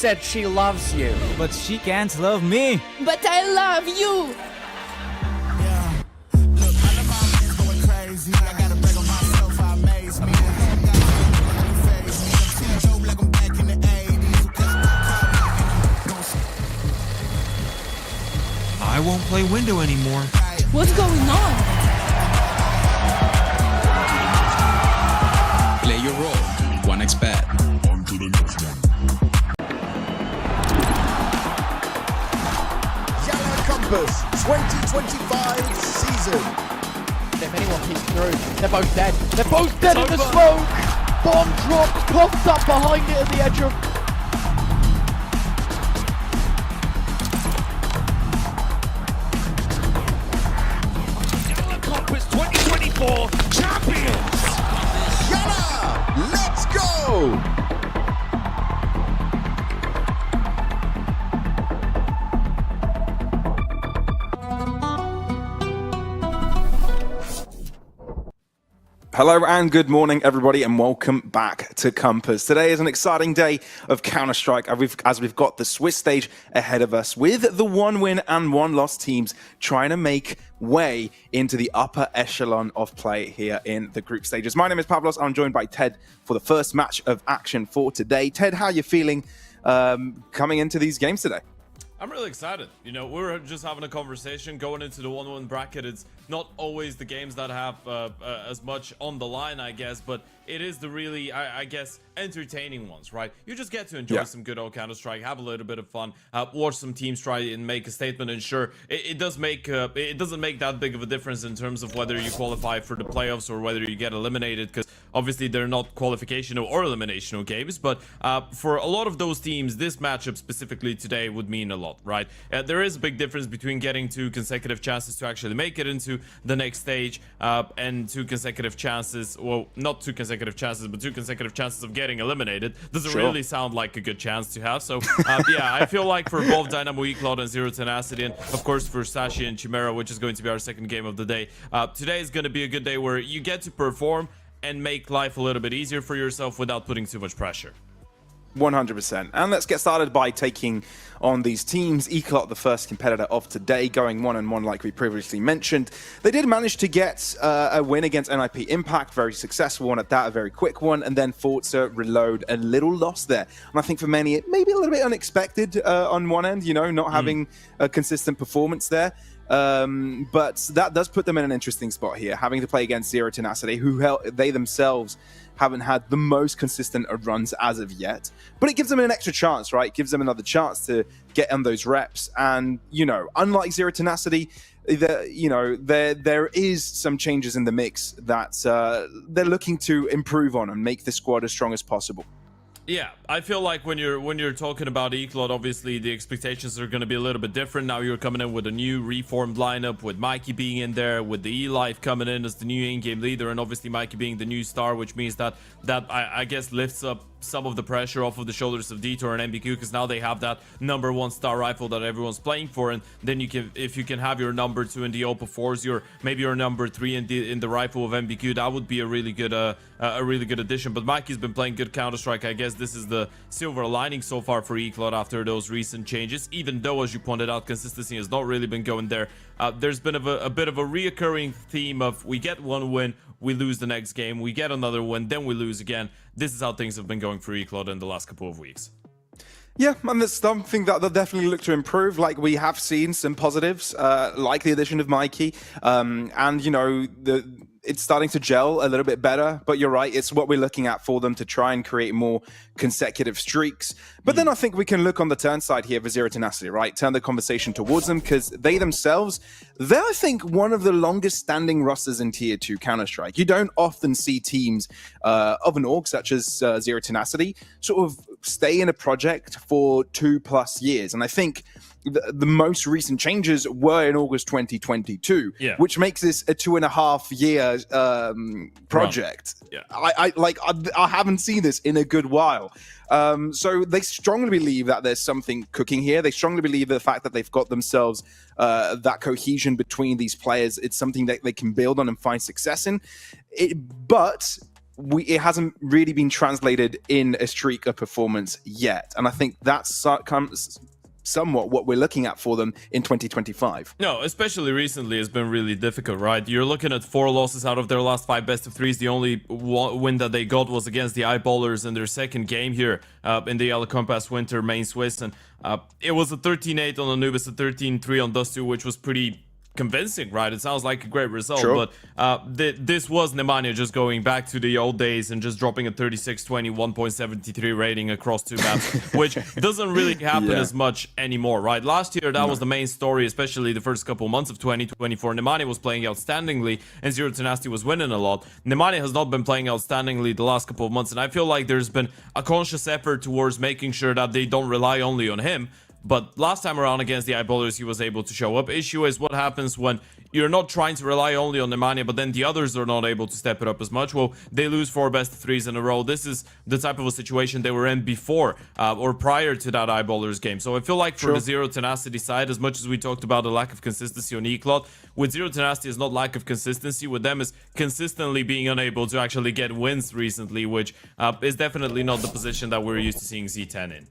said she loves you. But she can't love me. But I love you. I won't play window anymore. What's going on? Play your role. 1xBet. On to the next one. YaLLa Compass 2025 season. If anyone peeks through, they're both dead. They're both dead in the smoke. Bomb drops, pops up behind it at the edge of... YaLLa Compass 2024 champions. YaLLa, let's go! Hello and good morning, everybody, and welcome back to Compass. Today is an exciting day of Counter-Strike as we've got the Swiss stage ahead of us with the 1-win and 1-loss teams trying to make way into the upper echelon of play here in the group stages. My name is Pavlos. I'm joined by Ted for the first match of action for today. Ted, how are you feeling coming into these games today? I'm really excited. You know, we're just having a conversation going into the 1-1 bracket. It's not always the games that have as much on the line, I guess, but it is the really, I guess, entertaining ones, right? You just get to enjoy some good old Counter-Strike, have a little bit of fun, watch some teams try and make a statement, and sure, it doesn't make that big of a difference in terms of whether you qualify for the playoffs or whether you get eliminated, because obviously they're not qualificational or eliminational games, but for a lot of those teams, this matchup specifically today would mean a lot, right? There is a big difference between getting 2 consecutive chances to actually make it into the next stage and 2 consecutive chances, well, not 2 consecutive chances, but 2 consecutive chances of getting eliminated. Doesn't really sound like a good chance to have. So yeah, I feel like for both Dynamo YaLLa and Zero Tenacity, and of course for Sashi and Chimera, which is going to be our second game of the day, today is going to be a good day where you get to perform and make life a little bit easier for yourself without putting too much pressure. 100%. And let's get started by taking on these teams. YaLLa, the first competitor of today, going 1-1 like we previously mentioned. They did manage to get a win against NIP Impact, very successful one at that, a very quick one, and then Forza Reload, a little loss there. And I think for many, it may be a little bit unexpected on one end, you know, not having a consistent performance there. But that does put them in an interesting spot here, having to play against Zero Tenacity, who they themselves haven't had the most consistent of runs as of yet. But it gives them an extra chance, right? It gives them another chance to get on those reps. And, you know, unlike Zero Tenacity, there is some changes in the mix that they're looking to improve on and make the squad as strong as possible. Yeah, I feel like when you're talking about YaLLa, obviously the expectations are going to be a little bit different. Now you're coming in with a new reformed lineup, with Mikey being in there, with the E-Life coming in as the new in-game leader, and obviously Mikey being the new star, which means that I guess lifts up some of the pressure off of the shoulders of Detour and MBQ, because now they have that #1 star rifle that everyone's playing for, and then you can, if you can have your #2 in the Oppo 4s, maybe your #3 in the rifle of MBQ, that would be a really good addition. But Mikey's been playing good Counter-Strike. I guess this is the silver lining so far for YaLLa after those recent changes, even though, as you pointed out, consistency has not really been going there. There's been a bit of a reoccurring theme of we get 1 win, we lose the next game, we get another win, then we lose again. This is how things have been going for YaLLa in the last couple of weeks. Yeah, and that's something that they'll definitely look to improve. Like, we have seen some positives, like the addition of Mikey, and, you know, it's starting to gel a little bit better, but you're right, it's what we're looking at for them to try and create more consecutive streaks. But then I think we can look on the turn side here for Zero Tenacity, right? Turn the conversation towards them, because they themselves, they're, I think, one of the longest standing rosters in Tier 2 Counter-Strike. You don't often see teams of an org, such as Zero Tenacity, sort of stay in a project for 2+ years. And I think the most recent changes were in August 2022, which makes this a 2.5-year project. I haven't seen this in a good while. So they strongly believe that there's something cooking here. They strongly believe the fact that they've got themselves that cohesion between these players. It's something that they can build on and find success in. But it hasn't really been translated in a streak of performance yet. And I think that's somewhat what we're looking at for them in 2025. No, especially recently, it's been really difficult, right? You're looking at 4 losses out of their last 5 best of 3s. The only win that they got was against the Eyeballers in their second game here in the YaLLa Compass Winter Main Swiss. And it was a 13-8 on Anubis, a 13-3 on Dust2, which was pretty convincing, right? It sounds like a great result, sure. But this was Nemanja just going back to the old days and just dropping a 36-20 1.73 rating across 2 maps, which doesn't really happen as much anymore, right? Last year that was the main story, especially the first couple months of 2024. Nemanja was playing outstandingly and Zero Tenacity was winning a lot. Nemanja has not been playing outstandingly the last couple of months, and I feel like there's been a conscious effort towards making sure that they don't rely only on him. But last time around against the Eyeballers, he was able to show up. Issue is what happens when you're not trying to rely only on Nemanja, but then the others are not able to step it up as much. Well, they lose 4 best of 3s in a row. This is the type of a situation they were in before or prior to that Eyeballers game. So I feel like for the Zero Tenacity side, as much as we talked about the lack of consistency on Eclot, with Zero Tenacity is not lack of consistency. With them is consistently being unable to actually get wins recently, which is definitely not the position that we're used to seeing Z10 in.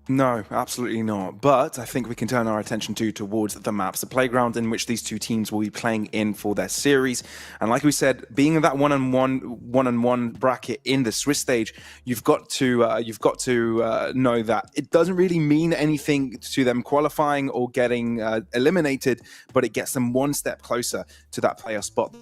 No, absolutely not. But I think we can turn our attention towards the maps, the playground in which these two teams will be playing in for their series. And like we said, being in that one-on-one bracket in the Swiss stage, you've got to know that it doesn't really mean anything to them qualifying or getting eliminated, but it gets them one step closer to that playoff spot.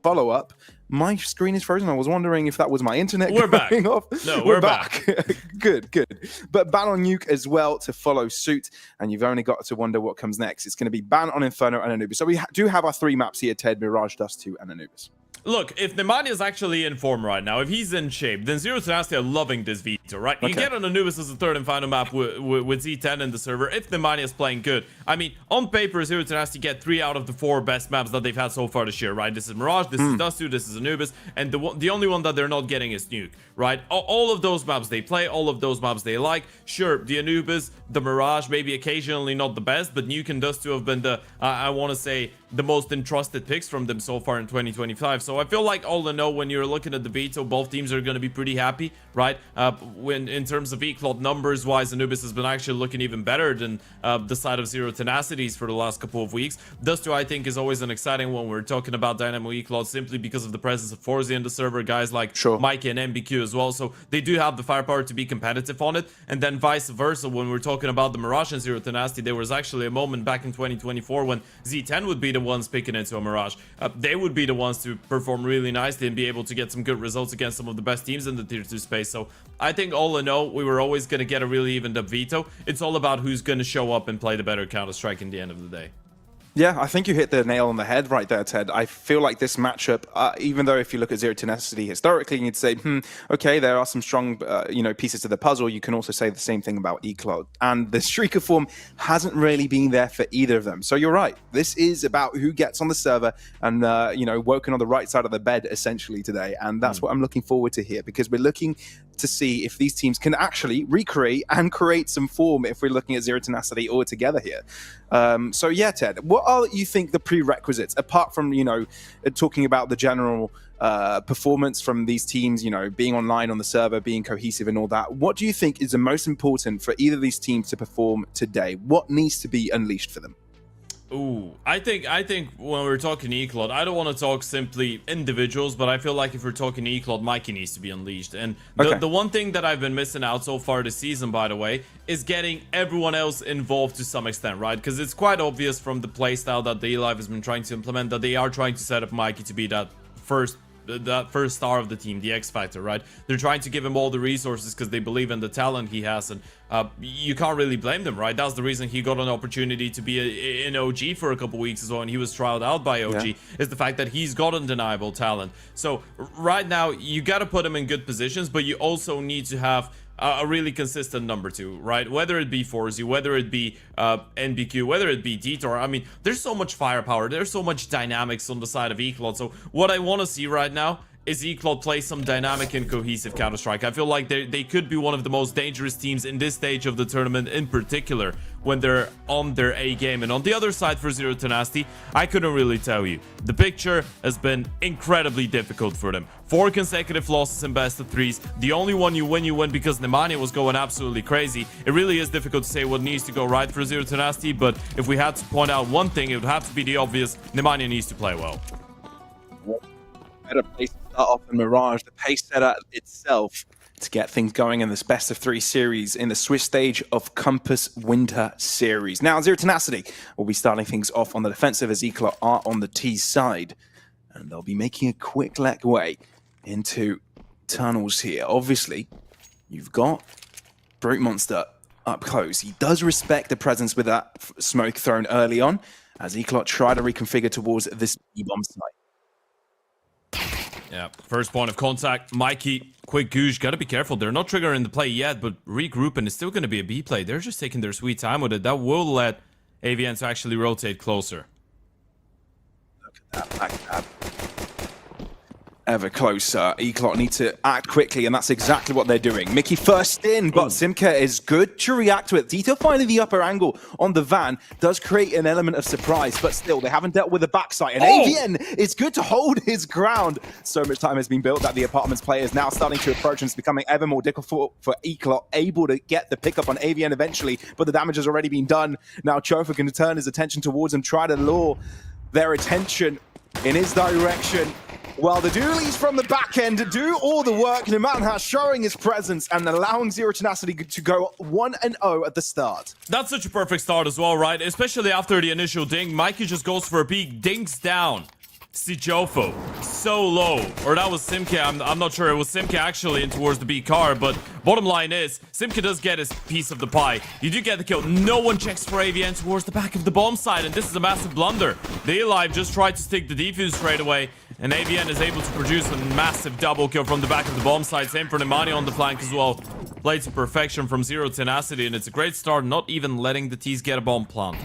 Follow up. My screen is frozen. I was wondering if that was my internet. We're back. Off. No, we're back. Good. But ban on Nuke as well to follow suit, and you've only got to wonder what comes next. It's going to be ban on Inferno and Anubis. So we do have our 3 maps here: Ted, Mirage, Dust2, and Anubis. Look, if Nemanja is actually in form right now, if he's in shape, then Zero Tenacity are loving this veto, right? You get on Anubis as the 3rd and final map with Z10 in the server if Nemanja is playing good. I mean, on paper, Zero Tenacity get 3 out of the 4 best maps that they've had so far this year, right? This is Mirage, this is Dust2, this is Anubis, and the only one that they're not getting is Nuke, right? All of those maps they play, all of those maps they like. Sure, the Anubis, the Mirage, maybe occasionally not the best, but Nuke and Dust2 have been the, I want to say, the most entrusted picks from them so far in 2025. So I feel like all in all, when you're looking at the veto, both teams are going to be pretty happy, right? When in terms of Eclot numbers wise, Anubis has been actually looking even better than the side of Zero Tenacities for the last couple of weeks. Dust2, I think, is always an exciting one. We're talking about Dynamo Eclot simply because of the presence of Forzi in the server, guys like Mikey and MBQ as well. So they do have the firepower to be competitive on it. And then vice versa, when we're talking about the Mirage and Zero Tenacity, there was actually a moment back in 2024 when Z10 would be the ones picking into a Mirage. They would be the ones to perform really nicely and be able to get some good results against some of the best teams in the tier 2 space. So I think all in all, we were always going to get a really evened up veto. It's all about who's going to show up and play the better Counter-Strike in the end of the day. Yeah, I think you hit the nail on the head right there, Ted. I feel like this matchup, even though if you look at Zero Tenacity historically, you'd say, okay, there are some strong, pieces to the puzzle. You can also say the same thing about Eclot. And the streak of form hasn't really been there for either of them. So you're right. This is about who gets on the server and, working on the right side of the bed, essentially, today. And that's what I'm looking forward to here, because we're looking to see if these teams can actually recreate and create some form if we're looking at Zero Tenacity all together here. So yeah, Ted, what are you think the prerequisites, apart from, talking about the general performance from these teams, being online on the server, being cohesive and all that, what do you think is the most important for either of these teams to perform today? What needs to be unleashed for them? Ooh, I think when we're talking Eclot, I don't want to talk simply individuals, but I feel like if we're talking Eclot, Mikey needs to be unleashed. And the one thing that I've been missing out so far this season, by the way, is getting everyone else involved to some extent, right? Because it's quite obvious from the playstyle that DayLive has been trying to implement that they are trying to set up Mikey to be that first star of the team, the X Factor, right? They're trying to give him all the resources because they believe in the talent he has, and you can't really blame them, right? That's the reason he got an opportunity to be in OG for a couple weeks as well, and he was trialed out by OG, is the fact that he's got undeniable talent. So right now, you got to put him in good positions, but you also need to have a really consistent number 2, right? Whether it be Forzi, whether it be NBQ, whether it be Detour. I mean, there's so much firepower, there's so much dynamics on the side of Eclot. So what I want to see right now is Eclot play some dynamic and cohesive Counter-Strike. I feel like they could be one of the most dangerous teams in this stage of the tournament in particular, when they're on their A game. And on the other side for Zero Tenacity, I couldn't really tell you. The picture has been incredibly difficult for them. 4 consecutive losses in best of 3s. The only one you win because Nemanja was going absolutely crazy. It really is difficult to say what needs to go right for Zero Tenacity, but if we had to point out one thing, it would have to be the obvious: Nemanja needs to play well. Better place to start off than Mirage. The pace setter itself to get things going in this best of 3 series in the Swiss stage of Compass Winter Series. Now, Zero Tenacity will be starting things off on the defensive as YaLLa are on the T side, and they'll be making a quick leg way into tunnels here. Obviously, you've got Brute Monster up close. He does respect the presence with that smoke thrown early on as YaLLa try to reconfigure towards this B-bomb site. Yeah, first point of contact, Mikey, quick goosh, gotta be careful. They're not triggering the play yet, but regrouping is still gonna be a B play. They're just taking their sweet time with it. That will let AVN to actually rotate closer. Look at that back stab. Ever closer. YaLLa need to act quickly, and that's exactly what they're doing. Mickey first in, but Simka is good to react to it. Detail finding the upper angle on the van does create an element of surprise, but still, they haven't dealt with the backside. And AVN is good to hold his ground. So much time has been built that the apartments player is now starting to approach, and it's becoming ever more difficult for YaLLa, able to get the pickup on AVN eventually, but the damage has already been done. Now Chofa can turn his attention towards him, try to lure their attention in his direction. Well, the dualies from the back end do all the work. Nemanja showing his presence and allowing Zero Tenacity to go 1-0 at the start. That's such a perfect start as well, right? Especially after the initial ding. Mikey just goes for a peek, dinks down. Sijofo, so low. Or that was Simka, I'm not sure. It was Simka actually in towards the B car, but bottom line is, Simka does get his piece of the pie. You do get the kill. No one checks for AVN towards the back of the bomb side, and this is a massive blunder. The Alive just tried to stick the defuse straight away, and AVN is able to produce a massive double kill from the back of the bomb side. Same for Nemanja on the flank as well. Played to perfection from Zero Tenacity, and it's a great start, not even letting the T's get a bomb plant.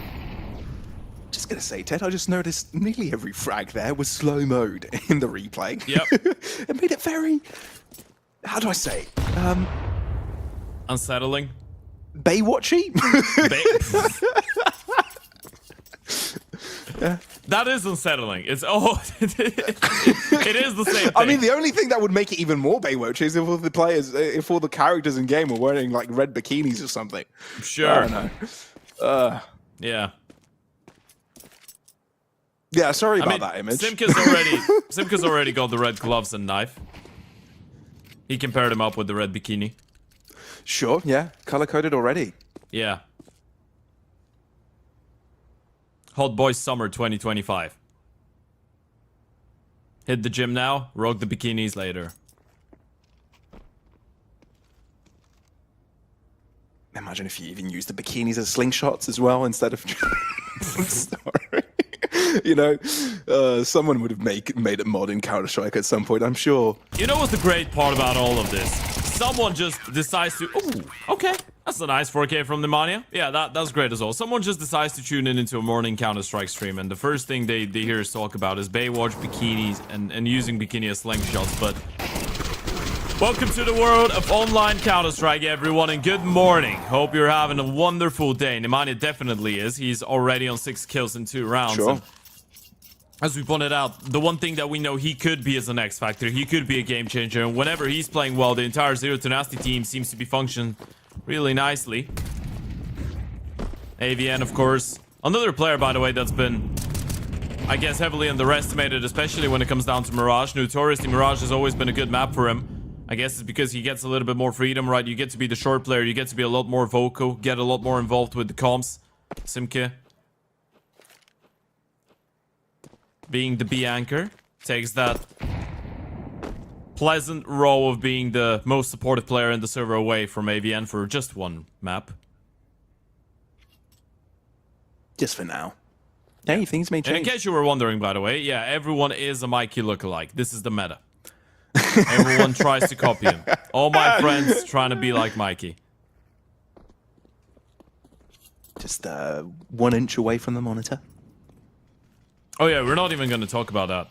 Just gonna say, Ted, I just noticed nearly every frag there was slow mode in the replay. Yep. It made it very, how do I say, unsettling. Baywatchy? Yeah. That is unsettling. It's it is the same thing. I mean, the only thing that would make it even more Baywatch is if all the players, if all the characters in game were wearing like red bikinis or something. Sure. I don't know. Yeah. Yeah, sorry about that image. Simka's already got the red gloves and knife. He can pair them up with the red bikini. Sure, yeah. Color-coded already. Yeah. Hot Boy Summer 2025. Hit the gym now, rock the bikinis later. Imagine if you even used the bikinis as slingshots as well instead of... Sorry. You know, someone would have made a mod in Counter-Strike at some point, I'm sure. You know what's the great part about all of this? Someone just decides to... Ooh, okay. That's a nice 4K from Nemanja. Yeah, that's great as well. Someone just decides to tune in into a morning Counter-Strike stream, and the first thing they hear us talk about is Baywatch, bikinis, and using bikini as slingshots, but... Welcome to the world of online Counter-Strike, everyone, and good morning. Hope you're having a wonderful day. Nemanja definitely is. He's already on 6 kills in 2 rounds. Sure. As we pointed out, the one thing that we know he could be is an X Factor. He could be a game changer, and whenever he's playing well, the entire Zero Tenacity team seems to be functioning really nicely. AVN, of course. Another player, by the way, that's been, I guess, heavily underestimated, especially when it comes down to Mirage. Notoriously, Mirage has always been a good map for him. I guess it's because he gets a little bit more freedom, right? You get to be the short player, you get to be a lot more vocal, get a lot more involved with the comms. Simke, being the B anchor, takes that pleasant role of being the most supportive player in the server away from AVN for just one map. Just for now. Hey, things may change. And in case you were wondering, by the way, yeah, everyone is a Mikey lookalike. This is the meta. Everyone tries to copy him. All my friends trying to be like Mikey. Just 1 inch away from the monitor. Oh yeah, we're not even going to talk about that.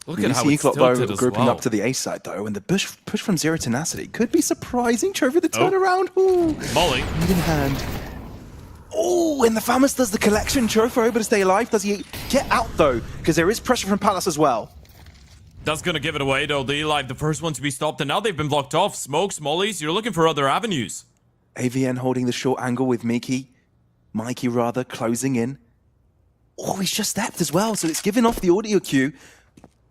Look at how see it's Eclot, though, tilted as grouping well. up to the A side, though, and the push from Zero Tenacity could be surprising. Trophy the turnaround. Ooh. Molly. Lead in hand. Oh, and the Famas does the collection. Chofo able to stay alive. Does he get out, though? Because there is pressure from Palace as well. That's gonna give it away, though. The Eli, the first one to be stopped, and now they've been blocked off. Smokes, mollies, you're looking for other avenues. AVN holding the short angle with Mikey, rather, closing in. Oh, he's just stepped as well, so it's giving off the audio cue.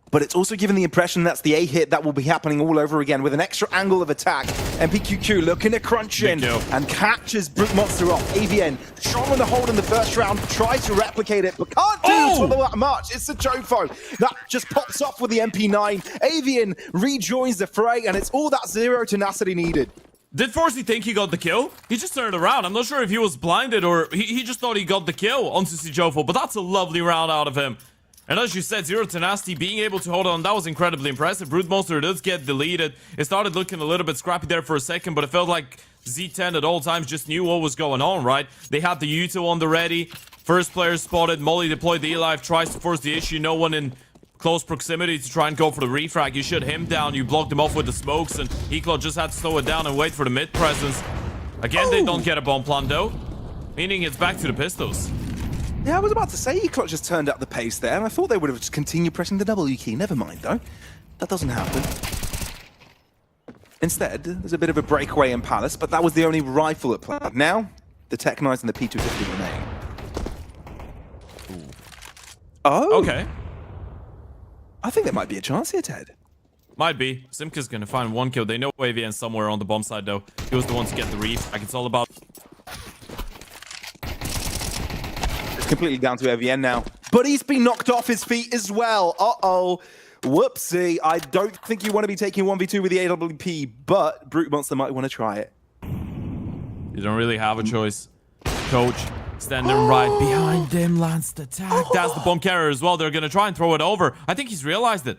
But it's also given the impression that's the A hit that will be happening all over again with an extra angle of attack. MPQQ looking to crunch in and catches Brute Monster off. AVN strong on the hold in the first round, tries to replicate it, but can't do that much. It's the Chofo that just pops off with the MP9. AVN rejoins the fray, and it's all that Zero Tenacity needed. Did Forsey think he got the kill? He just turned around. I'm not sure if he was blinded or he just thought he got the kill on Jofo, but that's a lovely round out of him. And as you said, Zero Tenacity being able to hold on, that was incredibly impressive. Brute Monster does get deleted. It started looking a little bit scrappy there for a second, but it felt like Z10 at all times just knew what was going on, right? They had the Yuto on the ready. First player spotted. Molly deployed the E-Life, tries to force the issue. No one in close proximity to try and go for the refrag. You shut him down. You blocked him off with the smokes, and Eclot just had to slow it down and wait for the mid presence. Again, they don't get a bomb plant, though, meaning it's back to the pistols. Yeah, I was about to say Eclot just turned up the pace there, and I thought they would have just continued pressing the W key. Never mind, though. That doesn't happen. Instead, there's a bit of a breakaway in Palace, but that was the only rifle at play. Now, the Tech Knights and the P250 remain. Oh! Okay. I think there might be a chance here, Ted. Might be. Simka's gonna find one kill. They know AVN somewhere on the bomb side, though. He was the one to get the refrag. It's all about... Completely down to AVN now. But he's been knocked off his feet as well. Uh-oh. Whoopsie. I don't think you want to be taking 1v2 with the AWP, but Brute Monster might want to try it. You don't really have a choice. Coach standing right behind them, lands the tag. That's the bomb carrier as well. They're going to try and throw it over. I think he's realized it.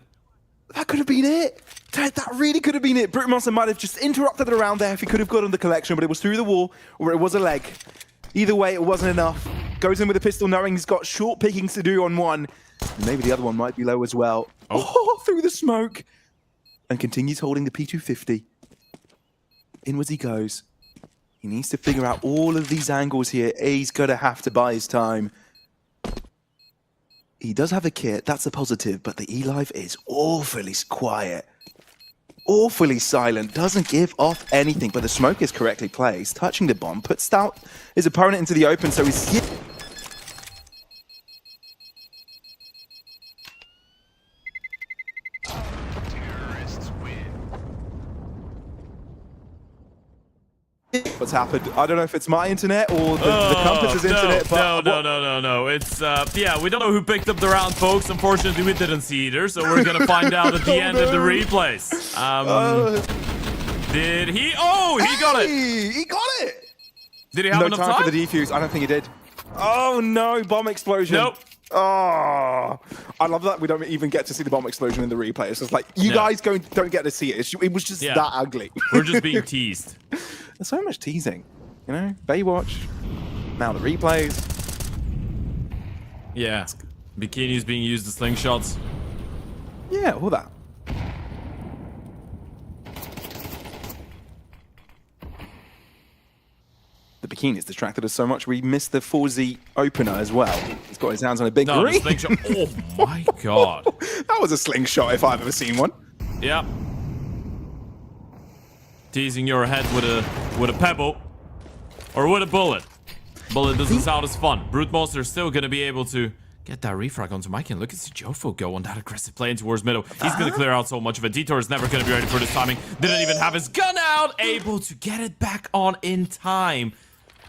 That could have been it. That really could have been it. Brute Monster might have just interrupted it around there if he could have gotten the collection, but it was through the wall or it was a leg. Either way, it wasn't enough. Goes in with a pistol knowing he's got short pickings to do on one. And maybe the other one might be low as well. Oh, through the smoke. And continues holding the P250. Inwards he goes. He needs to figure out all of these angles here. He's going to have to buy his time. He does have a kit, that's a positive, but the E-Live is awfully quiet. Awfully silent, doesn't give off anything, but the smoke is correctly placed, touching the bomb, puts out his opponent into the open, so he's... What's happened? I don't know if it's my internet or the Compass's internet, but... No. It's, yeah, we don't know who picked up the round, folks. Unfortunately, we didn't see either, so we're gonna find out at the end of the replays. Did he? Oh, he got it! He got it! Did he have enough time? for the defuse. I don't think he did. Oh, no, bomb explosion. Nope. Oh, I love that we don't even get to see the bomb explosion in the replay. It's just like, you guys don't get to see it. It was just that ugly. We're just being teased. There's so much teasing, you know? Baywatch, now the replays. Yeah, bikinis being used as slingshots. Yeah, all that. The bikini's distracted us so much we missed the 4Z opener as well. He's got his hands on a big green. Slingshot. Oh my god. That was a slingshot if I've ever seen one. Yep. Teasing your head with a pebble or with a bullet. Bullet doesn't sound as fun. Brute Monster's still gonna be able to get that refrag onto Mike, and look at Jofo go on that aggressive play in towards middle. He's gonna clear out so much of it. Detour is never gonna be ready for this timing. Didn't even have his gun out, able to get it back on in time.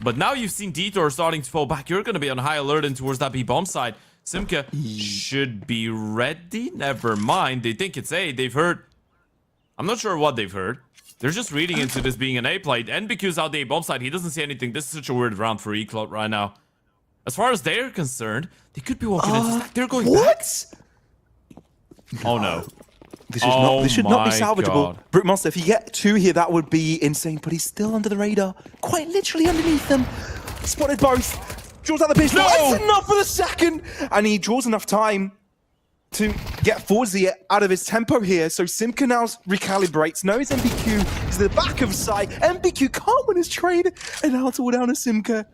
But now you've seen Detour starting to fall back. You're gonna be on high alert in towards that B bomb side. Simka should be ready. Never mind. They think it's A. They've heard. I'm not sure what they've heard. They're just reading into this being an A play. And because out the A bomb side, he doesn't see anything. This is such a weird round for Eclot right now. As far as they're concerned, they could be walking into stack. They're going back. Oh no. This should not be salvageable. God. Brute Monster, if you get 2 here, that would be insane. But he's still under the radar. Quite literally underneath them. Spotted both. Draws out the pistol. No! That's enough for the second. And he draws enough time to get Forzi out of his tempo here. So Simka now recalibrates, knows MPQ is in the back of sight. MPQ can't win his trade, and now it's all down to Simka.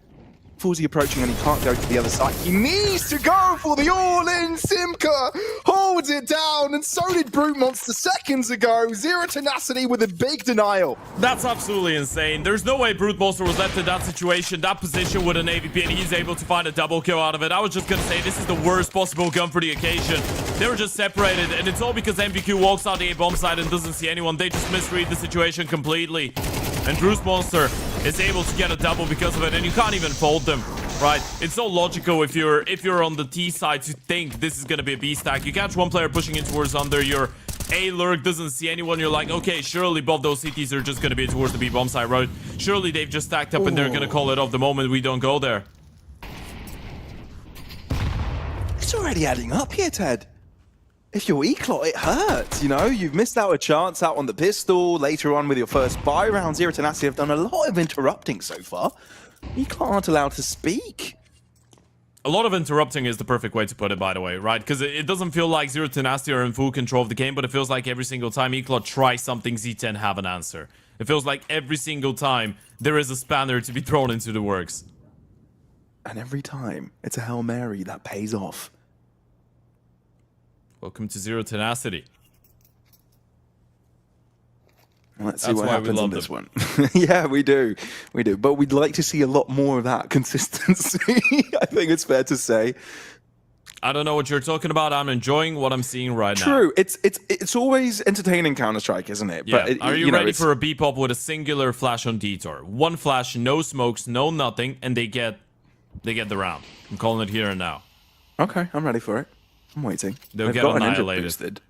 Forzi approaching, and he can't go to the other side. He needs to go for the all-in. Simka holds it down, and so did Brute Monster seconds ago. Zero Tenacity with a big denial. That's absolutely insane. There's no way Brute Monster was left in that situation, that position with an AVP, and he's able to find a double kill out of it. I was just gonna say, this is the worst possible gun for the occasion. They were just separated, and it's all because MPQ walks out the A-bomb side and doesn't see anyone. They just misread the situation completely. And Brute Monster is able to get a double because of it, and you can't even fold them, right? It's so logical if you're on the T side to think this is gonna be a B stack. You catch one player pushing in towards under, your A lurk doesn't see anyone, you're like, okay, surely both those CTs are just gonna be towards the B bomb side, right? Surely they've just stacked up and they're gonna call it off the moment we don't go there. It's already adding up here, Ted. If you're Eclot, it hurts, you know? You've missed out a chance out on the pistol. Later on with your first buy round, Zero Tenacity have done a lot of interrupting so far. Eclot aren't allowed to speak. A lot of interrupting is the perfect way to put it, by the way, right? Because it doesn't feel like Zero Tenacity are in full control of the game, but it feels like every single time Eclot tries something, Z10 have an answer. It feels like every single time there is a spanner to be thrown into the works. And every time, it's a Hail Mary that pays off. Welcome to Zero Tenacity. Let's see what happens on this one. Yeah, we do. We do. But we'd like to see a lot more of that consistency. I think it's fair to say. I don't know what you're talking about. I'm enjoying what I'm seeing right now. True. It's always entertaining Counter-Strike, isn't it? Yeah. But Are you ready for a B-pop with a singular flash on Detour? One flash, no smokes, no nothing, and they get the round. I'm calling it here and now. Okay, I'm ready for it. I'm waiting. They'll They've get got annihilated. An boosted.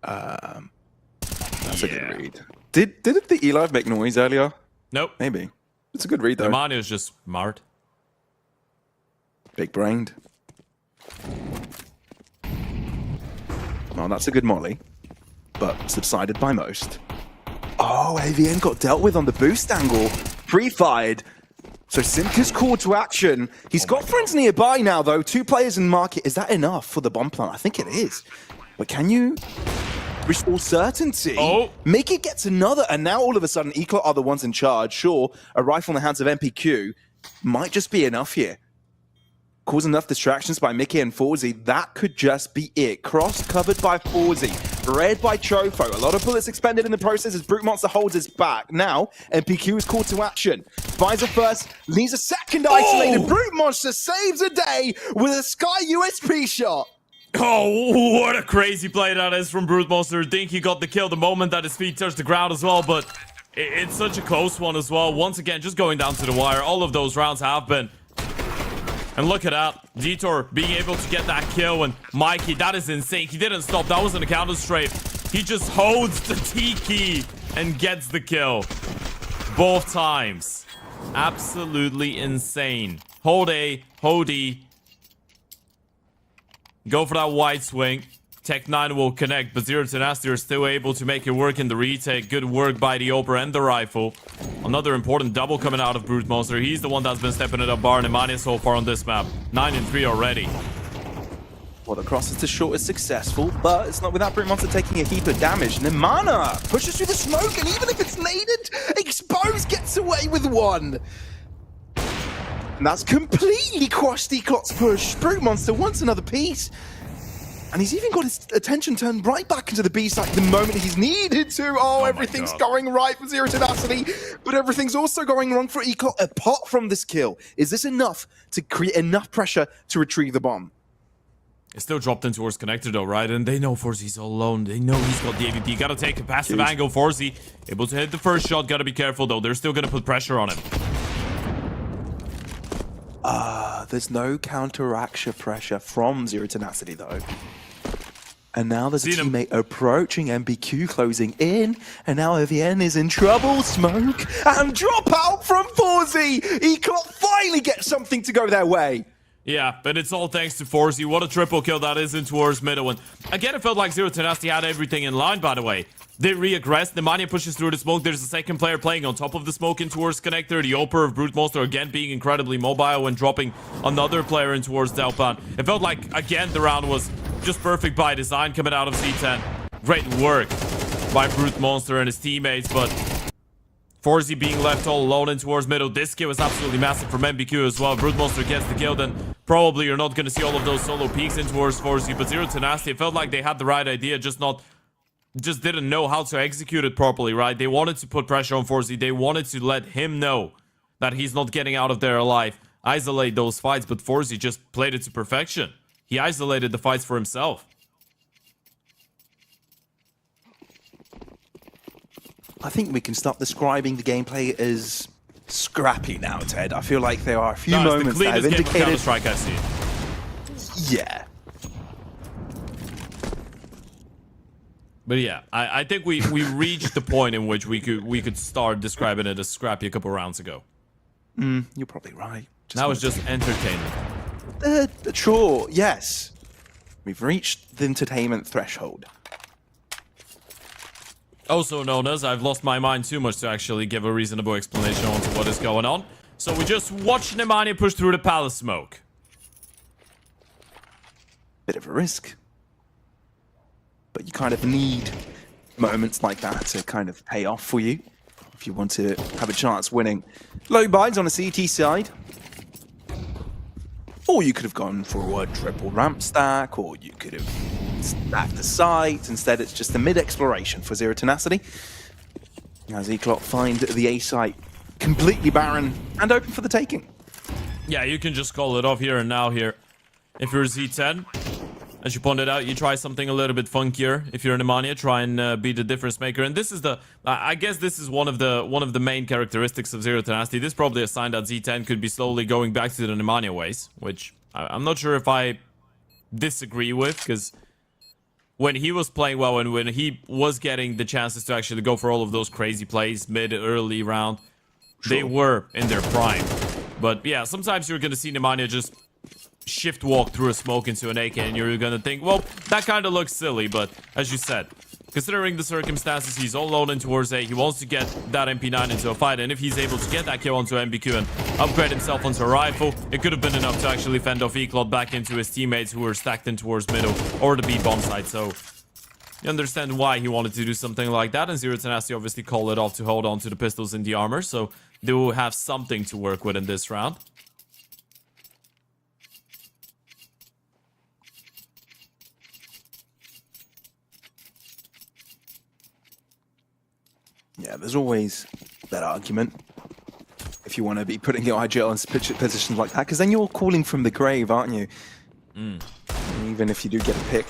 That's a good read. Did the E-Live make noise earlier? Nope. Maybe. It's a good read, though. Nemanja is just smart. Big-brained. Oh, that's a good molly. But subsided by most. Oh, AVN got dealt with on the boost angle. Pre-fired. So Simka's called to action. He's got friends nearby now, though. 2 players in market. Is that enough for the bomb plant? I think it is. But can you restore certainty? Oh. Mickey gets another, and now all of a sudden, Eclot are the ones in charge. Sure, a rifle in the hands of MPQ might just be enough here. Cause enough distractions by Mickey and Forzi. That could just be it. Cross covered by Forzi. Red by Chofo. A lot of bullets expended in the process as Brute Monster holds his back. Now, MPQ is called to action. Buys a first, leaves a second isolated. Brute Monster saves a day with a Sky USP shot. Oh, what a crazy play that is from Brute Monster. I think he got the kill the moment that his feet touched the ground as well, but it's such a close one as well. Once again, just going down to the wire. All of those rounds have been. And look at that. Detour being able to get that kill, and Mikey, that is insane. He didn't stop. That wasn't a counter strafe. He just holds the T key and gets the kill. Both times. Absolutely insane. Hold A, hold E. Go for that wide swing. Tech 9 will connect, but Zero Tenacity are still able to make it work in the retake. Good work by the Oper and the rifle. Another important double coming out of Brute Monster. He's the one that's been stepping it up bar Nemanja so far on this map. 9 and 3 already. Well, the crosses to short is successful, but it's not without Brute Monster taking a heap of damage. Nemanja pushes through the smoke, and even if it's naded, Expose gets away with one. And that's completely quashed Eclot's push. Brute Monster wants another piece. And he's even got his attention turned right back into the B side the moment he's needed to. Oh, everything's going right for Zero Tenacity, but everything's also going wrong for Eclot apart from this kill. Is this enough to create enough pressure to retrieve the bomb? It's still dropped in towards connector though, right? And they know Forzi's all alone. They know he's got the AVP. Gotta take a passive angle. Forzi able to hit the first shot. Gotta be careful though. They're still gonna put pressure on him. There's no counter-action pressure from Zero Tenacity though. And now there's a teammate approaching, MBQ closing in, and now AVN is in trouble. Smoke and drop out from Forzi. Eclot finally gets something to go their way. Yeah, but it's all thanks to Forzy. What a triple kill that is in towards middle. And again, it felt like Zero Tenacity had everything in line, by the way. They re-aggressed. Nemanja pushes through the smoke. There's a second player playing on top of the smoke in towards connector. The Oper of Brute Monster again being incredibly mobile and dropping another player in towards Delpan. It felt like, again, the round was just perfect by design coming out of Z10. Great work by Brute Monster and his teammates, but Forzy being left all alone in towards middle. This kill is absolutely massive from MBQ as well. Brute Monster gets the kill, then probably you're not going to see all of those solo peeks in towards Forzy. But Zero Tenacity, it felt like they had the right idea, just didn't know how to execute it properly, right? They wanted to put pressure on Forzy. They wanted to let him know that he's not getting out of there alive. Isolate those fights, but Forzy just played it to perfection. He isolated the fights for himself. I think we can start describing the gameplay as scrappy now, Ted. I feel like there are a few moments that have indicated... Counter-Strike I see. Yeah. But yeah, I think we reached the point in which we could start describing it as scrappy a couple rounds ago. You're probably right. That was just entertainment. Sure, yes. We've reached the entertainment threshold. Also known as, I've lost my mind too much to actually give a reasonable explanation on to what is going on. So we just watched Nemanja push through the palace smoke. Bit of a risk. But you kind of need moments like that to kind of pay off for you if you want to have a chance winning. Low buys on a CT side. Or you could have gone for a triple ramp stack, or you could have stacked the site. Instead, it's just a mid-exploration for Zero Tenacity. As Eclot find the A site completely barren and open for the taking. Yeah, you can just call it off here and now here. If you're Z10, as you pointed out, you try something a little bit funkier. If you're Nemanja, try and be the difference maker. And this is the, I guess this is one of the main characteristics of Zero Tenacity. This is probably a sign that Z10 could be slowly going back to the Nemanja ways, which I'm not sure if I disagree with, because when he was playing well and when he was getting the chances to actually go for all of those crazy plays mid, early round, they were in their prime. But yeah, sometimes you're going to see Nemanja just shift walk through a smoke into an AK and you're gonna think, well, that kind of looks silly. But as you said, considering the circumstances, he's all alone in towards A. He wants to get that MP9 into a fight, and if he's able to get that kill onto MBQ and upgrade himself onto a rifle, it could have been enough to actually fend off Eclot back into his teammates who were stacked in towards middle or the B bomb site. So you understand why he wanted to do something like that, and Zero Tenacity obviously called it off to hold on to the pistols in the armor, so they will have something to work with in this round. Yeah, there's always that argument if you want to be putting your IGL in positions like that, because then you're calling from the grave, aren't you? Even if you do get a pick,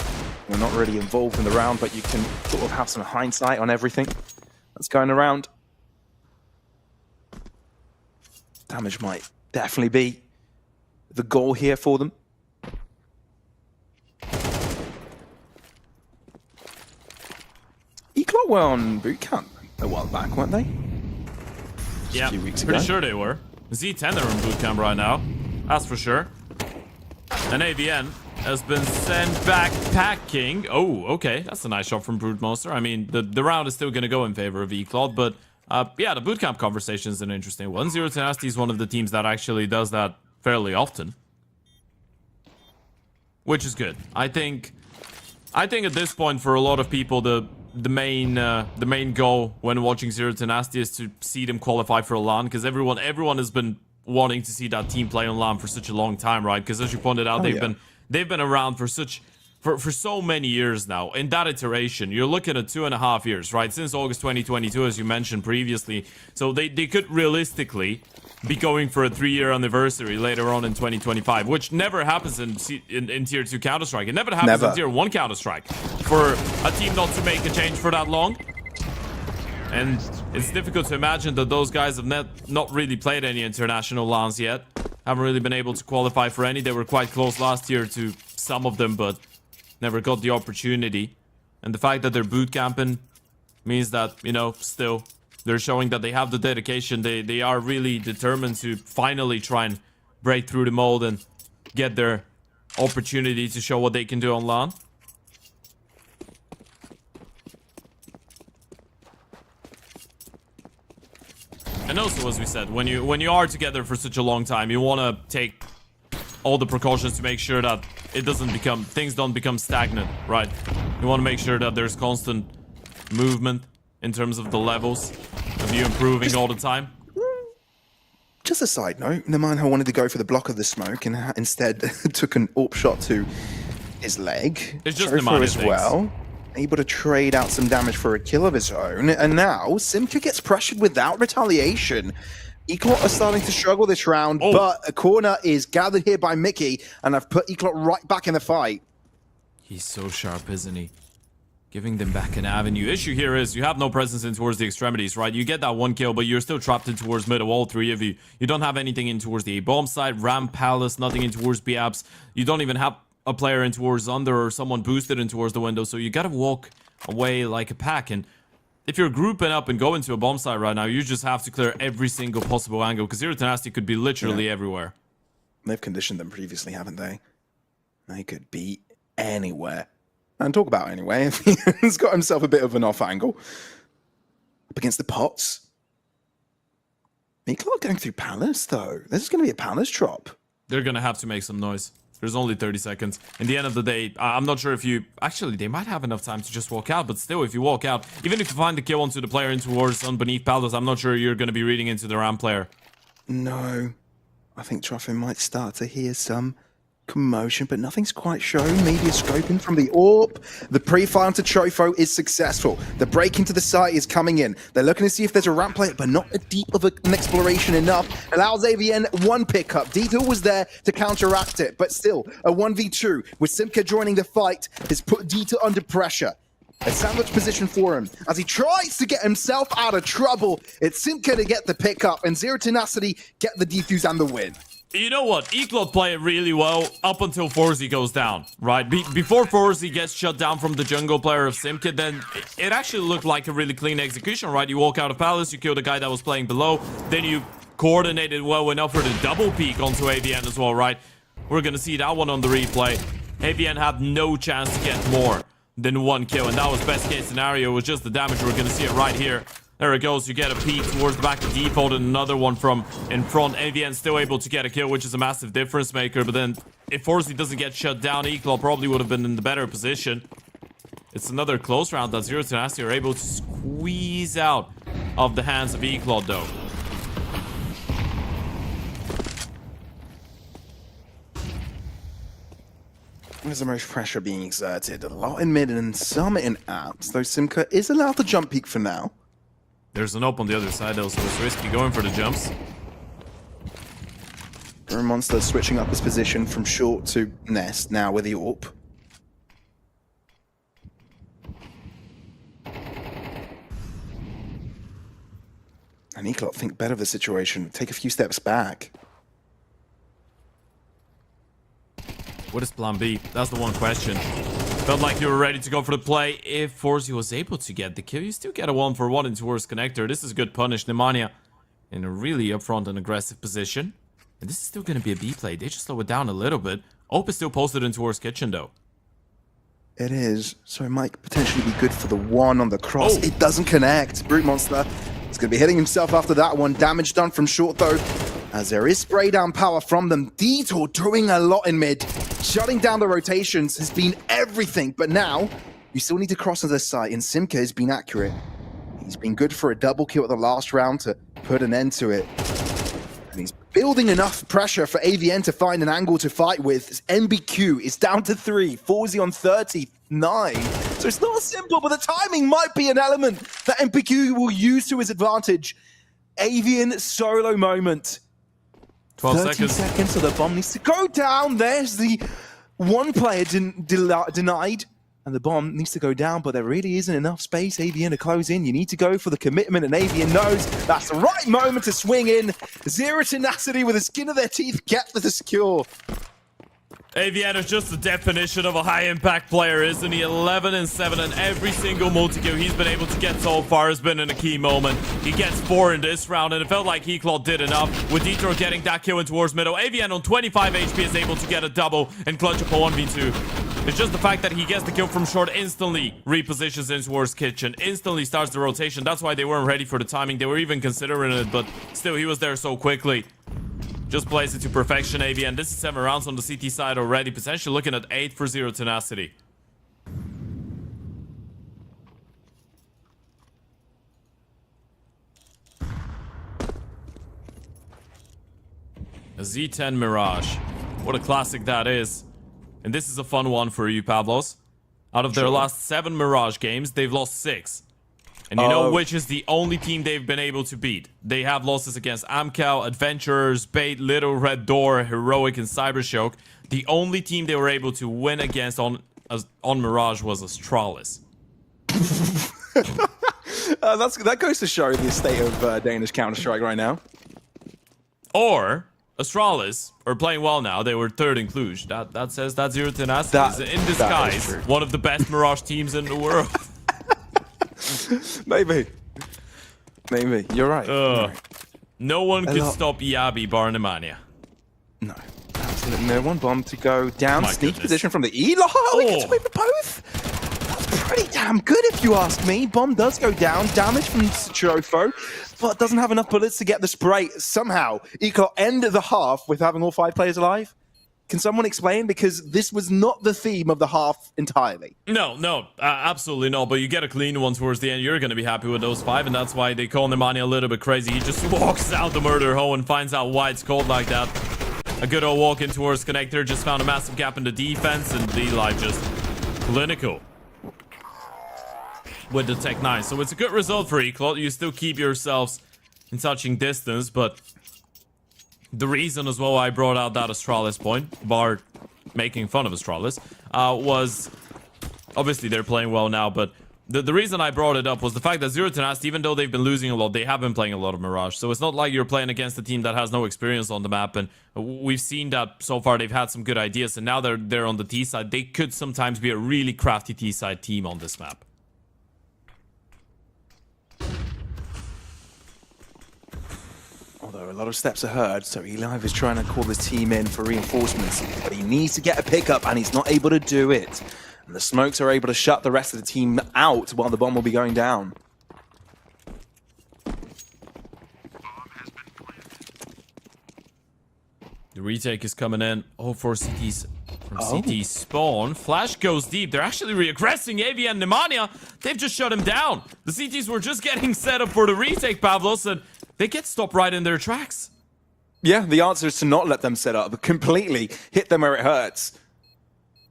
you're not really involved in the round, but you can sort of have some hindsight on everything that's going around. Damage might definitely be the goal here for them. Eclot were on boot camp a while back, weren't they? Yeah, a few weeks pretty ago. sure they were. Z10 are in boot camp right now, that's for sure. And AVN has been sent back packing. Oh, okay, that's a nice shot from Brute Monster. I mean, the round is still going to go in favor of Eclot, but yeah, the bootcamp conversation is an interesting one. Zero Tenacity is one of the teams that actually does that fairly often, which is good. I think at this point, for a lot of people, the main goal when watching Zero Tenacity is to see them qualify for a LAN, because everyone has been wanting to see that team play on LAN for such a long time, right? Because as you pointed out, they've been around for so many years now. In that iteration, you're looking at 2.5 years, right? Since August 2022, as you mentioned previously. So they could realistically be going for a 3-year anniversary later on in 2025, which never happens in Tier 2 Counter-Strike. It never happens in Tier 1 Counter-Strike for a team not to make a change for that long. And it's difficult to imagine that those guys have not really played any international LANs yet. Haven't really been able to qualify for any. They were quite close last year to some of them, but never got the opportunity. And the fact that they're boot camping means that, you know, still they're showing that they have the dedication. They are really determined to finally try and break through the mold and get their opportunity to show what they can do on LAN. And also, as we said, when you are together for such a long time, you want to take all the precautions to make sure that things don't become stagnant, right? You want to make sure that there's constant movement in terms of the levels of you improving all the time. Just a side note, Nemanho wanted to go for the block of the smoke and instead took an AWP shot to his leg. It's just Nemanho Nemanho as well. Able to trade out some damage for a kill of his own. And now Simka gets pressured without retaliation. Eclot are starting to struggle this round, but a corner is gathered here by Mickey, and I've put Eclot right back in the fight. He's so sharp, isn't he? Giving them back an avenue. Issue here is you have no presence in towards the extremities, right? You get that one kill, but you're still trapped in towards mid, all three of you. You don't have anything in towards the A-bomb side, Ramp, Palace, nothing in towards B-apps. You don't even have a player in towards under or someone boosted in towards the window, so you gotta walk away like a pack. And if you're grouping up and going to a bomb site right now, you just have to clear every single possible angle, because Zero Tenacity could be literally everywhere. They've conditioned them previously, haven't they? They could be anywhere. And talk about anyway, he's got himself a bit of an off angle. Up against the pots. Eclot going through Palace, though. This is going to be a Palace drop. They're gonna have to make some noise. There's only 30 seconds. In the end of the day, I'm not sure if you... Actually, they might have enough time to just walk out, but still, if you walk out, even if you find the kill onto the player in towards beneath Palace, I'm not sure you're going to be reading into the RAM player. No. I think Truffin might start to hear some commotion, but nothing's quite shown. Maybe a scoping from the AWP. The pre-fire onto Chofo is successful. The break into the site is coming in. They're looking to see if there's a ramp player, but not a deep of an exploration enough. Allows AVN one pickup. Detour was there to counteract it, but still, a 1v2 with Simka joining the fight has put Detour under pressure. A sandwich position for him. As he tries to get himself out of trouble, it's Simka to get the pickup, and Zero Tenacity get the defuse and the win. You know what? Eclot play it really well up until Forzy goes down, right? Before Forzy gets shut down from the jungle player of Simka, then it actually looked like a really clean execution, right? You walk out of Palace, you kill the guy that was playing below, then you coordinated well enough for the double peek onto AVN as well, right? We're gonna see that one on the replay. AVN had no chance to get more than one kill, and that was best case scenario. It was just the damage. We're gonna see it right here. There it goes. You get a peek towards the back of default and another one from in front. AVN still able to get a kill, which is a massive difference maker. But then if Forzy doesn't get shut down, Eclot probably would have been in the better position. It's another close round that Zero Tenacity are able to squeeze out of the hands of Eclot, though. There's the most pressure being exerted. A lot in mid and some in apps, though Simka is allowed to jump peek for now. There's an op on the other side, though, so it's risky going for the jumps. Monster switching up his position from short to nest now with the AWP. And Eclot think better of the situation, take a few steps back. What is plan B? That's the one question. Felt like you were ready to go for the play. If Forzy was able to get the kill, you still get a 1-for-1 in towards connector. This is good punish. Nemanja in a really upfront and aggressive position. And this is still going to be a B play. They just slow it down a little bit. Ope is still posted in towards kitchen, though. It is, so it might potentially be good for the one on the cross. It doesn't connect. Brute Monster is going to be hitting himself after that one. Damage done from short, though, as there is spray down power from them. Detour doing a lot in mid. Shutting down the rotations has been everything, but now you still need to cross on the site, and Simka has been accurate. He's been good for a double kill at the last round to put an end to it. And he's building enough pressure for AVN to find an angle to fight with. His MBQ is down to 3, Forzy on 39. So it's not simple, but the timing might be an element that MBQ will use to his advantage. AVN solo moment. 12 seconds, so the bomb needs to go down. There's the one player denied, and the bomb needs to go down, but there really isn't enough space, AVN, to close in. You need to go for the commitment, and AVN knows that's the right moment to swing in. Zero Tenacity with the skin of their teeth get the secure. AVN is just the definition of a high-impact player, isn't he? 11-7, and every single multi-kill he's been able to get so far has been in a key moment. He gets 4 in this round, and it felt like YaLLa did enough. With Detro getting that kill in towards middle, AVN on 25 HP is able to get a double and clutch up a 1v2. It's just the fact that he gets the kill from short, instantly repositions in towards kitchen, instantly starts the rotation. That's why they weren't ready for the timing. They were even considering it, but still, he was there so quickly. Just plays it to perfection, AVN. This is 7 rounds on the CT side already. Potentially looking at 8 for Zero Tenacity. A Z10 Mirage. What a classic that is. And this is a fun one for you, Pablos. Out of their last 7 Mirage games, they've lost 6. And you know which is the only team they've been able to beat. They have losses against Amcal, Adventurers, Bait, Little Red Door, Heroic, and Cybershock. The only team they were able to win against on Mirage was Astralis. That goes to show the state of Danish Counter-Strike right now. Or Astralis are playing well now. They were 3rd in Cluj. That says that Zero Tenacity is in disguise one of the best Mirage teams in the world. Maybe. You're right. No one could stop Yabi bar Nemanja. No. Absolutely no one. Bomb to go down. My Sneaky goodness. position from the Elo. He gets away with both. That's pretty damn good if you ask me. Bomb does go down. Damage from Chofo, but doesn't have enough bullets to get the spray. Somehow, Eco ended the half with having all 5 players alive. Can someone explain? Because this was not the theme of the half entirely. No, absolutely not. But you get a clean one towards the end. You're going to be happy with those 5, and that's why they call Nemanja a little bit crazy. He just walks out the murder hole and finds out why it's called like that. A good old walk in towards Connector. Just found a massive gap in the defense, and D-Live just clinical with the Tech 9. So it's a good result for YaLLa. You still keep yourselves in touching distance, but the reason as well I brought out that Astralis point, bar making fun of Astralis, was obviously they're playing well now, but the reason I brought it up was the fact that Zero Tenacity, even though they've been losing a lot, they have been playing a lot of Mirage. So it's not like you're playing against a team that has no experience on the map, and we've seen that so far they've had some good ideas, and now they're on the T side. They could sometimes be a really crafty T side team on this map. Although a lot of steps are heard, so Elive is trying to call his team in for reinforcements, but he needs to get a pickup, and he's not able to do it. And the smokes are able to shut the rest of the team out while the bomb will be going down. The retake is coming in. Oh, for CT's from CT spawn. Flash goes deep. They're actually reaggressing AV and Nemanja. They've just shut him down. The CTs were just getting set up for the retake, Pavlos, and they get stopped right in their tracks. Yeah, the answer is to not let them set up, but completely hit them where it hurts.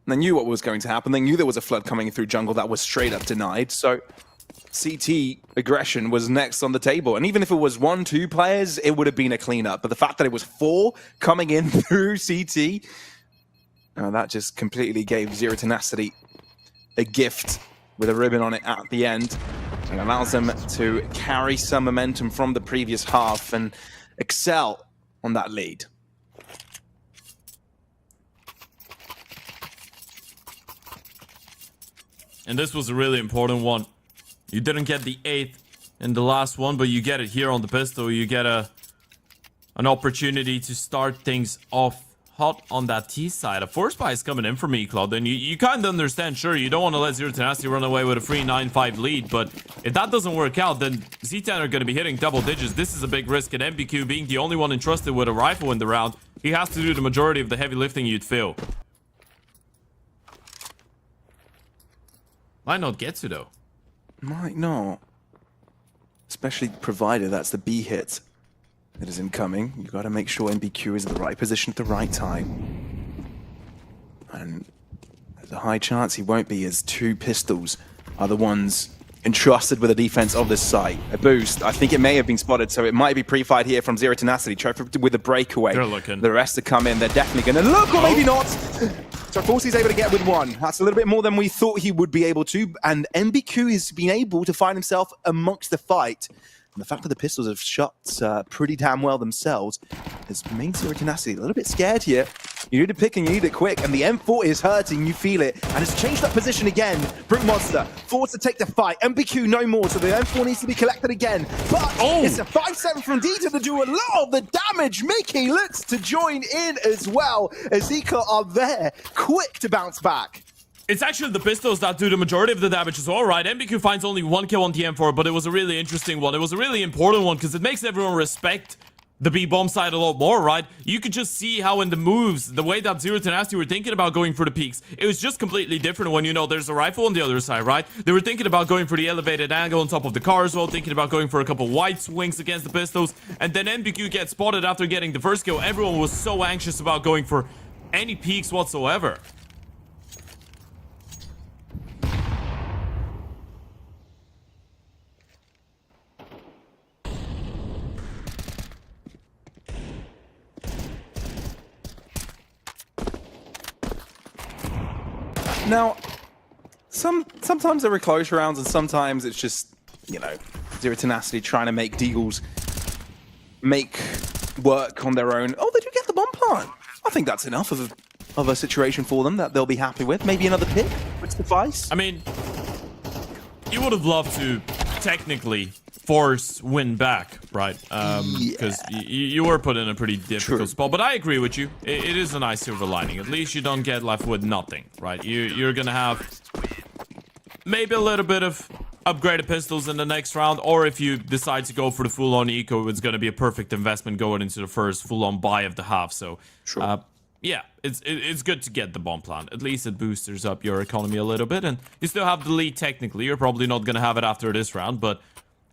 And they knew what was going to happen. They knew there was a flood coming through jungle that was straight up denied. So CT aggression was next on the table. And even if it was 1-2 players, it would have been a cleanup. But the fact that it was 4 coming in through CT, that just completely gave Zero Tenacity a gift with a ribbon on it at the end. And allows them to carry some momentum from the previous half and excel on that lead. And this was a really important one. You didn't get the 8th in the last one, but you get it here on the pistol. You get an opportunity to start things off hot on that T side. A force buy is coming in for me, Claude. And you kind of understand, sure, you don't want to let Zero Tenacity run away with a 3-9-5 lead, but if that doesn't work out, then Z10 are going to be hitting double digits. This is a big risk, and MBQ being the only one entrusted with a rifle in the round, he has to do the majority of the heavy lifting you'd feel. Might not get to, though. Might not. Especially provided that's the B hit that is incoming. You got to make sure MBQ is in the right position at the right time. And there's a high chance he won't be, as 2 pistols are the ones entrusted with the defense of this site. A boost. I think it may have been spotted, so it might be pre-fired here from Zero Tenacity. Trevor with a breakaway. They're looking. The rest to come in. They're definitely going to look, or maybe not. So Forcy's able to get with 1. That's a little bit more than we thought he would be able to. And MBQ has been able to find himself amongst the fight. And the fact that the pistols have shot pretty damn well themselves has made Zero Tenacity a little bit scared here. You need to pick and you need it quick, and the M4 is hurting, you feel it, and it's changed that position again. Brute Monster forced to take the fight. MBQ no more, so the M4 needs to be collected again. But it's a 5-7 from Dieter to do a lot of the damage. Mickey looks to join in as well, as Eco are there, quick to bounce back. It's actually the pistols that do the majority of the damage as well, right? MBQ finds only 1 kill on the M4, but it was a really interesting one. It was a really important one because it makes everyone respect the B-bomb side a lot more, right? You could just see how in the moves, the way that Zero to Nasty were thinking about going for the peaks, it was just completely different when, you know, there's a rifle on the other side, right? They were thinking about going for the elevated angle on top of the car as well, thinking about going for a couple wide swings against the pistols, and then MBQ gets spotted after getting the first kill. Everyone was so anxious about going for any peaks whatsoever. Now, sometimes there are close rounds, and sometimes it's just, you know, Zero Tenacity trying to make deals make work on their own. Oh, they do get the bomb plant. I think that's enough of a situation for them that they'll be happy with. Maybe another pick would suffice. I mean, you would have loved to technically force win back, right? Because you were put in a pretty difficult spot. But I agree with you. It is a nice silver lining. At least you don't get left with nothing, right? You're gonna have maybe a little bit of upgraded pistols in the next round, or if you decide to go for the full-on eco, it's gonna be a perfect investment going into the first full-on buy of the half. So, yeah, it's good to get the bomb plant. At least it boosters up your economy a little bit, and you still have the lead technically. You're probably not gonna have it after this round, but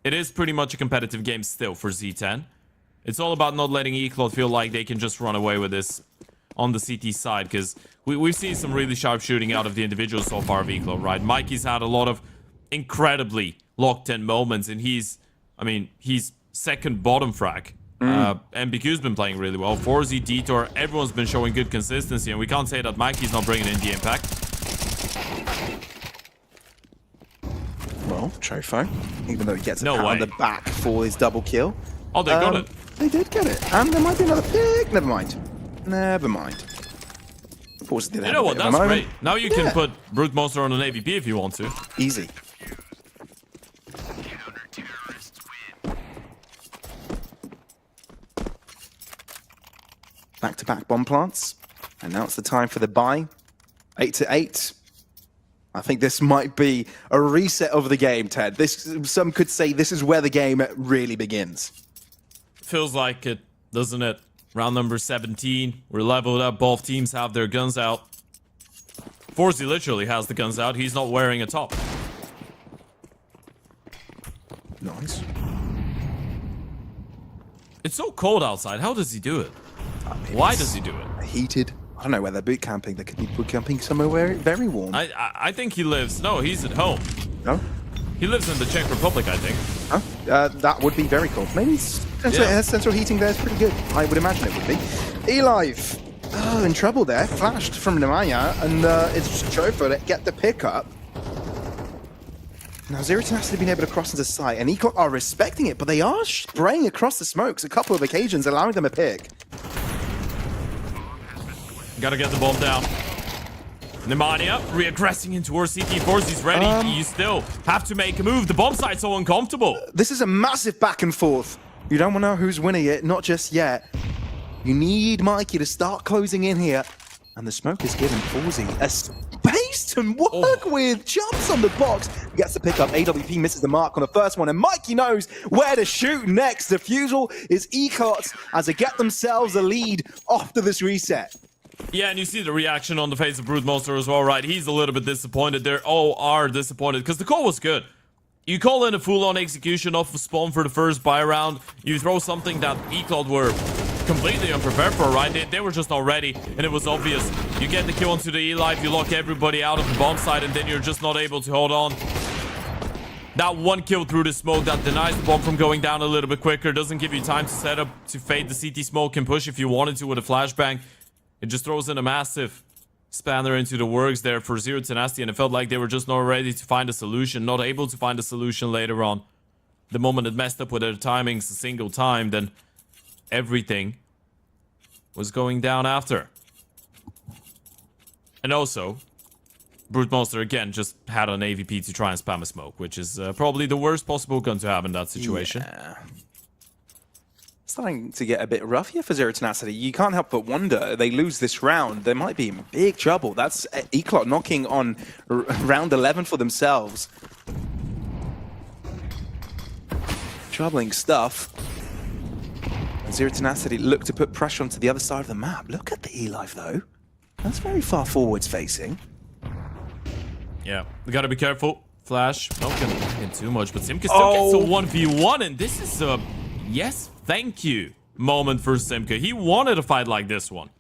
it is pretty much a competitive game still for Z10. It's all about not letting Eclod feel like they can just run away with this on the CT side, because we've seen some really sharp shooting out of the individuals so far of Eclod, right? Mikey's had a lot of incredibly locked-in moments, and he's second bottom frag. MBQ's been playing really well. 4Z, Detour, everyone's been showing good consistency, and we can't say that Mikey's not bringing in the impact. Well, Chofo, even though he gets a No pat way. on the back for his double kill. Oh, they got it. They did get it. And there might be another pick. Never mind. Never mind. Of course, it did You have know a what? bit of a That's moment. great. Now you can put Brute Monster on an AVP if you want to. Easy. Back-to-back bomb plants. And now it's the time for the buy. 8-8. I think this might be a reset of the game, Ted. Some could say this is where the game really begins. Feels like it, doesn't it? Round number 17. We're leveled up. Both teams have their guns out. Forzy literally has the guns out. He's not wearing a top. Nice. It's so cold outside. How does he do it? Why does he do it? Heated. I don't know where they're boot camping. They could be boot camping somewhere where it's very warm. I think he lives... No, he's at home. No? He lives in the Czech Republic, I think. Huh? That would be very cold. Maybe central heating there is pretty good. I would imagine it would be. Elive. Oh, in trouble there. Flashed from Nemanja, and it's Chofo to get the pickup. Now, Zero Tenacity been able to cross into sight, and Eco are respecting it, but they are spraying across the smokes a couple of occasions, allowing them a pick. Gotta get the bomb down. Nemanja reaggressing in towards CT4. He's ready. You still have to make a move. The bomb site's so uncomfortable. This is a massive back and forth. You don't want to know who's winning it, not just yet. You need Mikey to start closing in here. And the smoke is giving Forzy a space to work with. Jumps on the box. Gets the pickup. AWP misses the mark on the first one. And Mikey knows where to shoot next. Defusal is Ecots as they get themselves a lead after this reset. Yeah, and you see the reaction on the face of Brute Monster as well, right? He's a little bit disappointed. They all are disappointed because the call was good. You call in a full-on execution off of spawn for the first buy round. You throw something that Eclod were completely unprepared for, right? They were just not ready, and it was obvious. You get the kill onto the E-Life, you lock everybody out of the bomb site, and then you're just not able to hold on. That one kill through the smoke that denies the bomb from going down a little bit quicker, doesn't give you time to set up to fade the CT smoke and push if you wanted to with a flashbang. It just throws in a massive spanner into the works there for Zero Tenacity, and it felt like they were just not ready to find a solution, not able to find a solution later on. The moment it messed up with their timings a single time, then everything was going down after. And also, Brute Monster again just had an AVP to try and spam a smoke, which is probably the worst possible gun to have in that situation. Yeah. Starting to get a bit rough here for Zero Tenacity. You can't help but wonder, they lose this round, they might be in big trouble. That's Eclot knocking on round 11 for themselves. Troubling stuff. And Zero Tenacity look to put pressure onto the other side of the map. Look at the E-Life though. That's very far forwards facing. Yeah, we gotta be careful. Flash, not gonna bang in too much, but Simka still gets a 1v1, and this is a yes, thank you moment for Simka. He wanted a fight like this one.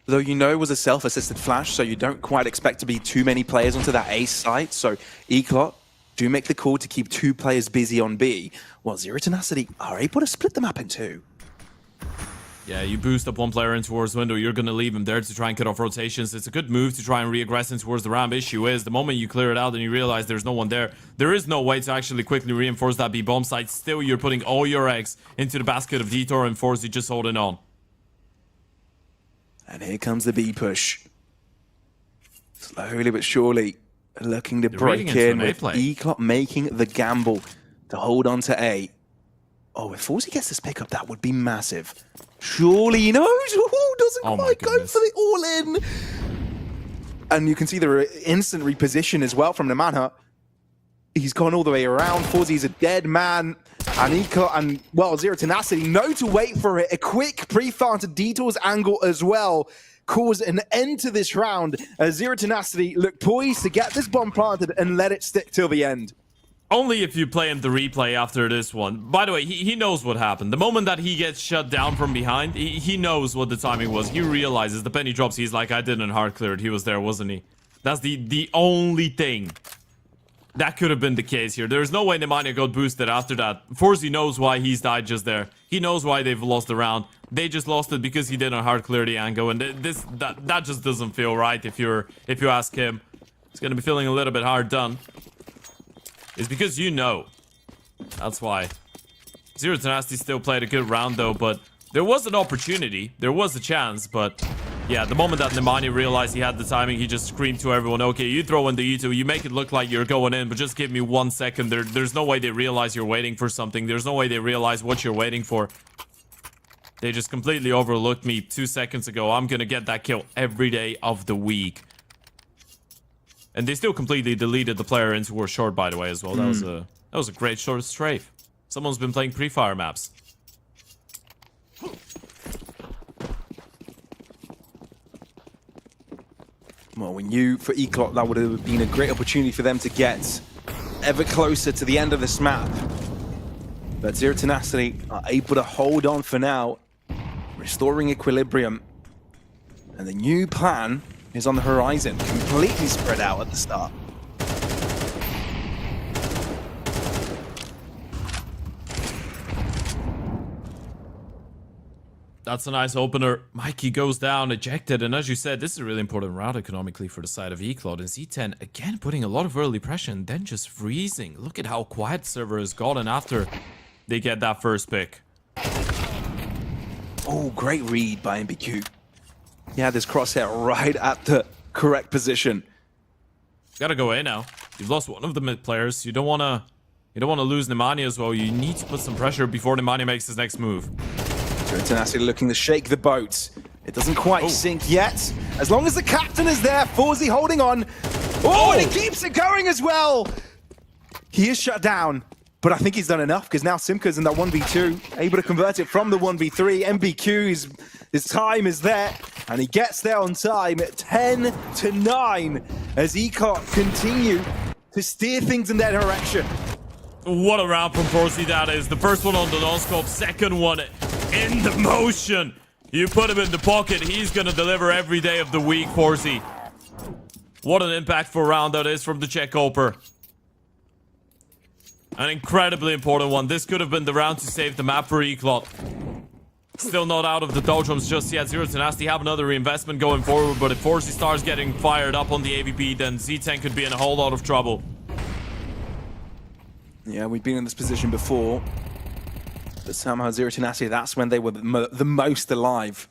Though you know it was a self-assisted flash, so you don't quite expect to be too many players onto that A site. So Eclot do make the call to keep 2 players busy on B, while Zero Tenacity are able to split the map in 2. Yeah, you boost up one player in towards window, you're gonna leave him there to try and cut off rotations. It's a good move to try and re-aggress in towards the ramp. Issue is, the moment you clear it out and you realize there's no one there, there is no way to actually quickly reinforce that B bomb site. Still, you're putting all your eggs into the basket of Detour and Forzy just holding on. And here comes the B push. Slowly but surely, looking to break in with Eclot making the gamble to hold on to A. Oh, if Forzy gets this pickup, that would be massive. Surely he knows. Ooh, doesn't quite go for the all-in. And you can see the instant reposition as well from the Manhunt. He's gone all the way around. Forzy's a dead man. And Eclot and, well, Zero Tenacity know to wait for it. A quick pre-fire to Detour's angle as well cause an end to this round as Zero Tenacity look poised to get this bomb planted and let it stick till the end. Only if you play him the replay after this one. By the way, he knows what happened. The moment that he gets shut down from behind, he knows what the timing was. He realizes the penny drops. He's like, I didn't hard clear it. He was there, wasn't he? That's the only thing that could have been the case here. There's no way Nemanja got boosted after that. Forzy knows why he's died just there. He knows why they've lost the round. They just lost it because he didn't hard clear the angle, and that just doesn't feel right. If you ask him, he's gonna be feeling a little bit hard done. It's because you know. That's why. Zero Tenacity still played a good round though, but there was an opportunity. There was a chance, but yeah, the moment that Nemanja realized he had the timing, he just screamed to everyone, okay, you throw in the U2, you make it look like you're going in, but just give me 1 second. There's no way they realize you're waiting for something. There's no way they realize what you're waiting for. They just completely overlooked me 2 seconds ago. I'm gonna get that kill every day of the week. And they still completely deleted the player into war short, by the way, as well. That was a great short strafe. Someone's been playing pre-fire maps. Well, we knew for Eclot that would have been a great opportunity for them to get ever closer to the end of this map. But Zero Tenacity are able to hold on for now, restoring equilibrium. And the new plan is on the horizon, completely spread out at the start. That's a nice opener. Mikey goes down, ejected, and as you said, this is a really important round economically for the side of Eclot. And Z10 again putting a lot of early pressure and then just freezing. Look at how quiet server has gotten after they get that first pick. Oh, great read by MBQ. He had this crosshair right at the correct position. Gotta go in now. You've lost one of the mid players. You don't wanna lose Nemanja as well. You need to put some pressure before Nemanja makes his next move. Zero Tenacity looking to shake the boat. It doesn't quite sink yet. As long as the captain is there, Forzy holding on. Oh, and he keeps it going as well. He is shut down, but I think he's done enough because now Simka's in that 1v2, able to convert it from the 1v3. MBQ, his time is there, and he gets there on time at 10-9 as Eclot continue to steer things in that direction. What a round from Forzy that is. The first one on the non-scope, second one in the motion. You put him in the pocket, he's gonna deliver every day of the week, Forzy. What an impactful round that is from the Czech Oper. An incredibly important one. This could have been the round to save the map for Eclot. Still not out of the doldrums just yet. Zero Tenacity have another reinvestment going forward, but if Forzy starts getting fired up on the AVP, then Z10 could be in a whole lot of trouble. Yeah, we've been in this position before. But somehow Zero Tenacity, that's when they were the most alive.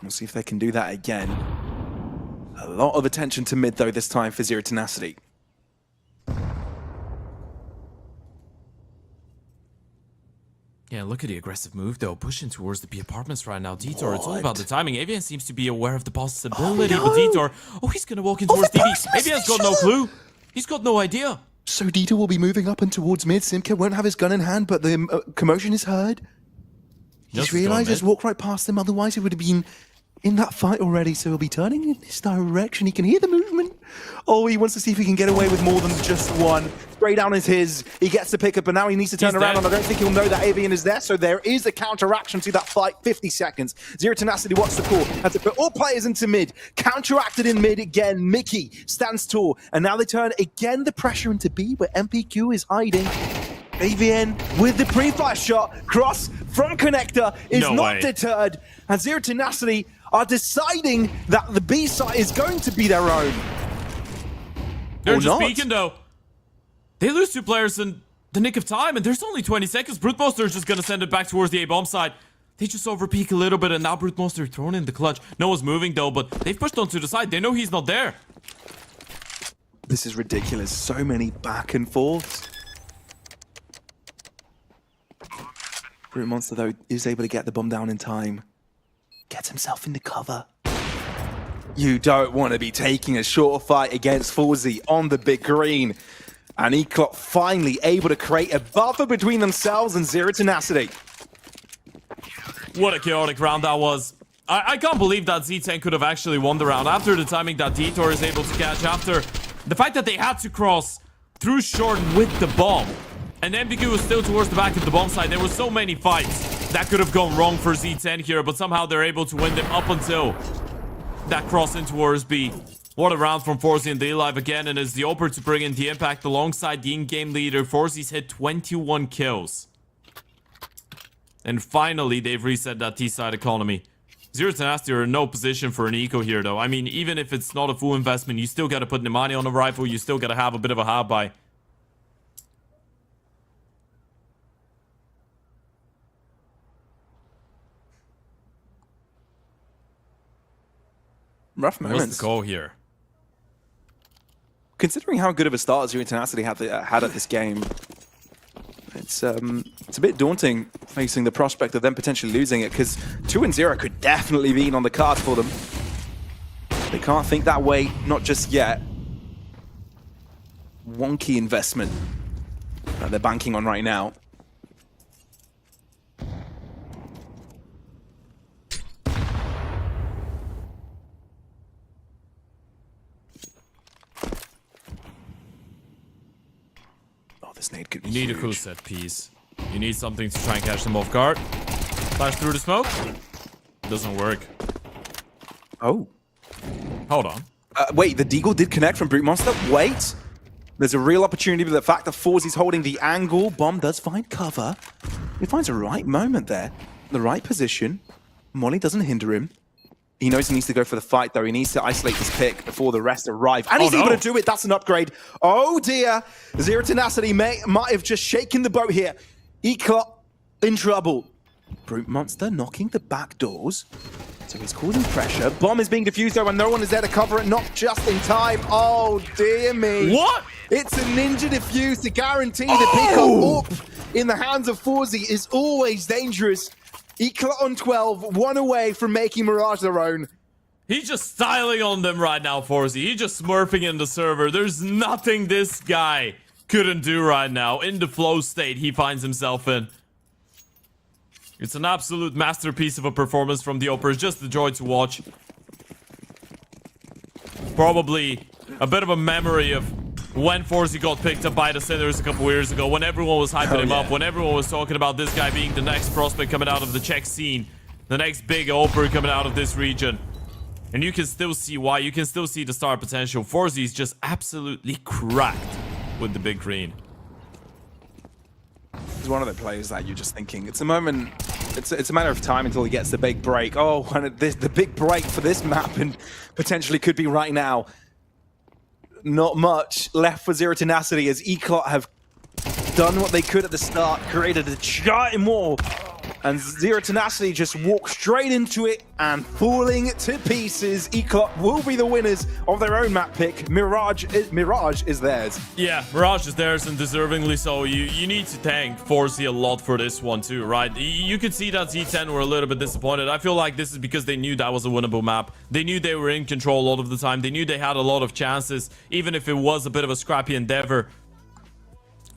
We'll see if they can do that again. A lot of attention to mid, though, this time for Zero Tenacity. Yeah, look at the aggressive move, though. Pushing towards the B apartments right now. Detour, it's all about the timing. Avian seems to be aware of the possibility, but Detour... Oh, he's gonna walk in towards DD. Avian's got no clue. He's got no idea. So Detour will be moving up and towards mid. Simka won't have his gun in hand, but the commotion is heard. He's realized he's walked right past them, otherwise he would have been in that fight already, so he'll be turning in this direction. He can hear the movement. Oh, he wants to see if he can get away with more than just one. Spray down is his. He gets the pickup, but now he needs to turn around, and I don't think he'll know that Avian is there, so there is a counteraction to that fight. 50 seconds. Zero Tenacity, what's the call? Had to put all players into mid. Counteracted in mid again. Mickey stands tall, and now they turn again the pressure into B, where MPQ is hiding. Avian with the pre-fire shot. Cross from Connector is not deterred, and Zero Tenacity are deciding that the B side is going to be their own. They're just peeking, though. They lose 2 players in the nick of time, and there's only 20 seconds. Brute Monster is just going to send it back towards the A-bomb side. They just overpeak a little bit, and now Brute Monster thrown in the clutch. No one's moving, though, but they've pushed onto the side. They know he's not there. This is ridiculous. So many back and forths. Brute Monster, though, is able to get the bomb down in time. Gets himself into cover. You don't want to be taking a short fight against Forzy on the big green. And Eclot finally able to create a buffer between themselves and Zero Tenacity. What a chaotic round that was. I can't believe that Z10 could have actually won the round after the timing that Detour is able to catch, after the fact that they had to cross through short with the bomb. And MPQ was still towards the back of the bomb side. There were so many fights that could have gone wrong for Z10 here, but somehow they're able to win them up until that cross in towards B. What a round from Forzy and the Alive again, and it's the Oper to bring in the impact alongside the in-game leader. Forzy's hit 21 kills. And finally, they've reset that T-side economy. Zero Tenacity are in no position for an eco here, though. I mean, even if it's not a full investment, you still gotta put Nimani on a rifle, you still gotta have a bit of a hard buy. Rough moments. What's the goal here? Considering how good of a start Zero Tenacity had at this game, it's a bit daunting facing the prospect of them potentially losing it, because 2-0 could definitely be on the cards for them. They can't think that way, not just yet. One key investment that they're banking on right now. This nade could be You need a cool set piece. You need something to try and catch them off guard. Flash through the smoke. Doesn't work. Oh. Hold on. Wait, the Deagle did connect from Brute Monster. Wait. There's a real opportunity with the fact that Forzy's holding the angle. Bomb does find cover. He finds a right moment there. The right position. Molly doesn't hinder him. He knows he needs to go for the fight, though. He needs to isolate his pick before the rest arrive. And he's able to do it. That's an upgrade. Oh, dear. Zero Tenacity might have just shaken the boat here. Eclot in trouble. Brute Monster knocking the back doors. So he's causing pressure. Bomb is being defused, though, and no one is there to cover it. Not just in time. Oh, dear me. What? It's a ninja defuse to guarantee the pickup up in the hands of Forzy is always dangerous. Eclot on 12, one away from making Mirage their own. He's just styling on them right now, Forzy. He's just smurfing in the server. There's nothing this guy couldn't do right now in the flow state he finds himself in. It's an absolute masterpiece of a performance from the Oper. It's just a joy to watch. Probably a bit of a memory of when Forzy got picked up by the Sinners a couple years ago, when everyone was hyping him up, when everyone was talking about this guy being the next prospect coming out of the Czech scene, the next big Oper coming out of this region. And you can still see why. You can still see the star potential. Forzy is just absolutely cracked with the big green. He's one of the players that you're just thinking, it's a moment, it's a matter of time until he gets the big break. Oh, and the big break for this map and potentially could be right now. Not much left for Zero Tenacity as Eclot have done what they could at the start, created a giant wall, and Zero Tenacity just walk straight into it and falling to pieces. Eclop will be the winners of their own map pick. Mirage is theirs. Yeah, Mirage is theirs, and deservingly so. You need to thank ForeZ a lot for this one too, right? You could see that Z10 were a little bit disappointed. I feel like this is because they knew that was a winnable map. They knew they were in control a lot of the time. They knew they had a lot of chances, even if it was a bit of a scrappy endeavor.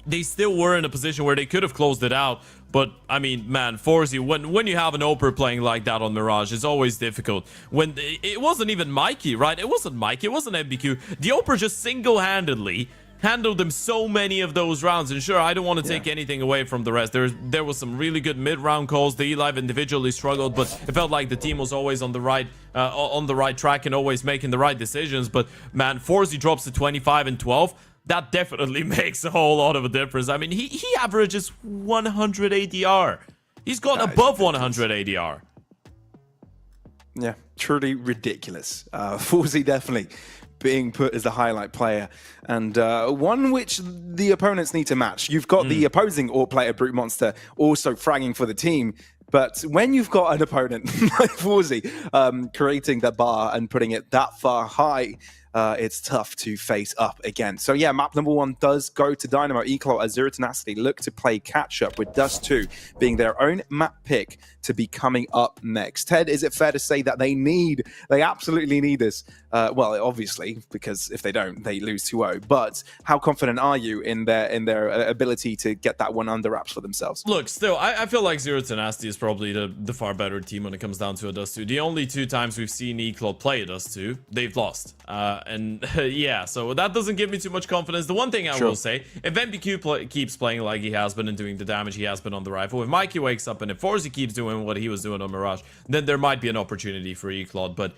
They still were in a position where they could have closed it out. But, I mean, man, ForeZ, when you have an Oper playing like that on Mirage, it's always difficult. When it wasn't even Mikey, right? It wasn't Mikey, it wasn't MBQ. The Oper just single-handedly handled them so many of those rounds. And sure, I don't want to take anything away from the rest. There was some really good mid-round calls. The E-Live individually struggled, but it felt like the team was always on the right track and always making the right decisions. But, man, ForeZ drops to 25 and 12. That definitely makes a whole lot of a difference. I mean, he averages 100 ADR. He's gone above 100 ADR. Yeah, truly ridiculous. ForeZ definitely being put as the highlight player, and one which the opponents need to match. You've got the opposing AWP player, Brute Monster, also fragging for the team. But when you've got an opponent like ForeZ creating the bar and putting it that far high, it's tough to face up again. So yeah, map number 1 does go to Dynamo. Eclop as Zero Tenacity look to play catch up, with Dust 2 being their own map pick to be coming up next. Ted, is it fair to say that they absolutely need this? Well, obviously, because if they don't, they lose 2-0. But how confident are you in their ability to get that one under wraps for themselves? Look, still, I feel like Zero Tenacity is probably the far better team when it comes down to a Dust 2. The only 2 times we've seen Eclop play a Dust 2, they've lost. And yeah, so that doesn't give me too much confidence. The one thing I will say, if MBQ keeps playing like he has been and doing the damage he has been on the rifle, if Mikey wakes up and if ForeZ keeps doing what he was doing on Mirage, then there might be an opportunity for Eclop. But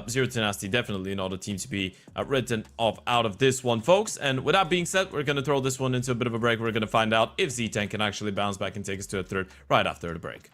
Zero Tenacity definitely not a team to be written off out of this one, folks. And with that being said, we're going to throw this one into a bit of a break. We're going to find out if Z10 can actually bounce back and take us to a third right after the break.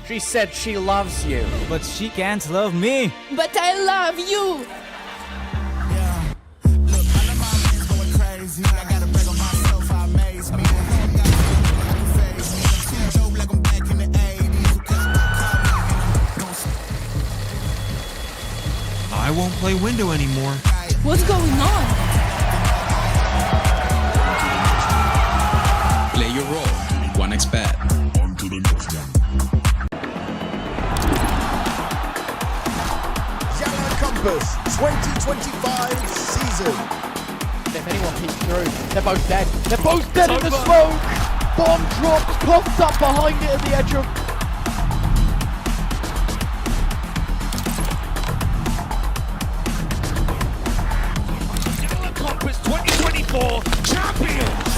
She said she loves you. But she can't love me. But I love you. I won't play window anymore. What's going on? Play your role. 1xBet. On to the next one. YaLLa Compass 2025 season. If anyone peeks through, they're both dead. They're both dead in the over. smoke. Bomb drops, popped up behind it at the edge of. YaLLa Compass 2024 champions.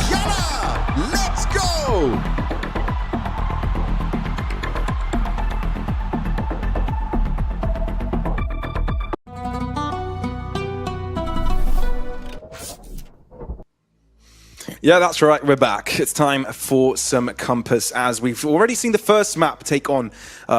YaLLa, let's go! Yeah, that's right. We're back. It's time for some Compass, as we've already seen the first map take on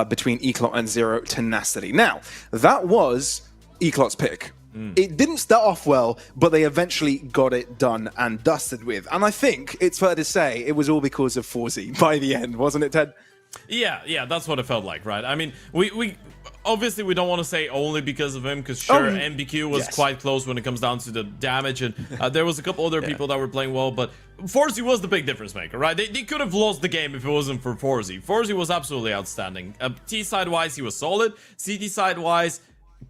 between Eclot and Zero Tenacity. Now, that was Eclot's pick. It didn't start off well, but they eventually got it done and dusted with. And I think it's fair to say it was all because of Forzy by the end, wasn't it, Ted? Yeah, that's what it felt like, right? I mean, we obviously we don't want to say only because of him, because sure, MBQ was quite close when it comes down to the damage, and there was a couple other people that were playing well, but Forzy was the big difference maker, right? They could have lost the game if it wasn't for Forzy. Forzy was absolutely outstanding. T side wise, he was solid. CT side wise,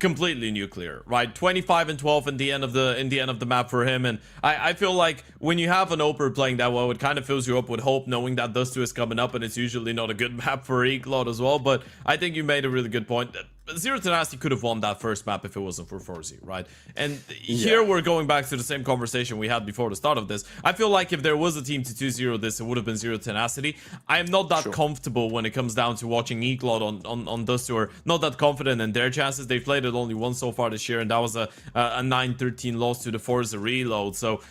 completely nuclear, right? 25 and 12 in the end of the map for him, and I feel like when you have an Oper playing that well, it kind of fills you up with hope, knowing that Dust 2 is coming up, and it's usually not a good map for Eclot as well. But I think you made a really good point. Zero Tenacity could have won that first map if it wasn't for Forzy, right? And here we're going back to the same conversation we had before the start of this. I feel like if there was a team to 2-0 this, it would have been Zero Tenacity. I am not that comfortable when it comes down to watching Eclot on Dust 2, or not that confident in their chances. They've played it only once so far this year, and that was a 9-13 loss to the Forza Reload. So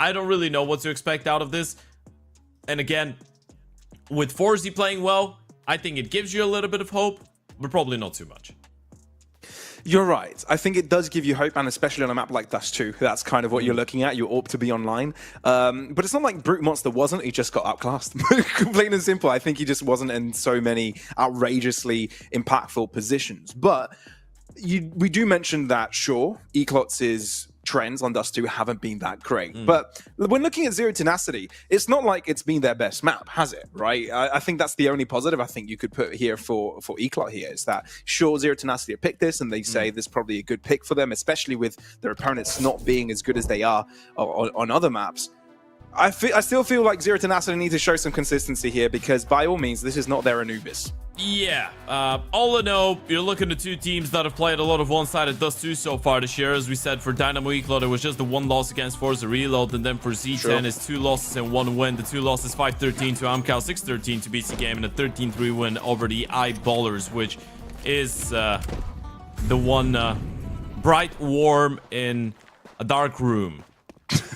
I don't really know what to expect out of this. And again, with Forzy playing well, I think it gives you a little bit of hope, but probably not too much. You're right. I think it does give you hope, and especially on a map like Dust 2, that's kind of what you're looking at. You ought to be online. But it's not like Brute Monster wasn't. He just got outclassed. Plain and simple. I think he just wasn't in so many outrageously impactful positions. But we do mention that, sure, Eclot's trends on Dust 2 haven't been that great. But when looking at Zero Tenacity, it's not like it's been their best map, has it? Right? I think that's the only positive I think you could put here for Eclot here, is that, sure, Zero Tenacity have picked this, and they say this is probably a good pick for them, especially with their opponents not being as good as they are on other maps. I still feel like Zero Tenacity need to show some consistency here, because by all means, this is not their Anubis. Yeah, all in all, you're looking at two teams that have played a lot of one-sided Dust 2 so far this year. As we said, for Dynamo Eclot, it was just the one loss against Forza Reload, and then for Z10, it's 2 losses and 1 win. The 2 losses, 5-13 to Amcal, 6-13 to BC Game, and a 13-3 win over the Eyeballers, which is the one bright, warm in a dark room.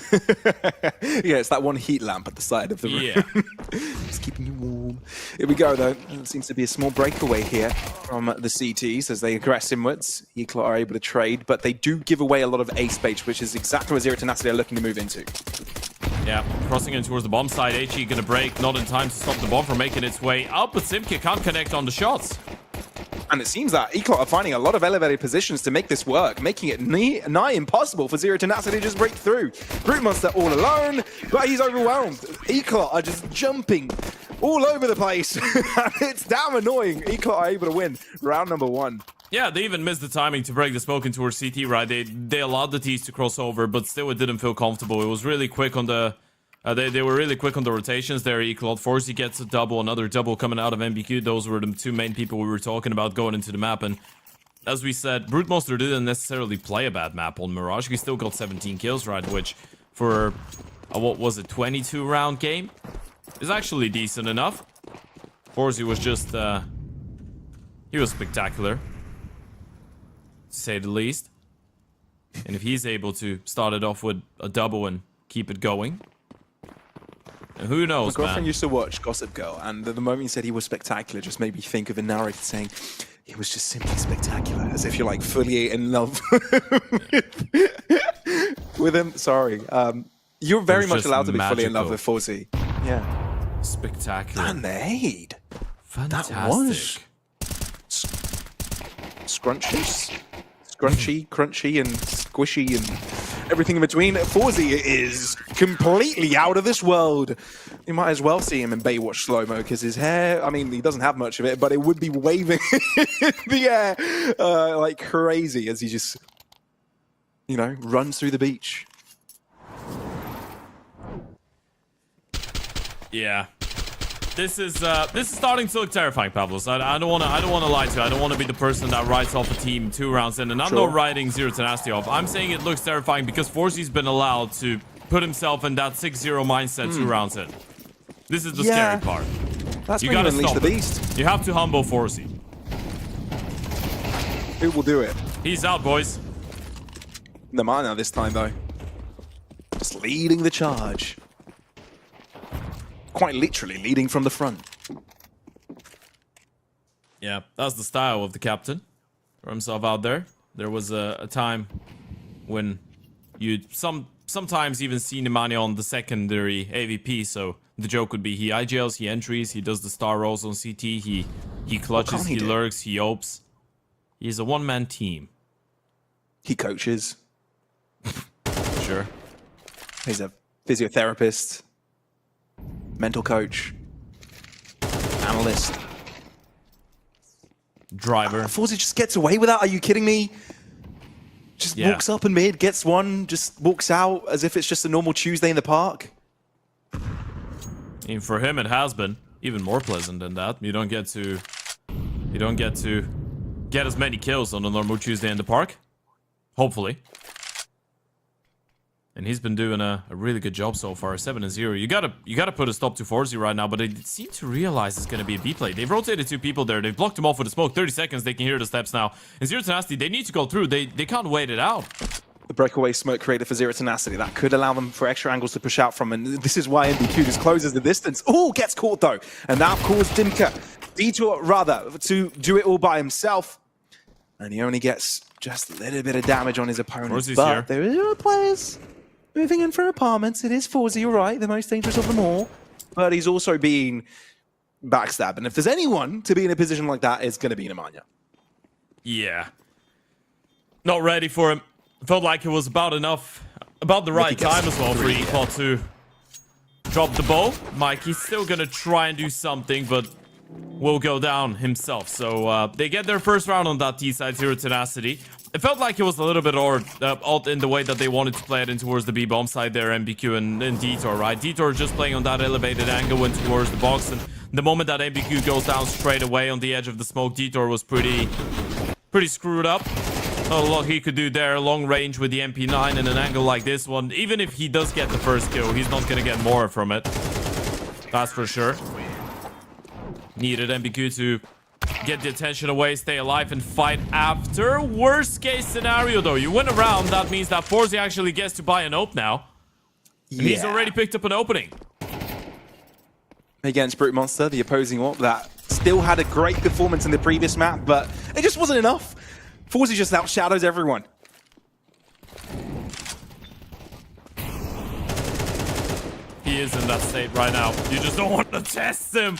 Yeah, it's that one heat lamp at the side of the room. Yeah. Just keeping you warm. Here we go, though. There seems to be a small breakaway here from the CTs as they aggress inwards. Eclot are able to trade, but they do give away a lot of A space, which is exactly what Zero Tenacity are looking to move into. Yeah, crossing in towards the bomb side. HE gonna break, not in time to stop the bomb from making its way up, but Simka can't connect on the shots. And it seems that Eclot are finding a lot of elevated positions to make this work, making it nigh impossible for Zero Tenacity to just break through. Brute Monster all alone, but he's overwhelmed. Eclot are just jumping all over the place. It's damn annoying. Eclot are able to win round number 1. Yeah, they even missed the timing to break the smoke in towards CT, right? They allowed the T's to cross over, but still it didn't feel comfortable. It was really quick on the... They were really quick on the rotations there. Eclot. Forzy gets a double, another double coming out of MBQ. Those were the two main people we were talking about going into the map. And as we said, Brute Monster didn't necessarily play a bad map on Mirage. He still got 17 kills, right? Which for a, what was it, 22 round game is actually decent enough. Forzy was just, he was spectacular, to say the least. And if he's able to start it off with a double and keep it going, Who My knows, girlfriend man? used to watch Gossip Girl, and the moment he said he was spectacular just made me think of a narrator saying he was just simply spectacular, as if you're like fully in love with him. Sorry. You're very was much just allowed to be fully in love magical. with 4Z. Yeah. Spectacular. And the aid. Fantastic. That was scrunchy, crunchy, and squishy, and everything in between. 4Z is completely out of this world. You might as well see him in Baywatch slow-mo, because his hair, I mean, he doesn't have much of it, but it would be waving in the air like crazy as he just, you know, runs through the beach. Yeah. This is starting to look terrifying, Pablos. I don't want to lie to you. I don't want to be the person that writes off a team 2 rounds in, and I'm not writing Zero Tenacity off. I'm saying it looks terrifying because 4Z's been allowed to put himself in that 6-0 mindset 2 rounds in. This is the scary part. That's You when you gotta unleash stop the it. beast. You have to humble 4Z. Who will do it? He's out, boys. The Mana this time, though. Just leading the charge. Quite literally leading from the front. Yeah, that's the style of the captain. Throw himself out there. There was a time when you'd sometimes even see Nemanja on the secondary AVP, so the joke would be he IGLs, he entries, he does the star rolls on CT, he clutches, he lurks, he opes. He's a one-man team. He coaches. Sure. He's a physiotherapist, mental coach, analyst. Driver. 4Z just gets away with that. Are you kidding me? Just Yeah. walks up and mid, gets one, just walks out as if it's just a normal Tuesday in the park. And for him, it has been even more pleasant than that. You don't get to get as many kills on a normal Tuesday in the park. Hopefully. And he's been doing a really good job so far. 7-0. You gotta put a stop to 4Z right now, but they seem to realize it's gonna be a B play. They've rotated 2 people there. They've blocked him off with a smoke. 30 seconds. They can hear the steps now. And Zero Tenacity, they need to go through. They can't wait it out. The breakaway smoke created for Zero Tenacity. That could allow them for extra angles to push out from, and this is why MBQ just closes the distance. Oh, gets caught though. And that caused Detour rather, to do it all by himself. And he only gets just a little bit of damage on his opponent. But there are players moving in from apartments. It is 4Z, you're right, the most dangerous of them all. But he's also being backstabbed. And if there's anyone to be in a position like that, it's going to be Nemanja. Yeah. Not ready for him. Felt like it was about the right time as well for Equal to drop the ball. Mikey's still going to try and do something, but will go down himself. So they get their first round on that T side, Zero Tenacity. It felt like it was a little bit alt in the way that they wanted to play it in towards the B-bomb side there, MBQ and Detour, right? Detour just playing on that elevated angle went towards the box, and the moment that MBQ goes down straight away on the edge of the smoke, Detour was pretty screwed up. Not a lot he could do there, long range with the MP9 and an angle like this one. Even if he does get the first kill, he's not going to get more from it. That's for sure. Needed MBQ to get the attention away, stay alive, and fight after. Worst case scenario, though. You win a round, that means that 4Z actually gets to buy an ope now. And he's already picked up an opening. Against Brute Monster, the opposing op that still had a great performance in the previous map, but it just wasn't enough. 4Z just outshadows everyone. He is in that state right now. You just don't want to test him.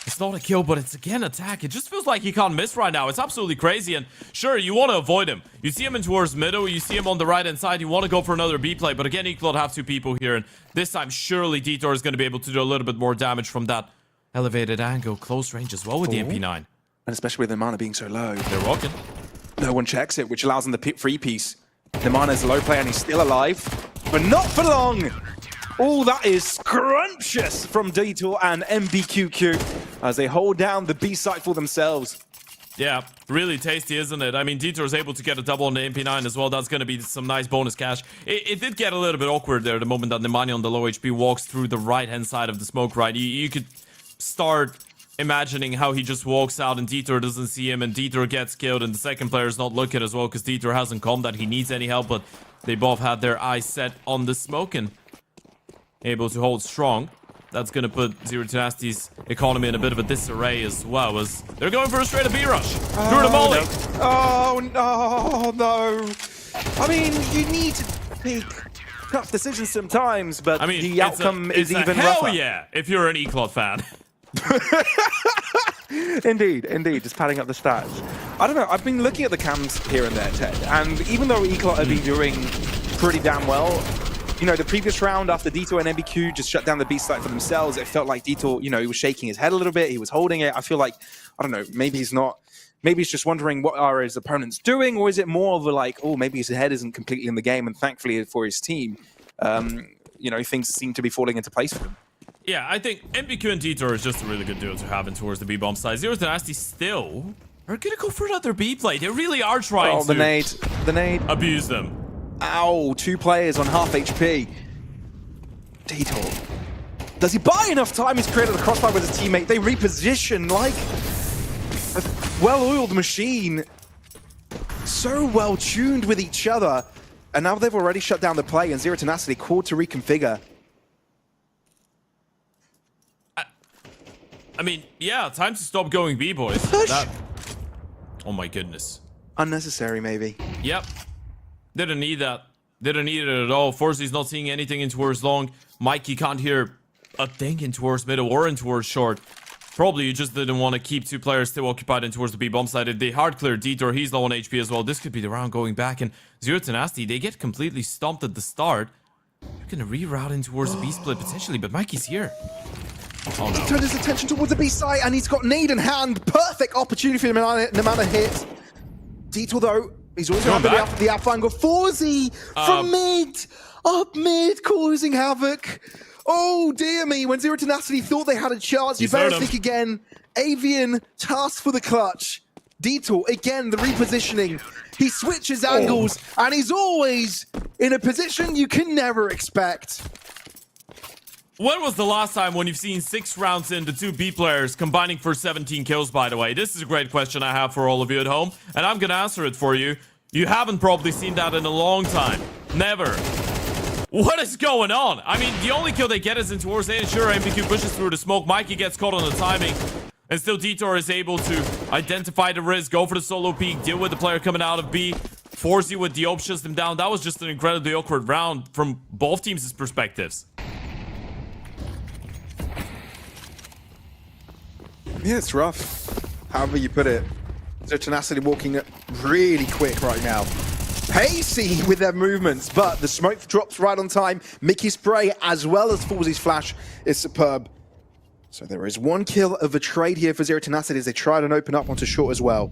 It's not a kill, but it's again attack. It just feels like he can't miss right now. It's absolutely crazy. And sure, you want to avoid him. You see him in towards middle. You see him on the right-hand side. You want to go for another B play. But again, Equal have 2 people here. And this time, surely Detour is going to be able to do a little bit more damage from that elevated angle. Close range as well with the MP9. And especially with the mana being so low. They're walking. No one checks it, which allows them the free piece. The mana is a low player and he's still alive. But not for long. All that is scrumptious from Detour and MBQQ as they hold down the B site for themselves. Yeah, really tasty, isn't it? I mean, Detour is able to get a double on the MP9 as well. That's going to be some nice bonus cash. It did get a little bit awkward there the moment that Nemanja on the low HP walks through the right-hand side of the smoke, right? You could start imagining how he just walks out and Detour doesn't see him and Detour gets killed and the second player is not looking as well because Detour hasn't come that he needs any help, but they both had their eyes set on the smoke and able to hold strong. that's going to put Zero Tenacity's economy in a bit of a disarray as well, as they're going for a straight up B-rush. Through the molly. Oh, no. I mean, you need to take tough decisions sometimes, but I mean, the outcome is it's even a hell rougher. yeah, if you're an Eclot fan. Indeed, just padding up the stats. I don't know, I've been looking at the cams here and there, Ted, and even though Eclot have been doing pretty damn well, you know, the previous round after Detour and MBQ just shut down the B site for themselves, it felt like Detour, you know, he was shaking his head a little bit, he was holding it. I feel like, I don't know, maybe he's just wondering what are his opponents doing, or is it more of a like, oh, maybe his head isn't completely in the game, and thankfully for his team, you know, things seem to be falling into place for him. Yeah, I think MBQ and Detour is just a really good duo to have in towards the B-bomb side. Zero Tenacity still are gonna go for another B play. They really are trying to the nade. abuse them. Ow, 2 players on half HP. Detour. Does he buy enough time? He's created a crossfire with his teammate. They reposition like a well-oiled machine. So well-tuned with each other. And now they've already shut down the play, and Zero Tenacity called to reconfigure. I mean, yeah, time to stop going B, boys. Push! Oh my goodness. Unnecessary, maybe. Yep. Didn't need that. Didn't need it at all. Forzy's not seeing anything in towards long. Mikey can't hear a thing in towards middle or in towards short. Probably you just didn't want to keep 2 players still occupied in towards the B-bomb side. If they hard clear Detour, he's low on HP as well. This could be the round going back. And Zero Tenacity, they get completely stomped at the start. They're going to reroute in towards the B split potentially, but Mikey's here. Oh no. He turned his attention towards the B site, and he's got nade in hand. Perfect opportunity for him in amount of hits. Detour, though, he's always going to have the up angle. Forzy from mid, up mid, causing havoc. Oh dear me, when Zero Tenacity thought they had a chance, you better think again. Avian, tasked for the clutch. Detour, again, the repositioning. He switches angles, and he's always in a position you can never expect. When was the last time when you've seen 6 rounds in the 2 B players combining for 17 kills, by the way? This is a great question I have for all of you at home, and I'm gonna answer it for you. You haven't probably seen that in a long time. Never. What is going on? I mean, the only kill they get is in towards A, and sure, MBQ pushes through the smoke. Mikey gets caught on the timing, and still Detour is able to identify the risk, go for the solo peek, deal with the player coming out of B. Forzy with the shuts them down. That was just an incredibly awkward round from both teams' perspectives. Yeah, it's rough. However you put it. So Tenacity walking really quick right now. Pacey with their movements, but the smoke drops right on time. Mickey's spray as well as Forzy's flash is superb. So there is 1 kill of a trade here for Zero Tenacity as they try and open up onto short as well.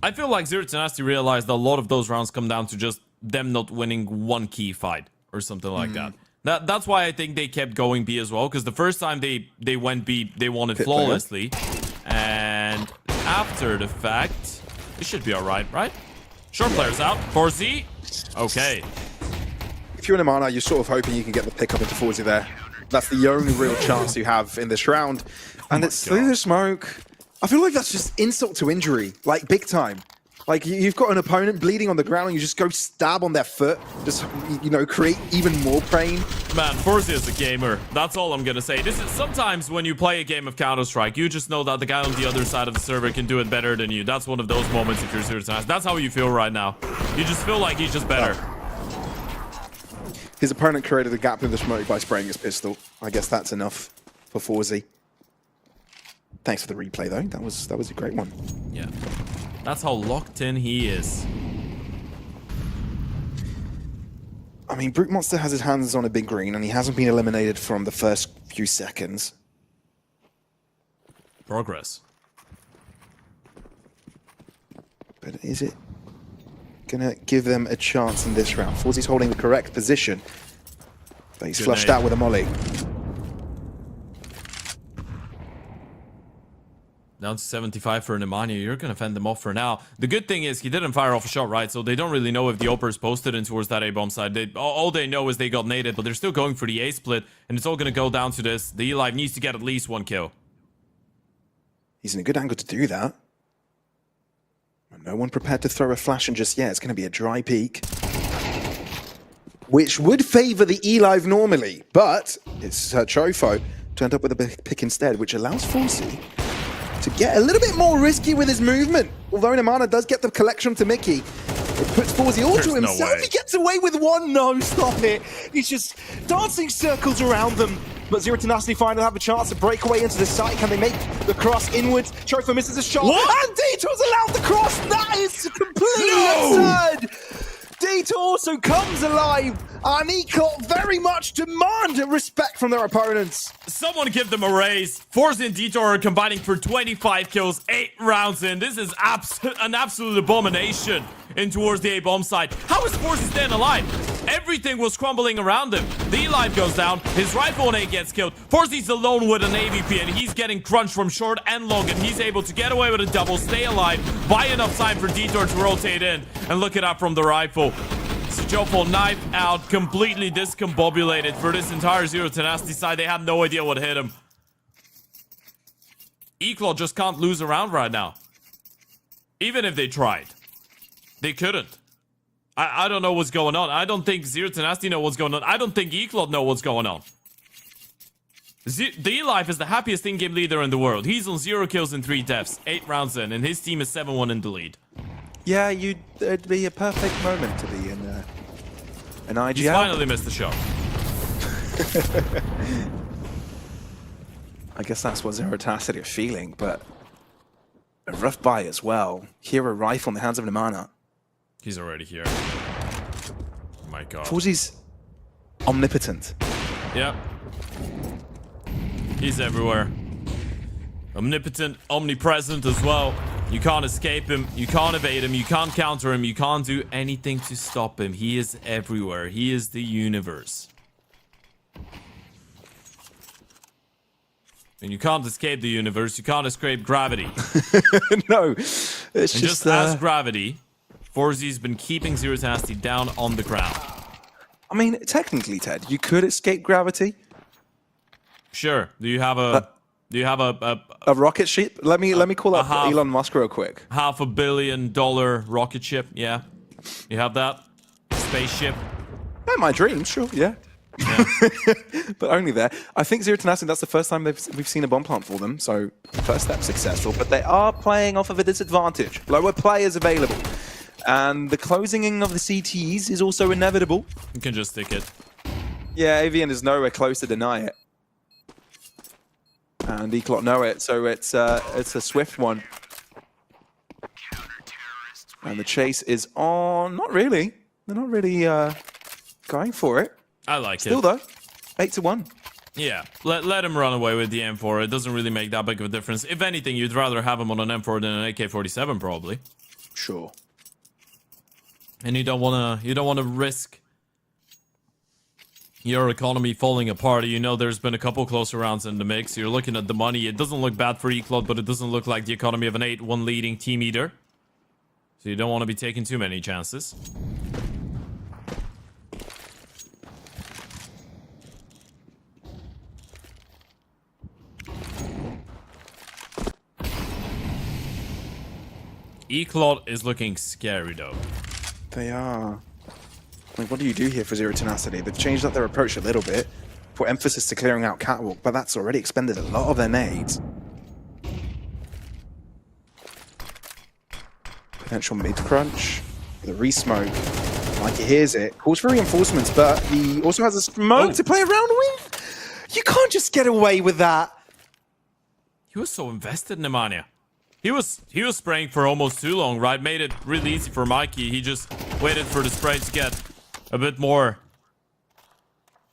I feel like Zero Tenacity realized a lot of those rounds come down to just them not winning 1 key fight or something like that. That's why I think they kept going B as well, because the first time they went B, they won it flawlessly. And after the fact, it should be alright, right? Short players out. Forzy. Okay. If you're in a mana, you're sort of hoping you can get the pick up into Forzy there. That's the only real chance you have in this round. And it's through the smoke. I feel like that's just insult to injury, like big time. Like you've got an opponent bleeding on the ground and you just go stab on their foot, just, you know, create even more pain. Man, Forzy is a gamer. That's all I'm gonna say. This is sometimes when you play a game of Counter-Strike, you just know that the guy on the other side of the server can do it better than you. That's one of those moments if you're Zero Tenacity. That's how you feel right now. You just feel like he's just better. His opponent created a gap in the smoke by spraying his pistol. I guess that's enough for Forzy. Thanks for the replay though. That was a great one. Yeah. That's how locked in he is. I mean, Brute Monster has his hands on a big green and he hasn't been eliminated from the first few seconds. Progress. But is it gonna give them a chance in this round? Forzy's holding the correct position, but he's flushed out with a molly. Down to 75 for Nemanja. You're going to fend them off for now. The good thing is he didn't fire off a shot, right? So they don't really know if the Oper is posted in towards that A-bomb side. All they know is they got naded, but they're still going for the A-split, and it's all going to go down to this. The E-Live needs to get at least 1 kill. He's in a good angle to do that. No one prepared to throw a flash in just yet. It's going to be a dry peek, which would favor the E-Live normally, but it's Chofo to end up with a big pick instead, which allows Forsy to get a little bit more risky with his movement. Although Nemana does get the collection to Mickey, it puts Forsy all to There's no himself. way. He gets away with one. No, stop it. He's just dancing circles around them. But Zero Tenacity finally have a chance to break away into the site. Can they make the cross inwards? Chofa misses a shot. What? And Detour's allowed the cross. That is completely absurd. Detour also comes alive. And Eclot very much demand respect from their opponents. Someone give them a raise. Force and Detour are combining for 25 kills, 8 rounds in. This is an absolute abomination in towards the A-bomb side. How is Force staying alive? Everything was crumbling around him. The life goes down. His rifle on A gets killed. Forzy's alone with an AVP, and he's getting crunched from short and long, and he's able to get away with a double, stay alive, buy enough time for Detour to rotate in, and look it up from the rifle. Sejofo knife out, completely discombobulated for this entire Zero Tenacity side. They had no idea what hit him. Eclot just can't lose a round right now. Even if they tried. They couldn't. I don't know what's going on. I don't think Zero Tenacity know what's going on. I don't think Eclot know what's going on. D-Life is the happiest in-game leader in the world. He's on 0 kills and 3 deaths, 8 rounds in, and his team is 7-1 in the lead. Yeah, it'd be a perfect moment to be in an IGL. He's finally missed the shot. I guess that's what Zero Tenacity are feeling, but a rough buy as well. Hero rifle in the hands of Nemana. He's already here. Oh my god. Forzy's omnipotent. Yep. He's everywhere. Omnipotent, omnipresent as well. You can't escape him. You can't evade him. You can't counter him. You can't do anything to stop him. He is everywhere. He is the universe. And you can't escape the universe. You can't escape gravity. No, it's And just as gravity, Forzy's been keeping Zero Tenacity down on the ground. I mean, technically, Ted, you could escape gravity. Sure. Do you have a A rocket ship? Let me call up Elon Musk real quick. $500 million rocket ship? Yeah. You have that? Spaceship? Yeah, my dream, sure, yeah. But only there. I think Zero Tenacity, that's the first time we've seen a bomb plant for them, so first step successful, but they are playing off of a disadvantage. Lower players available. And the closing in of the CTs is also inevitable. You can just stick it. Yeah, Avian is nowhere close to deny it. And Eclot know it, so it's a swift one. And the chase is on. Not really. They're not really going for it. I like Still it. though, 8-1. Yeah, let him run away with the M4. It doesn't really make that big of a difference. If anything, you'd rather have him on an M4 than an AK-47, probably. Sure. And you don't wanna risk your economy falling apart. You know, there's been a couple closer rounds in the mix. You're looking at the money. It doesn't look bad for Eclot, but it doesn't look like the economy of an 8-1 leading team either. So you don't want to be taking too many chances. Eclot is looking scary though. They are. Like, what do you do here for Zero Tenacity? They've changed up their approach a little bit, put emphasis to clearing out Catwalk, but that's already expended a lot of their nades. Potential mid-crunch, the re-smoke. Like, he hears it, calls for reinforcements, but he also has a smoke to play around with. You can't just get away with that. He was so invested in Nemanja. He was spraying for almost too long, right? Made it really easy for Mikey. He just waited for the spray to get a bit more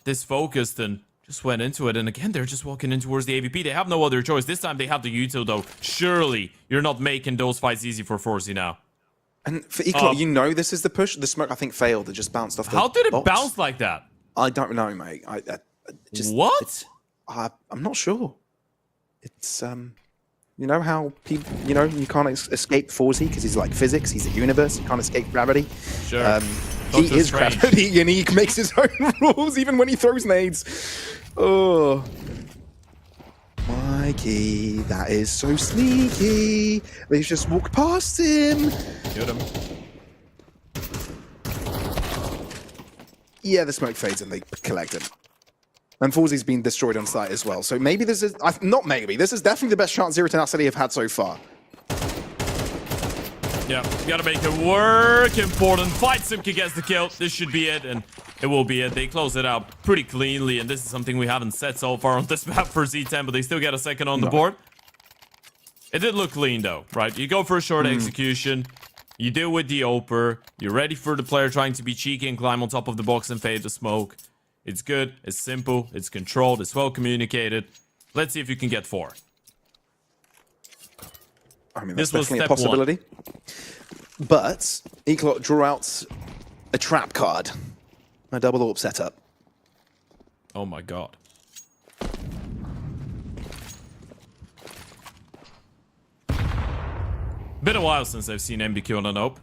disfocused and just went into it. And again, they're just walking in towards the AVP. They have no other choice. This time they have the util though. Surely you're not making those fights easy for Forsy now. And for Eclot, you know this is the push. The smoke, I think, failed. It just bounced off the How did it box. bounce like that? I don't know, mate. I just What? I'm not sure. It's you know how people, you know, you can't escape Forsy because he's like physics. He's a universe. You can't escape gravity. Sure. He Doctor is Strange. gravity, and he makes his own rules even when he throws nades. Oh, Mikey, that is so sneaky. They've just walked past him. Get him. Yeah, the smoke fades and they collect him. And Forzie's been destroyed on site as well. So maybe this is, not maybe, this is definitely the best chance Zero Tenacity have had so far. Yeah, gotta make it work. Important. Fight Simki gets the kill. This should be it, and it will be it. They close it out pretty cleanly, and this is something we haven't said so far on this map for Z10, but they still get a second on the board. It did look clean, though, right? You go for a short execution. You deal with the Oper. You're ready for the player trying to be cheeky and climb on top of the box and fade the smoke. It's good. It's simple. It's controlled. It's well communicated. Let's see if you can get 4. I mean, that's This was definitely a step possibility. But Eclot draw out a trap card. A double AWP setup. Oh my god. Been a while since I've seen MBQ on an AWP.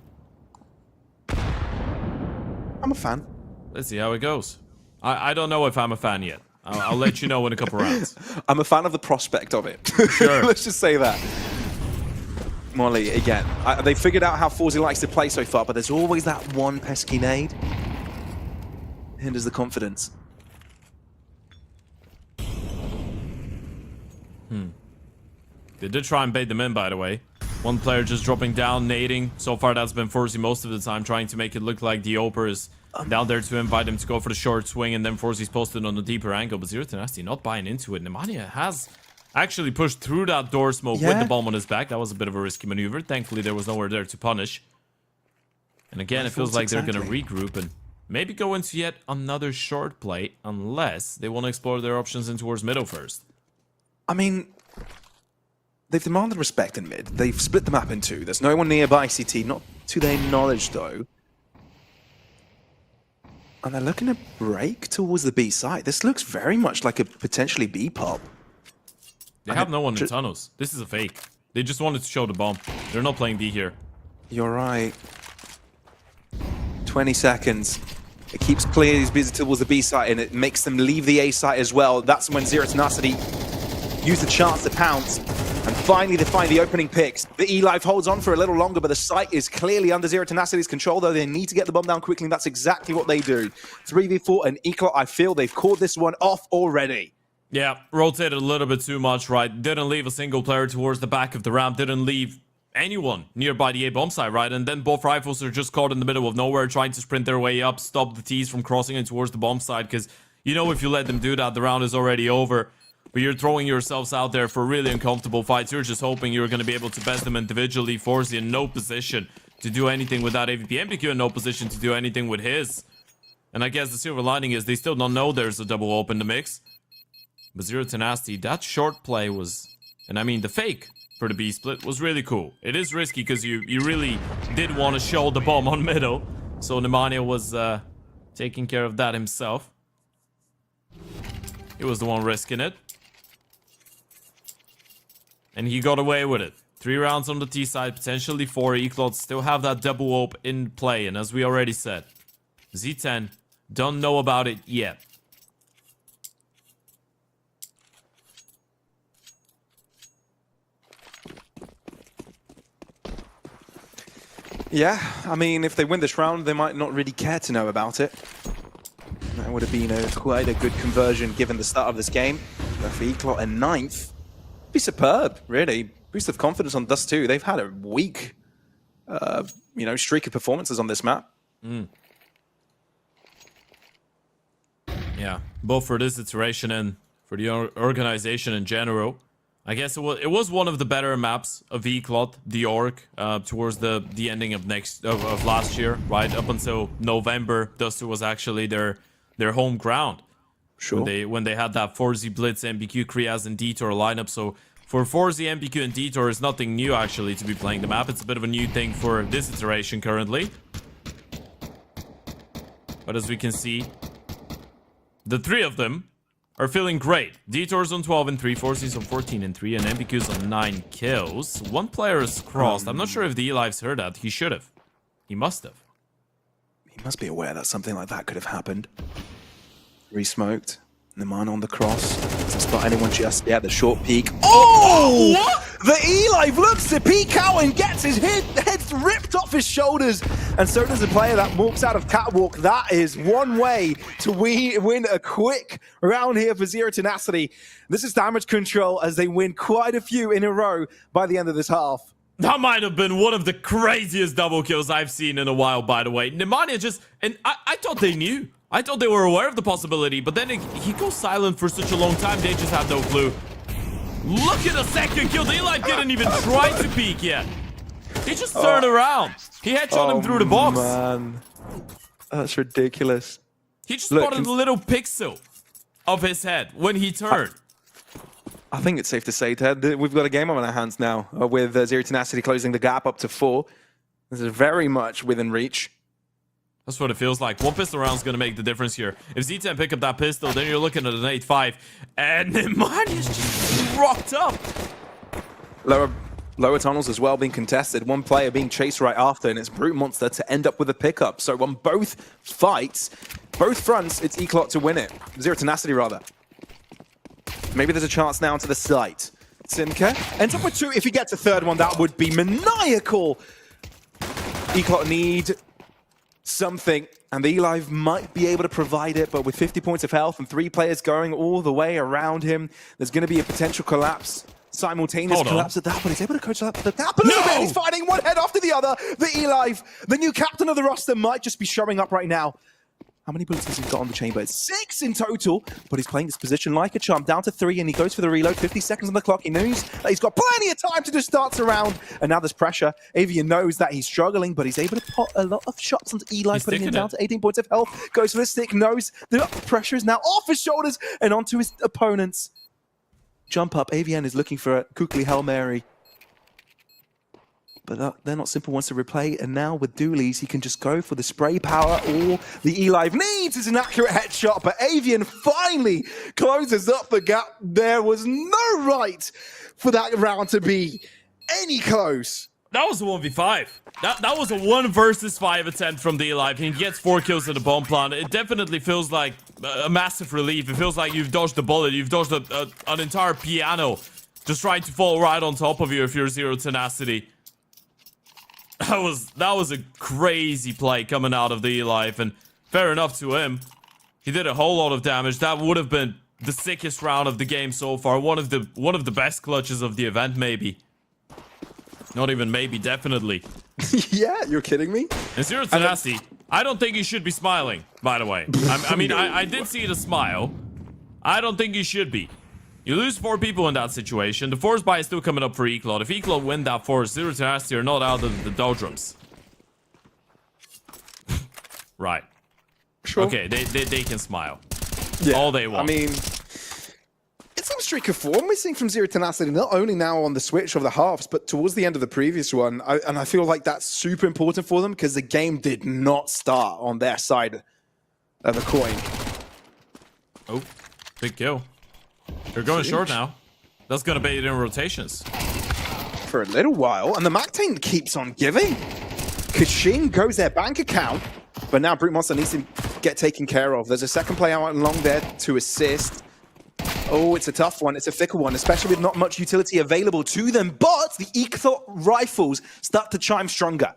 I'm a fan. Let's see how it goes. I don't know if I'm a fan yet. I'll let you know in a couple rounds. I'm a fan of the prospect of it. Sure. Let's just say that. Molly, again, they figured out how Forzi likes to play so far, but there's always that one pesky nade. Hinders the confidence. They did try and bait them in, by the way. One player just dropping down, nading. So far, that's been Forzi most of the time, trying to make it look like the Oper is down there to invite him to go for the short swing, and then Forzi's posted on the deeper angle. But Zero Tenacity not buying into it. Nemanja has actually pushed through that door smoke with the bomb on his back. That was a bit of a risky maneuver. Thankfully, there was nowhere there to punish. And again, it feels like they're going to regroup and maybe go into yet another short play, unless they want to explore their options in towards middle first. I mean, they've demanded respect in mid. They've split the map in 2. There's no one nearby CT, not to their knowledge, though. And they're looking to break towards the B side. This looks very much like a potentially B pop. They have no one in tunnels. This is a fake. They just wanted to show the bomb. They're not playing B here. You're right. 20 seconds. It keeps clear these busy towards the B site, and it makes them leave the A site as well. That's when Zero Tenacity use the chance to pounce. And finally, they find the opening picks. The E-Live holds on for a little longer, but the site is clearly under Zero Tenacity's control, though they need to get the bomb down quickly, and that's exactly what they do. 3v4, and Eclot, I feel they've called this one off already. Yeah, rotated a little bit too much, right? Didn't leave a single player towards the back of the ramp. Didn't leave anyone nearby the A bomb site, right? And then both rifles are just caught in the middle of nowhere, trying to sprint their way up, stop the T's from crossing in towards the bomb site, because you know if you let them do that, the round is already over. But you're throwing yourselves out there for really uncomfortable fights. You're just hoping you're going to be able to best them individually. Forzi in no position to do anything with that AVP. MPQ in no position to do anything with his. And I guess the silver lining is they still don't know there's a double AWP in the mix. But Zero Tenacity, that short play was... And I mean, the fake for the B split was really cool. It is risky because you really did want to show the bomb on middle. So Nemanja was taking care of that himself. He was the one risking it. And he got away with it. 3 rounds on the T side, potentially 4. Eclot still have that double AWP in play. And as we already said, Z10 don't know about it yet. Yeah, I mean, if they win this round, they might not really care to know about it. That would have been quite a good conversion given the start of this game. But for Eclot in 9th, be superb, really. Boost of confidence on Dust 2. They've had a weak, streak of performances on this map. Yeah, both for this iteration and for the organization in general. I guess it was one of the better maps of Eclot, the org, towards the ending of last year, right? Up until November, Dust 2 was actually their home ground. Sure. When they had that Forzi, Blitz, MBQ, Kriaz, and Detour lineup. So for Forzi, MBQ, and Detour, it's nothing new actually to be playing the map. It's a bit of a new thing for this iteration currently. But as we can see, the 3 of them are feeling great. Detour's on 12 and 3, Forzi's on 14 and 3, and MBQ's on 9 kills. 1 player is crossed. I'm not sure if the E-Lives heard that. He should have. He must have. He must be aware that something like that could have happened. Re-smoked. Nemanja on the cross. Doesn't spot anyone just yet. The short peek. Oh! What? The E-Live looks to peek out and gets his head ripped off his shoulders. and so does a player that walks out of Catwalk. That is one way to win a quick round here for Zero Tenacity. This is damage control as they win quite a few in a row by the end of this half. That might have been one of the craziest double kills I've seen in a while, by the way. Nemanja just... And I thought they knew. I thought they were aware of the possibility, but then he goes silent for such a long time, they just have no clue. Look at the second kill. YaLLa didn't even try to peek yet. He just turned around. He headshot him through the box. Man. That's ridiculous. He just spotted a little pixel of his head when he turned. I think it's safe to say, Ted, that we've got a game on our hands now with Zero Tenacity closing the gap up to 4. This is very much within reach. That's what it feels like. One pistol round is going to make the difference here. If Z10 pick up that pistol, then you're looking at an 8-5. And Nemanja's just rocked up. Lower tunnels as well being contested. One player being chased right after, and it's Brute Monster to end up with a pickup. So on both fights, both fronts, it's Eclot to win it. Zero Tenacity, rather. Maybe there's a chance now to the site. Simka ends up with 2. If he gets a third one, that would be maniacal. Eclot need something, and the Elive might be able to provide it, but with 50 points of health and 3 players going all the way around him, there's going to be a potential collapse. Simultaneous collapse at that, but he's able to coach that gap a little bit. He's fighting one head after the other. The Elive, the new captain of the roster, might just be showing up right now. How many bullets has he got on the chamber? It's 6 in total, but he's playing this position like a chump. Down to 3, and he goes for the reload. 50 seconds on the clock. He knows that he's got plenty of time to just start around, and now there's pressure. Avian knows that he's struggling, but he's able to pot a lot of shots onto Eli, putting him down to 18 points of health. Goes for the stick, knows the pressure is now off his shoulders and onto his opponents. Jump up. Avian is looking for a Kukli Hail Mary. But they're not simple ones to replay, and now with dualies, he can just go for the spray power. All the Elive needs is an accurate headshot, but Avian finally closes up the gap. There was no right for that round to be any close. That was a 1v5. That was a 1 versus 5 attempt from the Elive. He gets 4 kills in the bomb plant. It definitely feels like a massive relief. It feels like you've dodged a bullet. You've dodged an entire piano just trying to fall right on top of you if you're Zero Tenacity. That was a crazy play coming out of the Elive, and fair enough to him. He did a whole lot of damage. That would have been the sickest round of the game so far. One of the best clutches of the event, maybe. Not even maybe, definitely. Yeah, you're kidding me? And Zero Tenacity, I don't think he should be smiling, by the way. I mean, I did see the smile. I don't think he should be. You lose 4 people in that situation. The force buy is still coming up for Eclot. If Eclot win that force, Zero Tenacity are not out of the doldrums. Right. Sure. Okay, they can smile. Yeah, all they want. I mean, it's some streak of form we're seeing from Zero Tenacity, not only now on the switch of the halves, but towards the end of the previous one. And I feel like that's super important for them because the game did not start on their side of the coin. Oh, big kill. They're going short now. That's going to bait it in rotations. For a little while, and the Mactane keeps on giving. Kashin goes their bank account, but now Brute Monster needs to get taken care of. There's a second player out along there to assist. Oh, it's a tough one. It's a fickle one, especially with not much utility available to them, but the Eclot rifles start to chime stronger.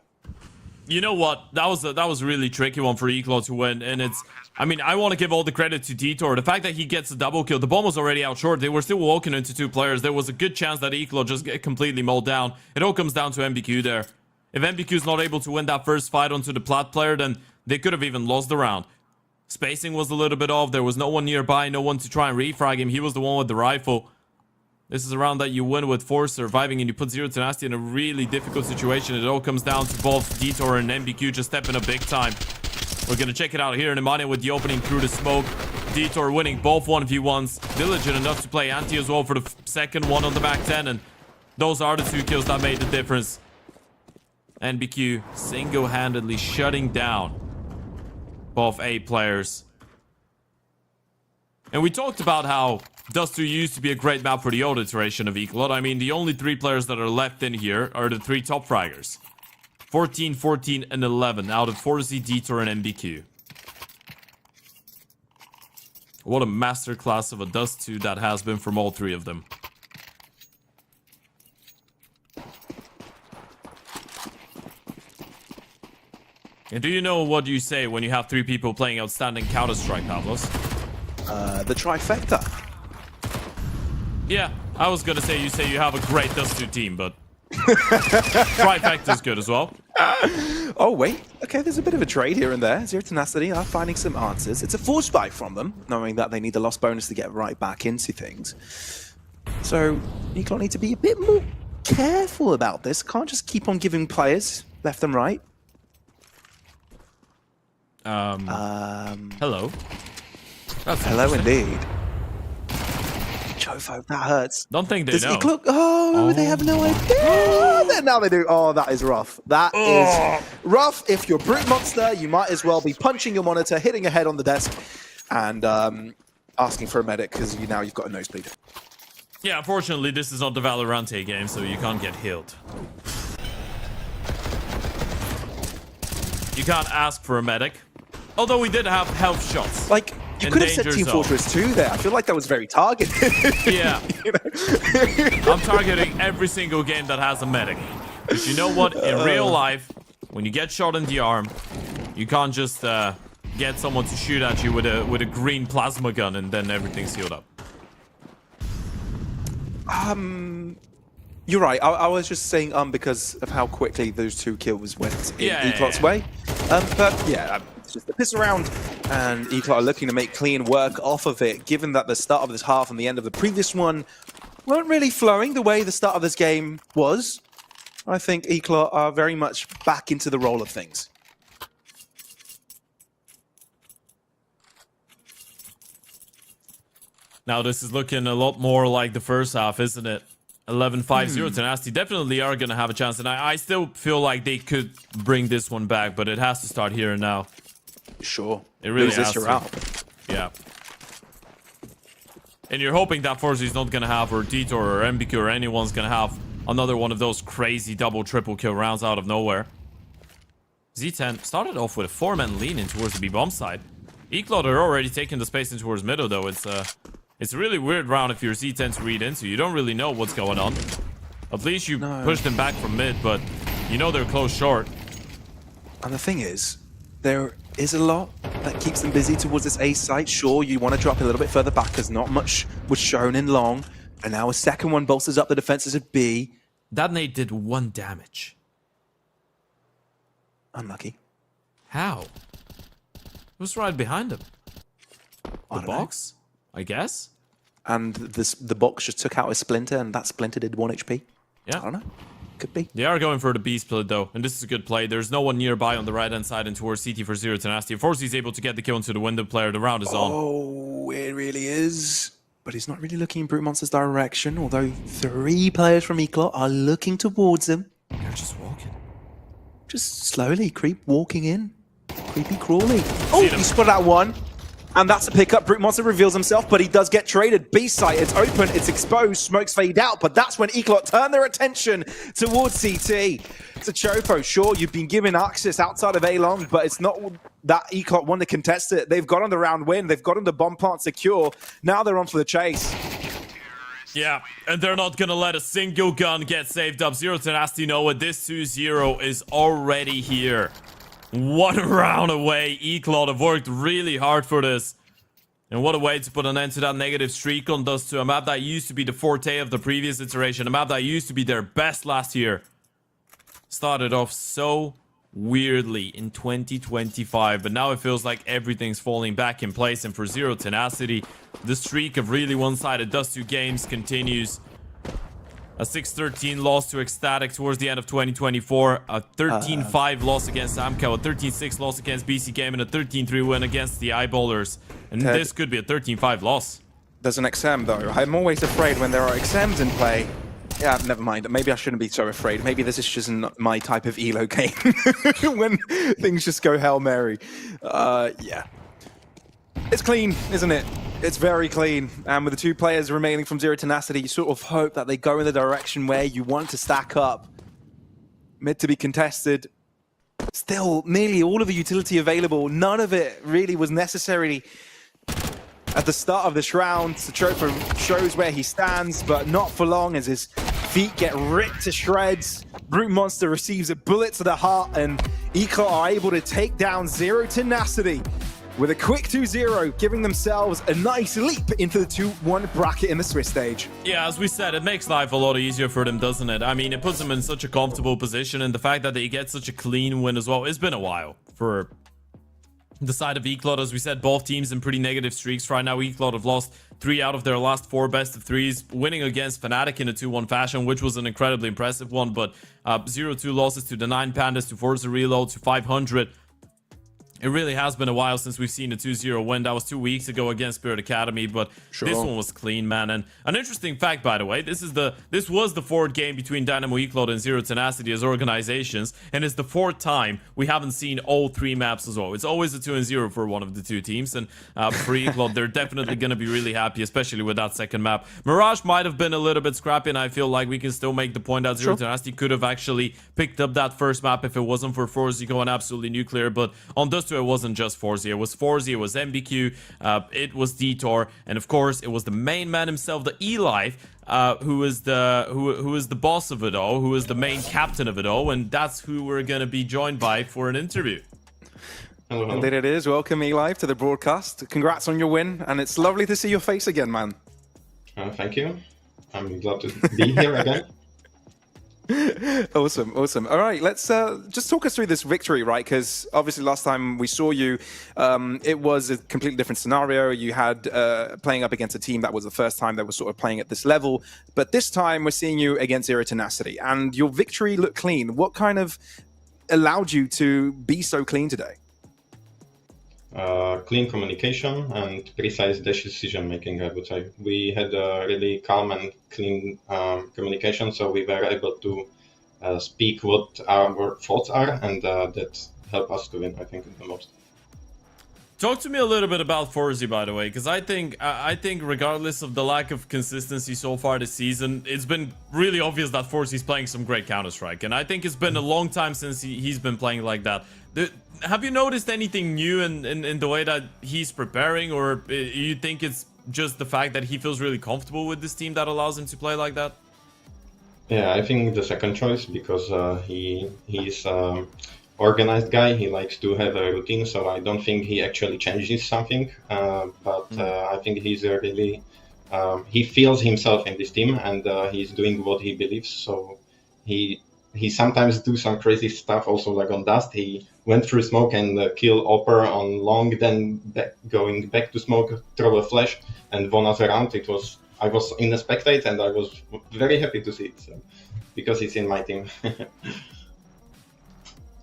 You know what? That was a really tricky one for Eclot to win, and it's... I mean, I want to give all the credit to Detour. The fact that he gets a double kill, the bomb was already out short. They were still walking into 2 players. There was a good chance that Eclot just get completely mowed down. It all comes down to MBQ there. If MBQ's not able to win that first fight onto the plat player, then they could have even lost the round. Spacing was a little bit off. There was no one nearby, no one to try and refrag him. He was the one with the rifle. This is a round that you win with Force surviving, and you put Zero Tenacity in a really difficult situation. It all comes down to both Detour and MBQ just stepping up big time. We're going to check it out here in Nemanja with the opening through the smoke. Detour winning both 1v1s. Diligent enough to play anti as well for the second one on the back 10. And those are the 2 kills that made the difference. NBQ single-handedly shutting down both A players. And we talked about how Dust 2 used to be a great map for the old iteration of Eclot. I mean, the only 3 players that are left in here are the 3 top fraggers. 14, 14, and 11 out of 4Z, Detour, and MBQ. What a masterclass of a Dust 2 that has been from all 3 of them. And do you know what you say when you have 3 people playing outstanding Counter-Strike, Pavlos? The trifecta. Yeah, I was gonna say you have a great Dust2 team, but trifecta's good as well. Oh, wait. Okay, there's a bit of a trade here and there. Zero Tenacity are finding some answers. It's a force buy from them, knowing that they need the lost bonus to get right back into things. So, Eclot need to be a bit more careful about this. Can't just keep on giving players left and right. Hello. That's Hello interesting. indeed. Chofo, that hurts. Don't think they Does know. Eclot... Oh, they have no idea. Now they do. Oh, that is rough. That is rough. If you're Brute Monster, you might as well be punching your monitor, hitting your head on the desk, and asking for a medic because now you've got a nosebleed. Yeah, unfortunately, this is not the Valorante game, so you can't get healed. You can't ask for a medic. Although we did have health shots. Like, you could have said Team Fortress 2 there. I feel like that was very targeted. Yeah. I'm targeting every single game that has a medic. Because you know what? In real life, when you get shot in the arm, you can't just get someone to shoot at you with a green plasma gun and then everything's healed up. You're right. I was just saying because of how quickly those 2 kills went in Yeah, Eclot's way. But yeah, it's just a piss around, and Eclot are looking to make clean work off of it, given that the start of this half and the end of the previous one weren't really flowing the way the start of this game was. I think Eclot are very much back into the role of things. Now this is looking a lot more like the first half, isn't it? 11-5-0 Tenacity definitely are going to have a chance, and I still feel like they could bring this one back, but it has to start here and now. Sure. It really Lose this, has you're to. out. Yeah. And you're hoping that Forzy's not going to have, or Detour or MBQ or anyone's going to have another one of those crazy double, triple kill rounds out of nowhere. Z10 started off with a 4-man lean in towards the B-bomb side. Eclot are already taking the space in towards middle, though. It's a really weird round if you're Z10 to read into. You don't really know what's going on. At least you push them back from mid, but you know they're close short. And the thing is, there is a lot that keeps them busy towards this A site. Sure, you want to drop a little bit further back because not much was shown in long. And now a second one bolsters up the defenses at B. That nade did 1 damage. Unlucky. How? Who's right behind him? The know. box? I guess? And the box just took out a Splinter, and that Splinter did 1 HP. Yeah. I don't know. Could be. They are going for the B split though, and this is a good play. There's no one nearby on the right hand side and towards CT for Zero Tenacity. Of course, he's able to get the kill into the window player. The round is on. Oh, it really is. But he's not really looking in Brute Monster's direction, although 3 players from Eclot are looking towards him. They're just walking. Just slowly walking in. Creepy crawly. Oh, he spotted out 1. And that's a pickup. Brute Monster reveals himself, but he does get traded. B site, it's open, it's exposed, smokes fade out, but that's when Eclot turn their attention towards CT. So Chopo, sure, you've been given access outside of A-Long, but it's not that Eclot want to contest it. They've got on the round win, they've got on the bomb plant secure. Now they're on for the chase. Yeah, and they're not gonna let a single gun get saved up. Zero Tenacity know what this 2-0 is already here. 1 round away. Eclot have worked really hard for this. And what a way to put an end to that negative streak on Dust2. A map that used to be the forte of the previous iteration. A map that used to be their best last year. Started off so weirdly in 2025. But now it feels like everything's falling back in place. And for Zero Tenacity, the streak of really one-sided Dust2 games continues. A 6-13 loss to Ecstatic towards the end of 2024. A 13-5 loss against Amco. A 13-6 loss against BC Game. And a 13-3 win against the Eyeballers. And this could be a 13-5 loss. There's an XM, though. I'm always afraid when there are XMs in play. Yeah, never mind. Maybe I shouldn't be so afraid. Maybe this is just not my type of elo game. When things just go Hail Mary. Yeah. It's clean, isn't it? It's very clean, and with the 2 players remaining from Zero Tenacity, you sort of hope that they go in the direction where you want to stack up. Mid to be contested. Still, nearly all of the utility available. None of it really was necessary at the start of this round. Satrofa shows where he stands, but not for long as his feet get ripped to shreds. Brute Monster receives a bullet to the heart, and YaLLa are able to take down Zero Tenacity with a quick 2-0, giving themselves a nice leap into the 2-1 bracket in the Swiss stage. Yeah, as we said, it makes life a lot easier for them, doesn't it? I mean, it puts them in such a comfortable position, and the fact that they get such a clean win as well. It's been a while for the side of YaLLa. As we said, both teams in pretty negative streaks right now. YaLLa have lost 3 out of their last 4 best of 3s, winning against Fnatic in a 2-1 fashion, which was an incredibly impressive one, but 0-2 losses to the 9 Pandas, to Forza Reload, to 500. It really has been a while since we've seen a 2-0 win. That was 2 weeks ago against Spirit Academy, but this one was clean, man. And an interesting fact, by the way, this was the 4th game between Dynamo YaLLa and Zero Tenacity as organizations, and it's the 4th time we haven't seen all 3 maps as well. It's always a 2-0 for one of the 2 teams, and for YaLLa, they're definitely going to be really happy, especially with that second map. Mirage might have been a little bit scrappy, and I feel like we can still make the point that Zero Tenacity could have actually picked up that first map if it wasn't for Forza going absolutely nuclear, but on Dust 2, it wasn't just Forza. It was Forza, it was MBQ, it was Detour, and of course, it was the main man himself, the YaLLa, who is the boss of it all, who is the main captain of it all, and that's who we're gonna be joined by for an interview. Hello. Indeed it is. Welcome, YaLLa, to the broadcast. Congrats on your win, and it's lovely to see your face again, man. Thank you. I'm glad to be here again. Awesome. All right, let's just talk us through this victory, right? Because obviously last time we saw you, it was a completely different scenario. You had playing up against a team that was the first time that was sort of playing at this level. But this time we're seeing you against Zero Tenacity, and your victory looked clean. What kind of allowed you to be so clean today? Clean communication and precise decision making, I would say. We had a really calm and clean communication, so we were able to speak what our thoughts are, and that helped us to win, I think, the most. Talk to me a little bit about Forza, by the way, because I think regardless of the lack of consistency so far this season, it's been really obvious that Forza is playing some great Counter-Strike, and I think it's been a long time since he's been playing like that. Have you noticed anything new in the way that he's preparing, or you think it's just the fact that he feels really comfortable with this team that allows him to play like that? Yeah, I think the second choice, because he's organized guy. He likes to have a routine, so I don't think he actually changes something. I think he's really he feels himself in this team, and he's doing what he believes. So he sometimes do some crazy stuff. Also, like on Dust, he went through smoke and killed Opper on long, then going back to smoke, throw a flash, and won us around. I was in the spectate, and I was very happy to see it, so, because it's in my team.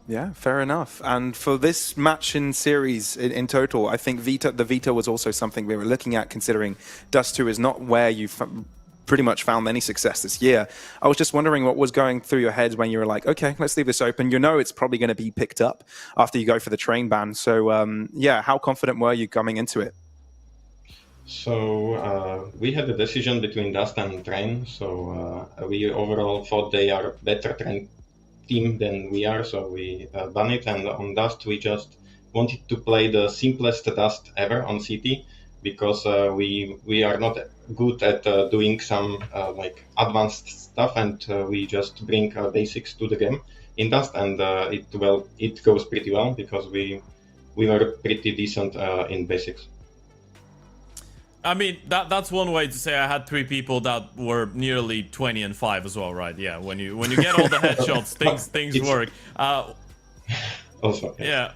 Yeah, fair enough. And for this match in series in total, I think the veto was also something we were looking at, considering Dust 2 is not where you pretty much found any success this year. I was just wondering what was going through your head when you were like, okay, let's leave this open. You know it's probably going to be picked up after you go for the train ban. So yeah, how confident were you coming into it? So we had a decision between Dust and Train. So we overall thought they are a better Train team than we are, so we ban it. And on Dust, we just wanted to play the simplest Dust ever on CT, because we are not good at doing some like advanced stuff, and we just bring basics to the game in Dust, and it goes pretty well because we were pretty decent in basics. I mean, that's one way to say I had 3 people that were nearly 20 and 5 as well, right? Yeah, when you get all the headshots, things work. Also, yeah.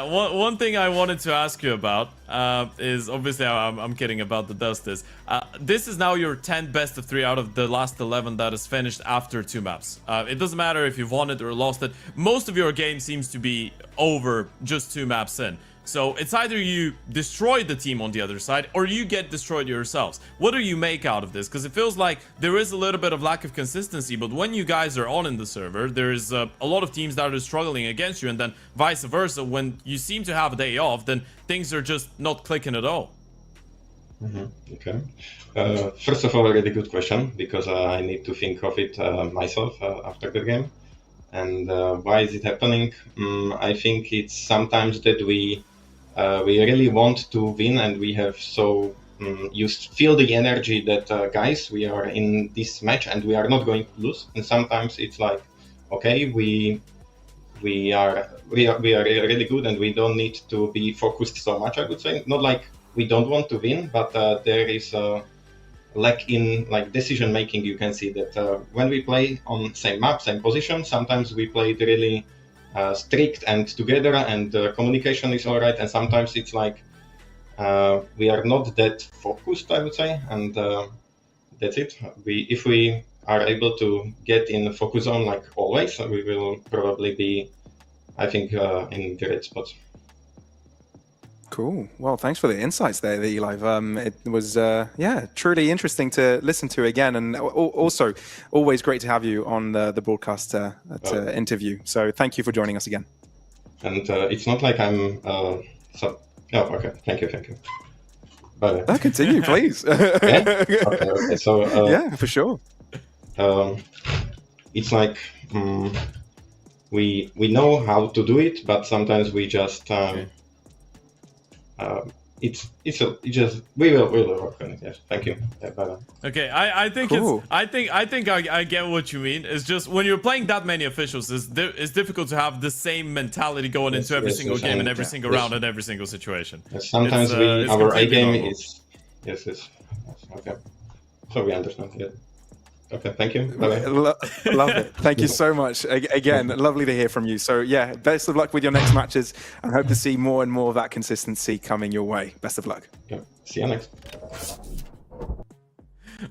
One thing I wanted to ask you about is, obviously I'm kidding about the Dust. This is now your 10th best of 3 out of the last 11 that is finished after 2 maps. It doesn't matter if you've won it or lost it. Most of your game seems to be over just 2 maps in. So it's either you destroy the team on the other side, or you get destroyed yourselves. What do you make out of this? Because it feels like there is a little bit of lack of consistency, but when you guys are on in the server, there's a lot of teams that are struggling against you, and then vice versa. When you seem to have a day off, then things are just not clicking at all. Okay. First of all, a really good question, because I need to think of it myself after the game. And why is it happening? I think it's sometimes that we really want to win, and we have you feel the energy that guys, we are in this match and we are not going to lose. And sometimes it's like, okay, we we are really good, and we don't need to be focused so much. I would say not like we don't want to win, but there is a lack in like decision making. You can see that when we play on same map, same position, sometimes we play it really strict and together, and communication is all right, and sometimes it's like we are not that focused, I would say, and that's it. If we are able to get in the focus zone like always, we will probably be, I think, in great spots. Cool. Well, thanks for the insights there, Eli. It was, truly interesting to listen to again, and also always great to have you on the broadcast interview. So thank you for joining us again. And it's not like I'm... okay. Thank you. Bye. Continue, please. Okay. So... yeah, for sure. It's like we know how to do it, but sometimes we just we will work on it. Yes, thank you. Yeah, bye. Okay, I think cool. I get what you mean. It's just when you're playing that many officials, it's difficult to have the same mentality going into every single game and every single round and every single situation. Yes, sometimes our A game is yes. Okay, so we understand. Yeah. Okay, thank you. Bye-bye. Love it. Thank you so much. Again, lovely to hear from you. So yeah, best of luck with your next matches, and hope to see more and more of that consistency coming your way. Best of luck. Yeah. See you next.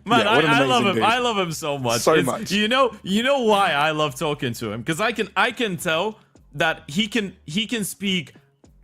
Man, Yeah, what an I love amazing him. dude. I love him so much. So much. You know why I love talking to him? Because I can tell that he can speak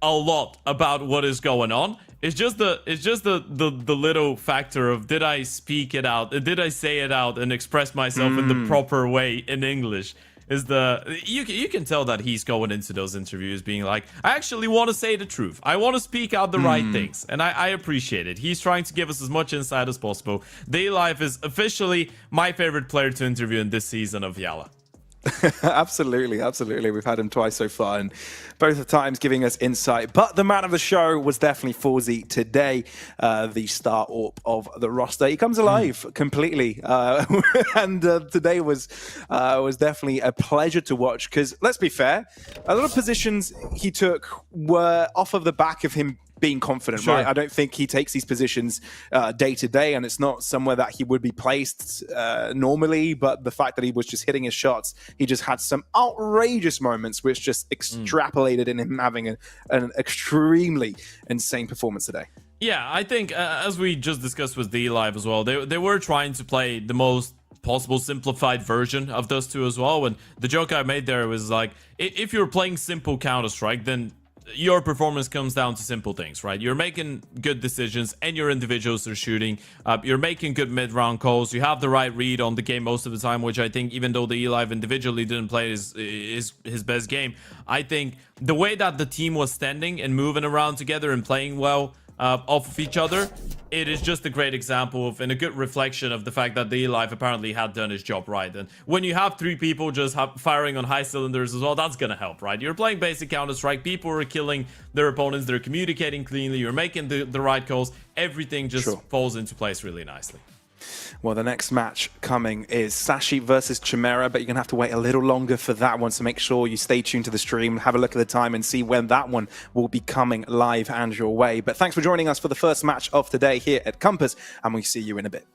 a lot about what is going on. It's just the little factor of did I speak it out? Did I say it out and express myself in the proper way in English? You can tell that he's going into those interviews being like, I actually want to say the truth. I want to speak out the right things, and I appreciate it. He's trying to give us as much insight as possible. DayLife is officially my favorite player to interview in this season of YaLLa. Absolutely. We've had him twice so far, and both the times giving us insight. But the man of the show was definitely Forzy today, the star AWP of the roster. He comes alive completely, and today was definitely a pleasure to watch. Because let's be fair, a lot of positions he took were off of the back of him being confident, Sure. right? I don't think he takes these positions day to day, and it's not somewhere that he would be placed normally, but the fact that he was just hitting his shots, he just had some outrageous moments which just extrapolated in him having an extremely insane performance today. Yeah, I think as we just discussed with DLive as well, they were trying to play the most possible simplified version of those two as well. And the joke I made there was like, if you're playing simple Counter-Strike, then your performance comes down to simple things, right? You're making good decisions and your individuals are shooting. You're making good mid-round calls. You have the right read on the game most of the time, which I think even though the DLive individually didn't play his best game, I think the way that the team was standing and moving around together and playing well off of each other, it is just a great example of and a good reflection of the fact that the DLive apparently had done his job right. And when you have three people just firing on high cylinders as well, that's gonna help, right? You're playing basic Counter-Strike, people are killing their opponents, they're communicating cleanly, you're making the right calls, everything just falls into place really nicely. Well, the next match coming is Sashi versus Chimera, but you're going to have to wait a little longer for that one, so make sure you stay tuned to the stream, have a look at the time and see when that one will be coming live and your way. But thanks for joining us for the first match of today here at Compass, and we'll see you in a bit.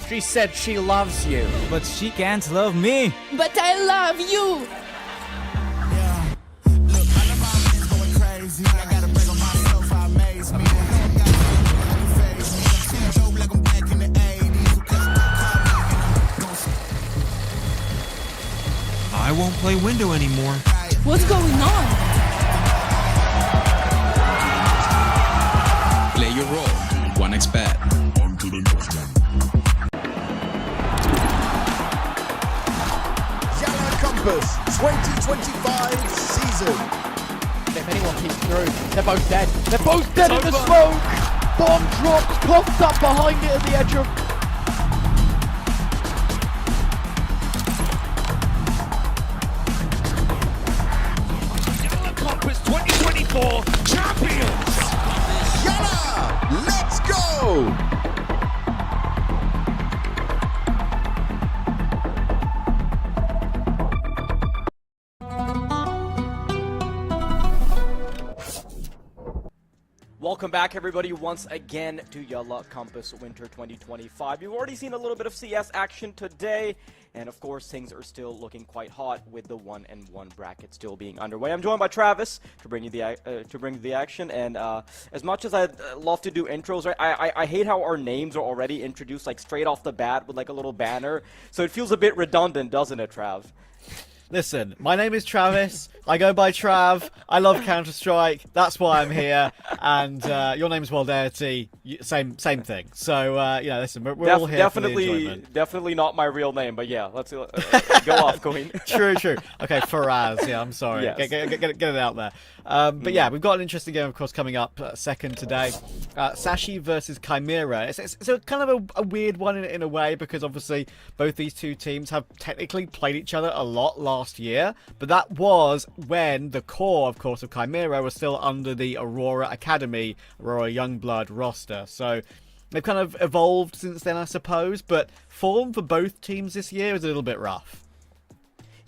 She said she loves you. But she can't love me. But I love you. I won't play window anymore. What's going on? Play your role. 1xBet. On to the next one. YaLLa Compass 2025 season. If anyone keeps through, they're both dead. They're both dead in the smoke. Bomb drops, popped up behind it at the edge of... YaLLa Compass 2024 champions. YaLLa, let's go! Welcome back, everybody, once again to YaLLa Compass Winter 2025. You've already seen a little bit of CS action today, and of course, things are still looking quite hot with the 1-1 bracket still being underway. I'm joined by Travis to bring you the action, and as much as I'd love to do intros, right, I hate how our names are already introduced like straight off the bat with like a little banner, so it feels a bit redundant, doesn't it, Trav? Listen, my name is Travis. I go by Trav. I love Counter-Strike. That's why I'm here. And your name's Waldarity. Same thing. So yeah, listen, we're all here for the enjoyment. Definitely not my real name, but yeah, let's go off, Queen. True. Okay, Faraz. Yeah, I'm sorry. Yes. Get it out there. But yeah, we've got an interesting game, of course, coming up second today. Sashi versus Chimera. It's a kind of a weird one in a way, because obviously both these two teams have technically played each other a lot last year, but that was when the core, of course, of Chimera was still under the Aurora Academy, Aurora Youngblood roster. So they've kind of evolved since then, I suppose, but form for both teams this year is a little bit rough.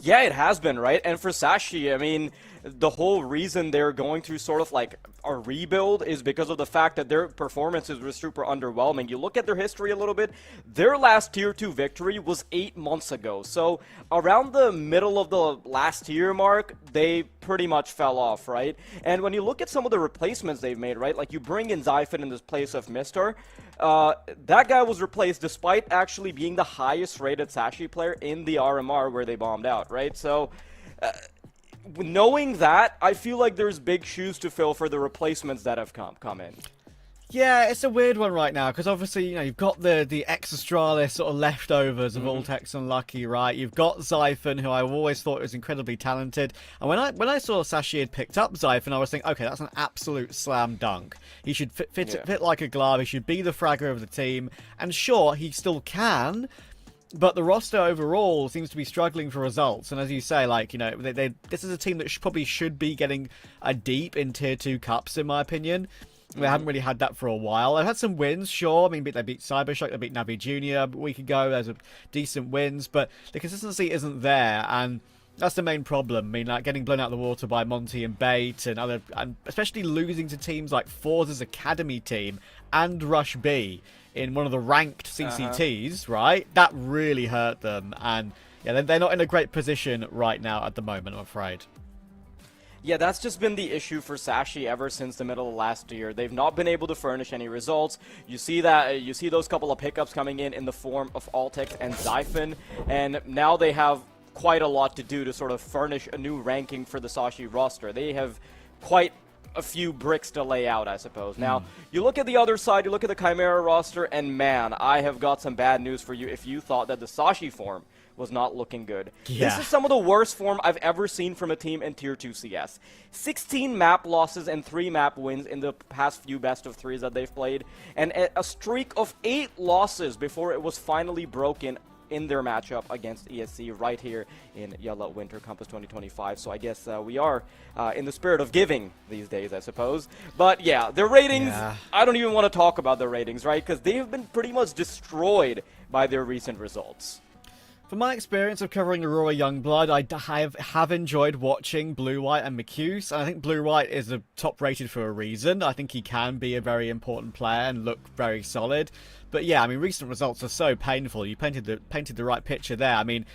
Yeah, it has been, right? And for Sashi, I mean, the whole reason they're going through sort of like a rebuild is because of the fact that their performances were super underwhelming. You look at their history a little bit, their last Tier 2 victory was 8 months ago. So around the middle of the last tier mark, they pretty much fell off, right? And when you look at some of the replacements they've made, right, like you bring in Zyphon in this place of Mister, that guy was replaced despite actually being the highest rated Sashi player in the RMR where they bombed out, right? So knowing that, I feel like there's big shoes to fill for the replacements that have come in. Yeah, it's a weird one right now, because obviously, you know, you've got the Ex-Astralis sort of leftovers of Ultex and Lucky, right? You've got Zyphon, who I've always thought was incredibly talented. And when I saw Sashi had picked up Zyphon, I was thinking, okay, that's an absolute slam dunk. He should fit like a glove. He should be the fragger of the team. And sure, he still can, but the roster overall seems to be struggling for results. And as you say, like, you know, this is a team that probably should be getting a deep in Tier 2 cups, in my opinion. They haven't really had that for a while. They've had some wins, sure. I mean, they beat Cybershock, they beat Navi Jr. a week ago. There's decent wins, but the consistency isn't there, and that's the main problem. I mean, like getting blown out of the water by Monty and Bait, and especially losing to teams like Forza's Academy team and Rush B in one of the ranked CCTs, right? That really hurt them, and yeah, they're not in a great position right now at the moment, I'm afraid. Yeah, that's just been the issue for Sashi ever since the middle of last year. They've not been able to furnish any results. You see those couple of hiccups coming in the form of Altex and Zyphon, and now they have quite a lot to do to sort of furnish a new ranking for the Sashi roster. They have quite a few bricks to lay out, I suppose. Now, you look at the other side, you look at the Chimera roster, and man, I have got some bad news for you if you thought that the Sashi form was not looking good. Yeah. This is some of the worst form I've ever seen from a team in Tier 2 CS. 16 map losses and 3 map wins in the past few best of 3s that they've played, and a streak of 8 losses before it was finally broken in their matchup against ESC right here in YaLLa Winter Compass 2025. So I guess we are in the spirit of giving these days, I suppose. But yeah, their ratings, I don't even want to talk about their ratings, right? Because they have been pretty much destroyed by their recent results. From my experience of covering Aurora Youngblood, have enjoyed watching Blue White and McCuse, and I think Blue White is a top rated for a reason. I think he can be a very important player and look very solid. But yeah, I mean, recent results are so painful. You painted the right picture there. I mean,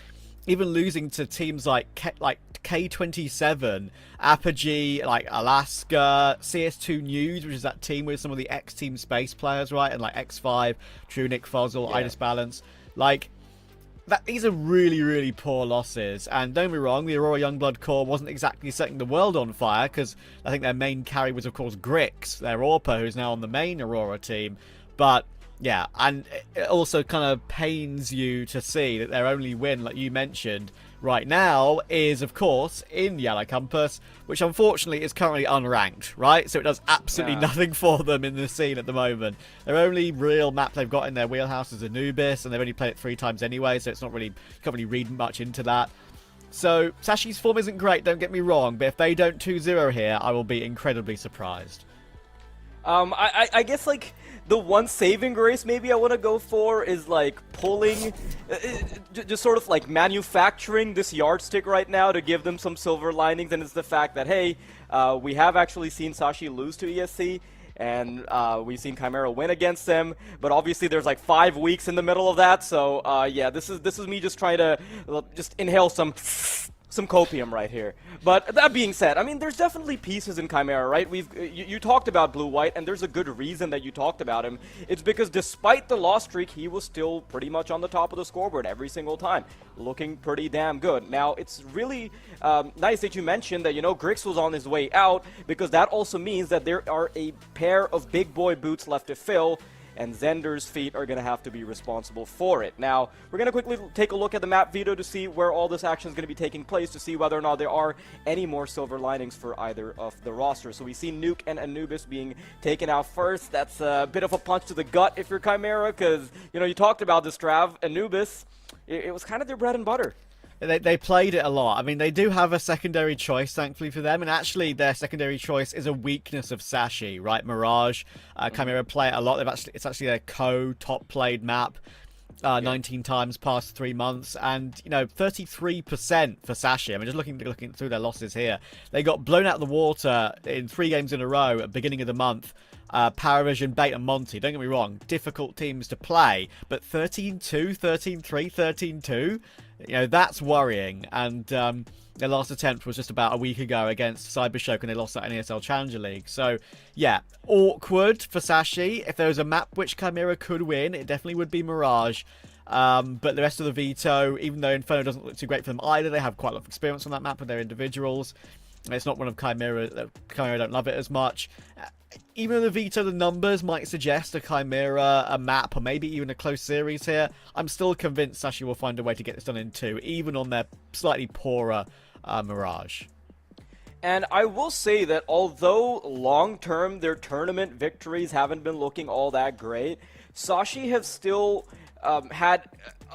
even losing to teams like K27, Apogee, like Alaska, CS2 News, which is that team with some of the X-Team Space players, right? And like X5, Trunic, Fuzzle, Idis Balance. Like, these are really, really poor losses. And don't get me wrong, the Aurora Youngblood core wasn't exactly setting the world on fire, because I think their main carry was, of course, Grix, their AWPer, who's now on the main Aurora team. But yeah, and it also kind of pains you to see that their only win, like you mentioned, right now is, of course, in YaLLa Compass, which unfortunately is currently unranked, right? So it does absolutely nothing for them in the scene at the moment. Their only real map they've got in their wheelhouse is Anubis, and they've only played it 3 times anyway, so it's not really, you can't really read much into that. So Sashi's form isn't great, don't get me wrong, but if they don't 2-0 here, I will be incredibly surprised. I guess, like, the one saving grace maybe I want to go for is, like, pulling, just sort of, like, manufacturing this yardstick right now to give them some silver linings, and it's the fact that, hey, we have actually seen Sashi lose to ESC, and we've seen Chimera win against them, but obviously there's, like, 5 weeks in the middle of that, so, yeah, this is me just trying to just inhale some copium right here. But that being said, I mean, there's definitely pieces in Chimera, right? You talked about Blue White, and there's a good reason that you talked about him. It's because despite the loss streak, he was still pretty much on the top of the scoreboard every single time, looking pretty damn good. Now, it's really nice that you mentioned that, you know, Grix was on his way out, because that also means that there are a pair of big boy boots left to fill, and Zender's feet are going to have to be responsible for it. Now, we're going to quickly take a look at the map veto to see where all this action is going to be taking place, to see whether or not there are any more silver linings for either of the rosters. So we see Nuke and Anubis being taken out first. That's a bit of a punch to the gut if you're Chimera, because, you know, you talked about this, Trav. Anubis, it was kind of their bread and butter. They played it a lot. I mean, they do have a secondary choice, thankfully for them, and actually their secondary choice is a weakness of Sashi, right? Mirage, Chimera play it a lot. It's actually their top played map, 19 times past 3 months, and you know, 33% for Sashi. I mean, just looking through their losses here, they got blown out of the water in 3 games in a row at the beginning of the month. Paravision, Bait, and Monty. Don't get me wrong, difficult teams to play, but 13-2, 13-3, 13-2. You know, that's worrying. And their last attempt was just about a week ago against Cybershock, and they lost that in ESL Challenger League. So, yeah, awkward for Sashi. If there was a map which Chimera could win, it definitely would be Mirage. But the rest of the veto, even though Inferno doesn't look too great for them either, they have quite a lot of experience on that map with their individuals. It's not one of Chimera. Chimera don't love it as much. Even though the veto, the numbers might suggest a Chimera, a map, or maybe even a close series here, I'm still convinced Sashi will find a way to get this done in 2, even on their slightly poorer Mirage. And I will say that although long-term their tournament victories haven't been looking all that great, Sashi have still had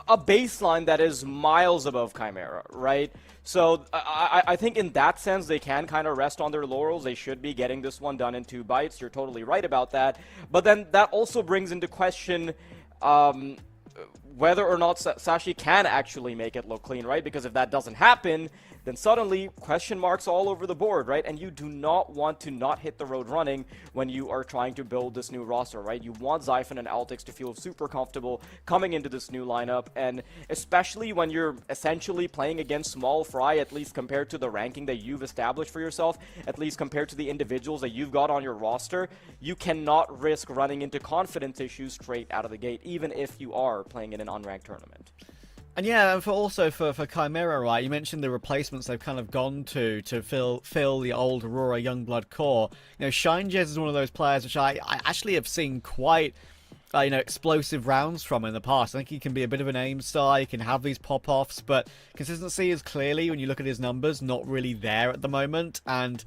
a baseline that is miles above Chimera, right? So I think in that sense they can kind of rest on their laurels. They should be getting this one done in 2 bites. You're totally right about that. But then that also brings into question whether or not Sashi can actually make it look clean, right? Because if that doesn't happen, then suddenly question marks all over the board, right? And you do not want to not hit the road running when you are trying to build this new roster, right? You want Zyphon and Altix to feel super comfortable coming into this new lineup, and especially when you're essentially playing against small fry, at least compared to the ranking that you've established for yourself, at least compared to the individuals that you've got on your roster, you cannot risk running into confidence issues straight out of the gate, even if you are playing in an unranked tournament. And yeah, for Chimera, right, you mentioned the replacements they've kind of gone to fill the old Aurora Youngblood core. You know, ShineJez is one of those players which I actually have seen quite, you know, explosive rounds from in the past. I think he can be a bit of an aim star, he can have these pop-offs, but consistency is clearly, when you look at his numbers, not really there at the moment. And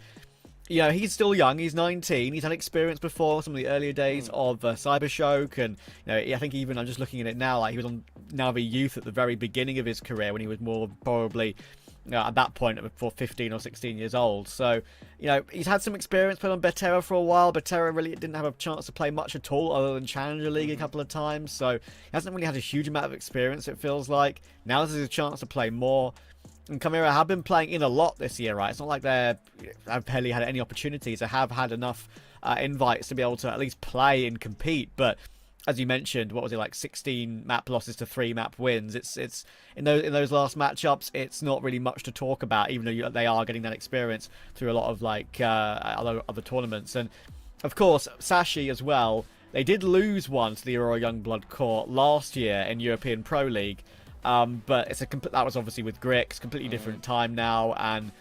you know, he's still young, he's 19, he's had experience before, some of the earlier days of Cybershock, and you know, I think even, I'm just looking at it now, like he was on Navi Youth at the very beginning of his career when he was more probably at that point for 15 or 16 years old. So, he's had some experience playing on Beterra for a while. Beterra really didn't have a chance to play much at all other than Challenger League a couple of times. So he hasn't really had a huge amount of experience, it feels like. Now this is a chance to play more. And Chimera have been playing in a lot this year, right? It's not like they've barely had any opportunities. They have had enough invites to be able to at least play and compete. But as you mentioned, what was it, like 16 map losses to 3 map wins? It's in those last matchups, it's not really much to talk about, even though they are getting that experience through a lot of other tournaments. And of course, Sashi as well. They did lose one to the Aurora Youngblood Court last year in European Pro League. But that was obviously with Grix, completely different time now, and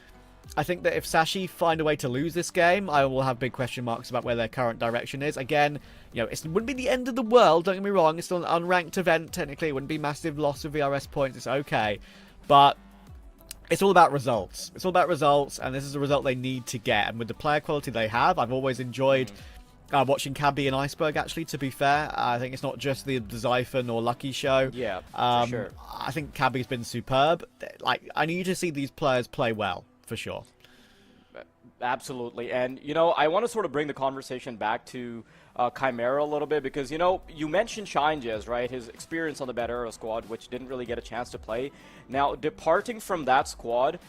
I think that if Sashi find a way to lose this game, I will have big question marks about where their current direction is. Again, it wouldn't be the end of the world, don't get me wrong, it's still an unranked event, technically, it wouldn't be massive loss of VRS points, it's okay, but it's all about results. It's all about results, and this is a result they need to get, and with the player quality they have, I've always enjoyed watching Cabby and Iceberg, actually, to be fair. I think it's not just the Zyphon or Lucky show. Yeah, for sure. I think Cabby's been superb. I need to see these players play well, for sure. Absolutely. And, I want to sort of bring the conversation back to Chimera a little bit because, you mentioned Shinejez, right? His experience on the Beterra squad, which didn't really get a chance to play. Now, departing from that squad,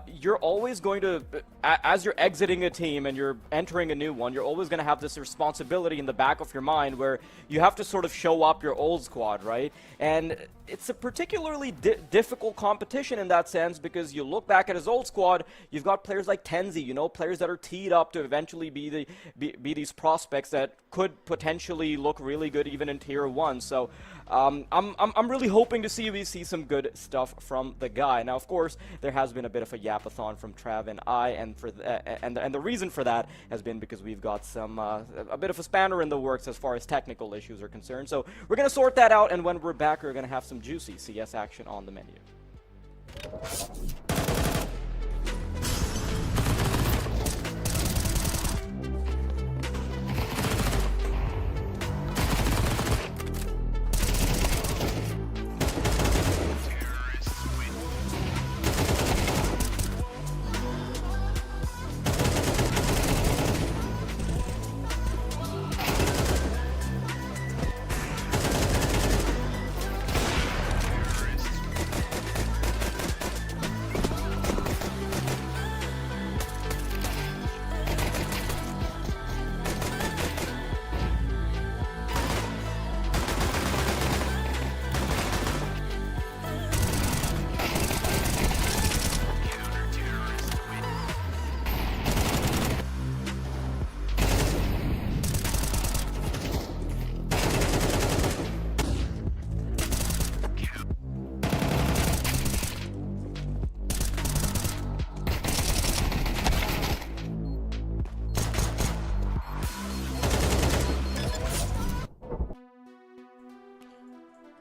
you're always going to, as you're exiting a team and you're entering a new one, you're always going to have this responsibility in the back of your mind where you have to sort of show up your old squad, right? And it's a particularly difficult competition in that sense because you look back at his old squad, you've got players like Tenzi, players that are teed up to eventually be these prospects that could potentially look really good even in Tier 1. So I'm really hoping to see some good stuff from the guy. Now, of course, there has been a bit of a yapathon from Trav and I, and the reason for that has been because we've got a bit of a spanner in the works as far as technical issues are concerned. So we're gonna sort that out, and when we're back, we're gonna have some juicy CS action on the menu.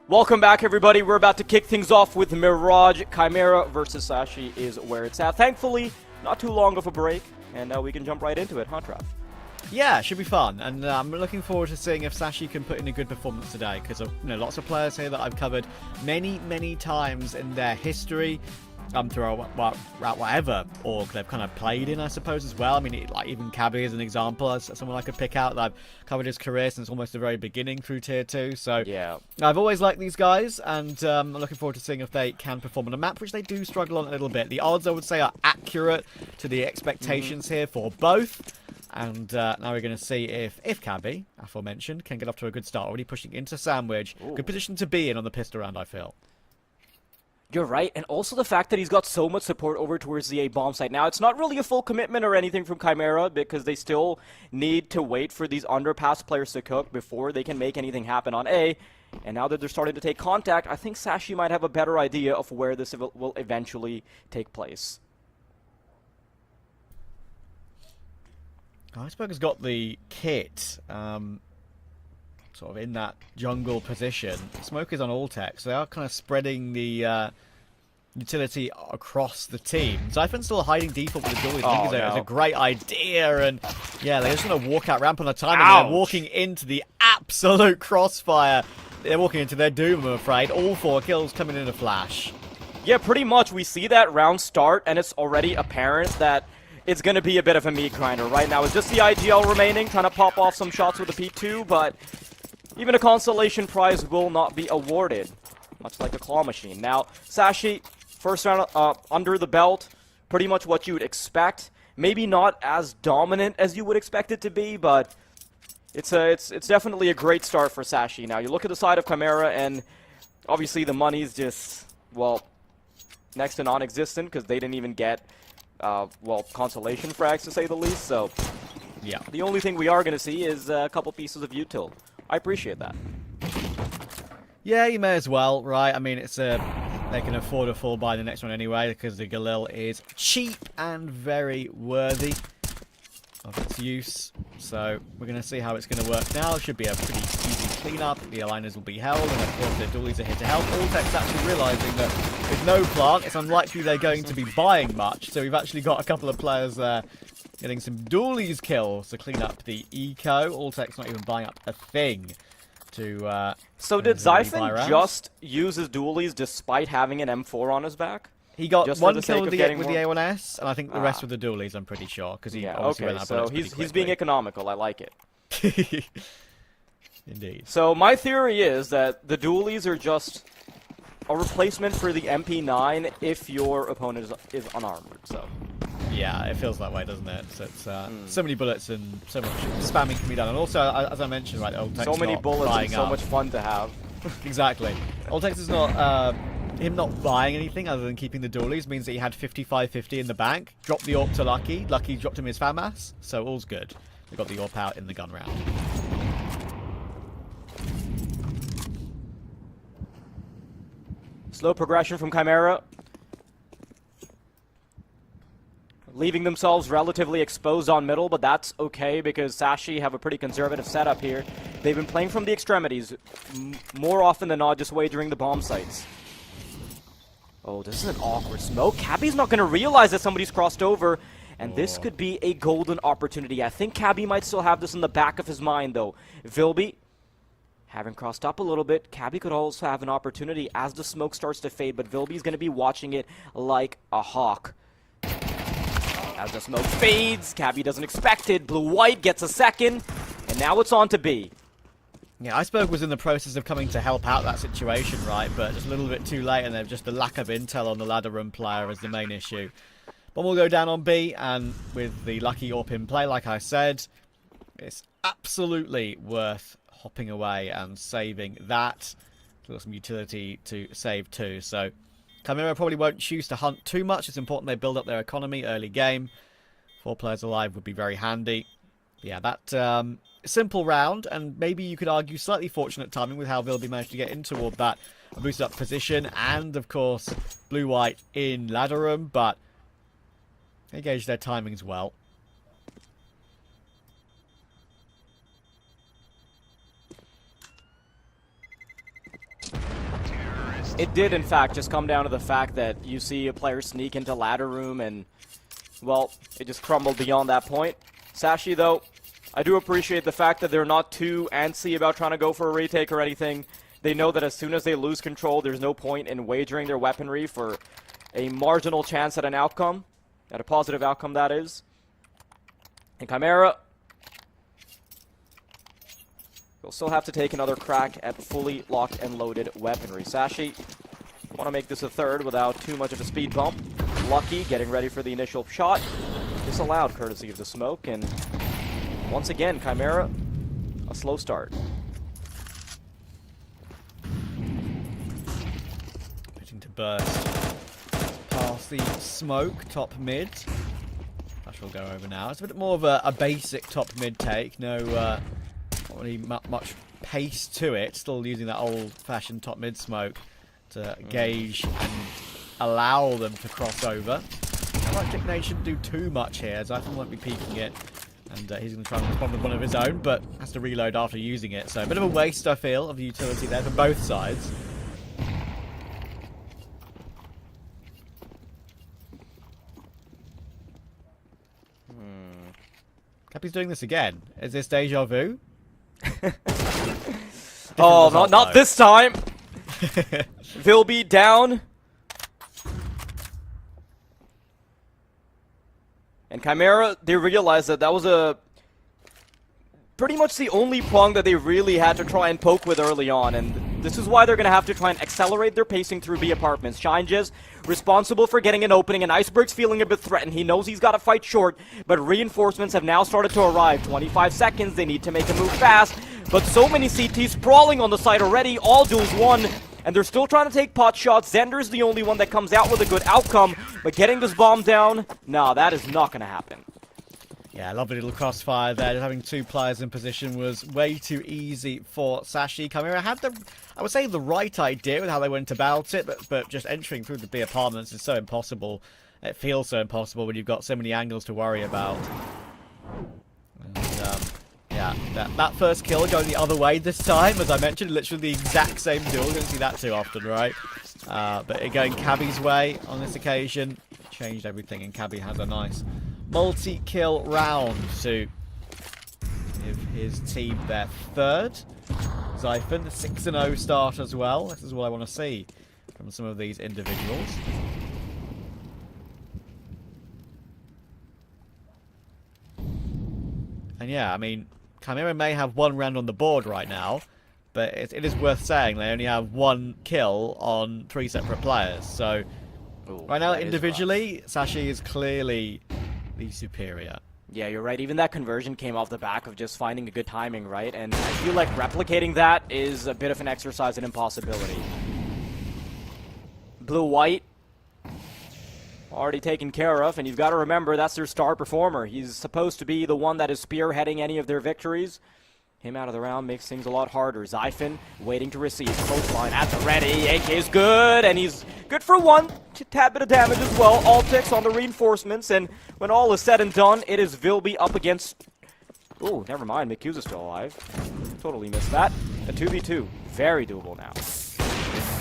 Welcome back, everybody. We're about to kick things off with Mirage. Chimera versus Sashi is where it's at. Thankfully, not too long of a break, and now we can jump right into it, huh, Trav? Yeah, it should be fun, and I'm looking forward to seeing if Sashi can put in a good performance today, because lots of players here that I've covered many times in their history, throughout whatever org they've kind of played in, I suppose, as well. I mean, even Cabby is an example, as someone I could pick out that I've covered his career since almost the very beginning through Tier 2. So yeah, I've always liked these guys, and I'm looking forward to seeing if they can perform on a map, which they do struggle on a little bit. The odds, I would say, are accurate to the expectations here for both. And now we're going to see if Cabby, aforementioned, can get off to a good start. Already pushing into Sandwich. Ooh. Good position to be in on the pistol round, I feel. You're right, and also the fact that he's got so much support over towards the A bomb site. Now, it's not really a full commitment or anything from Chimera because they still need to wait for these underpass players to cook before they can make anything happen on A. And now that they're starting to take contact, I think Sashi might have a better idea of where this will eventually take place. Iceberg has got the kit, sort of in that jungle position. Smoke is on all tech, so they are kind of spreading the utility across the team. Zyphon's still hiding default with the Julius. I think it's a great idea, and yeah, they're just going to walk out ramp on a time, and they're walking into the absolute crossfire. They're walking into their doom, I'm afraid. All 4 kills coming in a flash. Yeah, pretty much. We see that round start, and it's already apparent that it's going to be a bit of a meat grinder. Right now, it's just the IGL remaining, trying to pop off some shots with the P2, but even a consolation prize will not be awarded, much like a claw machine. Now, Sashi, first round under the belt, pretty much what you would expect. Maybe not as dominant as you would expect it to be, but it's definitely a great start for Sashi. Now, you look at the side of Chimera, and obviously the money's just, well, next to non-existent because they didn't even get, well, consolation frags to say the least. So, yeah, the only thing we are going to see is a couple pieces of util. I appreciate that. Yeah, you may as well, right? I mean, it's they can afford to fall by the next one anyway because the Galil is cheap and very worthy of its use. So we're going to see how it's going to work now. It should be a pretty easy cleanup. The aligners will be held, and of course the dualies are here to help. Alltech's actually realising that with no plant, it's unlikely they're going to be buying much. So we've actually got a couple of players there getting some dualies kills to clean up the eco. Alltech's not even buying up a thing to... So did Zyphon just use his dualies despite having an M4 on his back? He got just one the kill with the more... A1S, and I think the rest with the dualies, I'm pretty sure, because he obviously okay, ran out so of he's being economical. I like it. Indeed. So my theory is that the dualies are just a replacement for the MP9 if your opponent is unarmored. So. Yeah, it feels that way, doesn't it? So it's so many bullets and so much spamming can be done, and also, as I mentioned, right, Alltech's so many bullets and so much fun to have. Exactly. Alltech's is not him not buying anything other than keeping the dualies means that he had 55-50 in the bank. Dropped the AWP to Lucky. Lucky dropped him his FAMAS, so all's good. We got the AWP out in the gun round. Slow progression from Chimera. Leaving themselves relatively exposed on middle, but that's okay because Sashi have a pretty conservative setup here. They've been playing from the extremities more often than not, just wagering the bomb sites. Oh, this is an awkward smoke. Cabby's not going to realize that somebody's crossed over, and this could be a golden opportunity. I think Cabby might still have this in the back of his mind, though. Vilby, having crossed up a little bit, Cabby could also have an opportunity as the smoke starts to fade, but Vilby's going to be watching it like a hawk. As the smoke fades, Cabby doesn't expect it. Blue-white gets a second, and now it's on to B. Yeah, Iceberg was in the process of coming to help out that situation, right? But just a little bit too late, and then just the lack of intel on the ladder room player is the main issue. Bomb will go down on B, and with the Lucky AWP in play, like I said, it's absolutely worth hopping away and saving that. Got some utility to save too, so... Chimera probably won't choose to hunt too much. It's important they build up their economy early game. 4 players alive would be very handy. Yeah, that simple round, and maybe you could argue slightly fortunate timing with how Vilby managed to get in toward that boosted up position, and of course blue-white in ladder room, but they gauged their timings well. It did, in fact, just come down to the fact that you see a player sneak into ladder room and, well, it just crumbled beyond that point. Sashi, though, I do appreciate the fact that they're not too antsy about trying to go for a retake or anything. They know that as soon as they lose control, there's no point in wagering their weaponry for a marginal chance at an outcome, at a positive outcome, that is. And Chimera will still have to take another crack at fully locked and loaded weaponry. Sashi want to make this a third without too much of a speed bump. Lucky getting ready for the initial shot. Disallowed courtesy of the smoke, and once again, Chimera, a slow start. Pitching to burst past the smoke, top mid. Flash will go over now. It's a bit more of a basic top mid take. No, not really much pace to it. Still using that old-fashioned top mid smoke to gauge and allow them to cross over. Electric Nade shouldn't do too much here. Zyphon won't be peeking it, and he's going to try and respond with one of his own, but has to reload after using it. So a bit of a waste, I feel, of utility there for both sides. Cappy's doing this again. Is this deja vu? Oh, not this time! Vilby down. And Chimera, they realized that that was pretty much the only prong that they really had to try and poke with early on, and this is why they're going to have to try and accelerate their pacing through B apartments. Shine just responsible for getting an opening, and Iceberg's feeling a bit threatened. He knows he's got to fight short, but reinforcements have now started to arrive. 25 seconds, they need to make a move fast, but so many CTs sprawling on the side already, all duels won, and they're still trying to take pot shots. Zender's the only one that comes out with a good outcome, but getting this bomb down, nah, that is not going to happen. Yeah, lovely little crossfire there. Just having 2 players in position was way too easy for Sashi. Chimera had I would say, the right idea with how they went about it, but just entering through the B apartments is so impossible. It feels so impossible when you've got so many angles to worry about. And, yeah, that first kill going the other way this time, as I mentioned, literally the exact same duel. You don't see that too often, right? But it going Cabby's way on this occasion changed everything, and Cabby has a nice multi-kill round to give his team their 3rd. Zyphon, 6-0 start as well. This is what I want to see from some of these individuals. And yeah, I mean, Chimera may have 1 round on the board right now, but it is worth saying they only have 1 kill on 3 separate players. So right now, individually, Sashi is clearly the superior. Yeah, you're right. Even that conversion came off the back of just finding a good timing, right? And I feel like replicating that is a bit of an exercise in impossibility. Blue-white, already taken care of, and you've got to remember that's their star performer. He's supposed to be the one that is spearheading any of their victories. Him out of the round makes things a lot harder. Zyphon waiting to receive. Close line at the ready. AK is good, and he's good for 1. Tad bit of damage as well. All ticks on the reinforcements, and when all is said and done, it is Vilby up against... Ooh, never mind. McHughes is still alive. Totally missed that. A 2v2. Very doable now.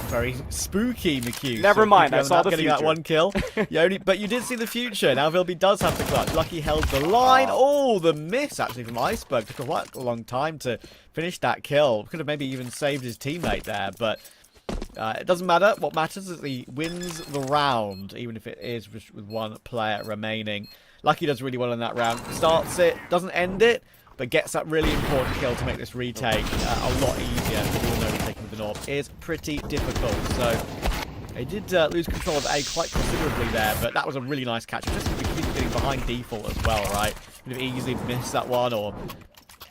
Very spooky, McHughes. Never mind, I saw the getting future. that 1 kill. But you did see the future. Now Vilby does have the clutch. Lucky held the line. Oh, the miss actually from Iceberg. Took quite a long time to finish that kill. Could have maybe even saved his teammate there, but it doesn't matter. What matters is that he wins the round, even if it is with 1 player remaining. Lucky does really well in that round. Starts it, doesn't end it, but gets that really important kill to make this retake a lot easier. Even though retaking with the North is pretty difficult. So they did lose control of A quite considerably there, but that was a really nice catch. Just because he's getting behind default as well, right? Could have easily missed that one, or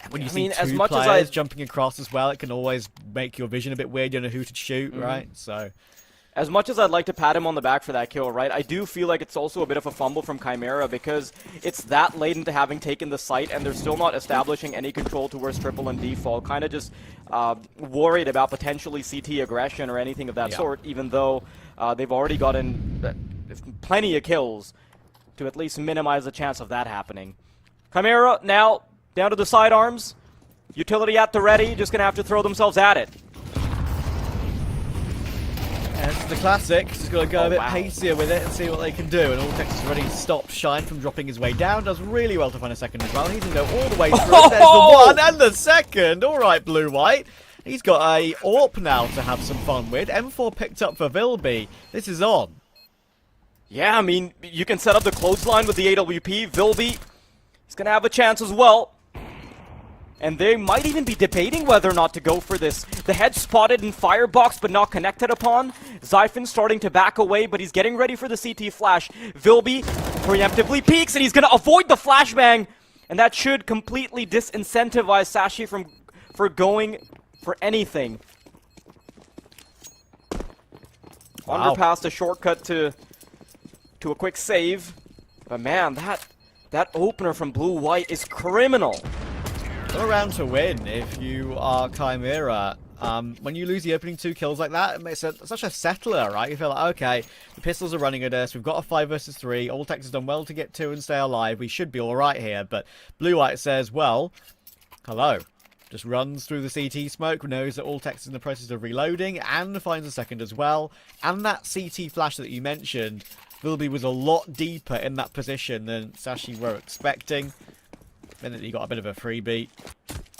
when you see 2 players jumping across as well, it can always make your vision a bit weird. You don't know who to shoot, right? So as much as I'd like to pat him on the back for that kill, right, I do feel like it's also a bit of a fumble from Chimera because it's that late into having taken the site and they're still not establishing any control towards triple and default. Kind of just worried about potentially CT aggression or anything of that sort, even though they've already gotten plenty of kills to at least minimize the chance of that happening. Chimera now down to the sidearms. Utility at the ready, just going to have to throw themselves at it. And it's the classic, just got to go a bit pacier with it and see what they can do. And Alltex is ready to stop Shine from dropping his way down. Does really well to find a second as well. He's going to go all the way through. There's the 1 and the second. All right, Blue-White. He's got a AWP now to have some fun with. M4 picked up for Vilby. This is on. Yeah, I mean, you can set up the clothesline with the AWP. Vilby, he's going to have a chance as well. And they might even be debating whether or not to go for this. The head spotted in firebox, but not connected upon. Zyphon starting to back away, but he's getting ready for the CT flash. Vilby preemptively peeks, and he's going to avoid the flashbang. And that should completely disincentivize Sashi for going for anything. Wow. Underpass a shortcut to a quick save. But man, that opener from Blue-White is criminal. Got a round to win if you are Chimera. When you lose the opening 2 kills like that, it's such a settler, right? You feel like, okay, the pistols are running at us. We've got a 5 versus 3. Alltex has done well to get 2 and stay alive. We should be all right here. But Blue-White says, well, hello. Just runs through the CT smoke, knows that Alltex is in the process of reloading, and finds a second as well. And that CT flash that you mentioned, Vilby was a lot deeper in that position than Sashi were expecting. Then he got a bit of a freebie,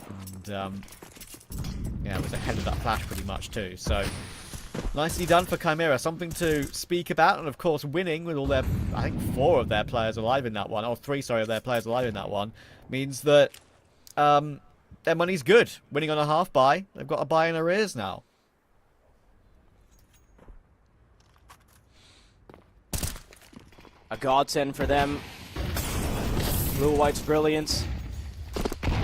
and yeah, was ahead of that flash pretty much too. So Nicely done for Chimera. Something to speak about, and of course winning with all their, I think 4 of their players alive in that one, or 3, sorry, of their players alive in that one, means that their money's good. Winning on a half buy, they've got a buy in arrears now. A godsend for them. Blue-White's brilliance.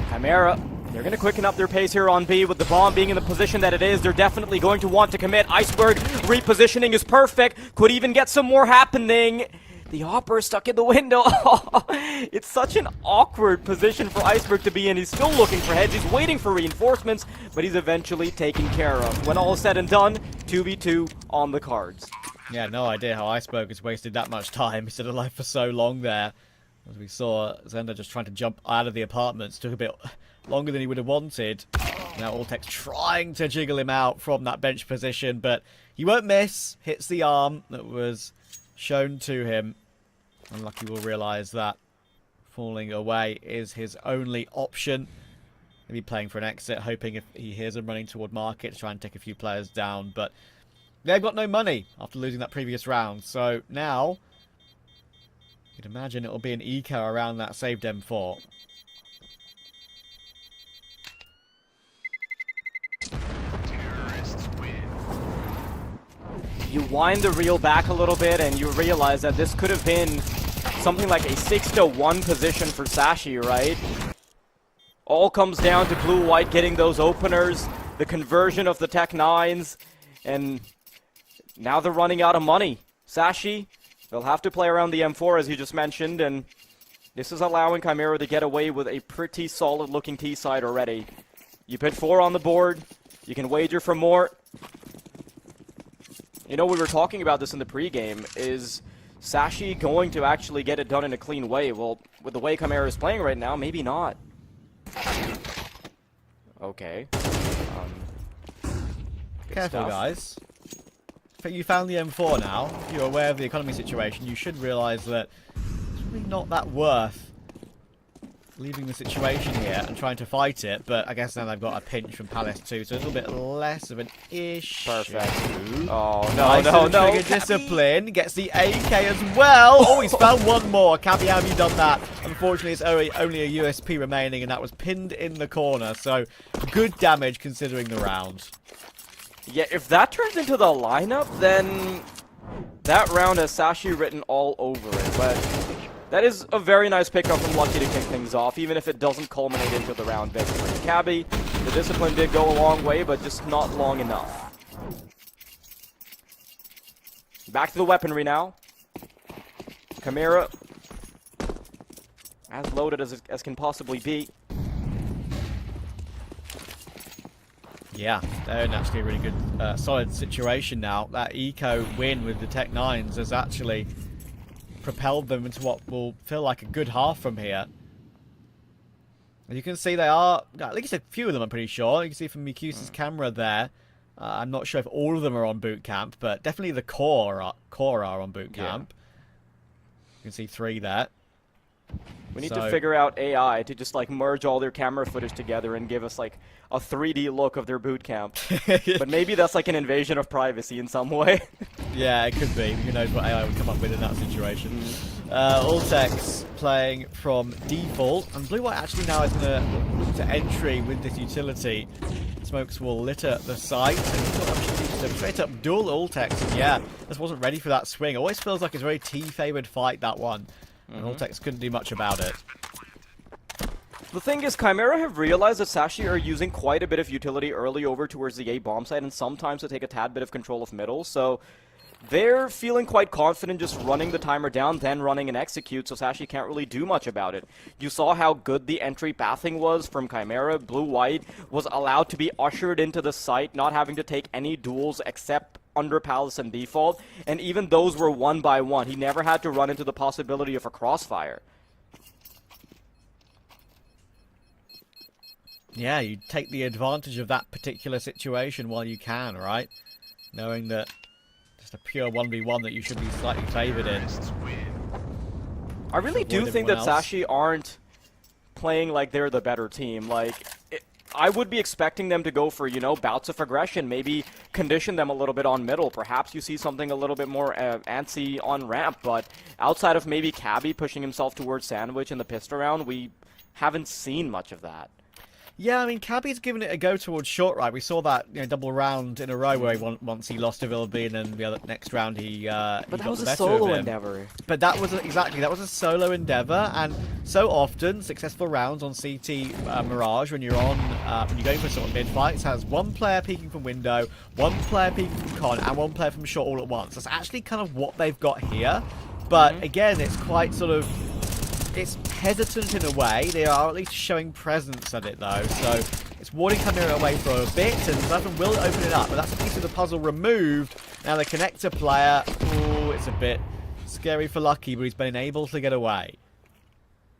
Chimera, they're going to quicken up their pace here on B with the bomb being in the position that it is. They're definitely going to want to commit. Iceberg repositioning is perfect. Could even get some more happening. The Hopper is stuck in the window. It's such an awkward position for Iceberg to be in. He's still looking for heads. He's waiting for reinforcements, but he's eventually taken care of. When all is said and done, 2v2 on the cards. Yeah, no idea how Iceberg has wasted that much time. He's still alive for so long there. As we saw, Zender just trying to jump out of the apartments. Took a bit longer than he would have wanted. Now Alltex trying to jiggle him out from that bench position, but he won't miss. Hits the arm that was shown to him. Unlucky will realise that falling away is his only option. Maybe playing for an exit, hoping if he hears him running toward market to try and take a few players down. But they've got no money after losing that previous round. So now, you'd imagine it'll be an eco around that saved M4. You wind the reel back a little bit and you realize that this could have been something like a 6-1 position for Sashi, right? All comes down to Blue-White getting those openers, the conversion of the Tech 9s, and now they're running out of money. Sashi, they'll have to play around the M4 as you just mentioned, and this is allowing Chimera to get away with a pretty solid looking T-side already. You put 4 on the board, you can wager for more. You know, we were talking about this in the pregame. Is Sashi going to actually get it done in a clean way? Well, with the way Chimera is playing right now, maybe not. Okay. Careful, stuff. guys. You found the M4 now. If you're aware of the economy situation, you should realise that it's really not that worth leaving the situation here and trying to fight it. But I guess now they've got a pinch from Palace too, so a little bit less of an issue. Perfect. Oh, no, Nice no, little no. trigger discipline. Gets the AK as well. Oh, he's found one more. Cabby, how have you done that? Unfortunately, it's only a USP remaining, and that was pinned in the corner. So, good damage considering the round. Yeah, if that turns into the lineup, then that round has Sashi written all over it. But that is a very nice pickup from Lucky to kick things off, even if it doesn't culminate into the round victory. Cabby, the discipline did go a long way, but just not long enough. Back to the weaponry now. Chimera, as loaded as can possibly be. Yeah, they're in actually a really good, solid situation now. That eco win with the Tech 9s has actually propelled them into what will feel like a good half from here. And you can see they are, at least a few of them I'm pretty sure. You can see from Mikusa's camera there. I'm not sure if all of them are on boot camp, but definitely the core are on boot camp. Yeah. You can see 3 there. We need to figure out AI to just like merge all their camera footage together and give us like a 3D look of their boot camp. But maybe that's like an invasion of privacy in some way. Yeah, it could be. Who knows what AI would come up with in that situation. Alltex playing from default, and Blue-White actually now is going to look to entry with this utility. Smokes will litter the site, and he's got opportunity to straight up duel Alltex. And yeah, just wasn't ready for that swing. Always feels like it's a very T-favoured fight, that one. And Alltex couldn't do much about it. The thing is, Chimera have realized that Sashi are using quite a bit of utility early over towards the A bomb site, and sometimes to take a tad bit of control of middle, so they're feeling quite confident just running the timer down, then running an execute, so Sashi can't really do much about it. You saw how good the entry pathing was from Chimera. Blue-White was allowed to be ushered into the site, not having to take any duels except under Palace and default, and even those were 1 by 1. He never had to run into the possibility of a crossfire. Yeah, you take the advantage of that particular situation while you can, right? Knowing that just a pure 1v1 that you should be slightly favoured in. I really do think that Sashi aren't playing like they're the better team. Like, I would be expecting them to go for, you know, bouts of aggression, maybe condition them a little bit on middle. Perhaps you see something a little bit more antsy on ramp, but outside of maybe Cabby pushing himself towards Sandwich in the pistol round, we haven't seen much of that. Yeah, I mean, Cabby's given it a go towards short right. We saw that, you know, double round in a row where once he lost to Vilby, and then the next round he But he that got was the a better solo of him. endeavor. But that was that was a solo endeavor, and so often successful rounds on CT Mirage when you're on when you're going for sort of mid fights has one player peeking from window, one player peeking from con, and one player from short all at once. That's actually kind of what they've got here. But again, it's quite sort of it's hesitant in a way. They are at least showing presence at it though, so it's warding Chimera away for a bit, and Zyphon will open it up, but that's a piece of the puzzle removed. Now the connector player, ooh, it's a bit scary for Lucky, but he's been able to get away.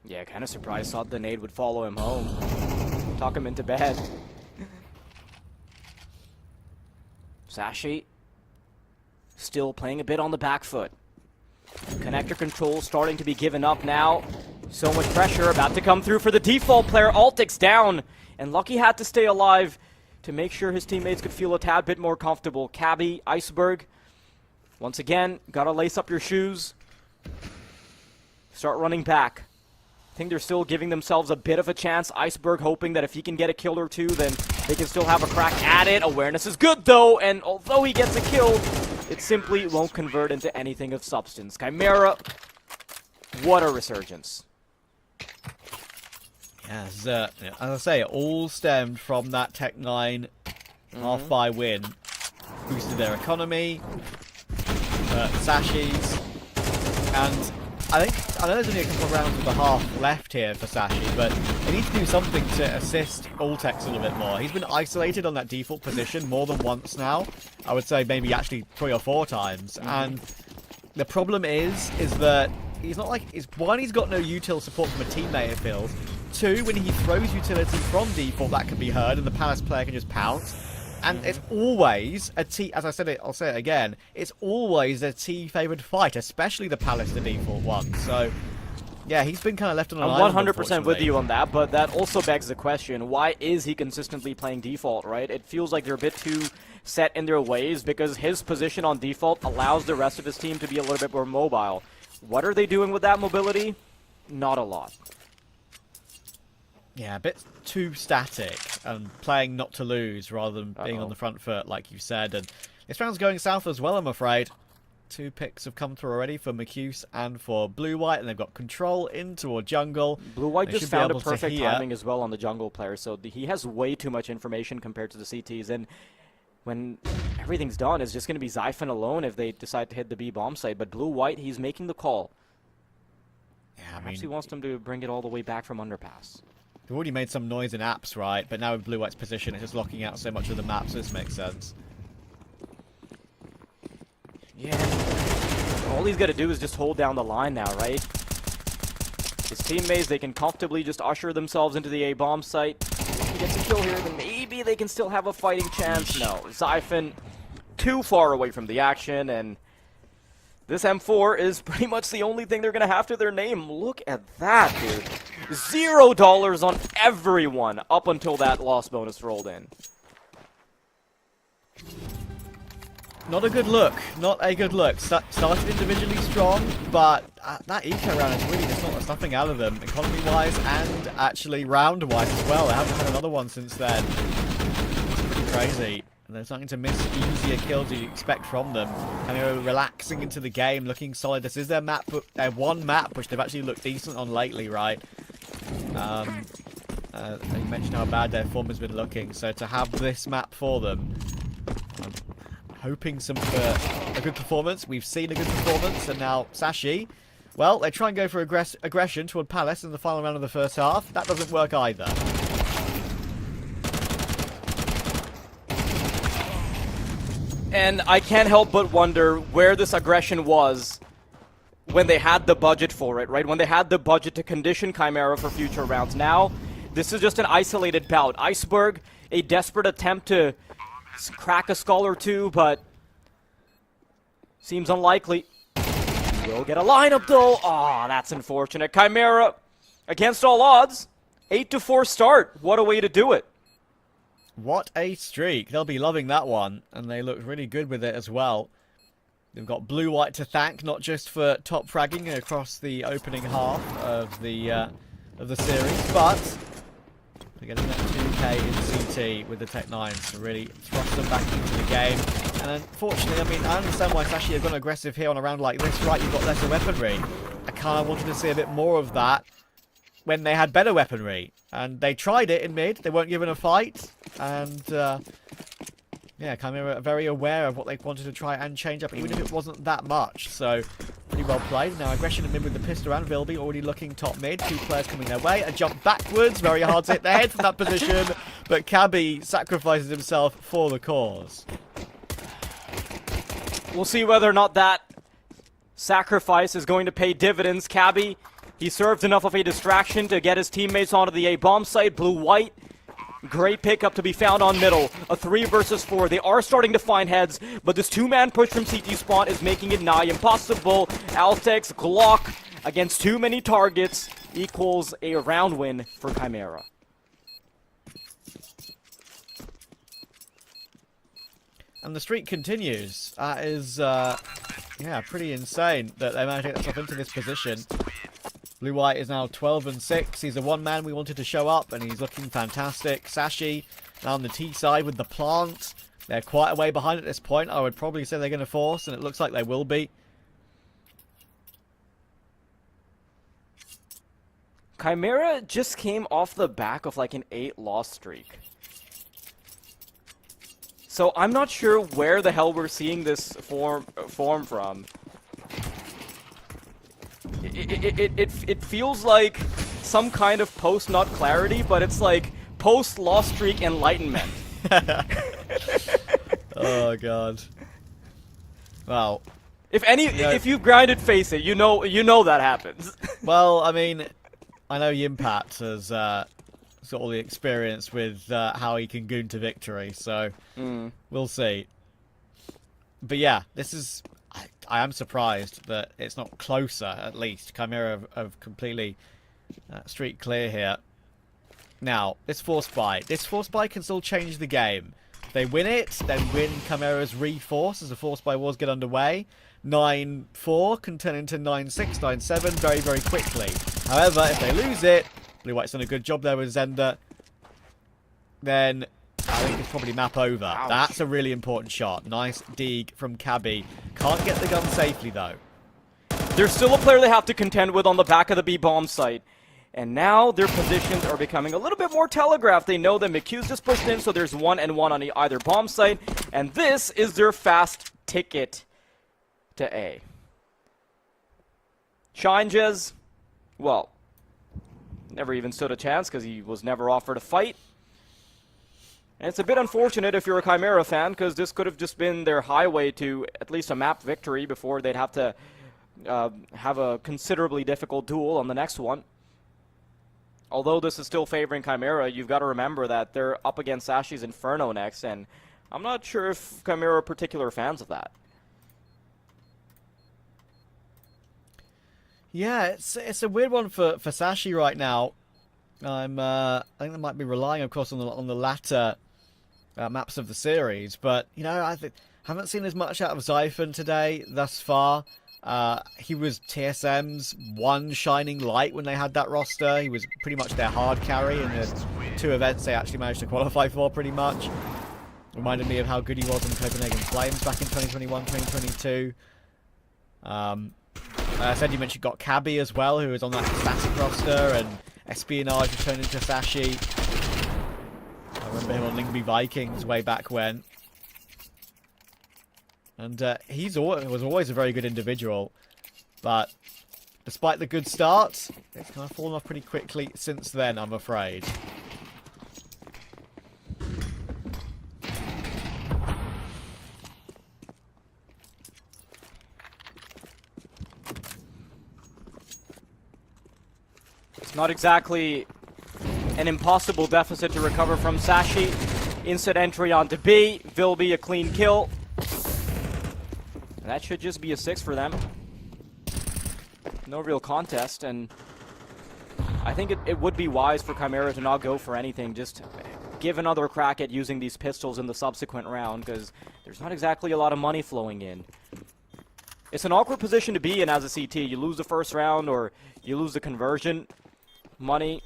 Yeah, kind of surprised. Thought the nade would follow him home. Talk him into bed. Sashi still playing a bit on the back foot. Connector control starting to be given up now. So much pressure about to come through for the default player. Altix down. And Lucky had to stay alive to make sure his teammates could feel a tad bit more comfortable. Cabby, Iceberg. Once again, gotta lace up your shoes. Start running back. I think they're still giving themselves a bit of a chance. Iceberg hoping that if he can get a kill or two, then they can still have a crack at it. Awareness is good though, and although he gets a kill, it simply won't convert into anything of substance. Chimera, what a resurgence. As I say, it all stemmed from that Tech 9 half-buy win. Boosted their economy, Sashi's, and I know there's only a couple of rounds of the half left here for Sashi, but they need to do something to assist Ultex a little bit more. He's been isolated on that default position more than once now. I would say maybe actually 3 or 4 times. And the problem is that he's not like... One, he's got no util support from a teammate, it feels. 2, when he throws utility from default, that can be heard, and the Palace player can just pounce. And it's always a T, as I said it, I'll say it again, it's always a T-favoured fight, especially the Palace, the default one. So, yeah, he's been kind of left on an island, I'm 100% with you on that, but that also begs the question, why is he consistently playing default, right? It feels like they're a bit too set in their ways, because his position on default allows the rest of his team to be a little bit more mobile. What are they doing with that mobility? Not a lot. Yeah, a bit too static and playing not to lose rather than being on the front foot, like you said. And this round's going south as well, I'm afraid. 2 picks have come through already for McCuse and for Blue-White, and they've got control in toward jungle. Blue-White just found a perfect timing as well on the jungle player, so he has way too much information compared to the CTs. And when everything's done, it's just going to be Zyphon alone if they decide to hit the B bomb site. But Blue-White, he's making the call. Yeah, Perhaps he wants them to bring it all the way back from underpass. They've already made some noise in apps, right? But now with Blue-White's position, it's just locking out so much of the map, so this makes sense. Yeah. All he's got to do is just hold down the line now, right? His teammates, they can comfortably just usher themselves into the A-bomb site. If he gets a kill here, then maybe they can still have a fighting chance. No, Zyphon too far away from the action, and this M4 is pretty much the only thing they're going to have to their name. Look at that, dude. $0 on everyone up until that loss bonus rolled in. Not a good look. Not a good look. Started individually strong, but that eco round is really just not stuffing out of them, economy-wise and actually round-wise as well. They haven't had another one since then. It's pretty crazy. And they're starting to miss easier kills you expect from them. And they're relaxing into the game, looking solid. This is their map, their one map, which they've actually looked decent on lately, right? You mentioned how bad their form has been looking, so to have this map for them, I'm hoping for a good performance. We've seen a good performance, and now Sashi, well, they try and go for aggression toward Palace in the final round of the first half. That doesn't work either. And I can't help but wonder where this aggression was when they had the budget for it, right? When they had the budget to condition Chimera for future rounds. Now, this is just an isolated bout. Iceberg, a desperate attempt to crack a skull or two, but seems unlikely. Will get a lineup though. Aw, that's unfortunate. Chimera, against all odds, 8-4 start. What a way to do it. What a streak. They'll be loving that one, and they look really good with it as well. They've got Blue-White to thank, not just for top fragging across the opening half of the series, but for getting that 2k in CT with the Tech 9s to really thrust them back into the game. And unfortunately, I mean, I understand why Sashi have gone aggressive here on a round like this. Right, you've got lesser weaponry. I kind of wanted to see a bit more of that when they had better weaponry. And they tried it in mid. They weren't given a fight. And, yeah, Chimera are very aware of what they wanted to try and change up, even if it wasn't that much. So, pretty well played. Now, aggression in mid with the pistol and Vilby already looking top mid. Two players coming their way. A jump backwards. Very hard to hit their head from that position. But Cabby sacrifices himself for the cause. We'll see whether or not that sacrifice is going to pay dividends. Cabby, he served enough of a distraction to get his teammates onto the A-bomb site. Blue-White, great pickup to be found on middle. A 3 versus 4. They are starting to find heads, but this two-man push from CT spawn is making it nigh impossible. Altex, Glock, against too many targets, equals a round win for Chimera. And the streak continues. That is, yeah, pretty insane that they managed to get themselves into this position. Blue-White is now 12 and 6. He's the one man we wanted to show up, and he's looking fantastic. Sashi now on the T side with the plant. They're quite a way behind at this point. I would probably say they're going to force, and it looks like they will be. Chimera just came off the back of like an 8-loss streak. So I'm not sure where the hell we're seeing this form from. It feels like some kind of post-nut clarity, but it's like post-loss streak enlightenment. Oh god. Well, if you've grinded Face It, you know that happens. Well, I mean, I know Yimpat has got all the experience with how he can goon to victory, so we'll see. But yeah, this is... I am surprised that it's not closer, at least. Chimera have completely streak clear here. Now, this force buy. This force buy can still change the game. If they win it, then win Chimera's reforce as the force buy wars get underway. 9-4 can turn into 9-6, 9-7 very, very quickly. However, if they lose it, Blue-White's done a good job there with Zender, then I think it's probably map over. Ouch. That's a really important shot. Nice dig from Cabby. Can't get the gun safely, though. There's still a player they have to contend with on the back of the B-bomb site. And now their positions are becoming a little bit more telegraphed. They know that McHugh's just pushed in, so there's 1 and 1 on either bomb site. And this is their fast ticket to A. Shinejez, well, never even stood a chance because he was never offered a fight. And it's a bit unfortunate if you're a Chimera fan, because this could have just been their highway to at least a map victory before they'd have to have a considerably difficult duel on the next one. Although this is still favoring Chimera, you've got to remember that they're up against Sashi's Inferno next, and I'm not sure if Chimera are particular fans of that. Yeah, it's a weird one for Sashi right now. I think they might be relying, of course, on the latter maps of the series, but you know, I haven't seen as much out of Xiphon today thus far. He was TSM's one shining light when they had that roster. He was pretty much their hard carry in the 2 events they actually managed to qualify for, pretty much. Reminded me of how good he was in the Copenhagen Flames back in 2021, 2022. I said you mentioned got Cabby as well, who was on that static roster, and Espionage returning to Sashi. I remember him on Lingby Vikings way back when. And was always a very good individual. But despite the good start, it's kind of fallen off pretty quickly since then, I'm afraid. It's not exactly an impossible deficit to recover from Sashi. Instant entry onto B. Vilby a clean kill. And that should just be a 6 for them. No real contest, and I think it would be wise for Chimera to not go for anything. Just give another crack at using these pistols in the subsequent round, because there's not exactly a lot of money flowing in. It's an awkward position to be in as a CT. You lose the first round or you lose the conversion. Money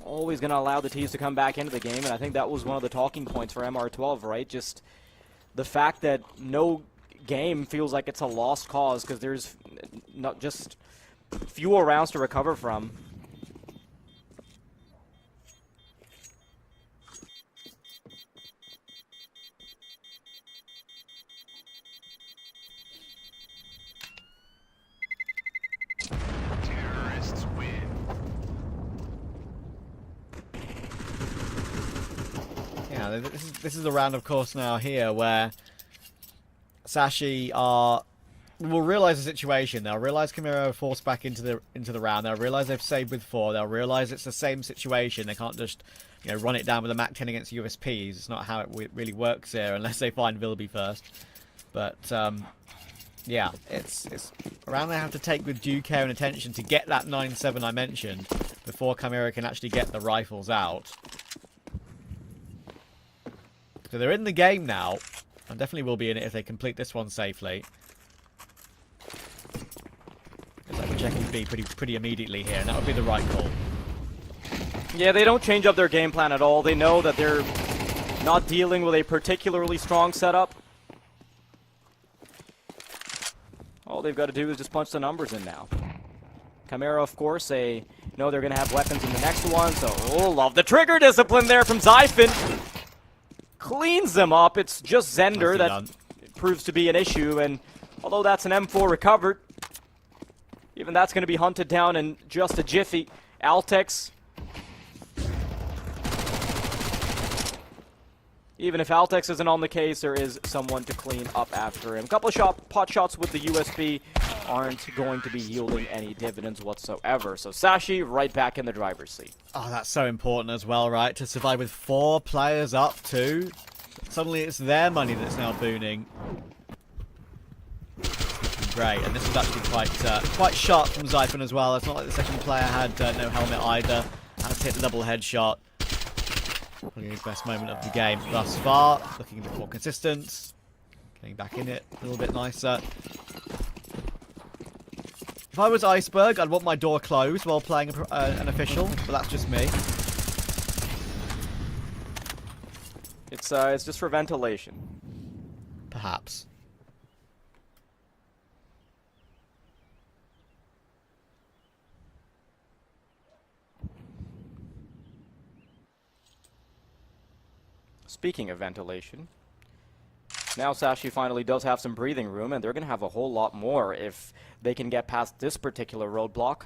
always going to allow the teams to come back into the game, and I think that was one of the talking points for MR12, right? Just the fact that no game feels like it's a lost cause because there's not just fewer rounds to recover from. Yeah, this is the round, of course, now here where Sashi will realize the situation. They'll realize Chimera are forced back into the round. They'll realize they've saved with 4. They'll realize it's the same situation. They can't just run it down with a Mac 10 against USPs. It's not how it really works here unless they find Vilby first. But yeah, it's a round they have to take with due care and attention to get that 9-7 I mentioned before Chimera can actually get the rifles out. So they're in the game now, and definitely will be in it if they complete this one safely. Looks like we're checking B pretty immediately here, and that would be the right call. Yeah, they don't change up their game plan at all. They know that they're not dealing with a particularly strong setup. All they've got to do is just punch the numbers in now. Chimera, of course, they know they're going to have weapons in the next one, so love the trigger discipline there from Zyphon. Cleans them up. It's just Zender that proves to be an issue, and although that's an M4 recovered, even that's going to be hunted down in just a jiffy. Altex. Even if Altex isn't on the case, there is someone to clean up after him. A couple of pot shots with the USB aren't going to be yielding any dividends whatsoever. So Sashi right back in the driver's seat. Oh, that's so important as well, right? To survive with 4 players up too. Suddenly it's their money that's now booning. Great, and this was actually quite sharp from Zyphon as well. It's not like the second player had no helmet either. Had to hit the double headshot. Probably his best moment of the game thus far. Looking a bit more consistent. Getting back in it a little bit nicer. If I was Iceberg, I'd want my door closed while playing an official, but that's just me. It's just for ventilation. Perhaps. Speaking of ventilation, now Sashi finally does have some breathing room, and they're going to have a whole lot more if they can get past this particular roadblock.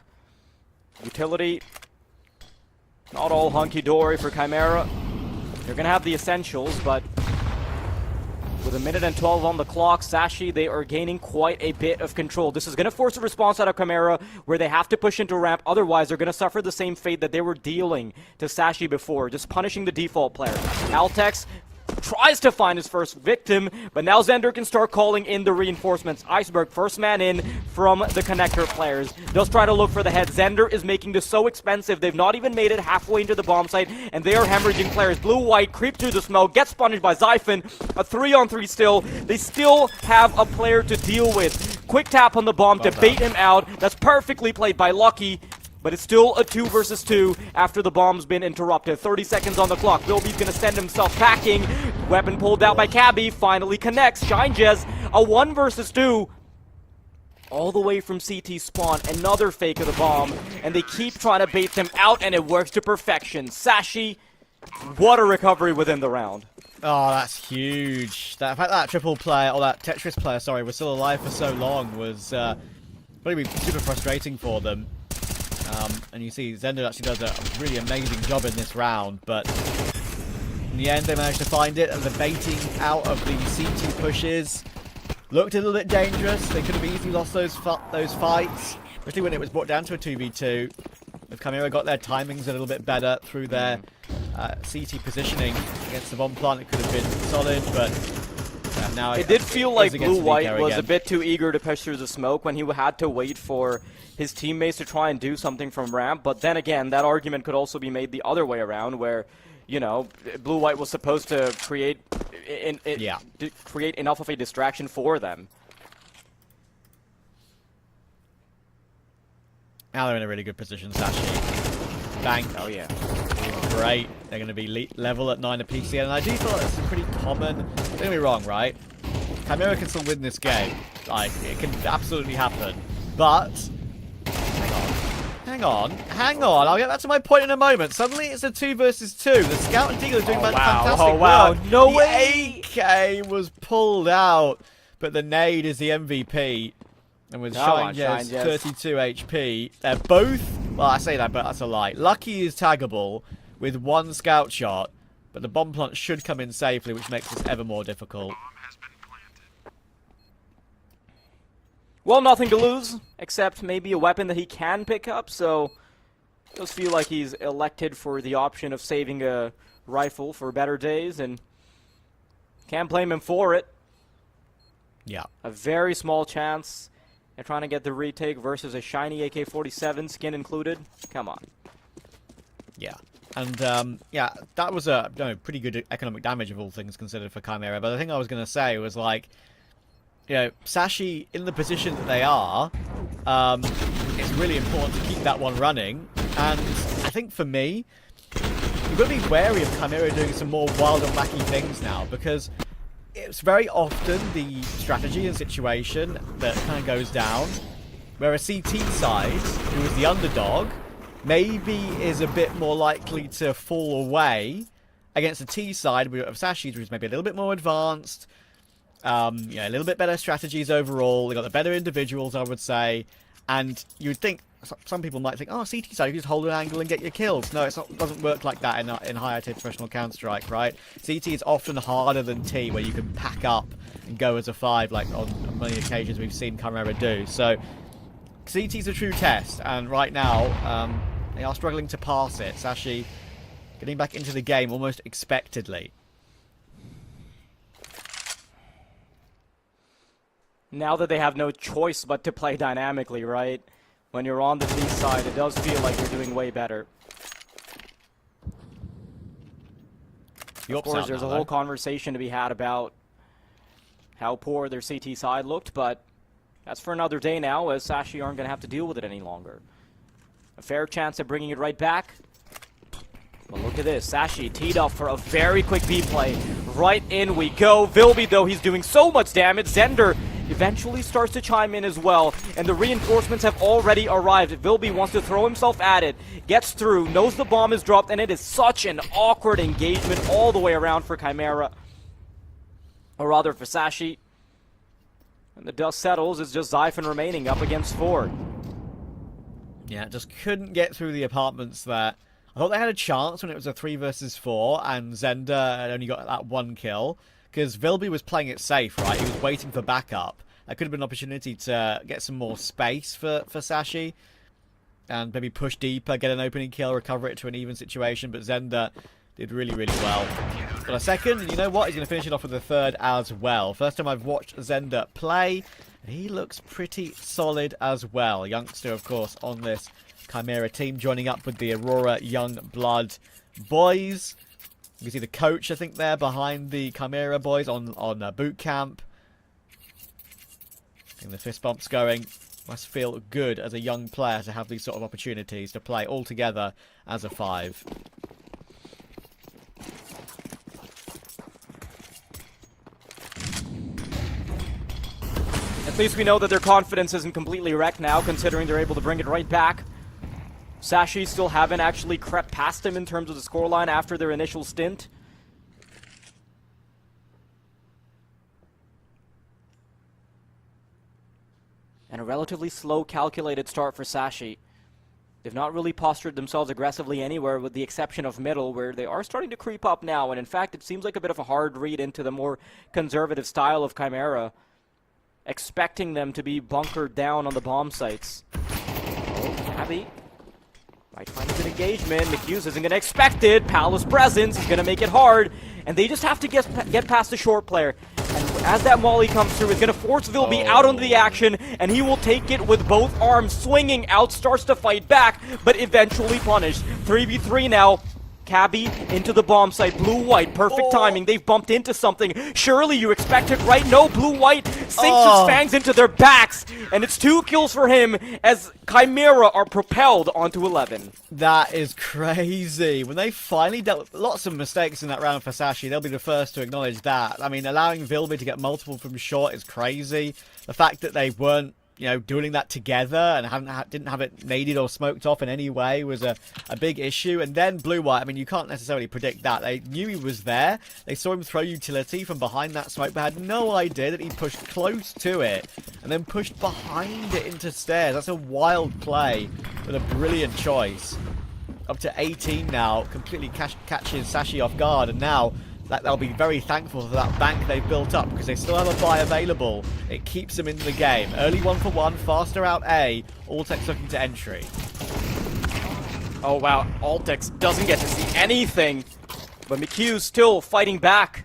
Utility, not all hunky-dory for Chimera. They're going to have the essentials, but with 1 minute and 12 on the clock, Sashi, they are gaining quite a bit of control. This is going to force a response out of Chimera where they have to push into ramp. Otherwise, they're going to suffer the same fate that they were dealing to Sashi before, just punishing the default player. Altex tries to find his first victim, but now Zender can start calling in the reinforcements. Iceberg, first man in from the connector players. Does try to look for the head. Zender is making this so expensive. They've not even made it halfway into the bomb site, and they are hemorrhaging players. Blue-white, creep through the smoke, gets punished by Zyphon. A 3-on-3 still. They still have a player to deal with. Quick tap on the bomb to bait him out. That's perfectly played by Lucky. But it's still a 2 versus 2 after the bomb's been interrupted. 30 seconds on the clock. Vilby's going to send himself packing. Weapon pulled out by Cabby. Finally connects. ShineJez, a 1 versus 2. All the way from CT spawn. Another fake of the bomb. And they keep trying to bait them out, and it works to perfection. Sashi, what a recovery within the round. Oh, that's huge. The fact that triple player, or that Tetris player, sorry, was still alive for so long was probably super frustrating for them. And you see Zender actually does a really amazing job in this round, but in the end they managed to find it, and the baiting out of the CT pushes looked a little bit dangerous. They could have easily lost those fights, especially when it was brought down to a 2v2. If Chimera got their timings a little bit better through their CT positioning against the bomb plant, it could have been solid, but now it did feel like Blue-White was a bit too eager to push through the smoke when he had to wait for his teammates to try and do something from ramp. But then again, that argument could also be made the other way around, where you know, Blue-White was supposed to create create enough of a distraction for them. Now they're in a really good position, Sashi. Bang. Oh, yeah. Great. They're going to be level at 9 apiece again. And I do feel like this is pretty common. Don't get me wrong, right? Chimera can still win this game. Like, it can absolutely happen. But... Hang on. I'll get back to my point in a moment. Suddenly it's a 2 versus 2. The Scout and Deagle are doing fantastic work. No the way! AK was pulled out. But the nade is the MVP. And with Shine 32 HP, they're both... Well, I say that, but that's a lie. Lucky is taggable with 1 scout shot, but the bomb plant should come in safely, which makes this ever more difficult. Well, nothing to lose, except maybe a weapon that he can pick up, so... It does feel like he's elected for the option of saving a rifle for better days, and... Can't blame him for it. Yeah. A very small chance. And trying to get the retake versus a shiny AK-47, skin included. Come on. Yeah. And, yeah, that was a pretty good economic damage of all things considered for Chimera. But the thing I was going to say was, like, you know, Sashi, in the position that they are, it's really important to keep that one running. And I think for me, you've got to be wary of Chimera doing some more wild and wacky things now, because... It's very often the strategy and situation that kind of goes down, where a CT side, who is the underdog, maybe is a bit more likely to fall away against a T side of Sashi, who's maybe a little bit more advanced, a little bit better strategies overall. They got the better individuals, I would say, and you'd think some people might think, oh, CT side, you just hold an angle and get your kills. No, it doesn't work like that in higher tier professional Counter-Strike, right? CT is often harder than T, where you can pack up and go as a 5, like on many occasions we've seen Chimera do. So, CT's a true test, and right now, they are struggling to pass it. Sashi getting back into the game almost expectedly. Now that they have no choice but to play dynamically, right? When you're on the T side, it does feel like you're doing way better. Of course, there's a whole conversation to be had about how poor their CT side looked, but that's for another day now, as Sashi aren't going to have to deal with it any longer. A fair chance at bringing it right back. But look at this. Sashi teed up for a very quick B play. Right in we go. Vilby, though, he's doing so much damage. Zender eventually starts to chime in as well, and the reinforcements have already arrived. Vilby wants to throw himself at it, gets through, knows the bomb is dropped, and it is such an awkward engagement all the way around for Chimera. Or rather for Sashi. And the dust settles, it's just Zyphon remaining up against Ford. Yeah, just couldn't get through the apartments there. I thought they had a chance when it was a 3 versus 4, and Zender had only got that 1 kill. Because Vilby was playing it safe, right? He was waiting for backup. That could have been an opportunity to get some more space for Sashi. And maybe push deeper, get an opening kill, recover it to an even situation. But Zender did really, really well. Got a second, and you know what? He's going to finish it off with a 3rd as well. First time I've watched Zender play. He looks pretty solid as well. Youngster, of course, on this Chimera team. Joining up with the Aurora Young Blood boys. You can see the coach, I think, there behind the Chimera boys on boot camp. And the fist bumps going. Must feel good as a young player to have these sort of opportunities to play all together as a 5. At least we know that their confidence isn't completely wrecked now, considering they're able to bring it right back. Sashi still haven't actually crept past him in terms of the scoreline after their initial stint. And a relatively slow, calculated start for Sashi. They've not really postured themselves aggressively anywhere, with the exception of middle, where they are starting to creep up now. And in fact, it seems like a bit of a hard read into the more conservative style of Chimera, expecting them to be bunkered down on the bomb sites. Oh, Abby might find a good engagement. McHughes isn't going to expect it. Palace presence is going to make it hard. And they just have to get past the short player. And as that molly comes through, it's going to force Vilby out onto the action. And he will take it with both arms, swinging out, starts to fight back, but eventually punished. 3v3 now. Cabby into the bomb site. Blue-white, perfect timing. They've bumped into something. Surely you expect it, right? No, Blue-white sinks its fangs into their backs. And it's 2 kills for him as Chimera are propelled onto 11. That is crazy. When they finally dealt with lots of mistakes in that round for Sashi, they'll be the first to acknowledge that. I mean, allowing Vilby to get multiple from short is crazy. The fact that they weren't, doing that together and didn't have it naded or smoked off in any way was a big issue. And then Blue-white, I mean, you can't necessarily predict that. They knew he was there. They saw him throw utility from behind that smoke, but had no idea that he pushed close to it and then pushed behind it into stairs. That's a wild play, but a brilliant choice. Up to 18 now, completely catches Sashi off guard, and now they'll be very thankful for that bank they've built up because they still have a buy available. It keeps them in the game. Early 1-for-1, faster out A. Altex looking to entry. Oh wow, Altex doesn't get to see anything, but McHugh's still fighting back.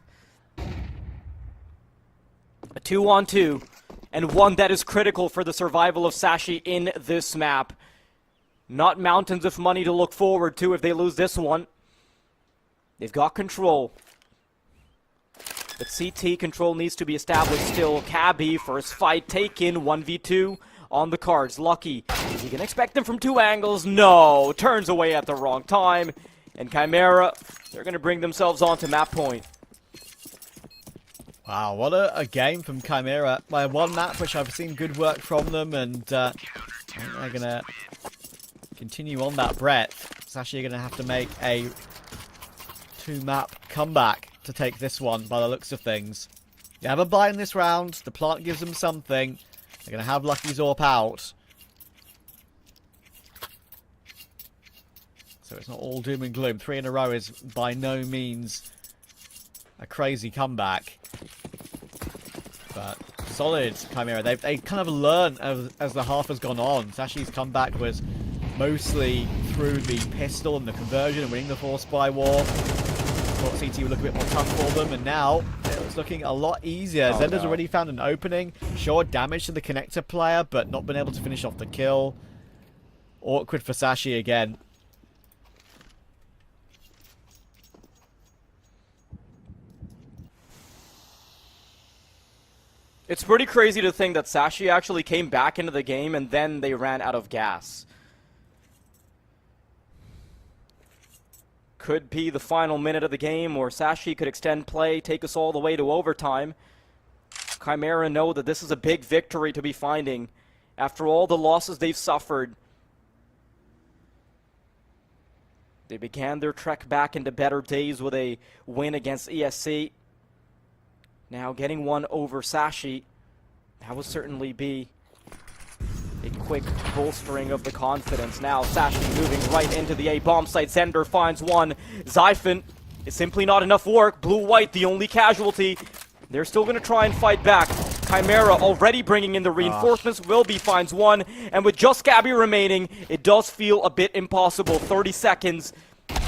A 2-on-2, and one that is critical for the survival of Sashi in this map. Not mountains of money to look forward to if they lose this one. They've got control. But CT control needs to be established still. Cabby, first fight taken, 1v2 on the cards. Lucky, is he gonna expect them from 2 angles? No, turns away at the wrong time. And Chimera, they're gonna bring themselves onto map point. Wow, what a game from Chimera. My one map, which I've seen good work from them, and I think they're gonna continue on that breadth. It's actually gonna have to make a 2-map comeback to take this one by the looks of things. You have a buy in this round. The plant gives them something. They're going to have Lucky Zorp out. So it's not all doom and gloom. 3 in a row is by no means a crazy comeback. But solid Chimera. They kind of learned as the half has gone on. Sashi's comeback was mostly through the pistol and the conversion and winning the force by war. Thought CT would look a bit more tough for them, and now it's looking a lot easier. Zender's already found an opening. Sure, damage to the connector player, but not been able to finish off the kill. Awkward for Sashi again. It's pretty crazy to think that Sashi actually came back into the game and then they ran out of gas. Could be the final minute of the game, or Sashi could extend play, take us all the way to overtime. Chimera know that this is a big victory to be finding after all the losses they've suffered. They began their trek back into better days with a win against ESC. Now getting one over Sashi, that would certainly be a quick bolstering of the confidence. Now Sashi moving right into the A bomb site. Zender finds one. Xiphon is simply not enough work. Blue-white the only casualty. They're still going to try and fight back. Chimera already bringing in the reinforcements. Wilby finds one. And with just Gabby remaining, it does feel a bit impossible. 30 seconds.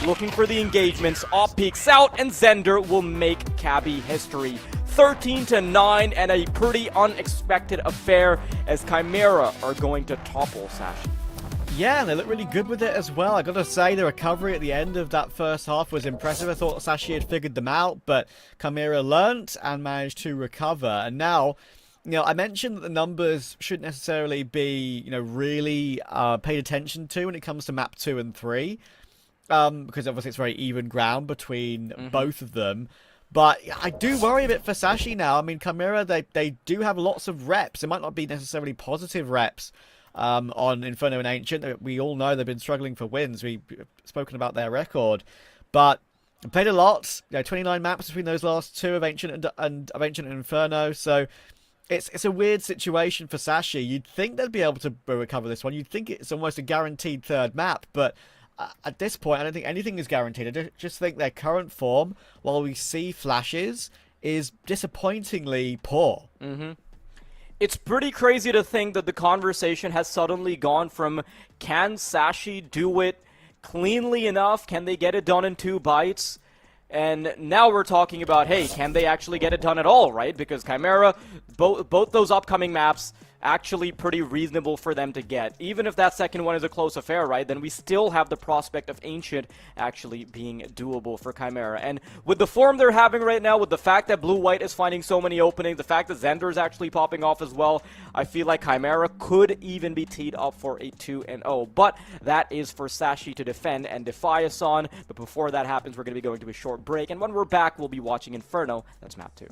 Looking for the engagements. Op peeks out, and Zender will make Cabby history. 13-9, and a pretty unexpected affair as Chimera are going to topple Sashi. Yeah, and they look really good with it as well. I gotta say, the recovery at the end of that first half was impressive. I thought Sashi had figured them out, but Chimera learnt and managed to recover. And now, I mentioned that the numbers shouldn't necessarily be, really paid attention to when it comes to map 2 and 3. Because obviously it's very even ground between both of them. But I do worry a bit for Sashi now. I mean, Chimera, they do have lots of reps. It might not be necessarily positive reps on Inferno and Ancient. We all know they've been struggling for wins. We've spoken about their record. But played a lot. 29 maps between those last two of Ancient and Inferno. So it's a weird situation for Sashi. You'd think they'd be able to recover this one. You'd think it's almost a guaranteed third map. But at this point, I don't think anything is guaranteed. I just think their current form, while we see flashes, is disappointingly poor. It's pretty crazy to think that the conversation has suddenly gone from, can Sashi do it cleanly enough? Can they get it done in 2 bites? And now we're talking about, hey, can they actually get it done at all, right? Because Chimera, both those upcoming maps, actually pretty reasonable for them to get. Even if that second one is a close affair, right, then we still have the prospect of Ancient actually being doable for Chimera. And with the form they're having right now, with the fact that Blue-White is finding so many openings, the fact that Xander is actually popping off as well, I feel like Chimera could even be teed up for a 2-0. But that is for Sashi to defend and defy us on. But before that happens, we're going to be going to a short break. And when we're back, we'll be watching Inferno. That's map 2.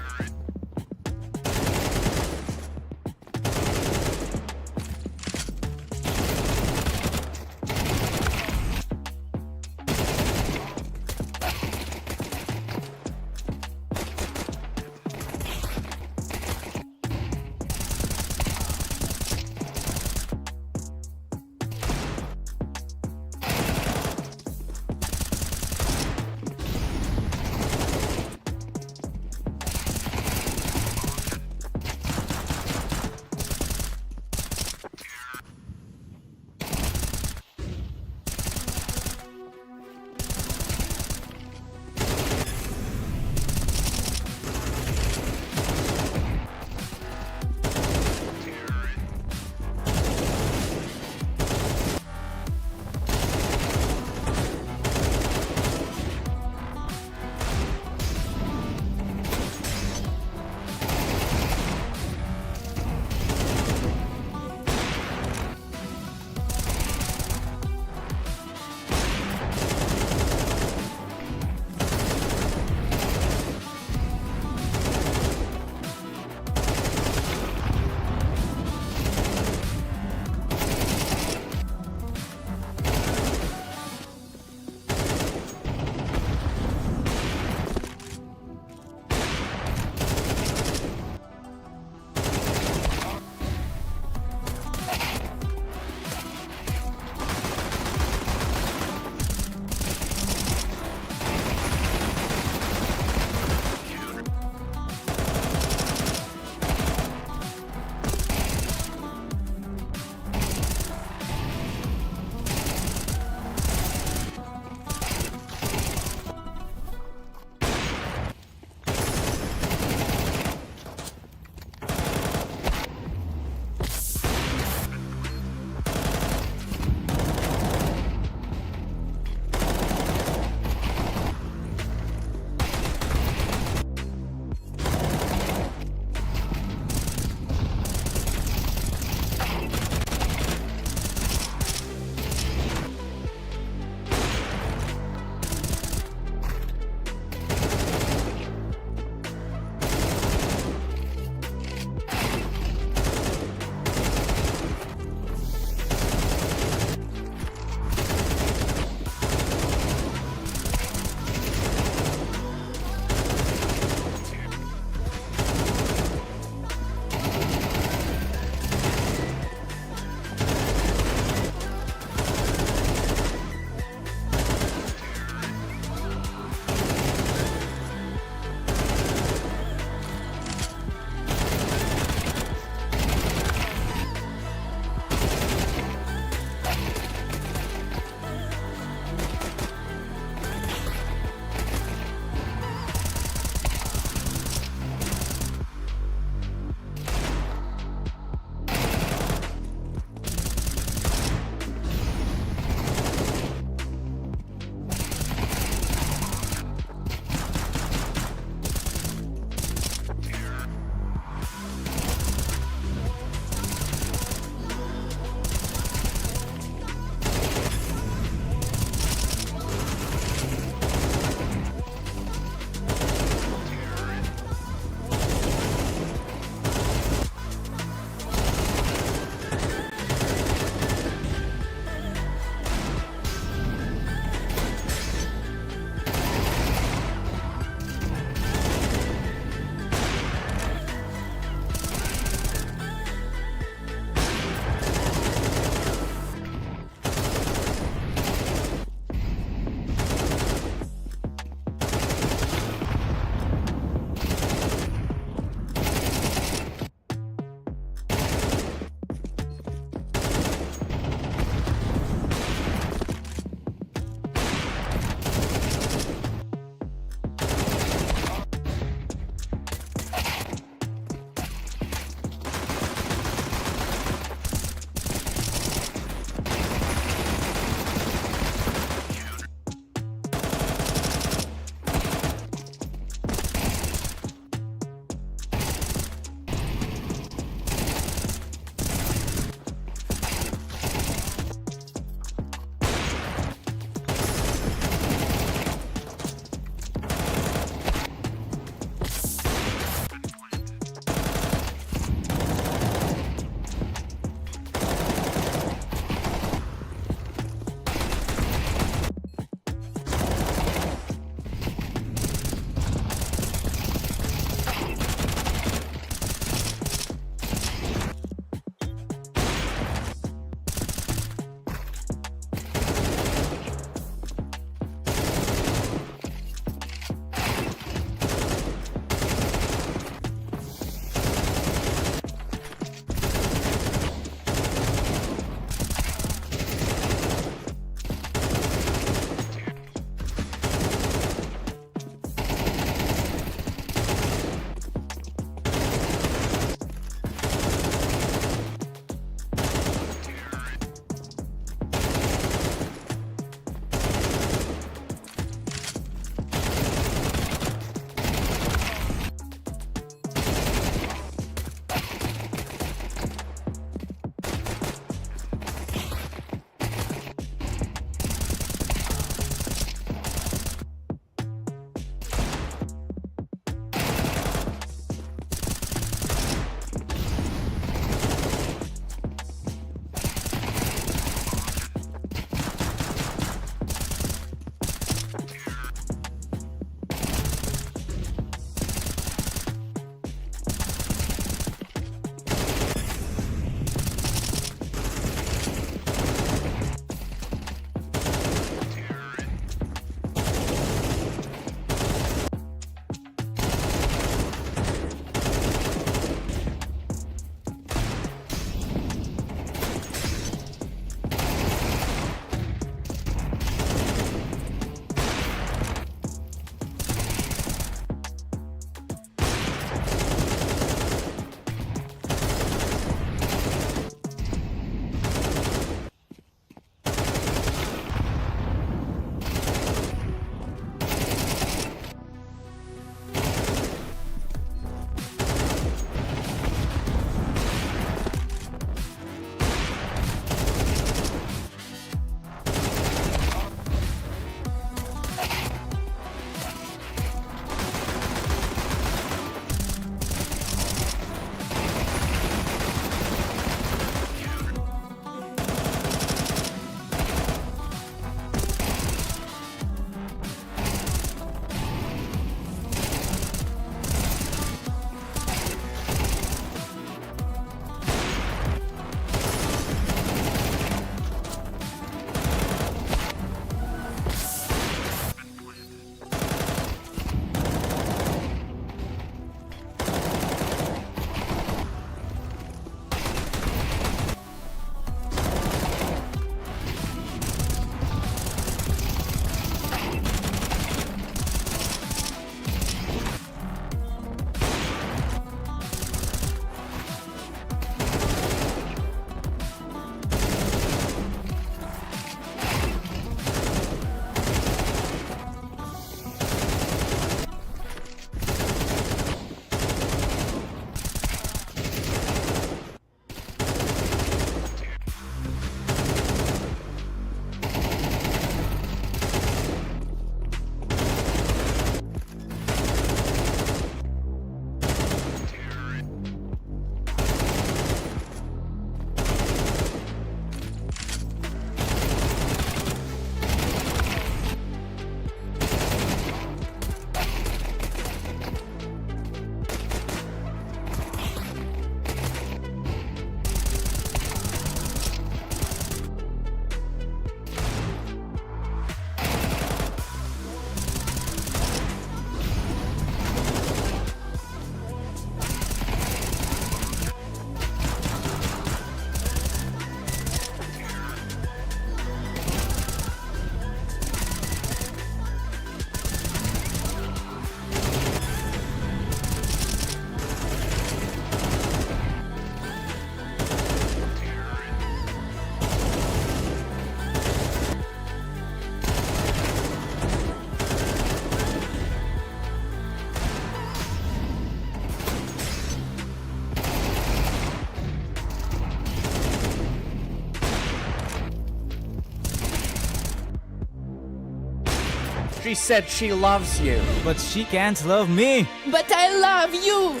She said she loves you, but she can't love me. But I love you.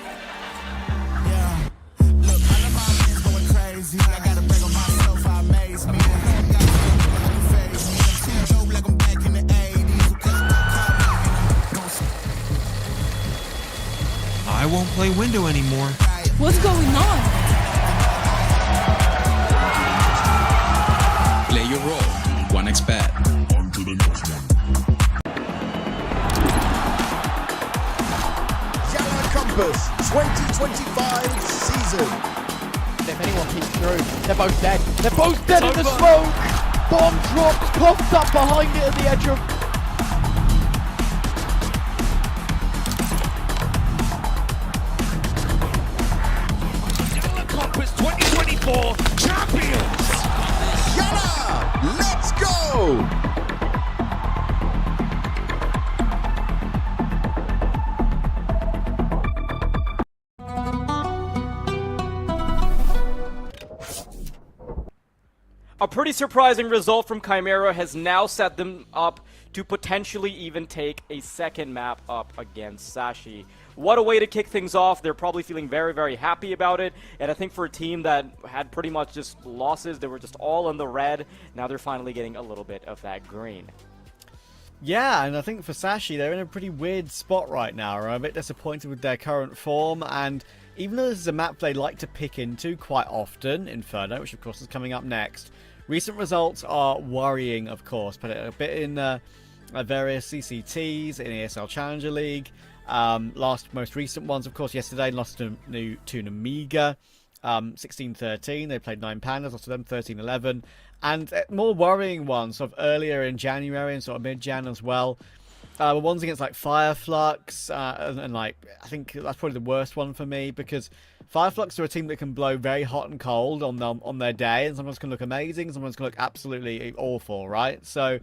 I won't play window anymore. What's going on? Play your role. One expert. On to the next one. YaLLa Compass 2025 season. If anyone peeks through, they're both dead. They're both dead in the smoke! Bomb drops, popped up behind it at the edge of... YaLLa Compass 2024 champions! YaLLa, let's go! A pretty surprising result from Chimera has now set them up to potentially even take a second map up against Sashi. What a way to kick things off. They're probably feeling very, very happy about it. And I think for a team that had pretty much just losses, they were just all in the red. Now they're finally getting a little bit of that green. Yeah, and I think for Sashi, they're in a pretty weird spot right now. I'm a bit disappointed with their current form, and even though this is a map they like to pick into quite often, Inferno, which of course is coming up next, recent results are worrying, of course, but a bit in various CCTs, in ESL Challenger League. Most recent ones, of course, yesterday lost to Namiga, 16-13. They played 9 Pandas, lost to them 13-11. And more worrying ones, sort of earlier in January and sort of mid-Jan as well, were ones against like Fireflux, and like, I think that's probably the worst one for me, because Fireflux are a team that can blow very hot and cold on their day, and sometimes can look amazing, sometimes can look absolutely awful, right? So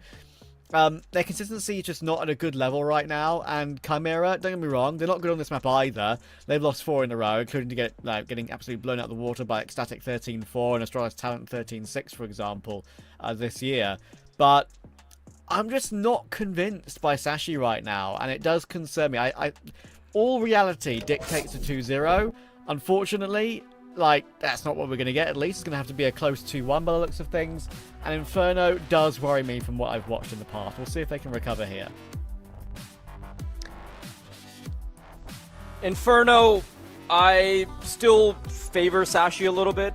their consistency is just not at a good level right now, and Chimera, don't get me wrong, they're not good on this map either. They've lost 4 in a row, including getting absolutely blown out of the water by Ecstatic 13-4 and Astralis Talent 13-6, for example, this year. But I'm just not convinced by Sashi right now, and it does concern me. All reality dictates a 2-0. Unfortunately, like, that's not what we're going to get, at least. It's going to have to be a close 2-1 by the looks of things. And Inferno does worry me from what I've watched in the past. We'll see if they can recover here. Inferno, I still favor Sashi a little bit.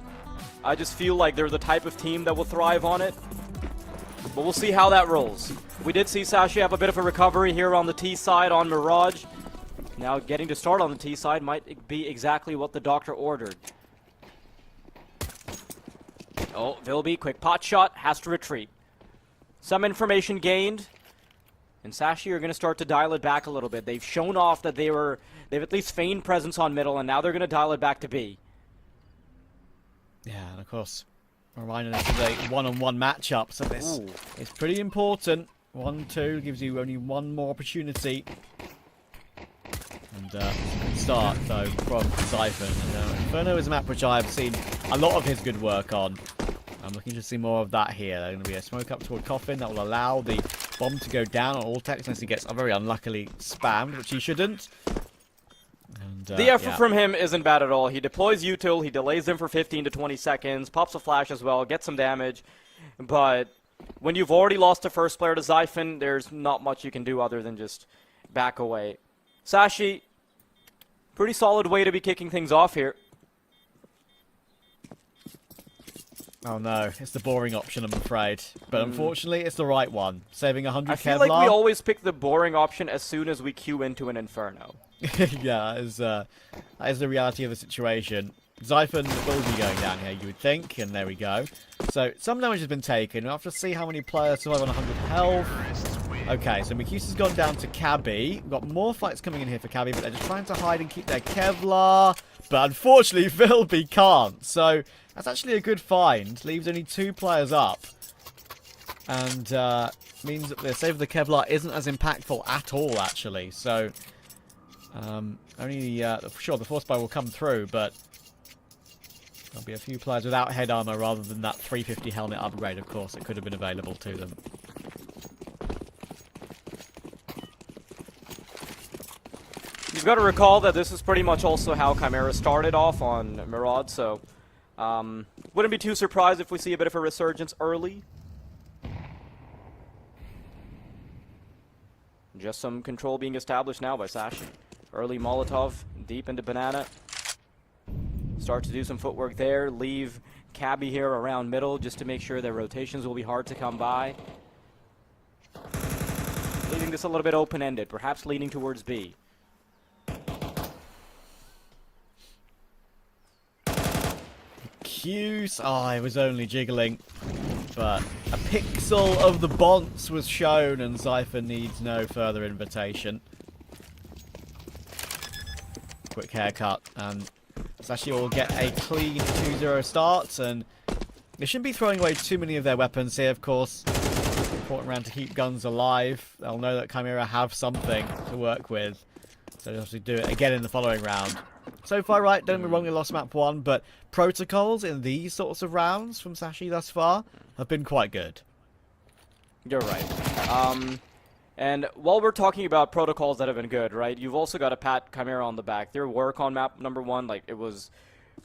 I just feel like they're the type of team that will thrive on it. But we'll see how that rolls. We did see Sashi have a bit of a recovery here on the T side on Mirage. Now getting to start on the T side might be exactly what the doctor ordered. Oh, Vilby, quick pot shot, has to retreat. Some information gained. And Sashi are going to start to dial it back a little bit. They've shown off that they've at least feigned presence on middle, and now they're going to dial it back to B. Yeah, and of course, reminding us of a one-on-one matchup, so this is pretty important. 1-2 gives you only one more opportunity. And good start, though, from Zyphon. And Inferno is a map which I've seen a lot of his good work on. I'm looking to see more of that here. There's going to be a smoke up toward Coffin that will allow the bomb to go down on Alltex unless he gets very unluckily spammed, which he shouldn't. And, the effort from him isn't bad at all. He deploys util, he delays them for 15 to 20 seconds, pops a flash as well, gets some damage. But when you've already lost the first player to Zyphon, there's not much you can do other than just back away. Sashi, pretty solid way to be kicking things off here. Oh no, it's the boring option, I'm afraid. But unfortunately, it's the right one. Saving 100 Kevlar. I feel like we always pick the boring option as soon as we queue into an Inferno. Yeah, that is the reality of the situation. Zyphon will be going down here, you would think, and there we go. So, some damage has been taken. We'll have to see how many players survive on 100 health. Okay, so Mikusa's gone down to Cabby. We've got more fights coming in here for Cabby, but they're just trying to hide and keep their Kevlar. But unfortunately, Vilby can't. So, that's actually a good find. Leaves only 2 players up. And means that the save of the Kevlar isn't as impactful at all, actually. So, sure, the Force Buy will come through, but there'll be a few players without head armor rather than that 350 helmet upgrade, of course, that could have been available to them. You've got to recall that this is pretty much also how Chimera started off on Mirage, so wouldn't be too surprised if we see a bit of a resurgence early. Just some control being established now by Sashi. Early Molotov, deep into Banana. Start to do some footwork there, leave Cabby here around middle just to make sure their rotations will be hard to come by. Leaving this a little bit open-ended, perhaps leaning towards B. Cuse. Oh, it was only jiggling. But a pixel of the bonce was shown, and Cypher needs no further invitation. Quick haircut, and Sashi will get a clean 2-0 start, and they shouldn't be throwing away too many of their weapons here, of course. Important round to keep guns alive. They'll know that Chimera have something to work with, so they'll obviously do it again in the following round. So far, right, don't get me wrong, they lost map 1, but protocols in these sorts of rounds from Sashi thus far have been quite good. You're right. And while we're talking about protocols that have been good, right, you've also got to pat Chimera on the back. Their work on map number 1, like, it was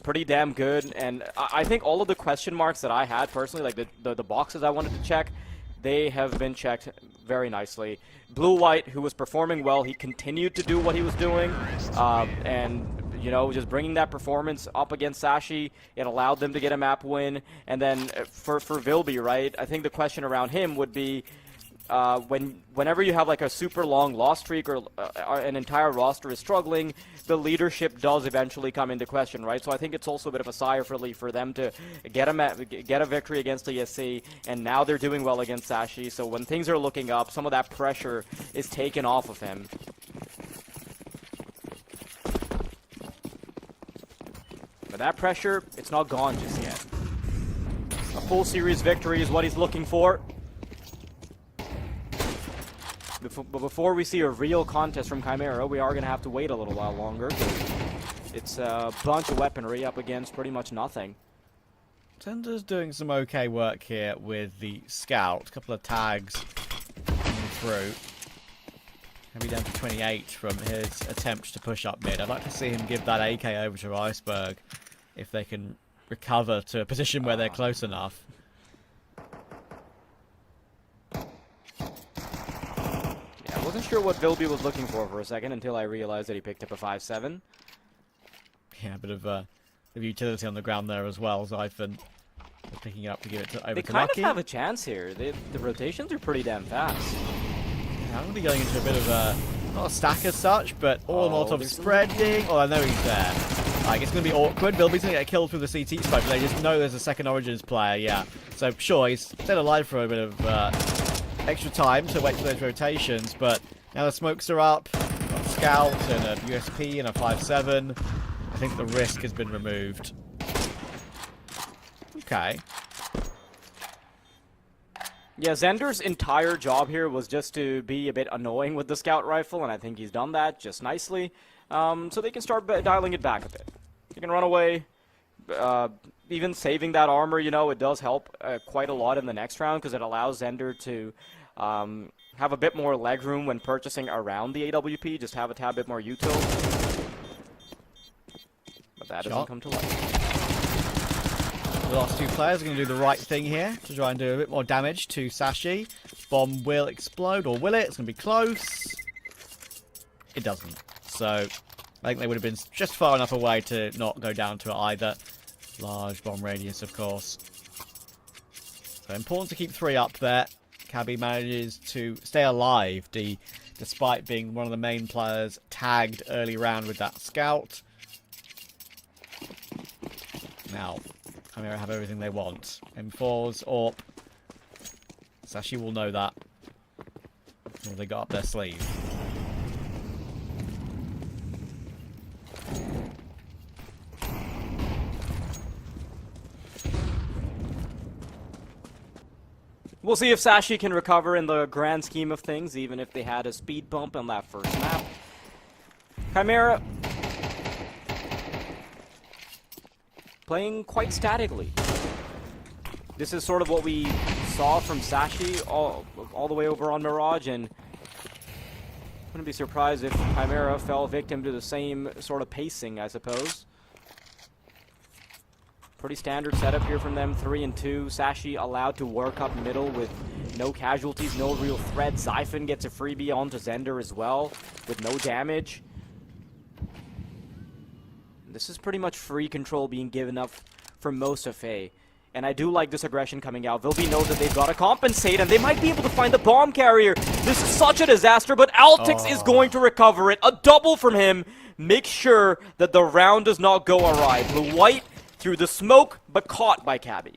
pretty damn good, and I think all of the question marks that I had personally, like the boxes I wanted to check, they have been checked very nicely. Blue White, who was performing well, he continued to do what he was doing, and you know, just bringing that performance up against Sashi, it allowed them to get a map win. And then for Vilby, right, I think the question around him would be, whenever you have like a super long loss streak or an entire roster is struggling, the leadership does eventually come into question, right? So I think it's also a bit of a sigh of relief for them to get a victory against ESC, and now they're doing well against Sashi. So when things are looking up, some of that pressure is taken off of him. But that pressure, it's not gone just yet. A full series victory is what he's looking for. But before we see a real contest from Chimera, we are going to have to wait a little while longer. It's a bunch of weaponry up against pretty much nothing. Tender's doing some okay work here with the scout. A couple of tags coming through. Maybe down to 28 from his attempt to push up mid. I'd like to see him give that AK over to Iceberg if they can recover to a position where they're close enough. I wasn't sure what Vilby was looking for a second until I realized that he picked up a 5-7. Yeah, a bit of utility on the ground there as well. Zyphon picking it up to give it over to Lucky. They kind of have a chance here. The rotations are pretty damn fast. Yeah, I'm going to be going into a bit of a, not a stack as such, but all Molotov spreading. Oh, I know he's there. Like, it's going to be awkward. Vilby's going to get killed through the CT smoke, but they just know there's a second Origins player, yeah. So, sure, he's still alive for a bit of extra time to wait for those rotations, but now the smokes are up. Got a Scout and a USP and a 5-7. I think the risk has been removed. Okay. Yeah, Zender's entire job here was just to be a bit annoying with the Scout Rifle, and I think he's done that just nicely. So they can start dialing it back a bit. You can run away. Even saving that armor, you know, it does help quite a lot in the next round because it allows Zender to have a bit more leg room when purchasing around the AWP, just have a tad bit more util. But that doesn't come to light. The last two players are going to do the right thing here to try and do a bit more damage to Sashi. Bomb will explode, or will it? It's going to be close. It doesn't. So I think they would have been just far enough away to not go down to it either. Large bomb radius, of course. So important to keep 3 up there. Cabby manages to stay alive, despite being one of the main players tagged early round with that scout. Now, Chimera have everything they want. M4s, AWP. Sashi will know that. What they got up their sleeve. We'll see if Sashi can recover in the grand scheme of things, even if they had a speed bump on that first map. Chimera playing quite statically. This is sort of what we saw from Sashi all the way over on Mirage, and Wouldn't be surprised if Chimera fell victim to the same sort of pacing, I suppose. Pretty standard setup here from them, 3 and 2. Sashi allowed to work up middle with no casualties, no real threat. Xiphon gets a freebie onto Zender as well, with no damage. This is pretty much free control being given up for most of A. And I do like this aggression coming out. Vilby knows that they've got to compensate, and they might be able to find the bomb carrier. This is such a disaster, but Altix is going to recover it. A double from him. Make sure that the round does not go awry. Blue-white through the smoke, but caught by Cabby.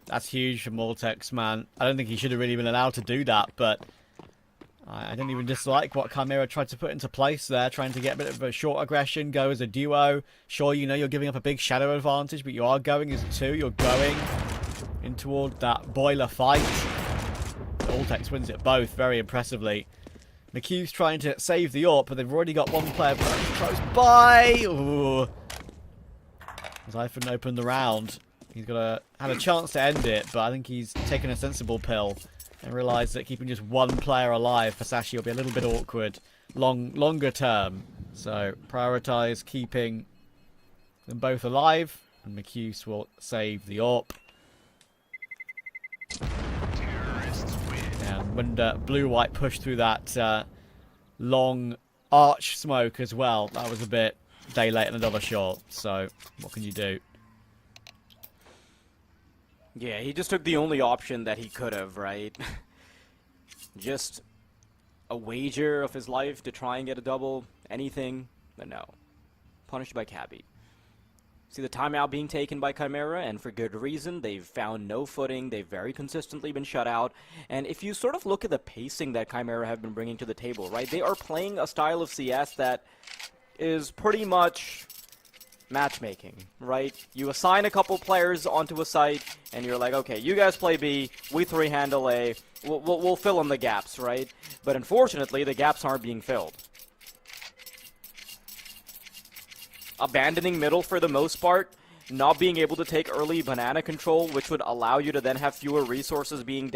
That's huge for Mortex, man. I don't think he should have really been allowed to do that, but I don't even dislike what Chimera tried to put into place there, trying to get a bit of a short aggression, go as a duo. Sure, you know you're giving up a big shadow advantage, but you are going as two. You're going in toward that boiler fight. Mortex wins it both very impressively. McHugh's trying to save the AWP, but they've already got one player close by. Ooh. Xiphon opened the round. He's had a chance to end it, but I think he's taken a sensible pill and realised that keeping just one player alive for Sashi will be a little bit awkward longer term. So prioritise keeping them both alive, and McHugh will save the AWP. And when Blue-White pushed through that long arch smoke as well, that was a bit day late and a dollar short. So what can you do? Yeah, he just took the only option that he could have, right? Just a wager of his life to try and get a double, anything, but no. Punished by Cabby. See the timeout being taken by Chimera, and for good reason. They've found no footing, they've very consistently been shut out, and if you sort of look at the pacing that Chimera have been bringing to the table, right? They are playing a style of CS that is pretty much matchmaking, right? You assign a couple players onto a site, and you're like, okay, you guys play B, we three handle A, we'll fill in the gaps, right? But unfortunately, the gaps aren't being filled. Abandoning middle for the most part, not being able to take early banana control, which would allow you to then have fewer resources being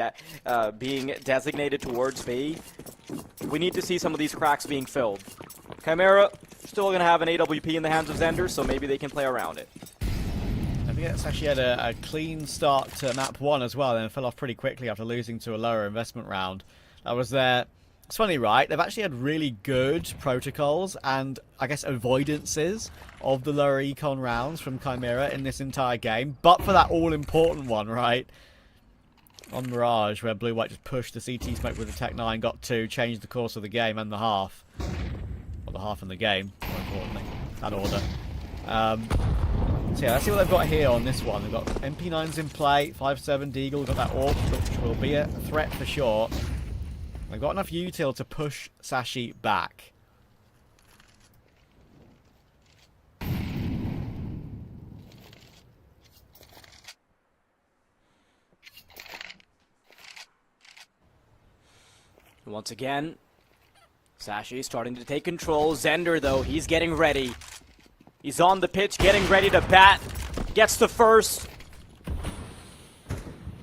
designated towards B. We need to see some of these cracks being filled. Chimera still going to have an AWP in the hands of Zender, so maybe they can play around it. I think it's actually had a clean start to map 1 as well, then fell off pretty quickly after losing to a lower investment round. That was their... It's funny, right? They've actually had really good protocols and, I guess, avoidances of the lower econ rounds from Chimera in this entire game, but for that all-important one, right? On Mirage, where Blue-White just pushed the CT smoke with the Tech 9, got 2, changed the course of the game and the half. Well, the half in the game, more importantly. That order. So yeah, let's see what they've got here on this one. They've got MP9s in play, 5-7 Deagle, got that AWP, which will be a threat for sure. They've got enough util to push Sashi back. Once again, Sashi starting to take control. Zender, though, he's getting ready. He's on the pitch, getting ready to bat. Gets the first.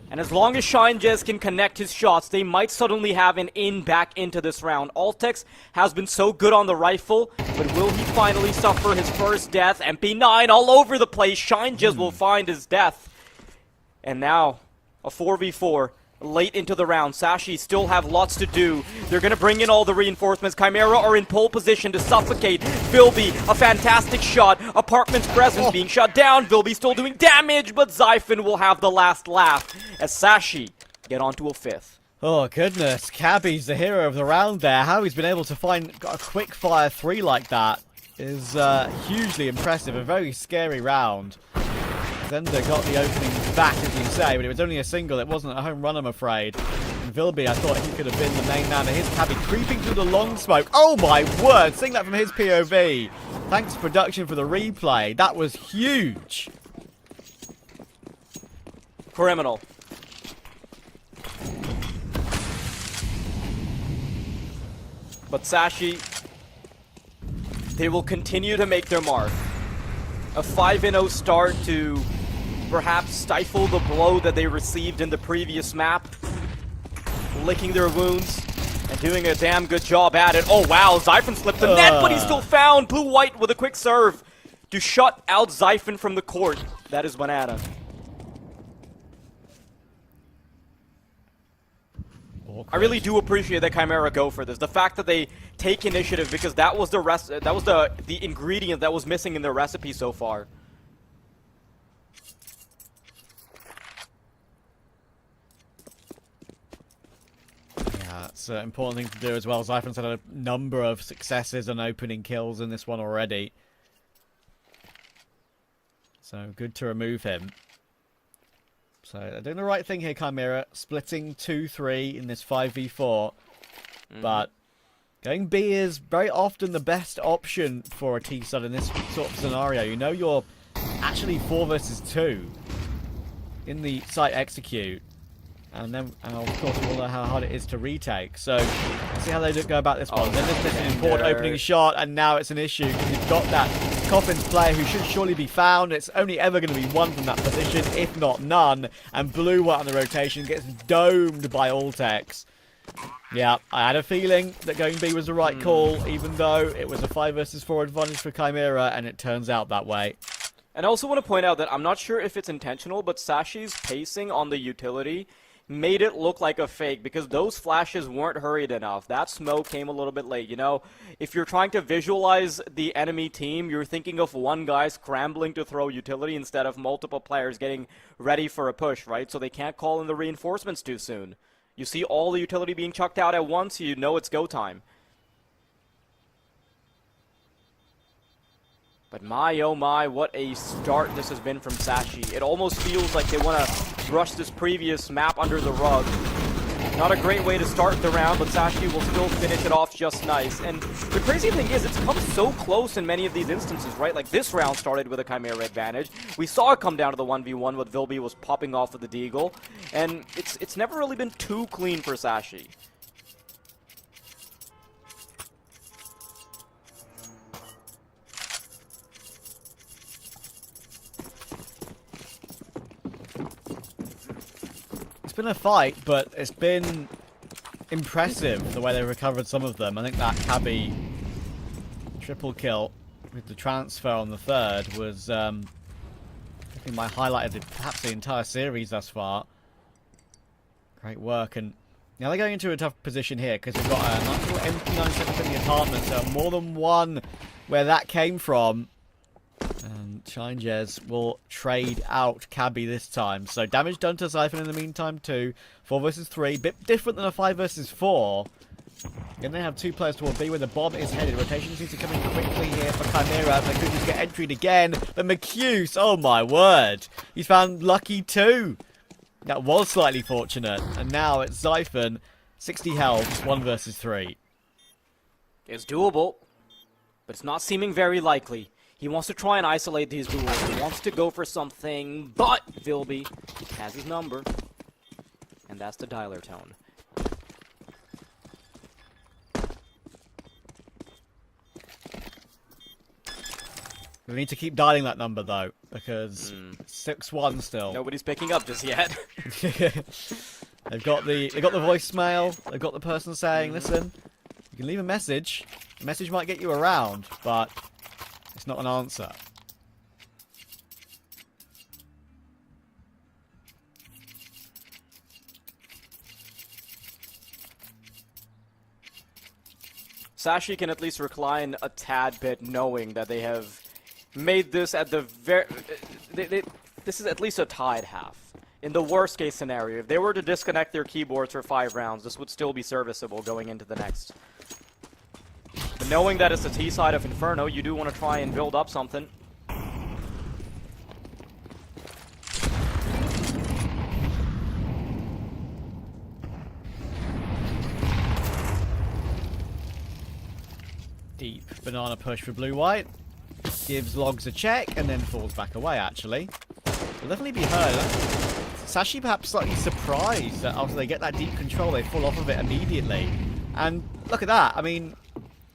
And as long as ShineJez can connect his shots, they might suddenly have an in back into this round. Altix has been so good on the rifle, but will he finally suffer his first death? MP9 all over the place. ShineJez will find his death. And now, a 4v4 late into the round. Sashi still have lots to do. They're going to bring in all the reinforcements. Chimera are in pole position to suffocate Vilby. A fantastic shot. Apartment's presence being shut down. Vilby still doing damage, but Xiphon will have the last laugh as Sashi get onto a 5th. Oh goodness, Cabby's the hero of the round there. How he's been able to find a quick fire 3 like that is hugely impressive. A very scary round. Zender got the opening back, as you say, but it was only a single. It wasn't a home run, I'm afraid. And Vilby, I thought he could have been the main man. Here's Cabby creeping through the long smoke. Oh my word! Seeing that from his POV. Thanks to production for the replay. That was huge. Criminal. But Sashi, they will continue to make their mark. A 5-0 start to perhaps stifle the blow that they received in the previous map. Licking their wounds. And doing a damn good job at it. Oh wow, Zyphon slipped the net, but he's still found. Blue-white with a quick serve to shut out Zyphon from the court. That is banana. I really do appreciate that Chimera go for this. The fact that they take initiative, because that was the ingredient that was missing in their recipe so far. Yeah, it's an important thing to do as well. Zyphon's had a number of successes on opening kills in this one already. So good to remove him. So they're doing the right thing here, Chimera. Splitting 2-3 in this 5v4. But going B is very often the best option for a T-side in this sort of scenario. You know you're actually 4 versus 2 in the site execute. And then, of course, we all know how hard it is to retake. So, let's see how they go about this one. Then there's an important opening shot, and now it's an issue. Because you've got that Coffins player who should surely be found. It's only ever going to be one from that position, if not none. And Blue-white on the rotation gets domed by Ultex. Yeah, I had a feeling that going B was the right call, even though it was a 5 versus 4 advantage for Chimera, and it turns out that way. And I also want to point out that I'm not sure if it's intentional, but Sashi's pacing on the utility made it look like a fake because those flashes weren't hurried enough. That smoke came a little bit late. You know, if you're trying to visualize the enemy team, you're thinking of one guy scrambling to throw utility instead of multiple players getting ready for a push, right? So they can't call in the reinforcements too soon. You see all the utility being chucked out at once, you know it's go time. But my, oh my, what a start this has been from Sashi. It almost feels like they want to brush this previous map under the rug. Not a great way to start the round, but Sashi will still finish it off just nice. And the crazy thing is, it's come so close in many of these instances, right? Like this round started with a Chimera advantage. We saw it come down to the 1v1 with Vilby was popping off with the Deagle. And it's never really been too clean for Sashi. Been a fight, but it's been impressive the way they recovered some of them. I think that Cabby triple kill with the transfer on the third was I think my highlight of perhaps the entire series thus far. Great work, and now they're going into a tough position here because we've got a nice little MP9 set up in the apartment, so more than one where that came from. And Challenges will trade out Cabby this time. So damage done to Zyphon in the meantime too. 4 versus 3. Bit different than a 5 versus 4. Again, they have 2 players toward B where the bomb is headed. Rotation seems to come in quickly here for Chimera. They could just get entryed again. But McCuse, oh my word. He's found lucky too. That was slightly fortunate. And now it's Zyphon. 60 health, 1 versus 3. It's doable, but it's not seeming very likely. He wants to try and isolate these duels. He wants to go for something, but Vilby has his number. And that's the dialer tone. We need to keep dialing that number though, because 6-1 still. Nobody's picking up just yet. They've got the voicemail. They've got the person saying, "Listen, you can leave a message. The message might get you around, but it's not an answer." Sashi can at least recline a tad bit, knowing that they have made this at the very. This is at least a tied half. In the worst case scenario, if they were to disconnect their keyboards for 5 rounds, this would still be serviceable going into the next. But knowing that it's the T side of Inferno, you do want to try and build up something. Deep banana push for blue-white. Gives Logs a check and then falls back away, actually. Will definitely be heard. Sashi perhaps slightly surprised that after they get that deep control, they fall off of it immediately. And look at that. I mean,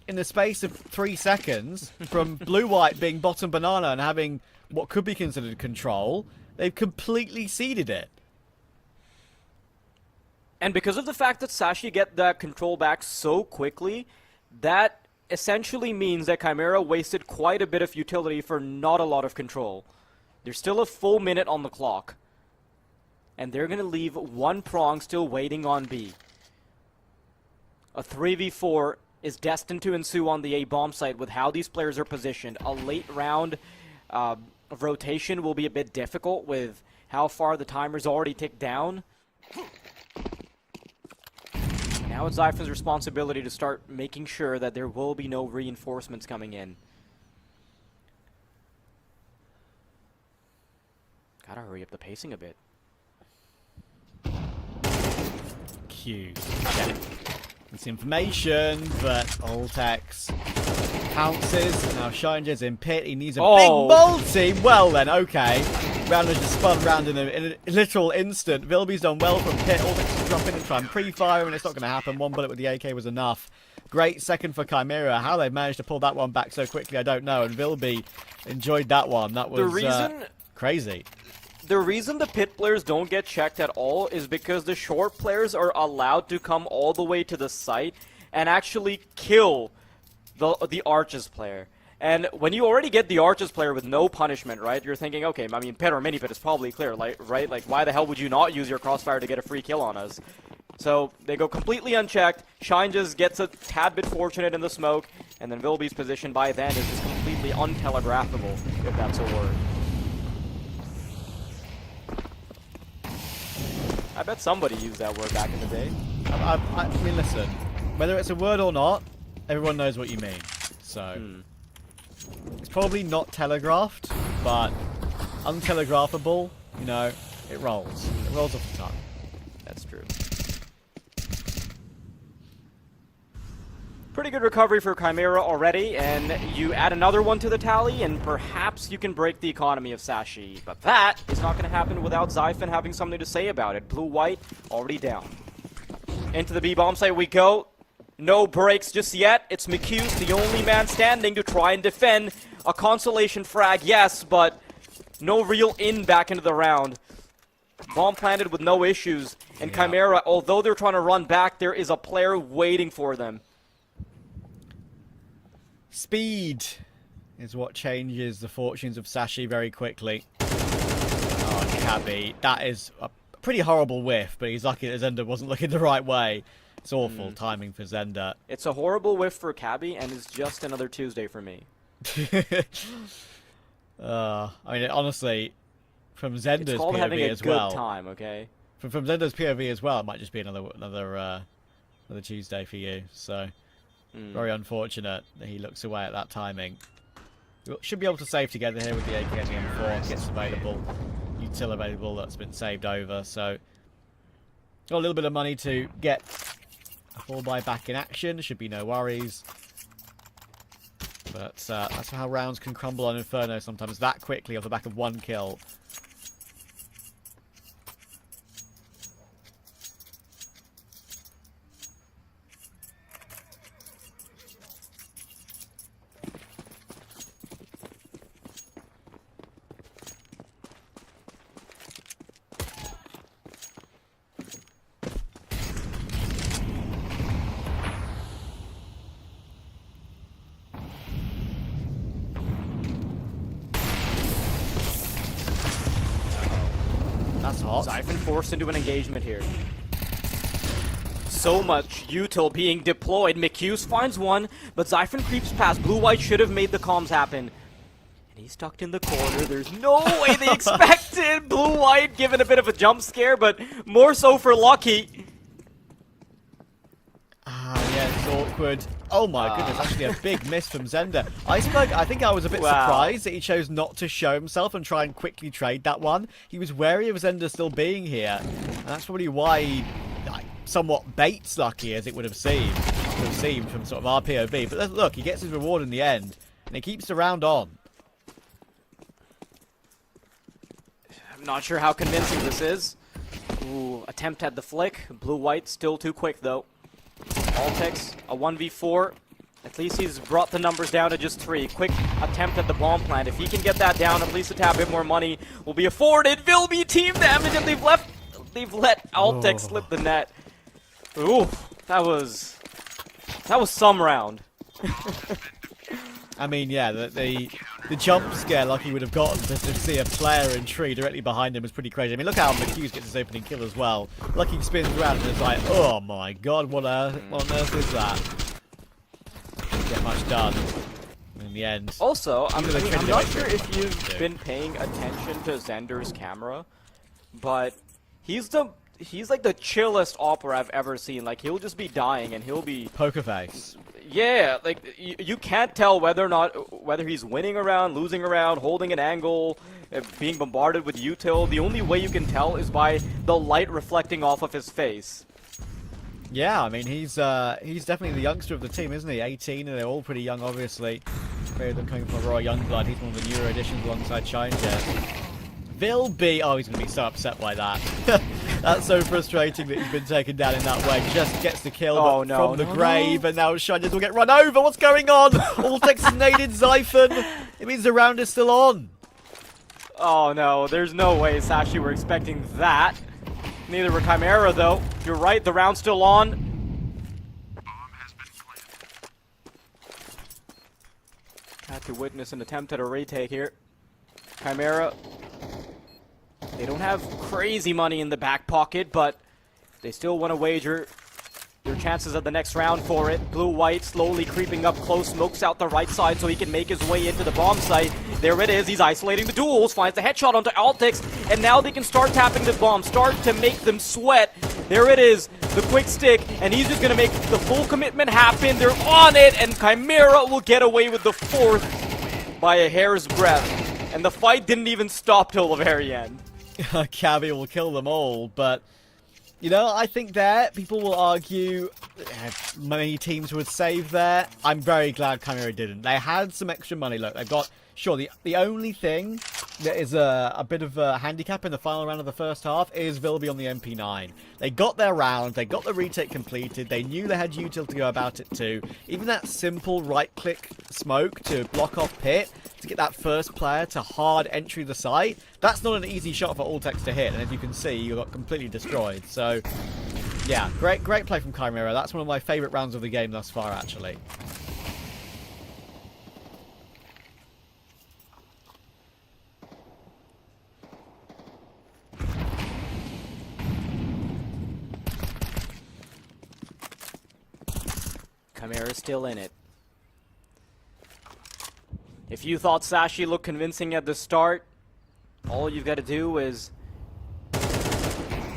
in the space of 3 seconds, from blue-white being bottom banana and having what could be considered control, they've completely ceded it. And because of the fact that Sashi get that control back so quickly, that essentially means that Chimera wasted quite a bit of utility for not a lot of control. There's still a full minute on the clock. And they're going to leave one prong still waiting on B. A 3v4 is destined to ensue on the A bomb site with how these players are positioned. A late round of rotation will be a bit difficult with how far the timer's already ticked down. Now it's Zyphen's responsibility to start making sure that there will be no reinforcements coming in. Gotta hurry up the pacing a bit. Q. This information, but Ultex pounces. Now Shinja's in pit. He needs a big multi. Well then, okay. Rounder just spun round in a literal instant. Vilby's done well from pit. Ultex is dropping and try and pre-fire, and it's not going to happen. One bullet with the AK was enough. Great second for Chimera. How they managed to pull that one back so quickly, I don't know. And Vilby enjoyed that one. That was crazy. The reason the pit players don't get checked at all is because the short players are allowed to come all the way to the site and actually kill the Arches player. And when you already get the Arches player with no punishment, right, you're thinking, okay, I mean, pit or mini pit is probably clear, right? Like, why the hell would you not use your crossfire to get a free kill on us? So they go completely unchecked. Shine just gets a tad bit fortunate in the smoke, and then Vilby's position by then is just completely untelegraphable, if that's a word. I bet somebody used that word back in the day. I mean, listen, whether it's a word or not, everyone knows what you mean. So, it's probably not telegraphed, but untelegraphable, you know, it rolls. It rolls off the tongue. That's true. Pretty good recovery for Chimera already, and you add another one to the tally, and perhaps you can break the economy of Sashi. But that is not going to happen without Zyphen having something to say about it. Blue-white already down. Into the B-bomb site we go. No breaks just yet. It's McHughes, the only man standing to try and defend. A consolation frag, yes, but no real in back into the round. Bomb planted with no issues. And Chimera, although they're trying to run back, there is a player waiting for them. Speed is what changes the fortunes of Sashi very quickly. Oh, Cabby. That is a pretty horrible whiff, but he's lucky that Zender wasn't looking the right way. It's awful timing for Zender. It's a horrible whiff for Cabby, and it's just another Tuesday for me. I mean, honestly, from Zender's it's called POV having a as good well. time, okay? From Zender's POV as well, it might just be another Tuesday for you. So. Very unfortunate that he looks away at that timing. We should be able to save together here with the AK and the M4. Gets available. Util available that's been saved over. So, got a little bit of money to get a full buy back in action. Should be no worries. But that's how rounds can crumble on Inferno sometimes that quickly off the back of one kill. That's hot. Zyphen forced into an engagement here. So much util being deployed. McHughes finds one, but Zyphen creeps past. Blue-white should have made the comms happen. And he's tucked in the corner. There's no way they expected. Blue-white given a bit of a jump scare, but more so for Lucky. Yeah, it's awkward. Oh my goodness, actually a big miss from Zender. Iceberg, I think I was a bit surprised that he chose not to show himself and try and quickly trade that one. He was wary of Zender still being here. And that's probably why he somewhat baits Lucky, as it would have seemed from sort of our POV. But look, he gets his reward in the end. And he keeps the round on. I'm not sure how convincing this is. Ooh, attempt at the flick. Blue-white still too quick though. Ultex, a 1v4. At least he's brought the numbers down to just 3. Quick attempt at the bomb plant. If he can get that down, at least a tad bit more money will be afforded. Vilby team damage, and they've let Ultex slip the net. Ooh, that was some round. I mean, yeah, the jump scare Lucky would have gotten to see a player in tree directly behind him was pretty crazy. I mean, look how McHughes gets his opening kill as well. Lucky spins around and is like, oh my god, what on earth is that? Didn't get much done in the end. Also, I'm not sure if you've been paying attention to Zender's camera, but he's like the chillest opera I've ever seen. Like, he'll just be dying and he'll be poker face. Yeah, like you can't tell whether he's winning a round, losing a round, holding an angle, being bombarded with util. The only way you can tell is by the light reflecting off of his face. Yeah, I mean he's definitely the youngster of the team, isn't he? 18, and they're all pretty young, obviously. Three of them coming from Raw Youngblood. He's one of the newer additions alongside Chinja. Will be. Oh, he's gonna be so upset by that. That's so frustrating that he's been taken down in that way. Just gets the kill from the grave, and now Shinjas will get run over. What's going on? All Texas naded Xiphon. It means the round is still on. Oh no, there's no way Sashi were expecting that. Neither were Chimera though. You're right, the round's still on. Had to witness an attempt at a retake here. Chimera. They don't have crazy money in the back pocket, but they still want to wager their chances of the next round for it. Blue-white slowly creeping up close, smokes out the right side so he can make his way into the bomb site. There it is, he's isolating the duels, finds the headshot onto Altix, and now they can start tapping the bomb, start to make them sweat. There it is, the quick stick, and he's just going to make the full commitment happen. They're on it, and Chimera will get away with the fourth by a hair's breadth. And the fight didn't even stop till the very end. Cabby will kill them all, but you know, I think there people will argue many teams would save there. I'm very glad Chimera didn't. They had some extra money. Look, they've got the only thing that is a bit of a handicap in the final round of the first half is Vilby on the MP9. They got their round, they got the retake completed, they knew they had util to go about it too. Even that simple right-click smoke to block off pit to get that first player to hard entry the site, that's not an easy shot for Alltex to hit, and as you can see, you got completely destroyed. So, yeah, great play from Chimera. That's one of my favourite rounds of the game thus far, actually. Chimera's still in it. If you thought Sashi looked convincing at the start, all you've got to do is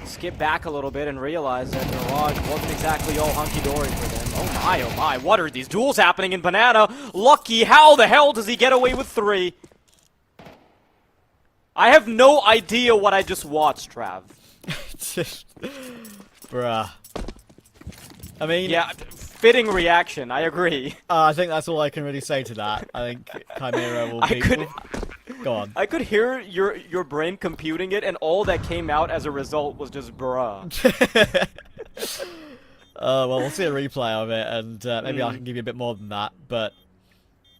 skip back a little bit and realize that Mirage wasn't exactly all hunky-dory for them. Oh my, what are these duels happening in Banana? Lucky, how the hell does he get away with 3? I have no idea what I just watched, Trav. Bruh. I mean... Yeah, fitting reaction, I agree. I think that's all I can really say to that. I think Chimera will be... Go on. I could hear your brain computing it, and all that came out as a result was just bruh. Well, we'll see a replay of it, and maybe I can give you a bit more than that. But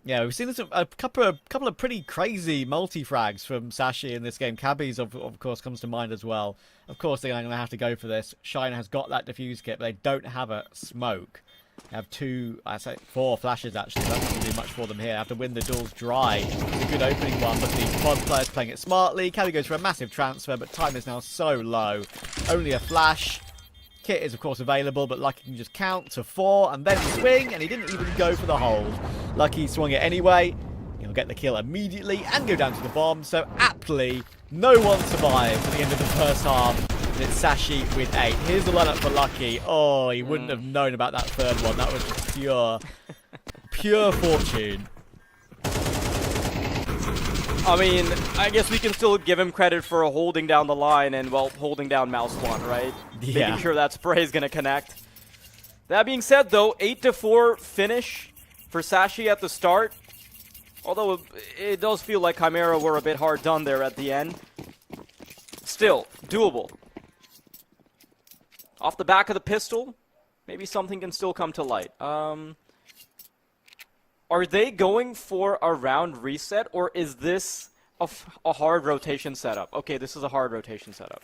yeah, we've seen a couple of pretty crazy multi-frags from Sashi in this game. Cabby's of course comes to mind as well. Of course, they're going to have to go for this. Shiner has got that defuse kit, but they don't have a smoke. They have 4 flashes actually. That doesn't do much for them here. They have to win the duels dry. It's a good opening one, but the quad player's playing it smartly. Cabby goes for a massive transfer, but time is now so low. Only a flash. Kit is of course available, but Lucky can just count to 4 and then swing, and he didn't even go for the hold. Lucky swung it anyway. He'll get the kill immediately and go down to the bomb. So aptly, no one survives at the end of the first half. And it's Sashi with 8. Here's the lineup for Lucky. Oh, he wouldn't have known about that third one. That was just pure fortune. I mean, I guess we can still give him credit for holding down the line and, well, holding down Mouse 1, right? Yeah. Making sure that spray is going to connect. That being said, though, 8-4 finish for Sashi at the start. Although it does feel like Chimera were a bit hard done there at the end. Still, doable. Off the back of the pistol, maybe something can still come to light. Are they going for a round reset, or is this a hard rotation setup? Okay, this is a hard rotation setup.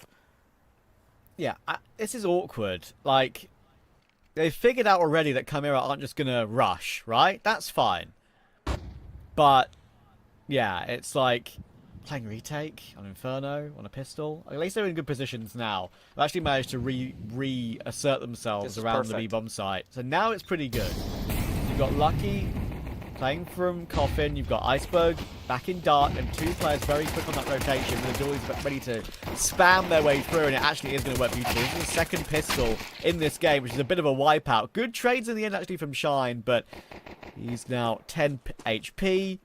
Yeah, this is awkward. Like, they've figured out already that Chimera aren't just gonna rush, right? That's fine. But yeah, it's like playing retake on Inferno on a pistol. At least they're in good positions now. They've actually managed to reassert themselves around the B-bomb site. So now it's pretty good. You've got Lucky playing from Coffin. You've got Iceberg back in Dark, and 2 players very quick on that rotation. And they're always ready to spam their way through, and it actually is going to work beautifully. This is the second pistol in this game, which is a bit of a wipeout. Good trades in the end, actually, from Shine, but he's now 10 HP.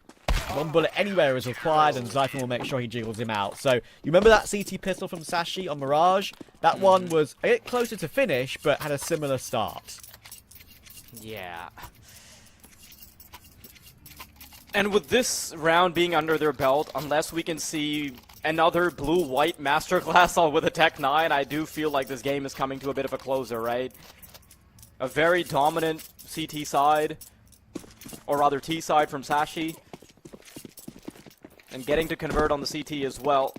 1 bullet anywhere is required, and Zyphon will make sure he jiggles him out. So, you remember that CT pistol from Sashi on Mirage? That one was a bit closer to finish, but had a similar start. Yeah. And with this round being under their belt, unless we can see another blue-white masterclass with a Tech 9, I do feel like this game is coming to a bit of a closer, right? A very dominant CT side, or rather T side from Sashi. And getting to convert on the CT as well.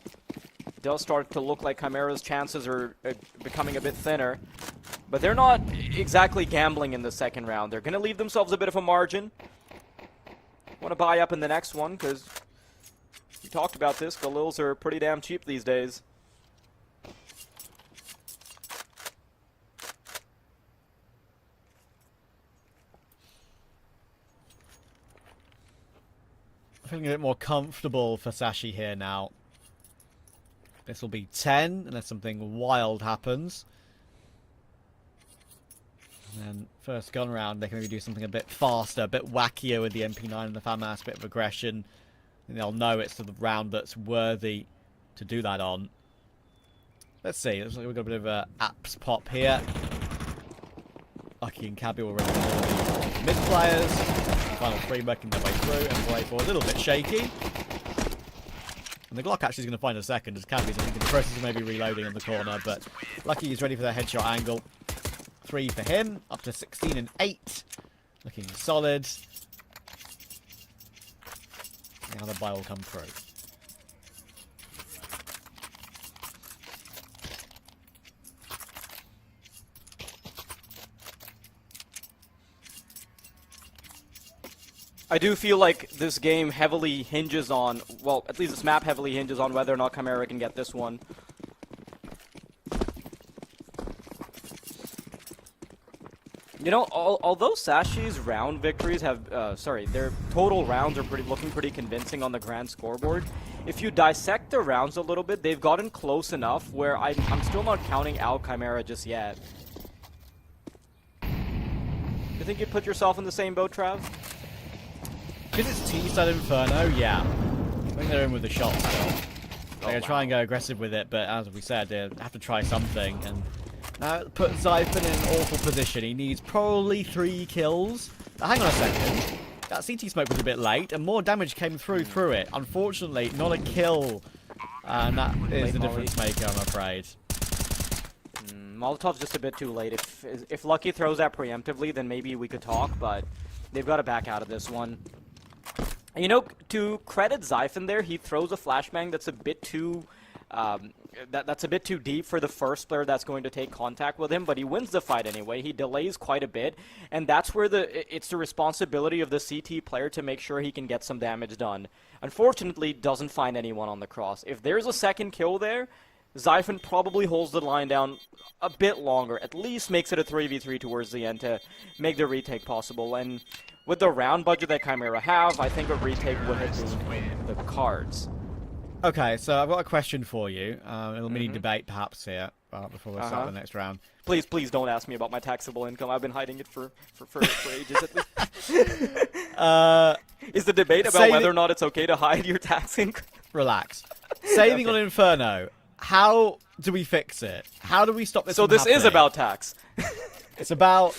It does start to look like Chimera's chances are becoming a bit thinner. But they're not exactly gambling in the second round. They're going to leave themselves a bit of a margin. Want to buy up in the next one, because we talked about this. Galils are pretty damn cheap these days. Feeling a bit more comfortable for Sashi here now. This will be 10, unless something wild happens. And then first gun round, they can maybe do something a bit faster, a bit wackier with the MP9 and the FAMAS, a bit of aggression. And they'll know it's the round that's worthy to do that on. Let's see, looks like we've got a bit of a apps pop here. Lucky and Cabby will run the mid players. Final 3 making their way through, and play for a little bit shaky. And the Glock actually is going to find a second, as Cabby's, I think, in the process of maybe reloading in the corner, but Lucky is ready for their headshot angle. 3 for him, up to 16 and 8. Looking solid. Now the buy will come through. I do feel like this game heavily hinges on, well, at least this map heavily hinges on whether or not Chimera can get this one. You know, although Sashi's round victories have, their total rounds are looking pretty convincing on the grand scoreboard. If you dissect the rounds a little bit, they've gotten close enough where I'm still not counting out Chimera just yet. You think you'd put yourself in the same boat, Trav? Because it's T-side Inferno, yeah. I think they're in with the shots still. They're going to try and go aggressive with it, but as we said, they have to try something. And now put Zyphon in an awful position. He needs probably 3 kills. Now, hang on a second. That CT smoke was a bit late, and more damage came through it. Unfortunately, not a kill. And that is the difference maker, I'm afraid. Molotov's just a bit too late. If Lucky throws that preemptively, then maybe we could talk, but they've got to back out of this one. And you know, to credit Zyphon there, he throws a flashbang that's a bit too that's a bit too deep for the first player that's going to take contact with him, but he wins the fight anyway. He delays quite a bit, and that's where it's the responsibility of the CT player to make sure he can get some damage done. Unfortunately, doesn't find anyone on the cross. If there's a second kill there, Zyphon probably holds the line down a bit longer, at least makes it a 3v3 towards the end to make the retake possible. And with the round budget that Chimera have, I think a retake would have been in the cards. Okay, so I've got a question for you. A little mini debate perhaps here before we start the next round. Please don't ask me about my taxable income. I've been hiding it for ages at least. Is the debate about whether or not it's okay to hide your tax income? Relax. Saving on Inferno. How do we fix it? How do we stop this from happening? So this is about tax. It's about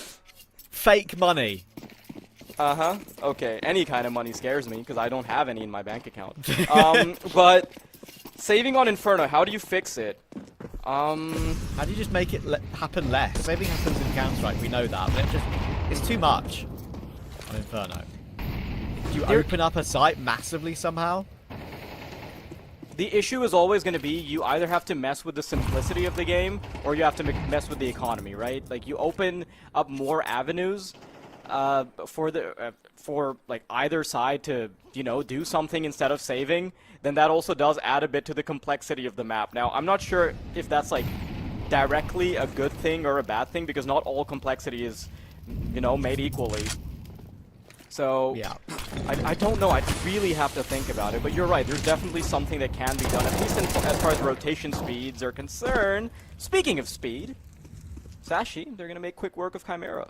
fake money. Okay, any kind of money scares me, because I don't have any in my bank account. But saving on Inferno, how do you fix it? How do you just make it happen less? Saving happens in Counter-Strike, we know that, but it's too much on Inferno. Do you open up a site massively somehow? The issue is always going to be you either have to mess with the simplicity of the game or you have to mess with the economy, right? Like you open up more avenues for like either side to, you know, do something instead of saving, then that also does add a bit to the complexity of the map. Now, I'm not sure if that's like directly a good thing or a bad thing, because not all complexity is, you know, made equally. So, yeah. I don't know, I'd really have to think about it, but you're right, there's definitely something that can be done, at least as far as rotation speeds are concerned. Speaking of speed, Sashi, they're going to make quick work of Chimera.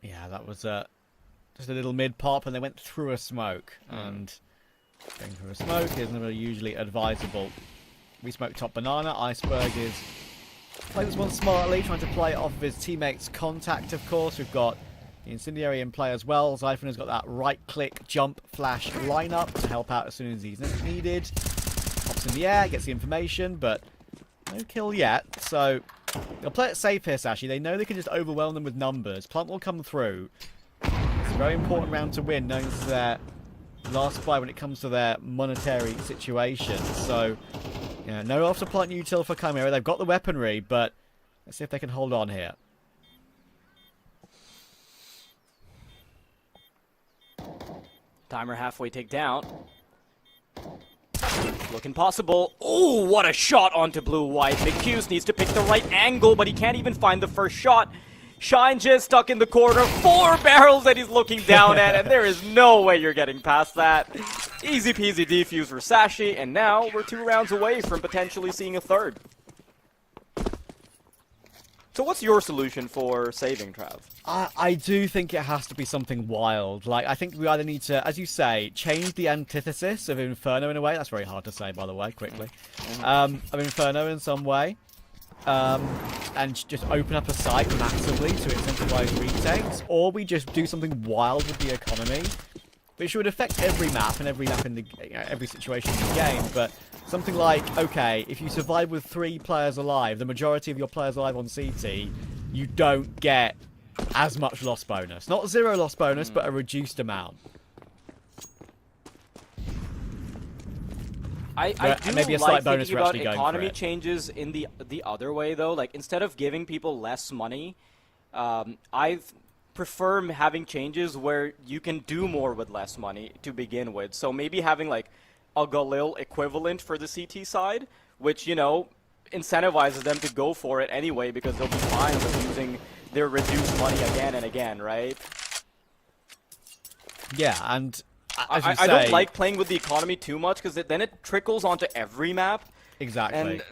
Yeah, that was just a little mid-pop, and they went through a smoke. And going through a smoke isn't really usually advisable. We smoke top banana. Iceberg is playing this one smartly, trying to play it off of his teammate's contact, of course. We've got the Incendiary in play as well. Zyphon has got that right-click, jump, flash lineup to help out as soon as he's needed. Pops in the air, gets the information, but no kill yet. So they'll play it safe here, Sashi. They know they can just overwhelm them with numbers. Plant will come through. It's a very important round to win, knowing this is their last buy when it comes to their monetary situation. So, yeah, no after plant util for Chimera. They've got the weaponry, but let's see if they can hold on here. Timer halfway take down. Looking possible. Oh, what a shot onto blue-white. McHughes needs to pick the right angle, but he can't even find the first shot. Shine just stuck in the corner. 4 barrels that he's looking down at, and there is no way you're getting past that. Easy peasy defuse for Sashi, and now we're 2 rounds away from potentially seeing a third. So what's your solution for saving, Trav? I do think it has to be something wild. Like, I think we either need to, as you say, change the antithesis of Inferno in a way. That's very hard to say, by the way, quickly. Of Inferno in some way. And just open up a site massively to incentivize retakes. Or we just do something wild with the economy, which would affect every map and every map in the every situation in the game. But something like, okay, if you survive with 3 players alive, the majority of your players alive on CT, you don't get as much loss bonus. Not 0 loss bonus, but a reduced amount. I do maybe a like slight bonus thinking for about actually going economy for it. changes in the other way, though. Like, instead of giving people less money, I prefer having changes where you can do more with less money to begin with. So maybe having, like, a Galil equivalent for the CT side, which, you know, incentivizes them to go for it anyway because they'll be fine with using their reduced money again and again, right? Yeah, and as you I don't like playing with the economy too much because then it trickles onto every map. Exactly. And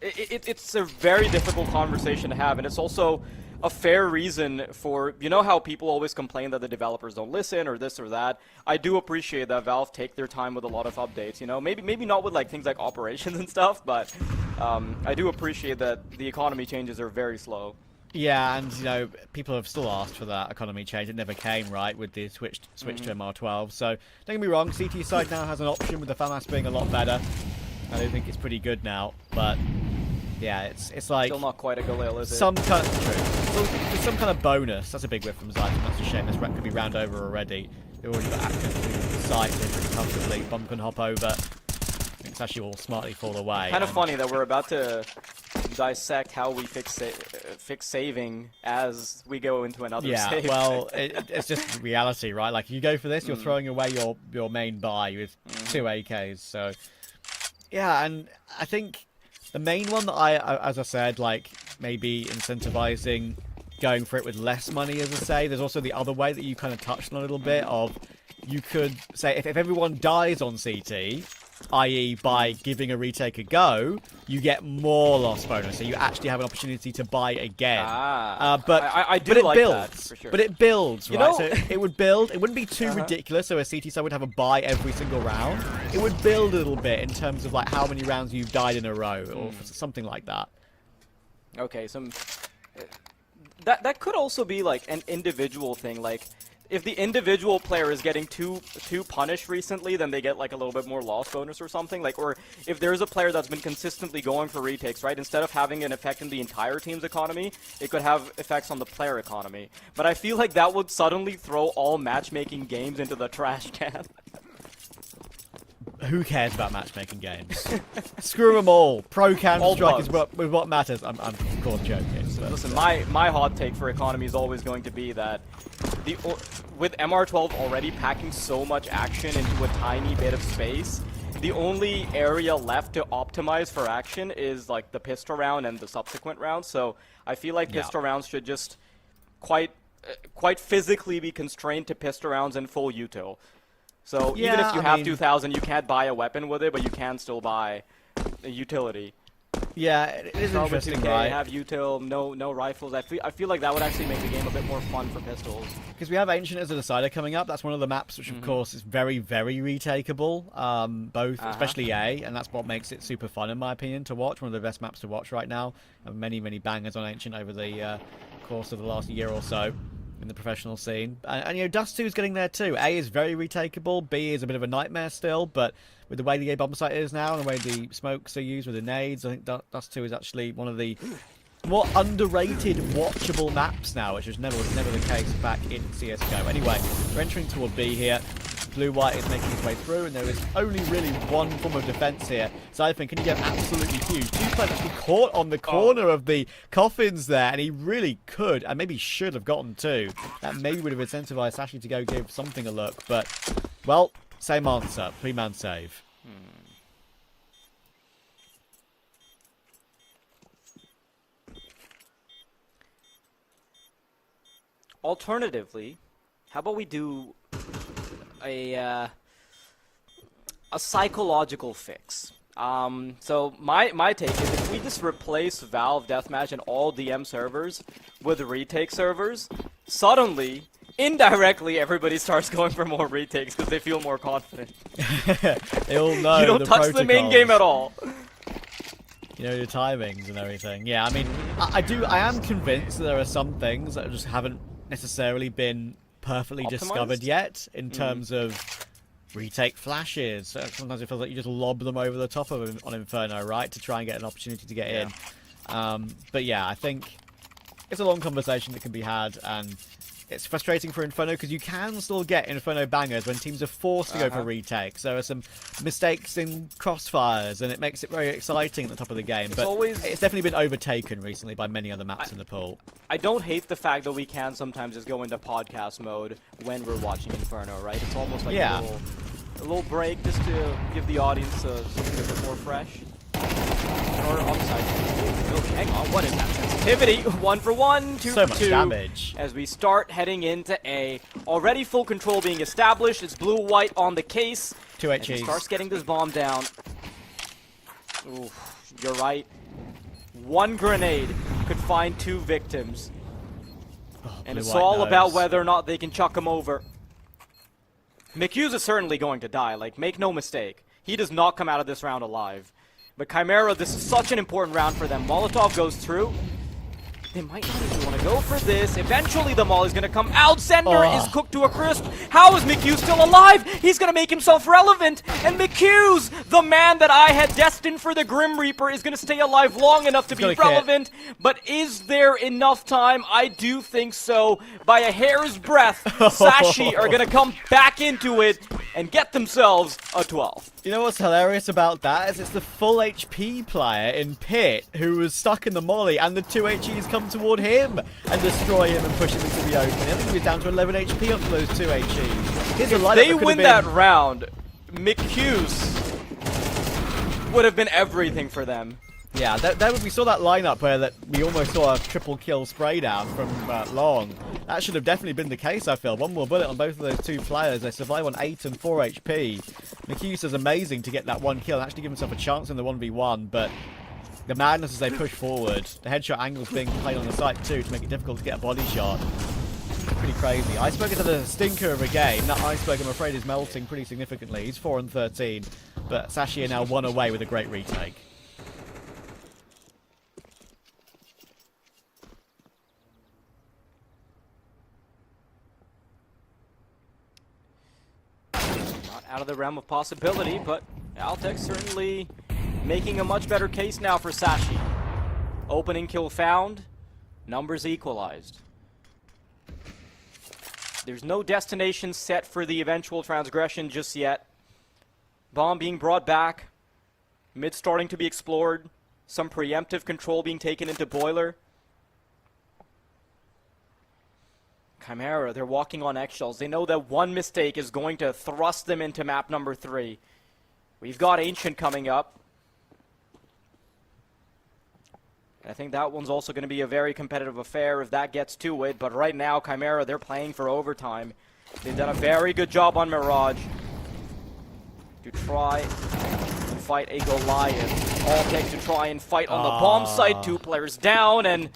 it's a very difficult conversation to have, and it's also a fair reason for, you know how people always complain that the developers don't listen or this or that. I do appreciate that Valve take their time with a lot of updates, you know, maybe not with like things like operations and stuff, but I do appreciate that the economy changes are very slow. Yeah, and, you know, people have still asked for that economy change. It never came, right, with the switch to MR12. So, don't get me wrong, CT side now has an option with the FAMAS being a lot better. I do think it's pretty good now, but, yeah, it's like... Still not quite a Galil, is it? Some kind of... True. There's some kind of bonus. That's a big whip from Zyphon. That's a shame. This wreck could be round over already. They've already got access to the site here pretty comfortably. Bomb can hop over. I think Sashi will smartly fall away. Kind of funny that we're about to dissect how we fix saving as we go into another save. Yeah, well, it's just reality, right? Like, you go for this, you're throwing away your main buy with 2 AKs, so... Yeah, and I think the main one that as I said, like, maybe incentivizing going for it with less money, as I say. There's also the other way that you kind of touched on a little bit of, you could say, if everyone dies on CT... i.e. by giving a retake a go, you get more loss bonus, so you actually have an opportunity to buy again. But it like builds. that, for sure. But it builds, You right? know- So it would build. It wouldn't be too ridiculous, so a CT side would have a buy every single round. It would build a little bit in terms of like how many rounds you've died in a row, or something like that. Okay, that could also be like an individual thing. Like, if the individual player is getting too punished recently, then they get like a little bit more loss bonus or something. Like, or if there's a player that's been consistently going for retakes, right? Instead of having an effect in the entire team's economy, it could have effects on the player economy. But I feel like that would suddenly throw all matchmaking games into the trash can. Who cares about matchmaking games? Screw them all. Pro Counter-Strike is what matters. I'm of course joking. But, listen, my hot take for economy is always going to be that with MR12 already packing so much action into a tiny bit of space, the only area left to optimize for action is like the pistol round and the subsequent rounds. So I feel like pistol rounds should just quite physically be constrained to pistol rounds and full util. So even if you have 2,000, you can't buy a weapon with it, but you can still buy a utility. Yeah, it is interesting, right? Have util, no rifles. I feel like that would actually make the game a bit more fun for pistols. Because we have Ancient as a decider coming up. That's one of the maps which, of course, is very, very retakeable. Especially A, and that's what makes it super fun, in my opinion, to watch. One of the best maps to watch right now. And many, many bangers on Ancient over the course of the last year or so in the professional scene. And you know, Dust 2 is getting there too. A is very retakeable. B is a bit of a nightmare still, but with the way the A bomb site is now and the way the smokes are used with the nades, I think Dust 2 is actually one of the more underrated watchable maps now, which was never the case back in CSGO. Anyway, we're entering toward B here. Blue-White is making his way through, and there is only really one form of defense here. Siphon, can he get absolutely huge? Two players actually caught on the corner of the coffins there, and he really could, and maybe should have gotten two. That maybe would have incentivized Sashi to go give something a look, but, well, same answer. 3-man save. Alternatively, how about we do a psychological fix? So my take is if we just replace Valve Deathmatch and all DM servers with retake servers, suddenly, indirectly, everybody starts going for more retakes because they feel more confident. They all know you don't touch the main game at all. You know, the timings and everything. Yeah, I mean, I am convinced that there are some things that just haven't necessarily been perfectly discovered yet in terms of retake flashes. Sometimes it feels like you just lob them over the top of him on Inferno, right, to try and get an opportunity to get in. But yeah, I think it's a long conversation that can be had, and it's frustrating for Inferno because you can still get Inferno bangers when teams are forced to go for retakes. There are some mistakes in crossfires, and it makes it very exciting at the top of the game. But it's definitely been overtaken recently by many other maps in the pool. I don't hate the fact that we can sometimes just go into podcast mode when we're watching Inferno, right? It's almost like a little break just to give the audience something a bit more fresh. Or upside. Hang on, what is that sensitivity? 1 for 1, 2 so for 2. So much damage. As we start heading into A. Already full control being established. It's blue-white on the case. 2 HEs. He starts getting this bomb down. Ooh, you're right. One grenade could find 2 victims. And it's all about whether or not they can chuck him over. McHughes is certainly going to die, like, make no mistake. He does not come out of this round alive. But Chimera, this is such an important round for them. Molotov goes through. They might not even want to go for this. Eventually, the Molly's going to come out. Zender is cooked to a crisp. How is McHughes still alive? He's going to make himself relevant. And McHughes, the man that I had destined for the Grim Reaper, is going to stay alive long enough to be relevant. But is there enough time? I do think so. By a hair's breadth, Sashi are going to come back into it and get themselves a 12. You know what's hilarious about that is it's the full HP player in Pit who was stuck in the molly, and the 2 HEs come toward him and destroy him and push him into the open. I think he was down to 11 HP after those 2 HEs. If they win that round, McHughes would have been everything for them. Yeah, we saw that lineup where we almost saw a triple kill spray down from Long. That should have definitely been the case, I feel. One more bullet on both of those 2 players. They survive on 8 and 4 HP. McHughes is amazing to get that 1 kill and actually give himself a chance in the 1v1, but the madness as they push forward, the headshot angles being played on the site too to make it difficult to get a body shot. Pretty crazy. Iceberg has had a stinker of a game. That Iceberg, I'm afraid, is melting pretty significantly. He's 4 and 13, but Sashi are now 1 away with a great retake. out of the realm of possibility, but Altec certainly making a much better case now for Sashi. Opening kill found, numbers equalized. There's no destination set for the eventual transgression just yet. Bomb being brought back, mid starting to be explored, some preemptive control being taken into Boiler. Chimera, they're walking on eggshells. They know that one mistake is going to thrust them into map number 3. We've got Ancient coming up. I think that one's also going to be a very competitive affair if that gets to it. But right now, Chimera, they're playing for overtime. They've done a very good job on Mirage to try and fight a Goliath. All takes to try and fight on the bomb site. 2 players down, and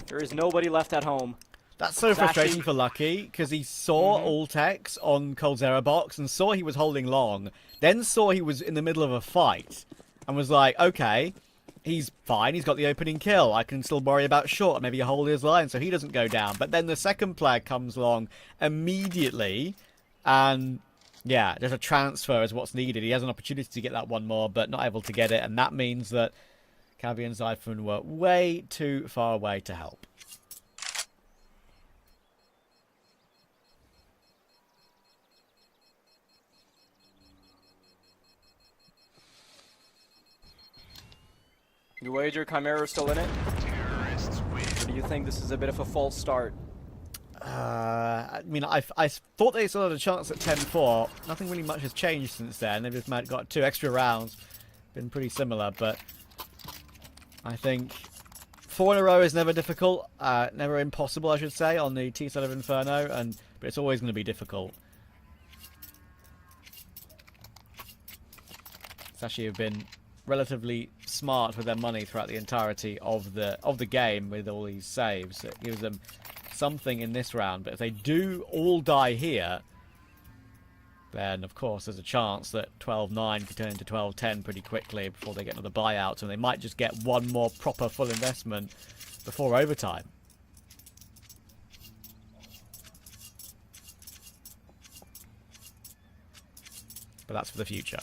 there is nobody left at home. That's so frustrating for Lucky, because he saw Ultex on Coldzera box and saw he was holding long, then saw he was in the middle of a fight, and was like, okay, he's fine, he's got the opening kill, I can still worry about short, maybe hold his line so he doesn't go down. But then the second player comes along immediately, and yeah, there's a transfer is what's needed. He has an opportunity to get that one more, but not able to get it, and that means that Cavi and Zyphon were way too far away to help. You wager Chimera still in it? Or do you think this is a bit of a false start? I mean, I thought they still had a chance at 10-4. Nothing really much has changed since then. They've just got 2 extra rounds. Been pretty similar, but I think 4 in a row is never difficult. Never impossible, I should say, on the T side of Inferno, but it's always going to be difficult. Sashi have been relatively smart with their money throughout the entirety of the game with all these saves. It gives them something in this round, but if they do all die here, then of course there's a chance that 12-9 could turn into 12-10 pretty quickly before they get another buyout, and they might just get one more proper full investment before overtime. But that's for the future.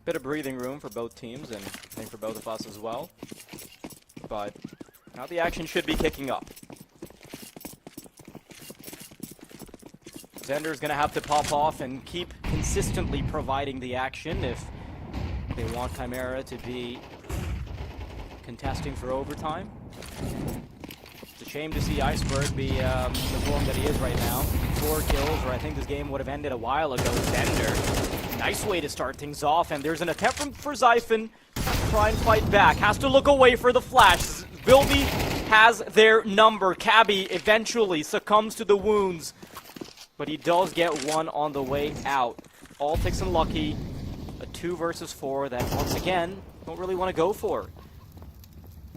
Bit of breathing room for both teams, and I think for both of us as well. But now the action should be kicking up. Zender's going to have to pop off and keep consistently providing the action if they want Chimera to be contesting for overtime. It's a shame to see Iceberg be the form that he is right now. 4 kills, or I think this game would have ended a while ago. Zender, nice way to start things off, and there's an attempt for Zyphon to try and fight back. Has to look away for the flash. Vilby has their number. Cabby eventually succumbs to the wounds, but he does get one on the way out. Altix and Lucky, a 2 versus 4 that once again don't really want to go for.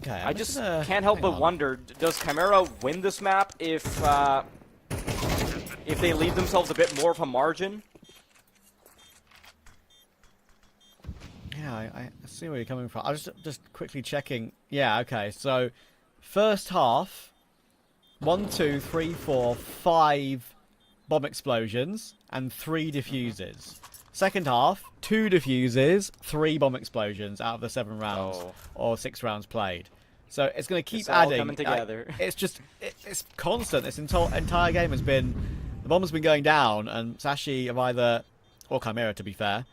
Okay, I just can't help but wonder, does Chimera win this map if they leave themselves a bit more of a margin? Yeah, I see where you're coming from. I was just quickly checking. Yeah, okay. So, first half, 1, 2, 3, 4, 5 bomb explosions and 3 defuses. Second half, 2 defuses, 3 bomb explosions out of the 7 rounds or 6 rounds played. So it's going to keep adding. All coming together. It's just it's constant. This entire game has been, the bomb has been going down, and Sashi have either, or Chimera to be fair,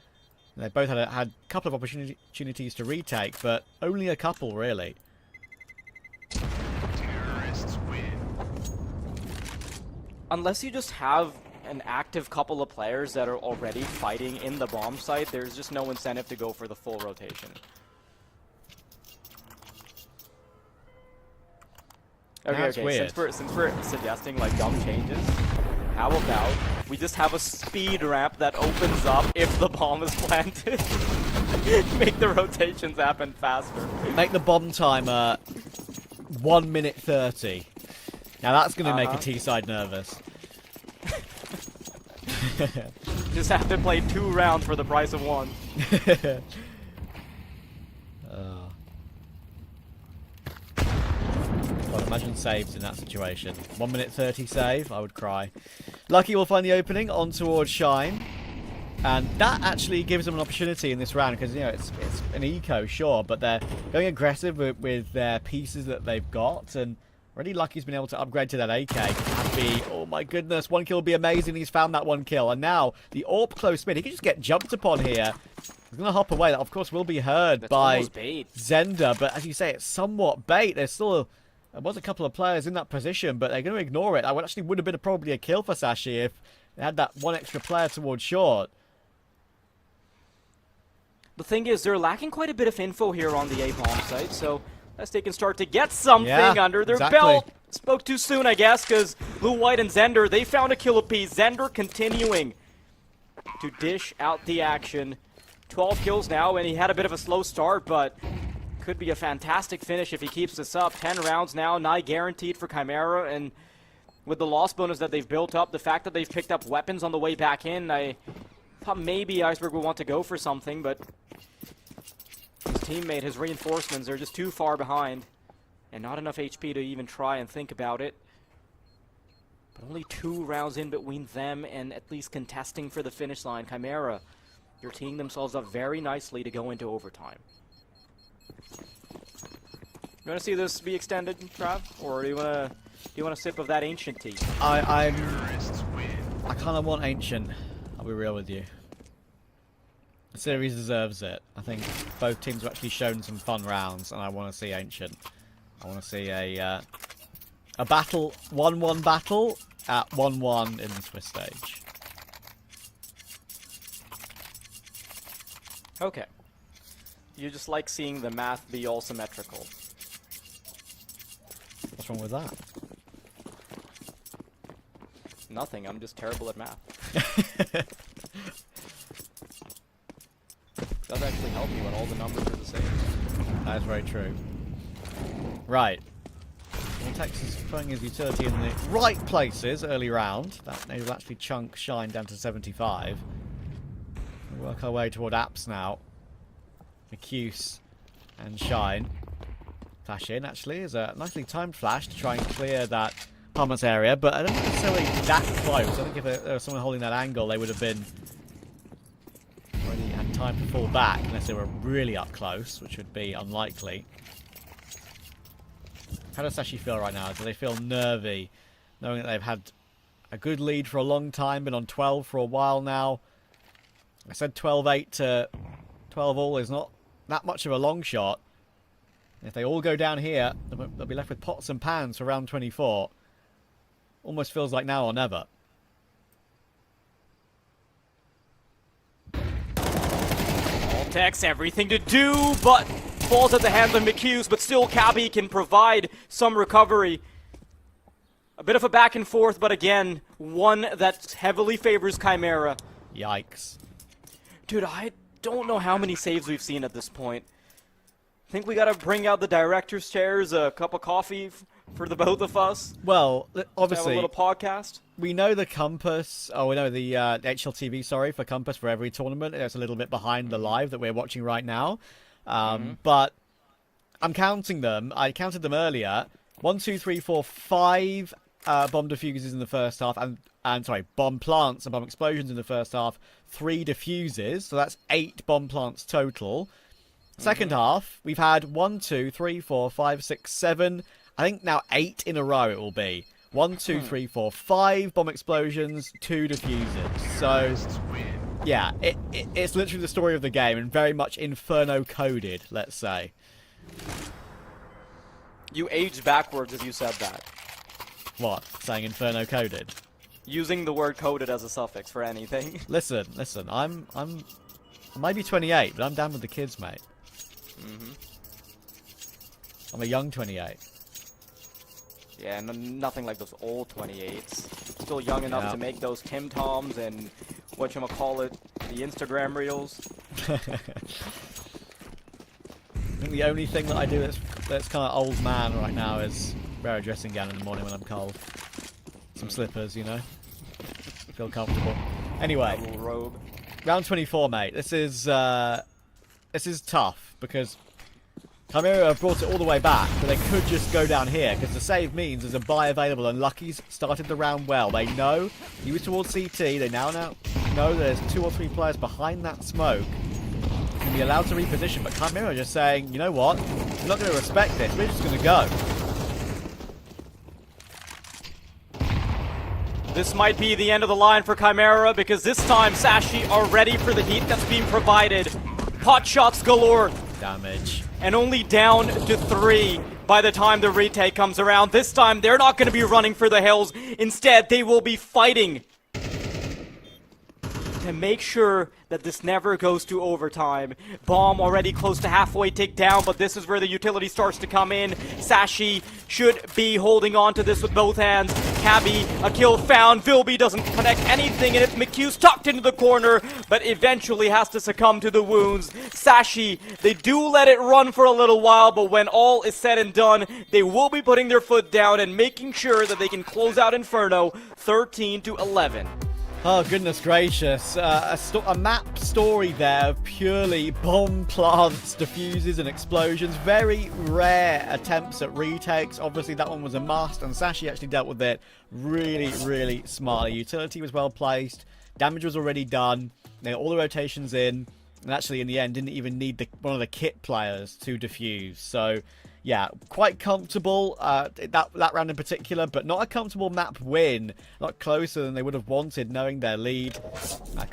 they both had a couple of opportunities to retake, but only a couple, really. Unless you just have an active couple of players that are already fighting in the bomb site, there's just no incentive to go for the full rotation. Okay, since we're suggesting like dumb changes, how about we just have a speed ramp that opens up if the bomb is planted? Make the rotations happen faster. Make the bomb timer 1 minute 30. Now that's going to make a T-side nervous. Just have to play 2 rounds for the price of 1. God, imagine saves in that situation. 1 minute 30 save, I would cry. Lucky will find the opening on towards Shine. And that actually gives them an opportunity in this round because, you know, it's an eco, sure, but they're going aggressive with their pieces that they've got. And already Lucky's been able to upgrade to that AK. Happy. Oh my goodness, 1 kill would be amazing. He's found that 1 kill. And now the AWP close mid. He can just get jumped upon here. He's going to hop away. That, of course, will be heard by Zender. But as you say, it's somewhat bait. There's still... There was a couple of players in that position, but they're going to ignore it. That actually would have been probably a kill for Sashi if they had that 1 extra player towards short. The thing is, they're lacking quite a bit of info here on the A-bomb site, so as they can start to get something under their belt. Spoke too soon, I guess, because Blue, White, and Zender, they found a kill apiece. Zender continuing to dish out the action. 12 kills now, and he had a bit of a slow start, but could be a fantastic finish if he keeps this up. 10 rounds now, nigh guaranteed for Chimera, and with the loss bonus that they've built up, the fact that they've picked up weapons on the way back in, I thought maybe Iceberg would want to go for something, but his teammate, his reinforcements, are just too far behind. And not enough HP to even try and think about it. But only 2 rounds in between them and at least contesting for the finish line. Chimera, they're teeing themselves up very nicely to go into overtime. You want to see this be extended, Trav? Or do you want to sip of that Ancient tea? I kind of want Ancient. I'll be real with you. The series deserves it. I think both teams have actually shown some fun rounds, and I want to see Ancient. I want to see a battle, 1-1 battle at 1-1 in the Swiss stage. Okay. You just like seeing the math be all symmetrical. What's wrong with that? Nothing, I'm just terrible at math. Does actually help you when all the numbers are the same. That is very true. Right. Well, Texas putting his utility in the right places early round. That will actually chunk Shine down to 75. We work our way toward Apps now. McCuse and Shine. Flash in, actually, is a nicely timed flash to try and clear that Palmer's area, but I don't think necessarily that close. I think if there was someone holding that angle, they would have been already had time to fall back, unless they were really up close, which would be unlikely. How does Sashi feel right now? Do they feel nervy, knowing that they've had a good lead for a long time, been on 12 for a while now? I said 12-8 to 12-all is not that much of a long shot. If they all go down here, they'll be left with pots and pans for round 24. Almost feels like now or never. Voltex, everything to do, but falls at the hands of McHughes, but still Cabby can provide some recovery. A bit of a back and forth, but again, one that heavily favors Chimera. Yikes. Dude, I don't know how many saves we've seen at this point. Think we gotta bring out the director's chairs, a cup of coffee for the both of us? Well, obviously, have a little podcast. We know the Compass, we know the HLTV, sorry, for Compass for every tournament. It's a little bit behind the live that we're watching right now. But I'm counting them. I counted them earlier. 1, 2, 3, 4, 5 bomb diffusers in the first half, and sorry, bomb plants and bomb explosions in the first half. 3 diffuses, so that's 8 bomb plants total. Second half, we've had 1, 2, 3, 4, 5, 6, 7. I think now 8 in a row it will be. 1, 2, 3, 4, 5 bomb explosions, 2 diffusers. So, yeah, it's literally the story of the game and very much Inferno coded, let's say. You aged backwards as you said that. What? Saying Inferno coded? Using the word coded as a suffix for anything. Listen, I might be 28, but I'm down with the kids, mate. I'm a young 28. Yeah, nothing like those old 28s. Still young enough to make those Tim Toms and whatchamacallit, the Instagram reels. I think the only thing that I do that's kind of old man right now is wear a dressing gown in the morning when I'm cold. Some slippers, you know. Feel comfortable. Anyway, Little robe. round 24, mate. This is tough because Chimera have brought it all the way back, but they could just go down here because the save means there's a buy available, and Lucky's started the round well. They know he was towards CT. They now know there's 2 or 3 players behind that smoke. Can be allowed to reposition, but Chimera are just saying, you know what? We're not going to respect this. We're just going to go. This might be the end of the line for Chimera because this time Sashi are ready for the heat that's being provided. Pot shots galore. Damage. And only down to 3 by the time the retake comes around. This time they're not going to be running for the hills. Instead, they will be fighting to make sure that this never goes to overtime. Bomb already close to halfway tick down, but this is where the utility starts to come in. Sashi should be holding on to this with both hands. Cabby, a kill found. Vilby doesn't connect anything, and it's McHugh's tucked into the corner, but eventually has to succumb to the wounds. Sashi, they do let it run for a little while, but when all is said and done, they will be putting their foot down and making sure that they can close out Inferno 13-11. Oh, goodness gracious. A map story there of purely bomb plants, diffuses, and explosions. Very rare attempts at retakes. Obviously, that one was a must, and Sashi actually dealt with it really, really smartly. Utility was well placed. Damage was already done. They got all the rotations in. And actually, in the end, didn't even need one of the kit players to defuse. So, yeah, quite comfortable, that round in particular, but not a comfortable map win. Not closer than they would have wanted, knowing their lead.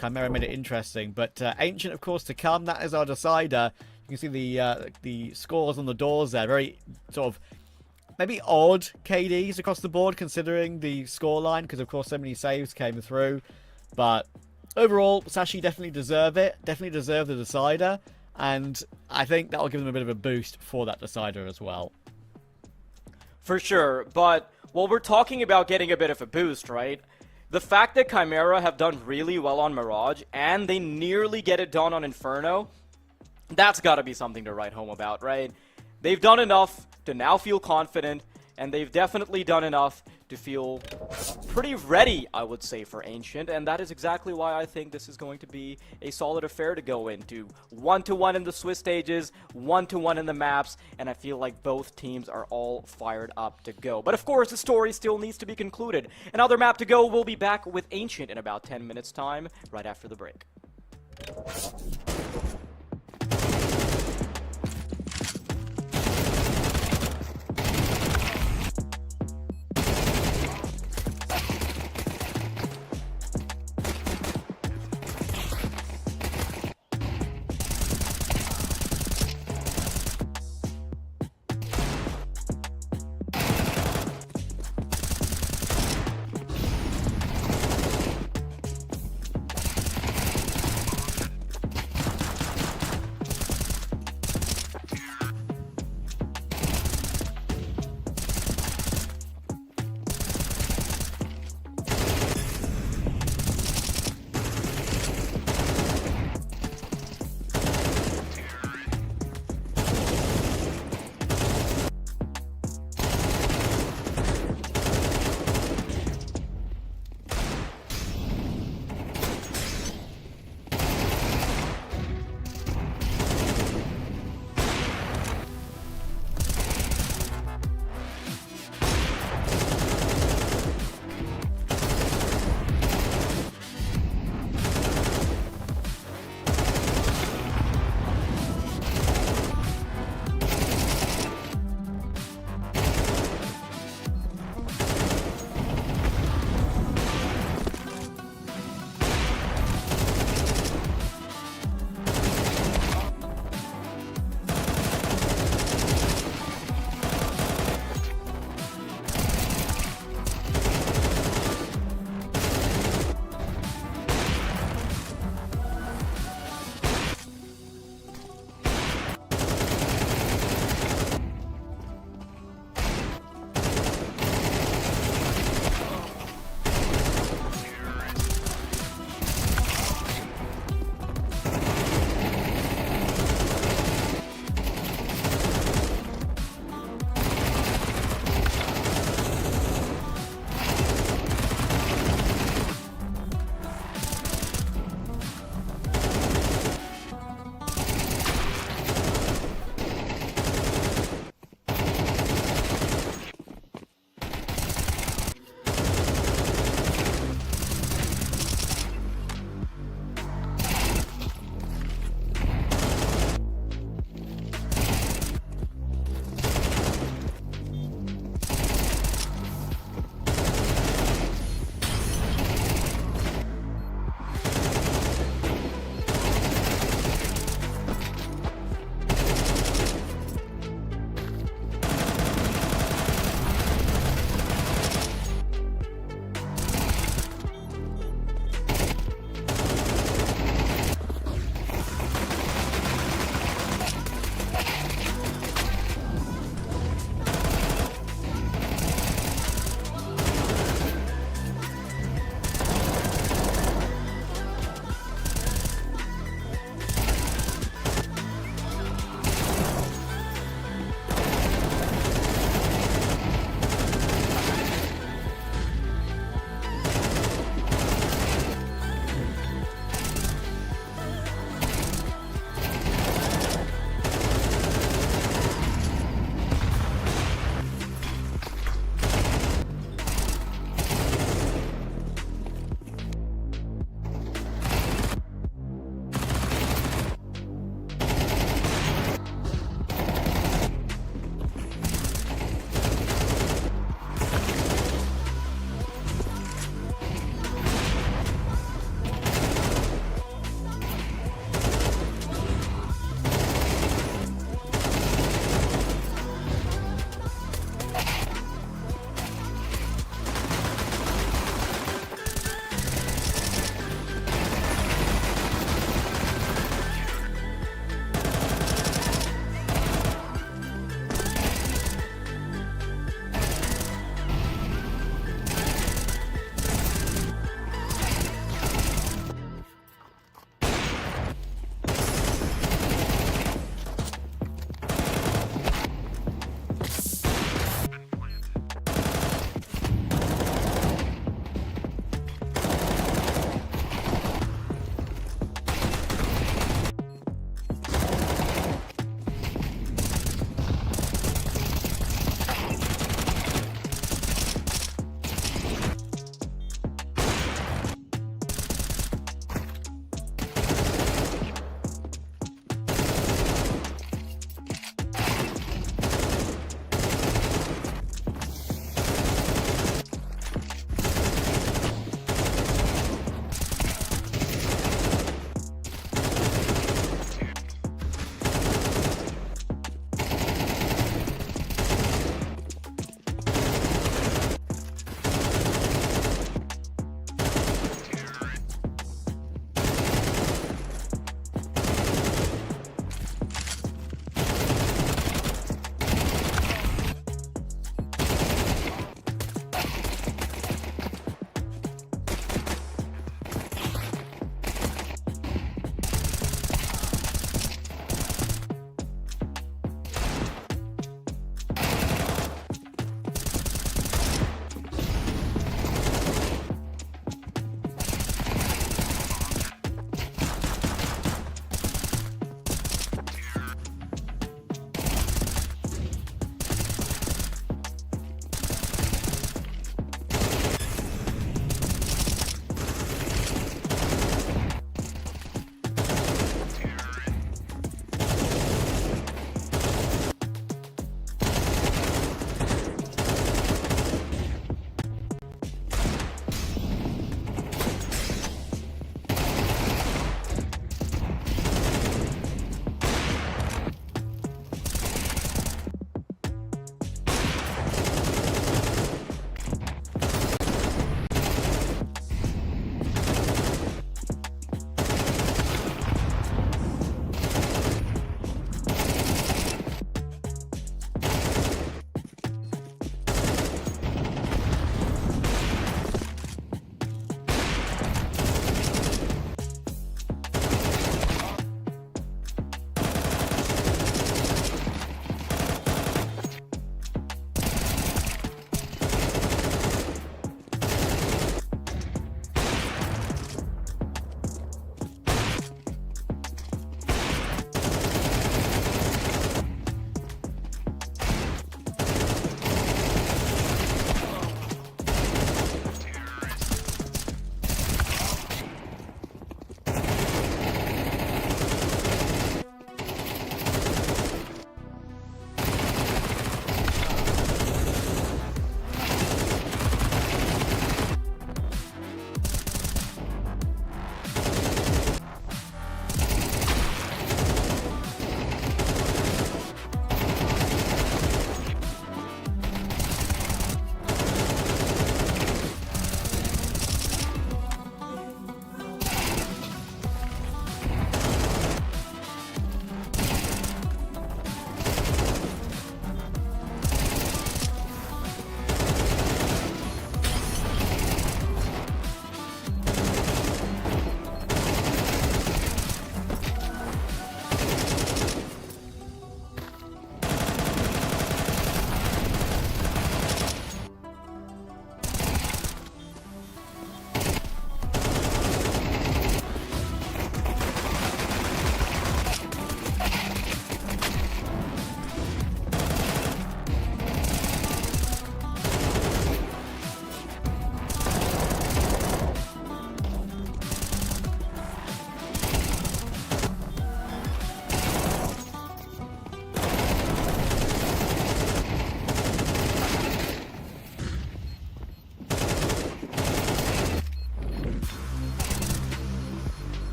Chimera made it interesting, but Ancient, of course, to come. That is our decider. You can see the scores on the doors there. Very sort of maybe odd KDs across the board, considering the scoreline, because, of course, so many saves came through. But overall, Sashi definitely deserve it. Definitely deserve the decider. And I think that will give them a bit of a boost for that decider as well. For sure, but while we're talking about getting a bit of a boost, right? The fact that Chimera have done really well on Mirage, and they nearly get it done on Inferno, that's gotta be something to write home about, right? They've done enough to now feel confident, and they've definitely done enough to feel pretty ready, I would say, for Ancient, and that is exactly why I think this is going to be a solid affair to go into. 1-1 in the Swiss stages, 1-1 in the maps, and I feel like both teams are all fired up to go. But of course, the story still needs to be concluded. Another map to go. We'll be back with Ancient in about 10 minutes' time, right after the break.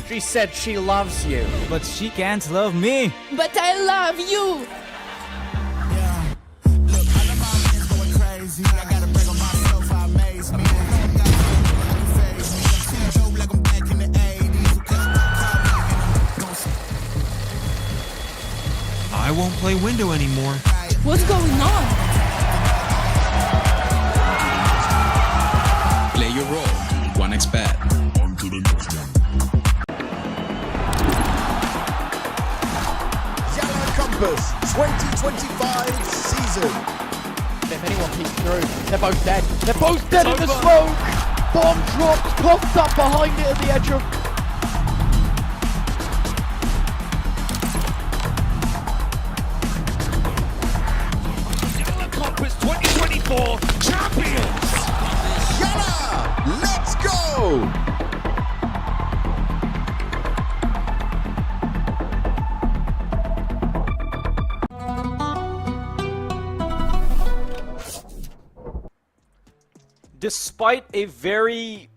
She said she loves you, but she can't love me. But I love you. I won't play window anymore. What's going on? Play your role. 1xBet. On to the next one. YaLLa Compass 2025 season. If anyone peeks through, they're both dead. They're both dead in the smoke. Bomb drops, coughed up behind it at the edge of. YaLLa Compass 2024 champions. YaLLa, let's go. Despite a very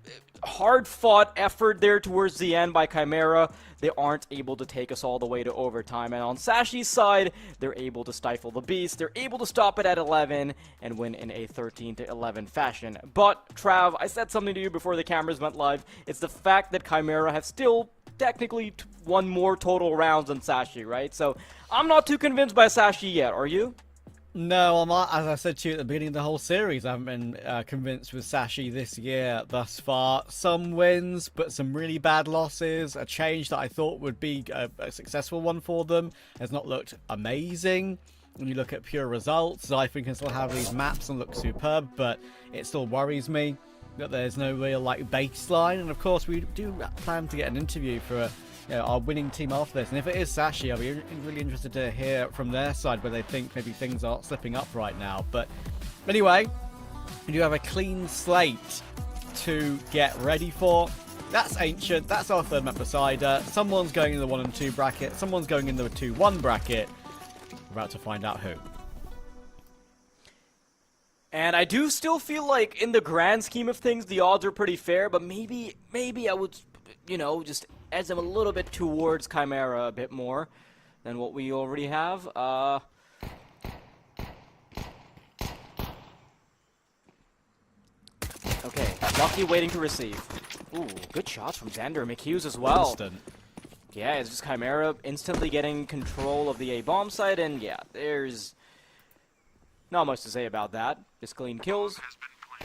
hard-fought effort there towards the end by Chimera, they aren't able to take us all the way to overtime. And on Sashi's side, they're able to stifle the beast. They're able to stop it at 11 and win in a 13-11 fashion. But, Trav, I said something to you before the cameras went live. It's the fact that Chimera have still technically won more total rounds than Sashi, right? So, I'm not too convinced by Sashi yet, are you? No, I'm not. As I said to you at the beginning of the whole series, I haven't been convinced with Sashi this year thus far. Some wins, but some really bad losses. A change that I thought would be a successful one for them has not looked amazing. When you look at pure results, I think can still have these maps and look superb, but it still worries me that there's no real baseline. And of course, we do plan to get an interview for our winning team after this, and if it is Sashi, I'll be really interested to hear from their side where they think maybe things are slipping up right now. But anyway, we do have a clean slate to get ready for. That's Ancient, that's our third map beside her. Someone's going in the 1 and 2 bracket, someone's going in the 2-1 bracket. We're about to find out who. And I do still feel like in the grand scheme of things, the odds are pretty fair, but maybe I would, just edge them a little bit towards Chimera a bit more than what we already have. Okay, Lucky waiting to receive. Ooh, good shots from Xander and McHughes as well. Instant. Yeah, it's just Chimera instantly getting control of the A-bomb site, and yeah, there's not much to say about that. Just clean kills.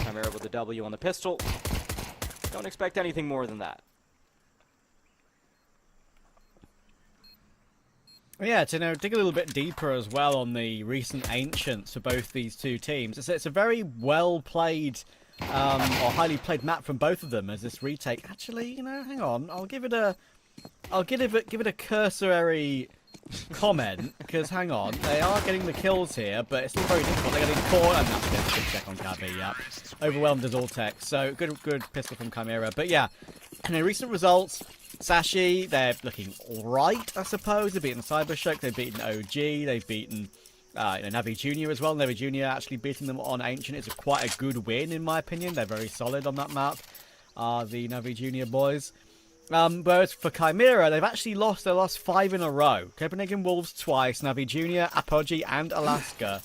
Chimera with the W on the pistol. Don't expect anything more than that. Yeah, to dig a little bit deeper as well on the recent Ancients for both these two teams. It's a very well played or highly played map from both of them as this retake. Actually, hang on, I'll give it a cursory comment because hang on, they are getting the kills here, but it's still very difficult. They're getting caught, and that's a good check on Cabby. Yeah, overwhelmed as all tech. So good pistol from Chimera. But yeah, in the recent results, Sashi, they're looking alright, I suppose. They've beaten Cybershock, they've beaten OG, they've beaten Navi Jr. as well. Navi Jr. actually beating them on Ancient is quite a good win, in my opinion. They're very solid on that map, the Navi Jr. boys. Whereas for Chimera, they've actually lost their last 5 in a row. Copenhagen Wolves twice, Navi Jr., Apogee, and Alaska.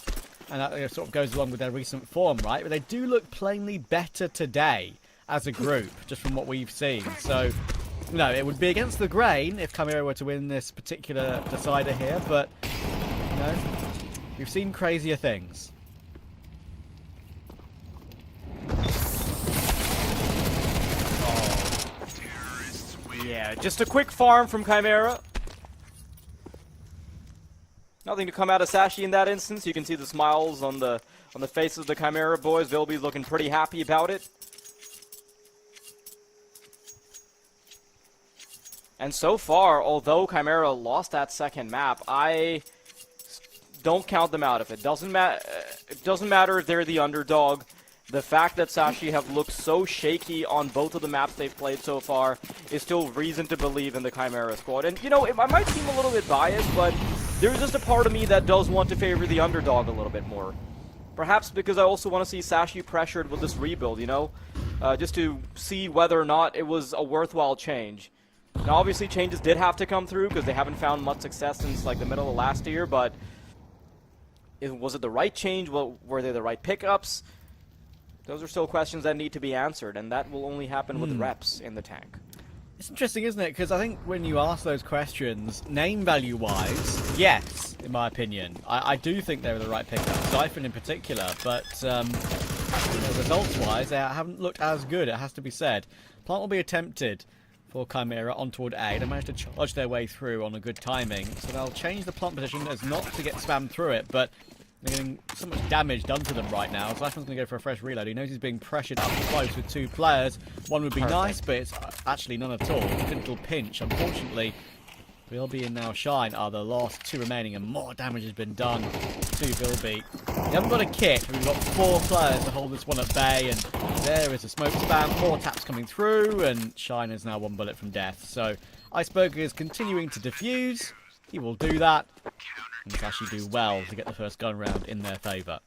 And that sort of goes along with their recent form, right? But they do look plainly better today as a group, just from what we've seen. So, no, it would be against the grain if Chimera were to win this particular decider here, but, we've seen crazier things. Yeah, just a quick farm from Chimera. Nothing to come out of Sashi in that instance. You can see the smiles on the faces of the Chimera boys. They'll be looking pretty happy about it. And so far, although Chimera lost that second map, I don't count them out of it. It doesn't matter if they're the underdog. The fact that Sashi have looked so shaky on both of the maps they've played so far is still reason to believe in the Chimera squad. And, I might seem a little bit biased, but there's just a part of me that does want to favor the underdog a little bit more. Perhaps because I also want to see Sashi pressured with this rebuild, just to see whether or not it was a worthwhile change. Now, obviously, changes did have to come through because they haven't found much success since like the middle of last year. But was it the right change? Well, were they the right pickups? Those are still questions that need to be answered, and that will only happen with reps in the tank. It's interesting, isn't it? Because I think when you ask those questions, name value-wise, yes, in my opinion. I do think they were the right pickup, Siphon in particular, but results-wise, they haven't looked as good, it has to be said. Plant will be attempted for Chimera on toward A. They managed to charge their way through on a good timing, so they'll change the plant position as not to get spammed through it, but they're getting so much damage done to them right now. Siphon's going to go for a fresh reload. He knows he's being pressured up close with 2 players. One would be nice, but it's actually none at all. A little pinch. Unfortunately, we'll be in now. Shine are the last 2 remaining, and more damage has been done to Bilby. We haven't got a kit, but we've got 4 players to hold this one at bay, and there is a smoke spam. More taps coming through, and Shine is now 1 bullet from death. So Iceberg is continuing to defuse. He will do that. And Sashi do well to get the first gun round in their favour.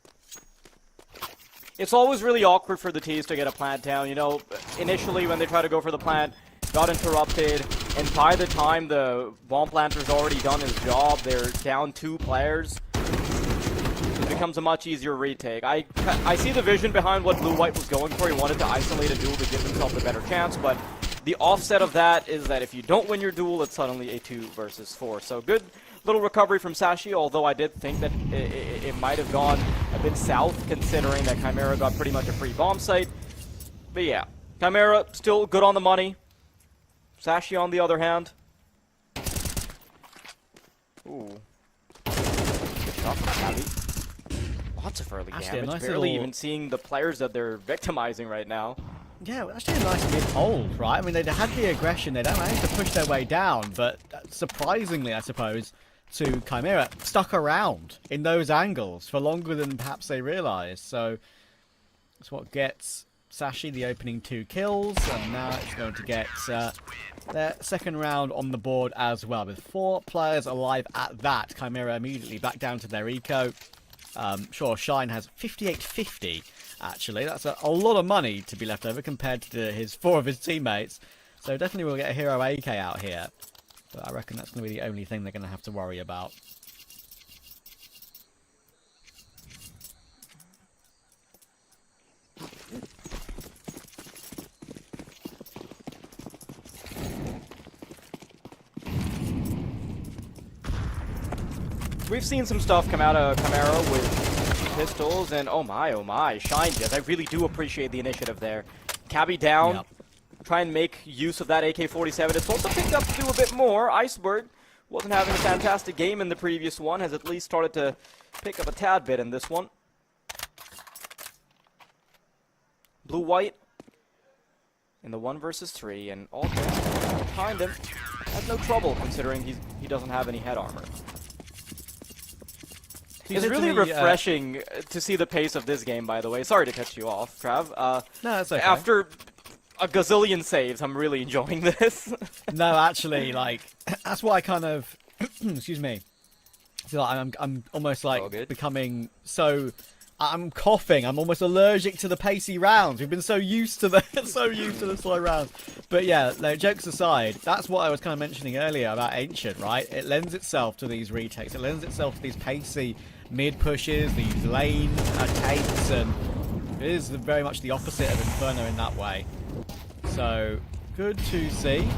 It's always really awkward for the T's to get a plant down. You know, initially when they try to go for the plant, got interrupted, and by the time the bomb planter's already done his job, they're down 2 players. It becomes a much easier retake. I see the vision behind what Blue-White was going for. He wanted to isolate a duel to give himself a better chance, but the offset of that is that if you don't win your duel, it's suddenly a 2 versus 4. So good little recovery from Sashi, although I did think that it might have gone a bit south, considering that Chimera got pretty much a free bomb site. But yeah, Chimera still good on the money. Sashi, on the other hand. Ooh. Good shot from Cabby. Lots of early Actually, a damage, nice barely little- even seeing the players that they're victimizing right now. Yeah, well, actually a nice mid-hold, right? I mean, they had the aggression, they don't manage to push their way down, but surprisingly, I suppose, to Chimera, stuck around in those angles for longer than perhaps they realised. So that's what gets Sashi the opening 2 kills, and now it's going to get their second round on the board as well. With 4 players alive at that, Chimera immediately back down to their eco. Sure, Shine has 5850, actually. That's a lot of money to be left over compared to 4 of his teammates. So definitely we'll get a hero AK out here. But I reckon that's going to be the only thing they're going to have to worry about. We've seen some stuff come out of Chimera with pistols, and oh my, Shine does. I really do appreciate the initiative there. Cabby down. Yep. Try and make use of that AK-47. It's also picked up to do a bit more. Iceberg wasn't having a fantastic game in the previous one, has at least started to pick up a tad bit in this one. Blue-White in the 1 versus 3, and all behind him has no trouble considering he doesn't have any head armor. It's really refreshing to see the pace of this game, by the way. Sorry to cut you off, Trav. No, that's okay. After a gazillion saves, I'm really enjoying this. No, actually, like, that's why I kind of, excuse me, feel like I'm almost like becoming so, I'm coughing, I'm almost allergic to the pacey rounds. We've been so used to the, slow rounds. But yeah, no, jokes aside, that's what I was kind of mentioning earlier about Ancient, right? It lends itself to these retakes, it lends itself to these pacey mid pushes, these lane takes, and it is very much the opposite of Inferno in that way. So, good to see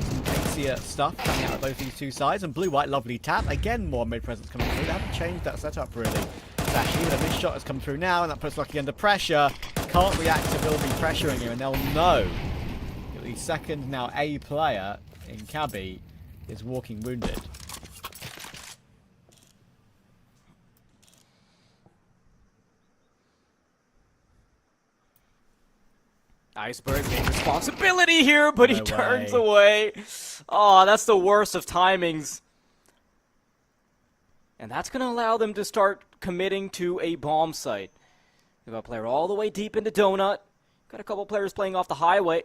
some pacier stuff coming out of both these 2 sides. And Blue-White, lovely tap. Again, more mid-presence coming through. They haven't changed that setup, really. Sashi, with a mid-shot has come through now, and that puts Lucky under pressure. Can't react to Bilby pressuring him, and they'll know that the second now A player in Cabby is walking wounded. Iceberg taking responsibility here, but he No turns way. away. Oh, that's the worst of timings. And that's going to allow them to start committing to a bomb site. They've got a player all the way deep into Donut. Got a couple players playing off the highway.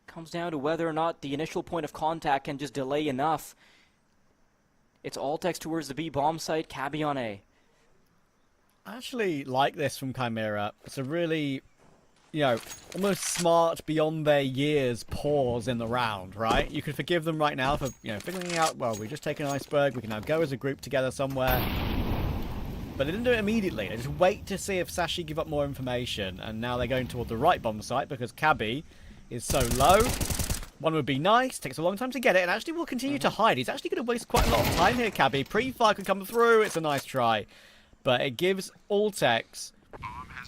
Comes down to whether or not the initial point of contact can just delay enough. It's all text towards the B bomb site, Cabby on A. I actually like this from Chimera. It's a really you know, almost smart beyond their years pause in the round, right? You could forgive them right now for, you know, figuring out, well, we just take an iceberg, we can now go as a group together somewhere. But they didn't do it immediately. They just wait to see if Sashi give up more information. And now they're going toward the right bomb site because Cabby is so low. One would be nice. Takes a long time to get it. And actually will continue to hide. He's actually going to waste quite a lot of time here, Cabby. Pre-fire can come through. It's a nice try. But it gives Altex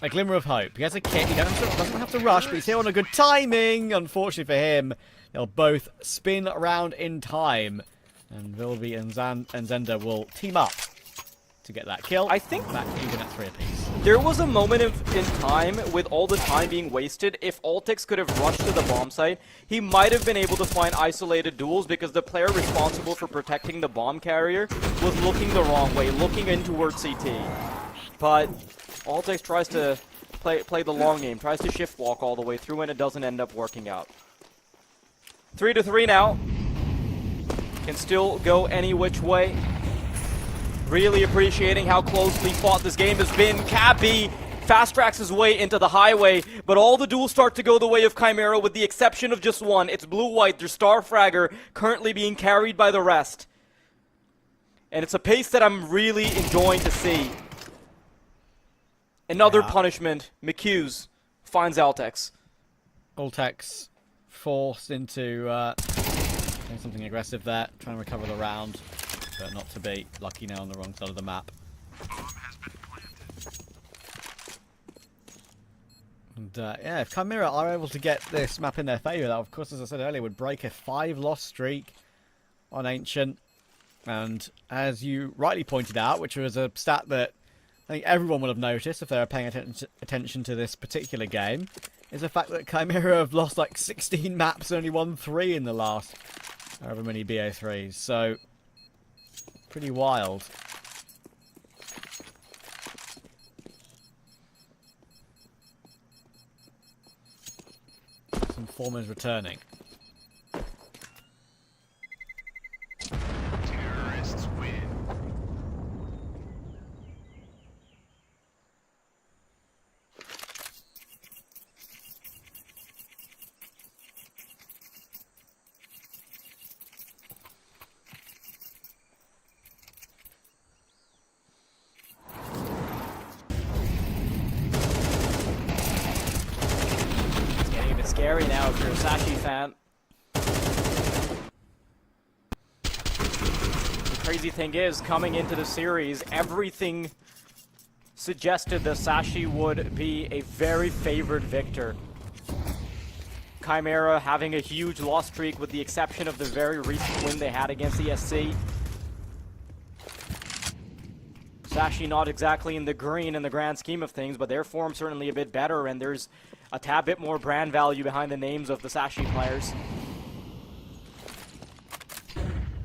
a glimmer of hope. He has a kit. He doesn't have to rush, but he's here on a good timing. Unfortunately for him, they'll both spin around in time. And Vilby and Zenda will team up to get that kill. I think back even at 3 apiece. There was a moment in time, with all the time being wasted, if Altex could have rushed to the bomb site, he might have been able to find isolated duels because the player responsible for protecting the bomb carrier was looking the wrong way, looking in towards CT. But Altex tries to play the long game, tries to shift walk all the way through, and it doesn't end up working out. 3-3 now. Can still go any which way. Really appreciating how closely fought this game has been. Cabby fast tracks his way into the highway, but all the duels start to go the way of Chimera with the exception of just one. It's blue-white, their star fragger currently being carried by the rest. And it's a pace that I'm really enjoying to see. Another punishment. McHughes finds Altex. Altex forced into doing something aggressive there, trying to recover the round. But not to be. Lucky now on the wrong side of the map. And yeah, if Chimera are able to get this map in their favour, that of course, as I said earlier, would break a 5-loss streak on Ancient. And as you rightly pointed out, which was a stat that I think everyone would have noticed if they were paying attention to this particular game, is the fact that Chimera have lost like 16 maps and only won 3 in the last however many BO3s. So pretty wild. Some formers returning. Terrorists win. Scary now if you're a Sashi fan. The crazy thing is, coming into the series, everything suggested that Sashi would be a very favored victor. Chimera having a huge loss streak with the exception of the very recent win they had against ESC. Sashi not exactly in the green in the grand scheme of things, but their form certainly a bit better, and there's a tad bit more brand value behind the names of the Sashi players.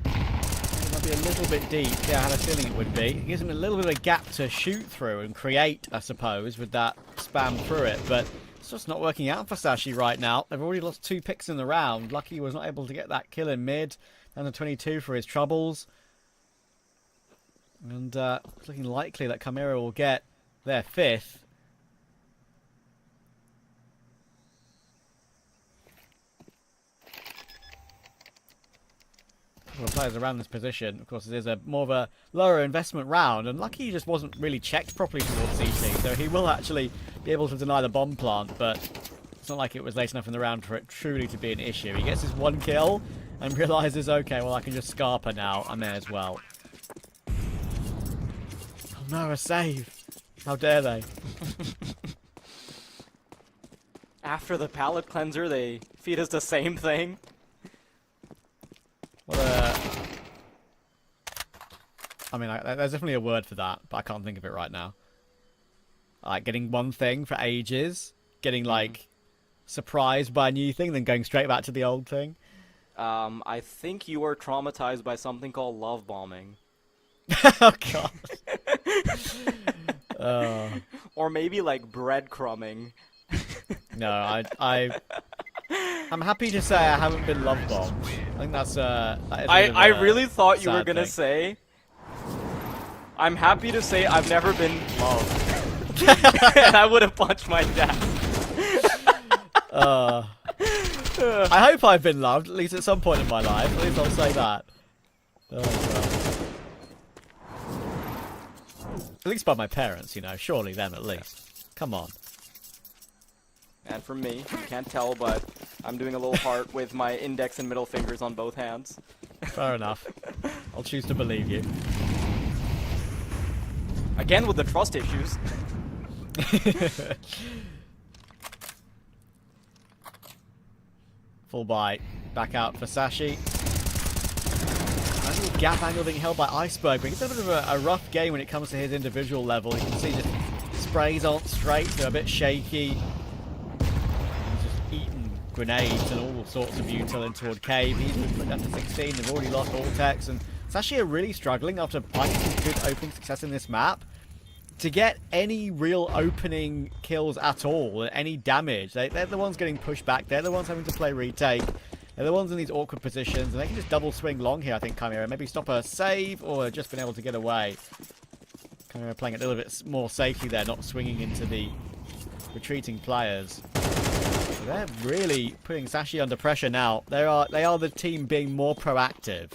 It might be a little bit deep. Yeah, I had a feeling it would be. It gives him a little bit of a gap to shoot through and create, I suppose, with that spam through it. But it's just not working out for Sashi right now. They've already lost 2 picks in the round. Lucky he was not able to get that kill in mid. Down to 22 for his troubles. And it's looking likely that Chimera will get their 5th. Players around this position. Of course, it is a more of a lower investment round, and Lucky just wasn't really checked properly towards CT, so he will actually be able to deny the bomb plant, but it's not like it was late enough in the round for it truly to be an issue. He gets his 1 kill and realizes, okay, well, I can just Scarper now. I may as well. Oh no, a save. How dare they? After the palate cleanser, they feed us the same thing. What a... I mean, there's definitely a word for that, but I can't think of it right now. Like, getting one thing for ages, getting, like, surprised by a new thing, then going straight back to the old thing. I think you are traumatized by something called love bombing. Oh, God. Or maybe, like, breadcrumbing. No, I'm happy to say I haven't been love bombed. I think that's I really thought you were gonna say, I'm happy to say I've never been loved. And I would have punched my dad. I hope I've been loved, at least at some point in my life. At least I'll say that. Oh, God. At least by my parents, you know. Surely them, at least. Come on. And from me, you can't tell, but I'm doing a little heart with my index and middle fingers on both hands. Fair enough. I'll choose to believe you. Again with the trust issues. Full bite. Back out for Sashi. Nice little gap angle being held by Iceberg, but it's a bit of a rough game when it comes to his individual level. You can see just sprays aren't straight, they're a bit shaky. He's just eating grenades and all sorts of util in toward Cave. He's been put down to 16, they've already lost Vortex, and Sashi are really struggling after finding some good opening success in this map to get any real opening kills at all, any damage. They're the ones getting pushed back, they're the ones having to play retake, they're the ones in these awkward positions, and they can just double swing long here, I think, Chimera. Maybe stop a save, or just been able to get away. Chimera playing a little bit more safely there, not swinging into the retreating players. So they're really putting Sashi under pressure now. They are the team being more proactive.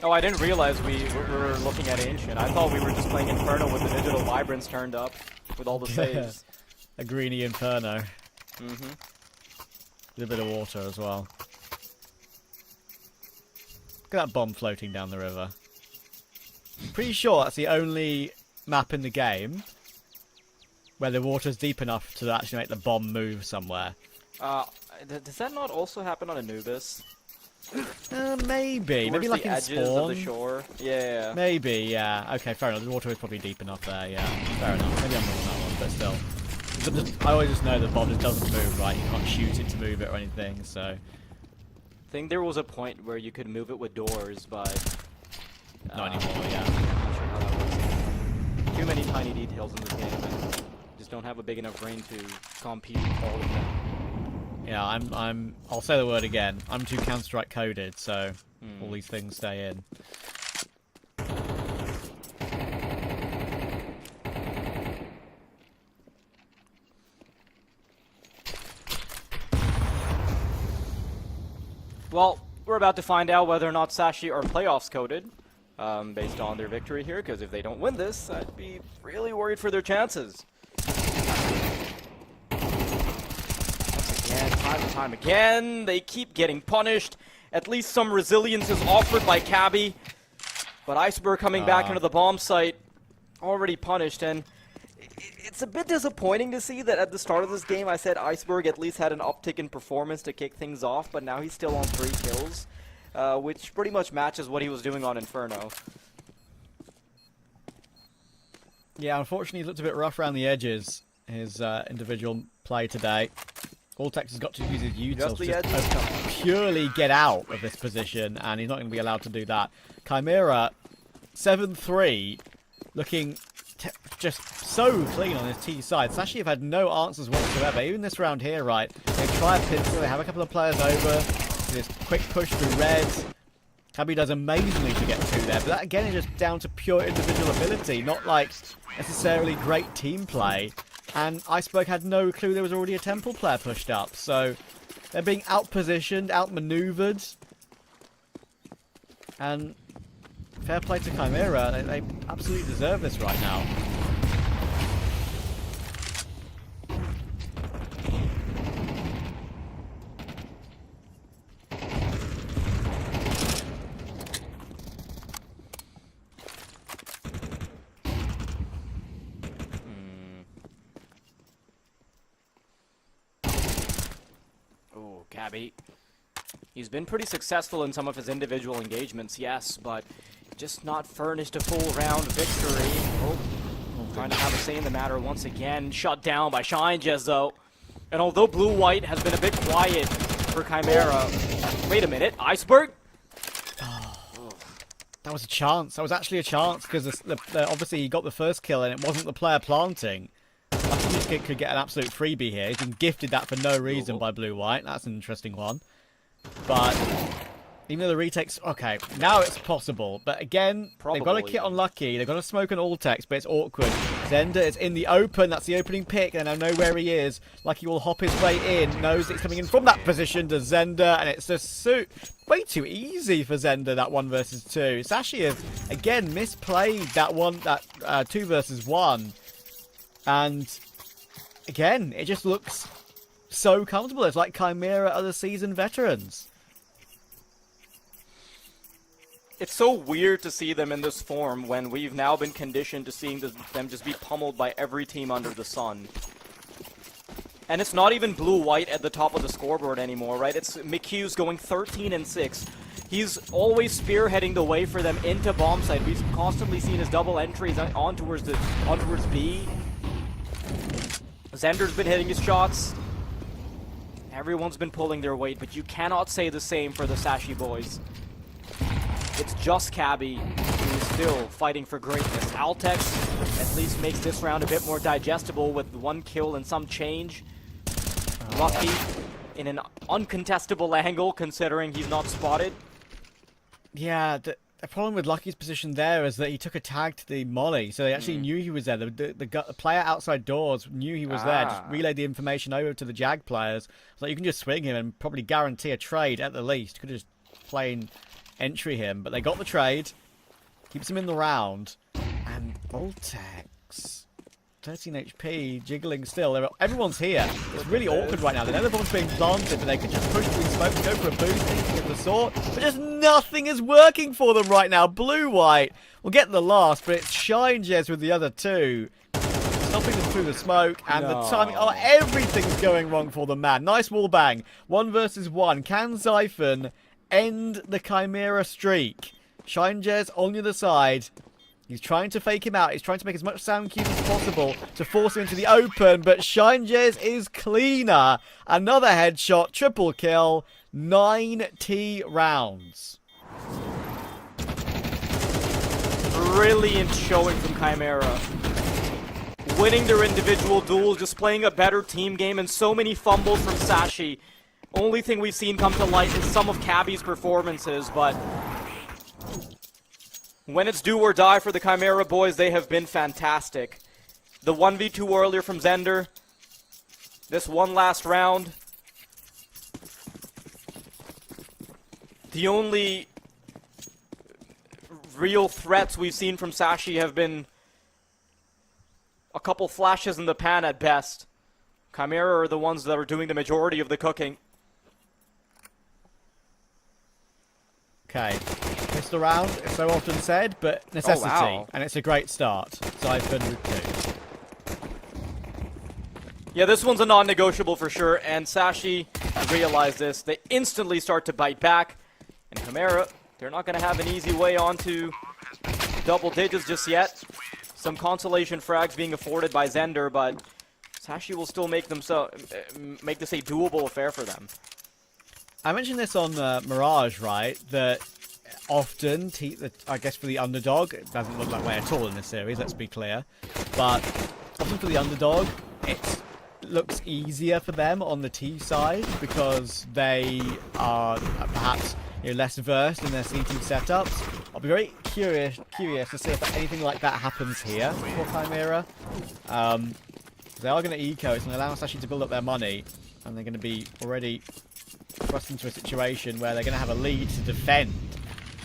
Oh, I didn't realize we were looking at Ancient. I thought we were just playing Inferno with the digital vibrance turned up, with all the saves. A greeny Inferno. Mm-hmm. With a bit of water as well. Look at that bomb floating down the river. Pretty sure that's the only map in the game where the water's deep enough to actually make the bomb move somewhere. Does that not also happen on Anubis? Maybe. Maybe like in edges Spawn. of the shore. Yeah. Maybe, yeah. Okay, fair enough. The water is probably deep enough there, yeah. Fair enough. Maybe I'm wrong on that one, but still. I always just know the bomb just doesn't move, right? You can't shoot it to move it or anything, so... I think there was a point where you could move it with doors, but... Not anymore, yeah. I'm not sure how that works. Too many tiny details in this game, and just don't have a big enough brain to compute all of them. Yeah, I'll say the word again. I'm too Counter-Strike coded, so all these things stay in. Well, we're about to find out whether or not Sashi are playoffs coded, based on their victory here, because if they don't win this, I'd be really worried for their chances. Once again, time and time again, they keep getting punished. At least some resilience is offered by Cabby, but Iceberg coming back into the bomb site, already punished, and it's a bit disappointing to see that at the start of this game I said Iceberg at least had an uptick in performance to kick things off, but now he's still on 3 kills, which pretty much matches what he was doing on Inferno. Yeah, unfortunately he looked a bit rough around the edges, his individual play today. Alltex has got to use his utils to just purely get out of this position, and he's not going to be allowed to do that. Chimera, 7-3, looking just so clean on his T side. Sashi have had no answers whatsoever. Even this round here, right? They try a pistol, they have a couple of players over. This quick push through reds. Cabby does amazingly to get through there, but that again is just down to pure individual ability, not like necessarily great team play. And Iceberg had no clue there was already a Temple player pushed up, so they're being outpositioned, outmaneuvered. And fair play to Chimera, they absolutely deserve this right now. Oh, Cabby. He's been pretty successful in some of his individual engagements, yes, but just not furnished a full round victory. Oh, trying to have a say in the matter once again. Shut down by Shinejez, though. And although Blue-White has been a bit quiet for Chimera... Wait a minute, Iceberg? That was a chance. That was actually a chance, because obviously he got the first kill and it wasn't the player planting. I think this kid could get an absolute freebie here. He's been gifted that for no reason by Blue-White. That's an interesting one. But Even though the retakes, okay, now it's possible. But again, they've got to Probably. kit on Lucky. They've got to smoke on Ultex, but it's awkward. Zender is in the open. That's the opening pick, and I know where he is. Lucky will hop his way in. Knows it's coming in from that position to Zender, and it's just way too easy for Zender, that 1 versus 2. Sashi has, again, misplayed that 2 versus 1. And, again, it just looks so comfortable. It's like Chimera are the seasoned veterans. It's so weird to see them in this form when we've now been conditioned to seeing them just be pummeled by every team under the sun. And it's not even blue-white at the top of the scoreboard anymore, right? It's McHugh's going 13-6. He's always spearheading the way for them into bomb site. We've constantly seen his double entries on towards B. Zender's been hitting his shots. Everyone's been pulling their weight, but you cannot say the same for the Sashi boys. It's just Cabby who is still fighting for greatness. Altex at least makes this round a bit more digestible with 1 kill and some change. Lucky in an uncontestable angle considering he's not spotted. Yeah, the problem with Lucky's position there is that he took a tag to the molly, so they actually knew he was there. The player outside doors knew he was there, just relayed the information over to the Jag players. So you can just swing him and probably guarantee a trade at the least. Could have just plain entry him, but they got the trade. Keeps him in the round. And Voltex, 13 HP, jiggling still. Everyone's here. It's really awkward right now. They know the bomb's being planted, but they could just push through smoke, go for a boost, anything of the sort. But just nothing is working for them right now. Blue-white will get the last, but it's ShineJez with the other 2. Stopping them through the smoke, and the timing. Oh, everything's going wrong for them, man. Nice wall bang. 1 versus 1. Can Zyphon end the Chimera streak? ShineJez on the other side. He's trying to fake him out. He's trying to make as much sound cues as possible to force him into the open, but ShineJez is cleaner. Another headshot, triple kill, 9T rounds. Brilliant showing from Chimera. Winning their individual duels, just playing a better team game, and so many fumbles from Sashi. Only thing we've seen come to light is some of Cabby's performances, but when it's do or die for the Chimera boys, they have been fantastic. The 1v2 earlier from Zender. This one last round. The only real threats we've seen from Sashi have been a couple flashes in the pan at best. Chimera are the ones that are doing the majority of the cooking. Okay. Missed the round, it's so often said, but necessity. Oh, wow. And it's a great start. Zyphon with 2. Yeah, this one's a non-negotiable for sure, and Sashi realized this. They instantly start to bite back, and Chimera, they're not going to have an easy way onto double digits just yet. Some consolation frags being afforded by Zender, but Sashi will still make this a doable affair for them. I mentioned this on Mirage, right? That often, I guess for the underdog, it doesn't look that way at all in this series, let's be clear. But often for the underdog, it looks easier for them on the T side because they are perhaps less versed in their CT setups. I'll be very curious to see if anything like that happens here for Chimera. They are going to eco, it's going to allow Sashi to build up their money, and they're going to be already thrust into a situation where they're going to have a lead to defend.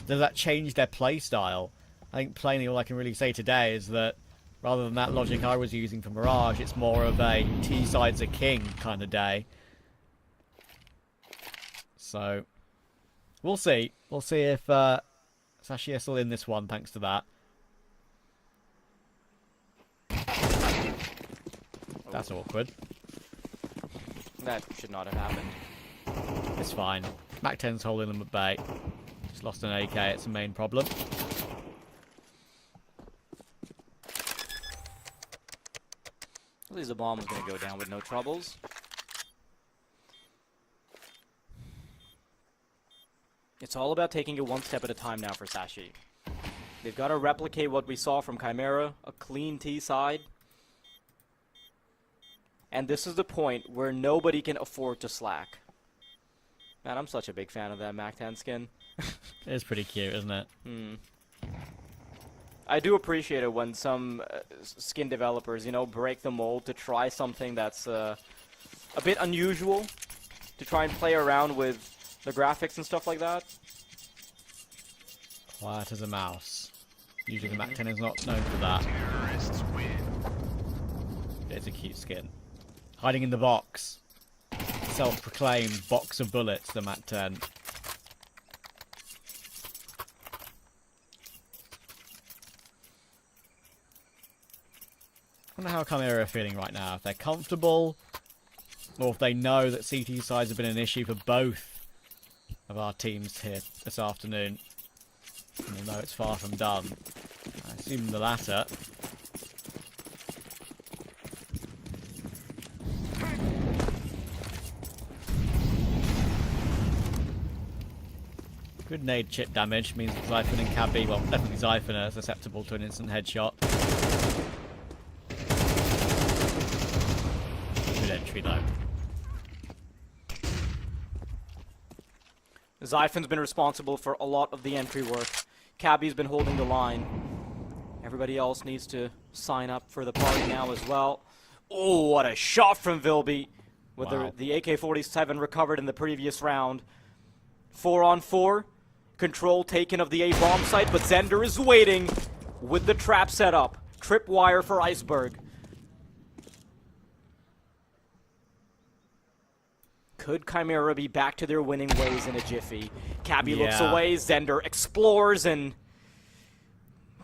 Does that change their play style? I think plainly all I can really say today is that rather than that logic I was using for Mirage, it's more of a T-side's a king kind of day. So, we'll see. We'll see if Sashi is still in this one thanks to that. That's awkward. That should not have happened. It's fine. Mac 10's holding them at bay. Just lost an AK, it's the main problem. At least the bomb was going to go down with no troubles. It's all about taking it one step at a time now for Sashi. They've got to replicate what we saw from Chimera, a clean T side. And this is the point where nobody can afford to slack. Man, I'm such a big fan of that Mac-10 skin. It's pretty cute, isn't it? I do appreciate it when some skin developers, you know, break the mold to try something that's a bit unusual, to try and play around with the graphics and stuff like that. Quiet as a mouse. Usually the Mac-10 is not known for that. It's a cute skin. Hiding in the box. Self-proclaimed box of bullets, the Mac-10. I wonder how Chimera are feeling right now. If they're comfortable, or if they know that CT size have been an issue for both of our teams here this afternoon. And they know it's far from done. I assume the latter. Good nade chip damage means that Zyphon and Cabby, well, definitely Zyphon are susceptible to an instant headshot. Good entry though. Zyphon's been responsible for a lot of the entry work. Cabby's been holding the line. Everybody else needs to sign up for the party now as well. Oh, what a shot from Vilby with the AK-47 recovered in the previous round. 4-on-4. Control taken of the A-bomb site, but Zender is waiting with the trap set up. Tripwire for Iceberg. Could Chimera be back to their winning ways in a jiffy? Cabby looks away, Zender explores, and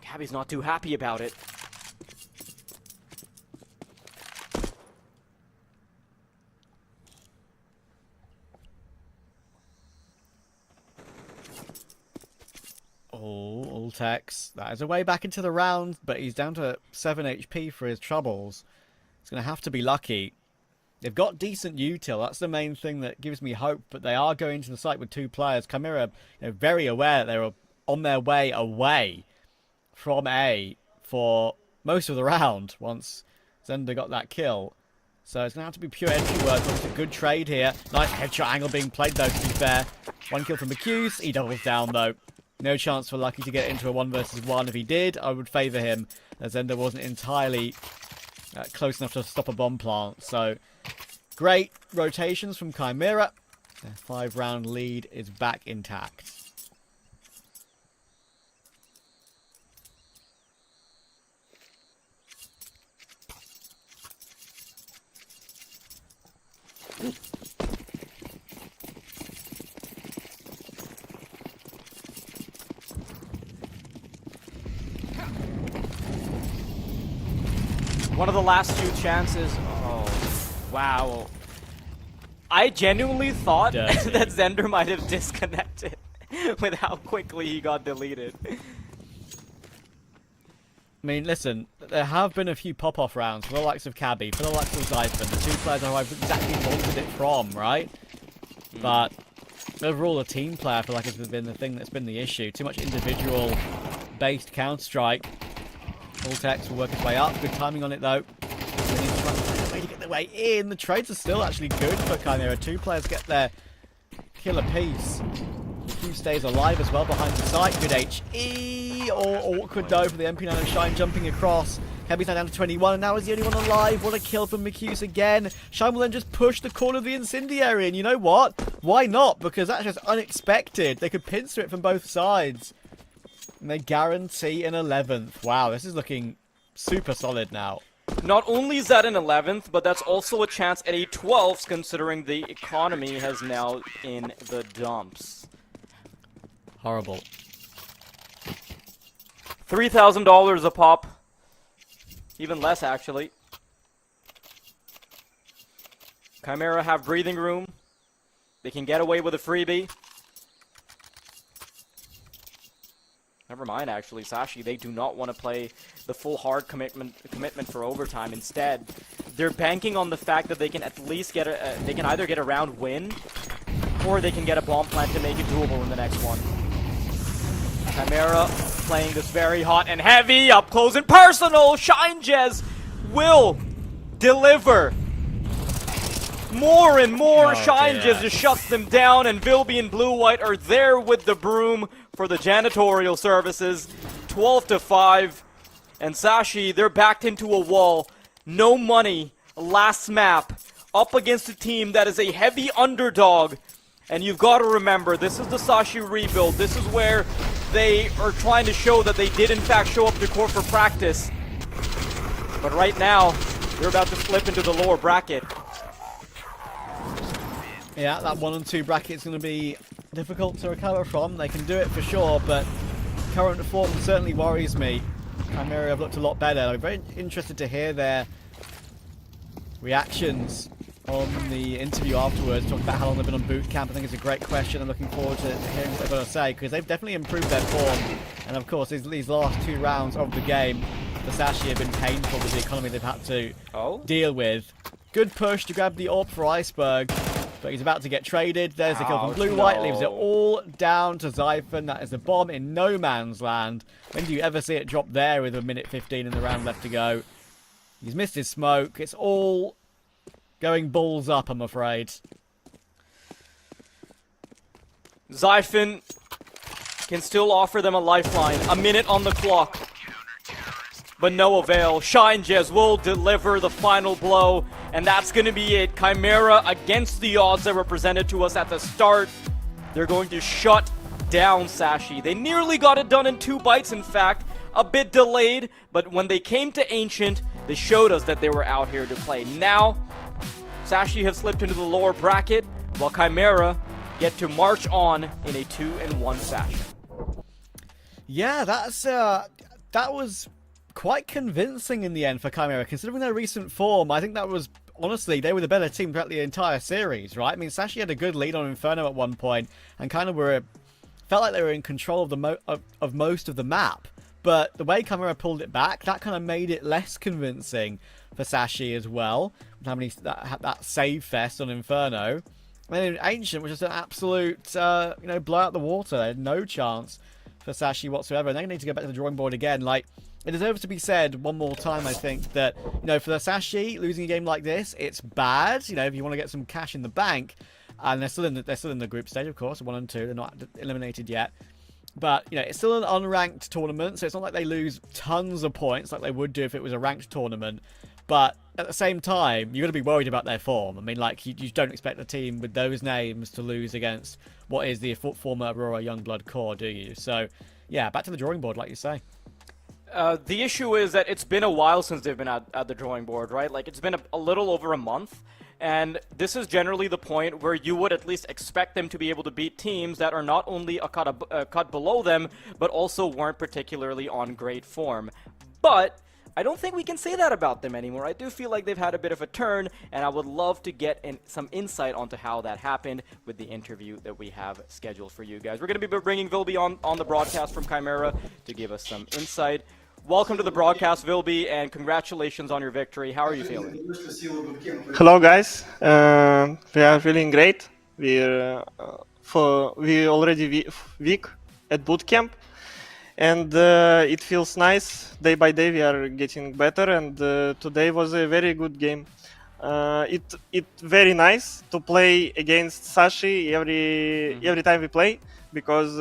Cabby's not too happy about it. Oh, Ultex. That is a way back into the round, but he's down to 7 HP for his troubles. He's going to have to be lucky. They've got decent util. That's the main thing that gives me hope, but they are going to the site with 2 players. Chimera, very aware that they were on their way away from A for most of the round once Zender got that kill. So it's going to have to be pure entry work. It's a good trade here. Nice headshot angle being played, though, to be fair. 1 kill from Accuse. He doubles down, though. No chance for Lucky to get into a 1 versus 1. If he did, I would favour him, as Zender wasn't entirely close enough to stop a bomb plant. So, great rotations from Chimera. Their 5-round lead is back intact. One of the last few chances. Oh, wow. I genuinely thought that Zender might have disconnected with how quickly he got deleted. I mean, listen, there have been a few pop-off rounds for the likes of Cabby, for the likes of Zyphon, the 2 players who I've exactly wanted it from, right? But overall, the team player, I feel like, has been the thing that's been the issue. Too much individual-based Counter-Strike. Ultex will work his way up. Good timing on it, though. They need to try and find a way to get their way in. The trades are still actually good for Chimera. 2 players get their kill apiece. Q stays alive as well behind the site. Good HE. Or awkward, though, for the MP9 Shine jumping across. Cabby's now down to 21, and now is the only one alive. What a kill from Macuse again. Shine will then just push the corner of the incendiary, and you know what? Why not? Because that's just unexpected. They could pincer it from both sides. And they guarantee an 11th. Wow, this is looking super solid now. Not only is that an 11th, but that's also a chance at a 12th, considering the economy has now in the dumps. Horrible. $3,000 a pop. Even less, actually. Chimera have breathing room. They can get away with a freebie. Never mind, actually, Sashi, they do not want to play the full hard commitment for overtime. Instead, they're banking on the fact that they can at least get they can either get a round win, or they can get a bomb plant to make it doable in the next one. Chimera playing this very hot and heavy, up close and personal. Shine Jez will deliver. More and more, Oh, Shine dear. just shuts them down, and Vilby and Blue-White are there with the broom for the janitorial services. 12-5, and Sashi, they're backed into a wall. No money, last map, up against a team that is a heavy underdog. And you've got to remember, this is the Sashi rebuild. This is where they are trying to show that they did in fact show up to court for practice. But right now, they're about to slip into the lower bracket. Yeah, that 1 and 2 bracket's going to be difficult to recover from. They can do it for sure, but current form certainly worries me. Chimera have looked a lot better. I'm very interested to hear their reactions on the interview afterwards, talking about how long they've been on boot camp. I think it's a great question. I'm looking forward to hearing what they've got to say, because they've definitely improved their form. And of course, these last 2 rounds of the game for Sashi have been painful with the economy they've had to deal with. Good push to grab the AWP for Iceberg, but he's about to get traded. There's the kill from Blue-White, leaves it all down to Zyphon. That is a bomb in no man's land. When do you ever see it drop there with a minute 15 in the round left to go? He's missed his smoke. It's all going balls up, I'm afraid. Zyphon can still offer them a lifeline. A minute on the clock, but no avail. Shine Jez will deliver the final blow, and that's going to be it. Chimera, against the odds that were presented to us at the start, they're going to shut down Sashi. They nearly got it done in 2 bites, in fact. A bit delayed, but when they came to Ancient, they showed us that they were out here to play. Now, Sashi have slipped into the lower bracket, while Chimera get to march on in a 2-1 fashion. Yeah, that was quite convincing in the end for Chimera, considering their recent form. I think that was, honestly, they were the better team throughout the entire series, right? I mean, Sashi had a good lead on Inferno at one point, and kind of felt like they were in control of of most of the map. But the way Chimera pulled it back, that kind of made it less convincing for Sashi as well. Having that save fest on Inferno. And then Ancient was just an absolute, blow out the water. They had no chance for Sashi whatsoever. And they need to go back to the drawing board again. Like, it deserves to be said one more time, I think, that, for the Sashi, losing a game like this, it's bad. If you want to get some cash in the bank. And they're still in the group stage, of course, 1 and 2. They're not eliminated yet. But, it's still an unranked tournament, so it's not like they lose tons of points like they would do if it was a ranked tournament. But at the same time, you've got to be worried about their form. I mean, like, you don't expect a team with those names to lose against what is the former Aurora Youngblood core, do you? So, yeah, back to the drawing board, like you say. The issue is that it's been a while since they've been at the drawing board, right? Like, it's been a little over a month. And this is generally the point where you would at least expect them to be able to beat teams that are not only a cut below them, but also weren't particularly on great form. But I don't think we can say that about them anymore. I do feel like they've had a bit of a turn, and I would love to get some insight onto how that happened with the interview that we have scheduled for you guys. We're going to be bringing Vilby on the broadcast from Chimera to give us some insight. Welcome to the broadcast, Vilby, and congratulations on your victory. How are you feeling? Hello, guys. We are feeling great. We already week at boot camp, and it feels nice. Day by day, we are getting better, and today was a very good game. It very nice to play against Sashi every time we play, because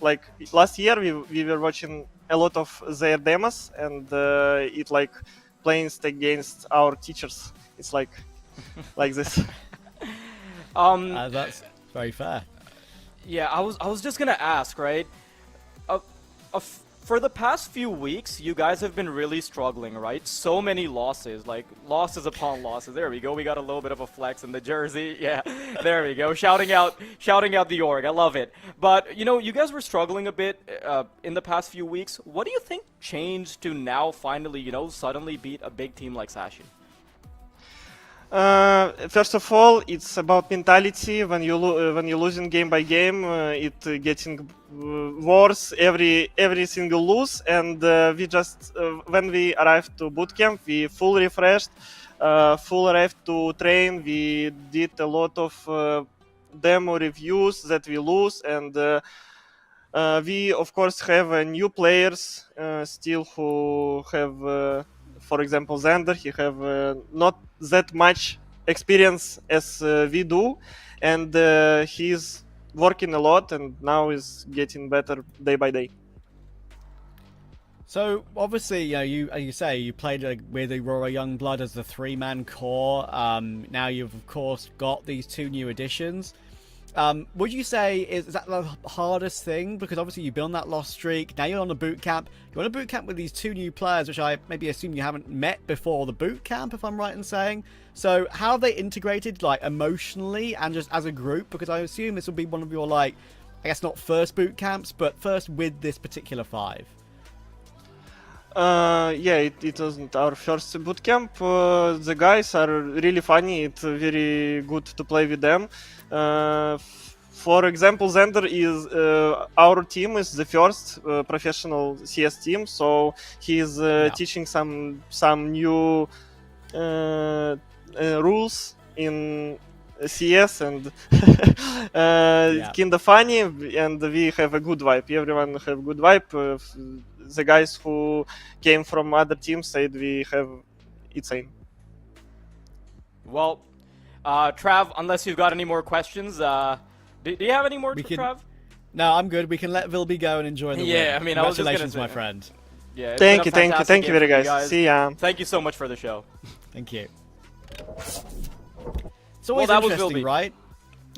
like last year we were watching a lot of their demos, and it like playing against our teachers. It's like this. That's very fair. Yeah, I was just gonna ask, right? For the past few weeks, you guys have been really struggling, right? So many losses, like losses upon losses. There we go. We got a little bit of a flex in the jersey. Yeah, there we go. Shouting out the org. I love it. But you guys were struggling a bit in the past few weeks. What do you think changed to now finally, suddenly beat a big team like Sashi? First of all, it's about mentality. When you're losing game by game, it getting worse every single lose. And we just when we arrived to bootcamp, we full refreshed, full arrived to train. We did a lot of demo reviews that we lose, and we of course have new players still who have. For example, Xander, he have not that much experience as we do, and he's working a lot, and now is getting better day by day. So obviously, you say you played with Aurora Youngblood as the 3-man core. Now you've of course got these 2 new additions. Would you say is that the hardest thing? Because obviously you've been on that lost streak. Now you're on a boot camp. You're on a boot camp with these 2 new players, which I maybe assume you haven't met before the boot camp, if I'm right in saying. So how have they integrated, like, emotionally and just as a group? Because I assume this will be one of your, like, I guess not first boot camps, but first with this particular 5. Yeah, it wasn't our first bootcamp. The guys are really funny. It's very good to play with them. For example, Zender is our team is the first professional CS team, so he's teaching some new rules in CS, and kinda funny, and we have a good vibe. Everyone have good vibe. The guys who came from other teams said we have insane. Well, Trav, unless you've got any more questions, do you have any more, Trav? No, I'm good. We can let Vilby go and enjoy the win. Yeah, I mean, I was just congratulations, gonna my friend. Yeah, thank you very guys. See ya. Thank you so much for the show. Thank you. It's always interesting, right?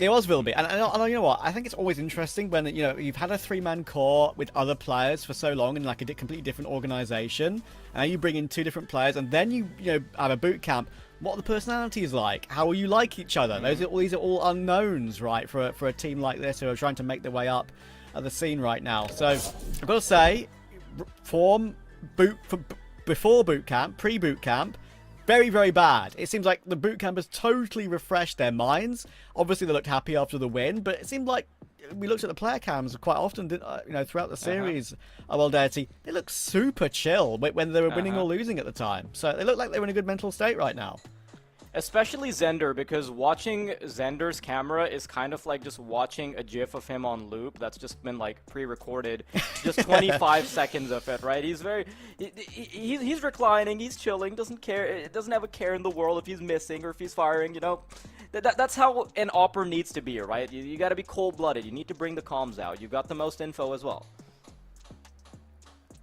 It was Vilby, and you know what? I think it's always interesting when you've had a 3-man core with other players for so long in like a completely different organization, and you bring in 2 different players, and then you have a boot camp. What are the personalities like? How will you like each other? These are all unknowns, right? For a team like this who are trying to make their way up at the scene right now. So I've got to say, form before boot camp, pre-boot camp. Very, very bad. It seems like the boot camp has totally refreshed their minds. Obviously, they looked happy after the win, but it seemed like we looked at the player cams quite often, throughout the series. Well, Deity, they look super chill when they were winning or losing at the time. So they look like they were in a good mental state right now. Especially Zender, because watching Zender's camera is kind of like just watching a GIF of him on loop that's just been like pre-recorded, just 25 seconds of it, right? He's reclining, he's chilling, doesn't care, doesn't have a care in the world if he's missing or if he's firing, That's how an opera needs to be, right? You got to be cold-blooded. You need to bring the comms out. You've got the most info as well.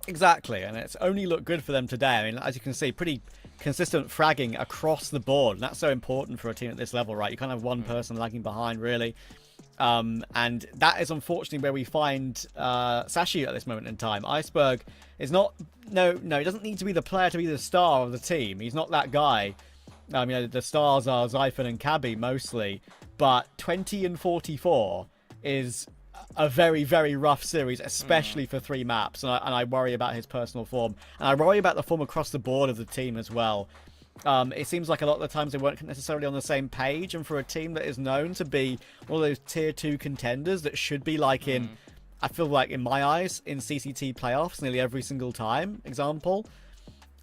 Exactly, and it's only looked good for them today. I mean, as you can see, pretty consistent fragging across the board, and that's so important for a team at this level, right? You can't have one person lagging behind, really. And that is unfortunately where we find Sashi at this moment in time. Iceberg is not... No, he doesn't need to be the player to be the star of the team. He's not that guy. The stars are Zyphon and Cabby mostly, but 20 and 44 is a very, very rough series, especially for 3 maps, and I worry about his personal form, and I worry about the form across the board of the team as well. It seems like a lot of the times they weren't necessarily on the same page, and for a team that is known to be one of those tier 2 contenders that should be like in, I feel like in my eyes, in CCT playoffs nearly every single time, example.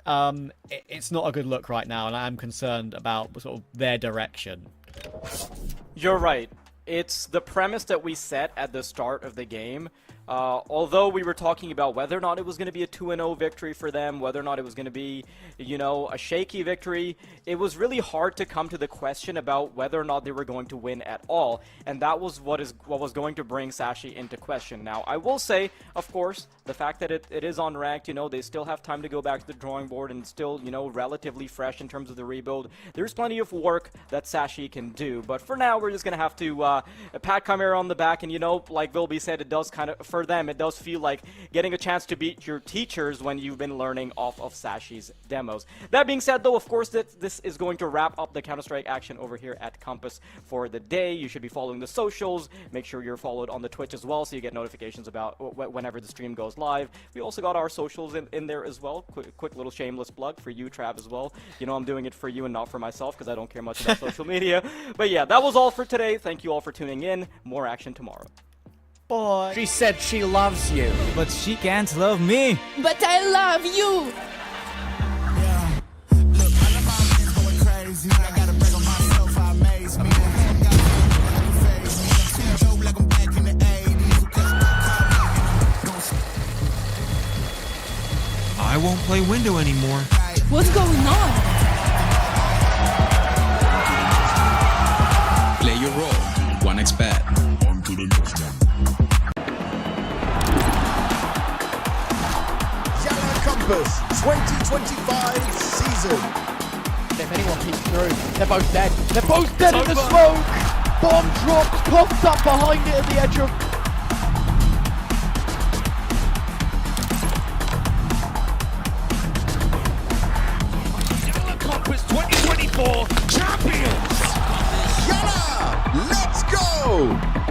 It's not a good look right now, and I am concerned about sort of their direction. You're right. It's the premise that we set at the start of the game. Although we were talking about whether or not it was going to be a 2-0 victory for them, whether or not it was going to be, a shaky victory, it was really hard to come to the question about whether or not they were going to win at all, and that was what was going to bring Sashi into question. Now, I will say, of course, the fact that it is unranked, they still have time to go back to the drawing board and still, relatively fresh in terms of the rebuild. There's plenty of work that Sashi can do, but for now, we're just going to have to pat Chimera on the back, and, like Vilby said, it does kind of, for them, it does feel like getting a chance to beat your teachers when you've been learning off of Sashi's demos. That being said, though, of course, this is going to wrap up the Counter-Strike action over here at Compass for the day. You should be following the socials. Make sure you're followed on the Twitch as well, so you get notifications about whenever the stream goes live. We also got our socials in there as well. Quick little shameless plug for you, Trav, as well. I'm doing it for you and not for myself because I don't care much about social media. But yeah, that was all for today. Thank you all for tuning in. More action tomorrow. Bye. She said she loves you, but she can't love me. But I love you. I won't play window anymore. What's going on? roll. 1xBet. On to the next one. YaLLa Compass 2025 season. If anyone peeks through, they're both dead. They're both dead in the smoke! Bomb dropped, coughed up behind it at the edge of... YaLLa Compass 2024 champions! YaLLa, let's go!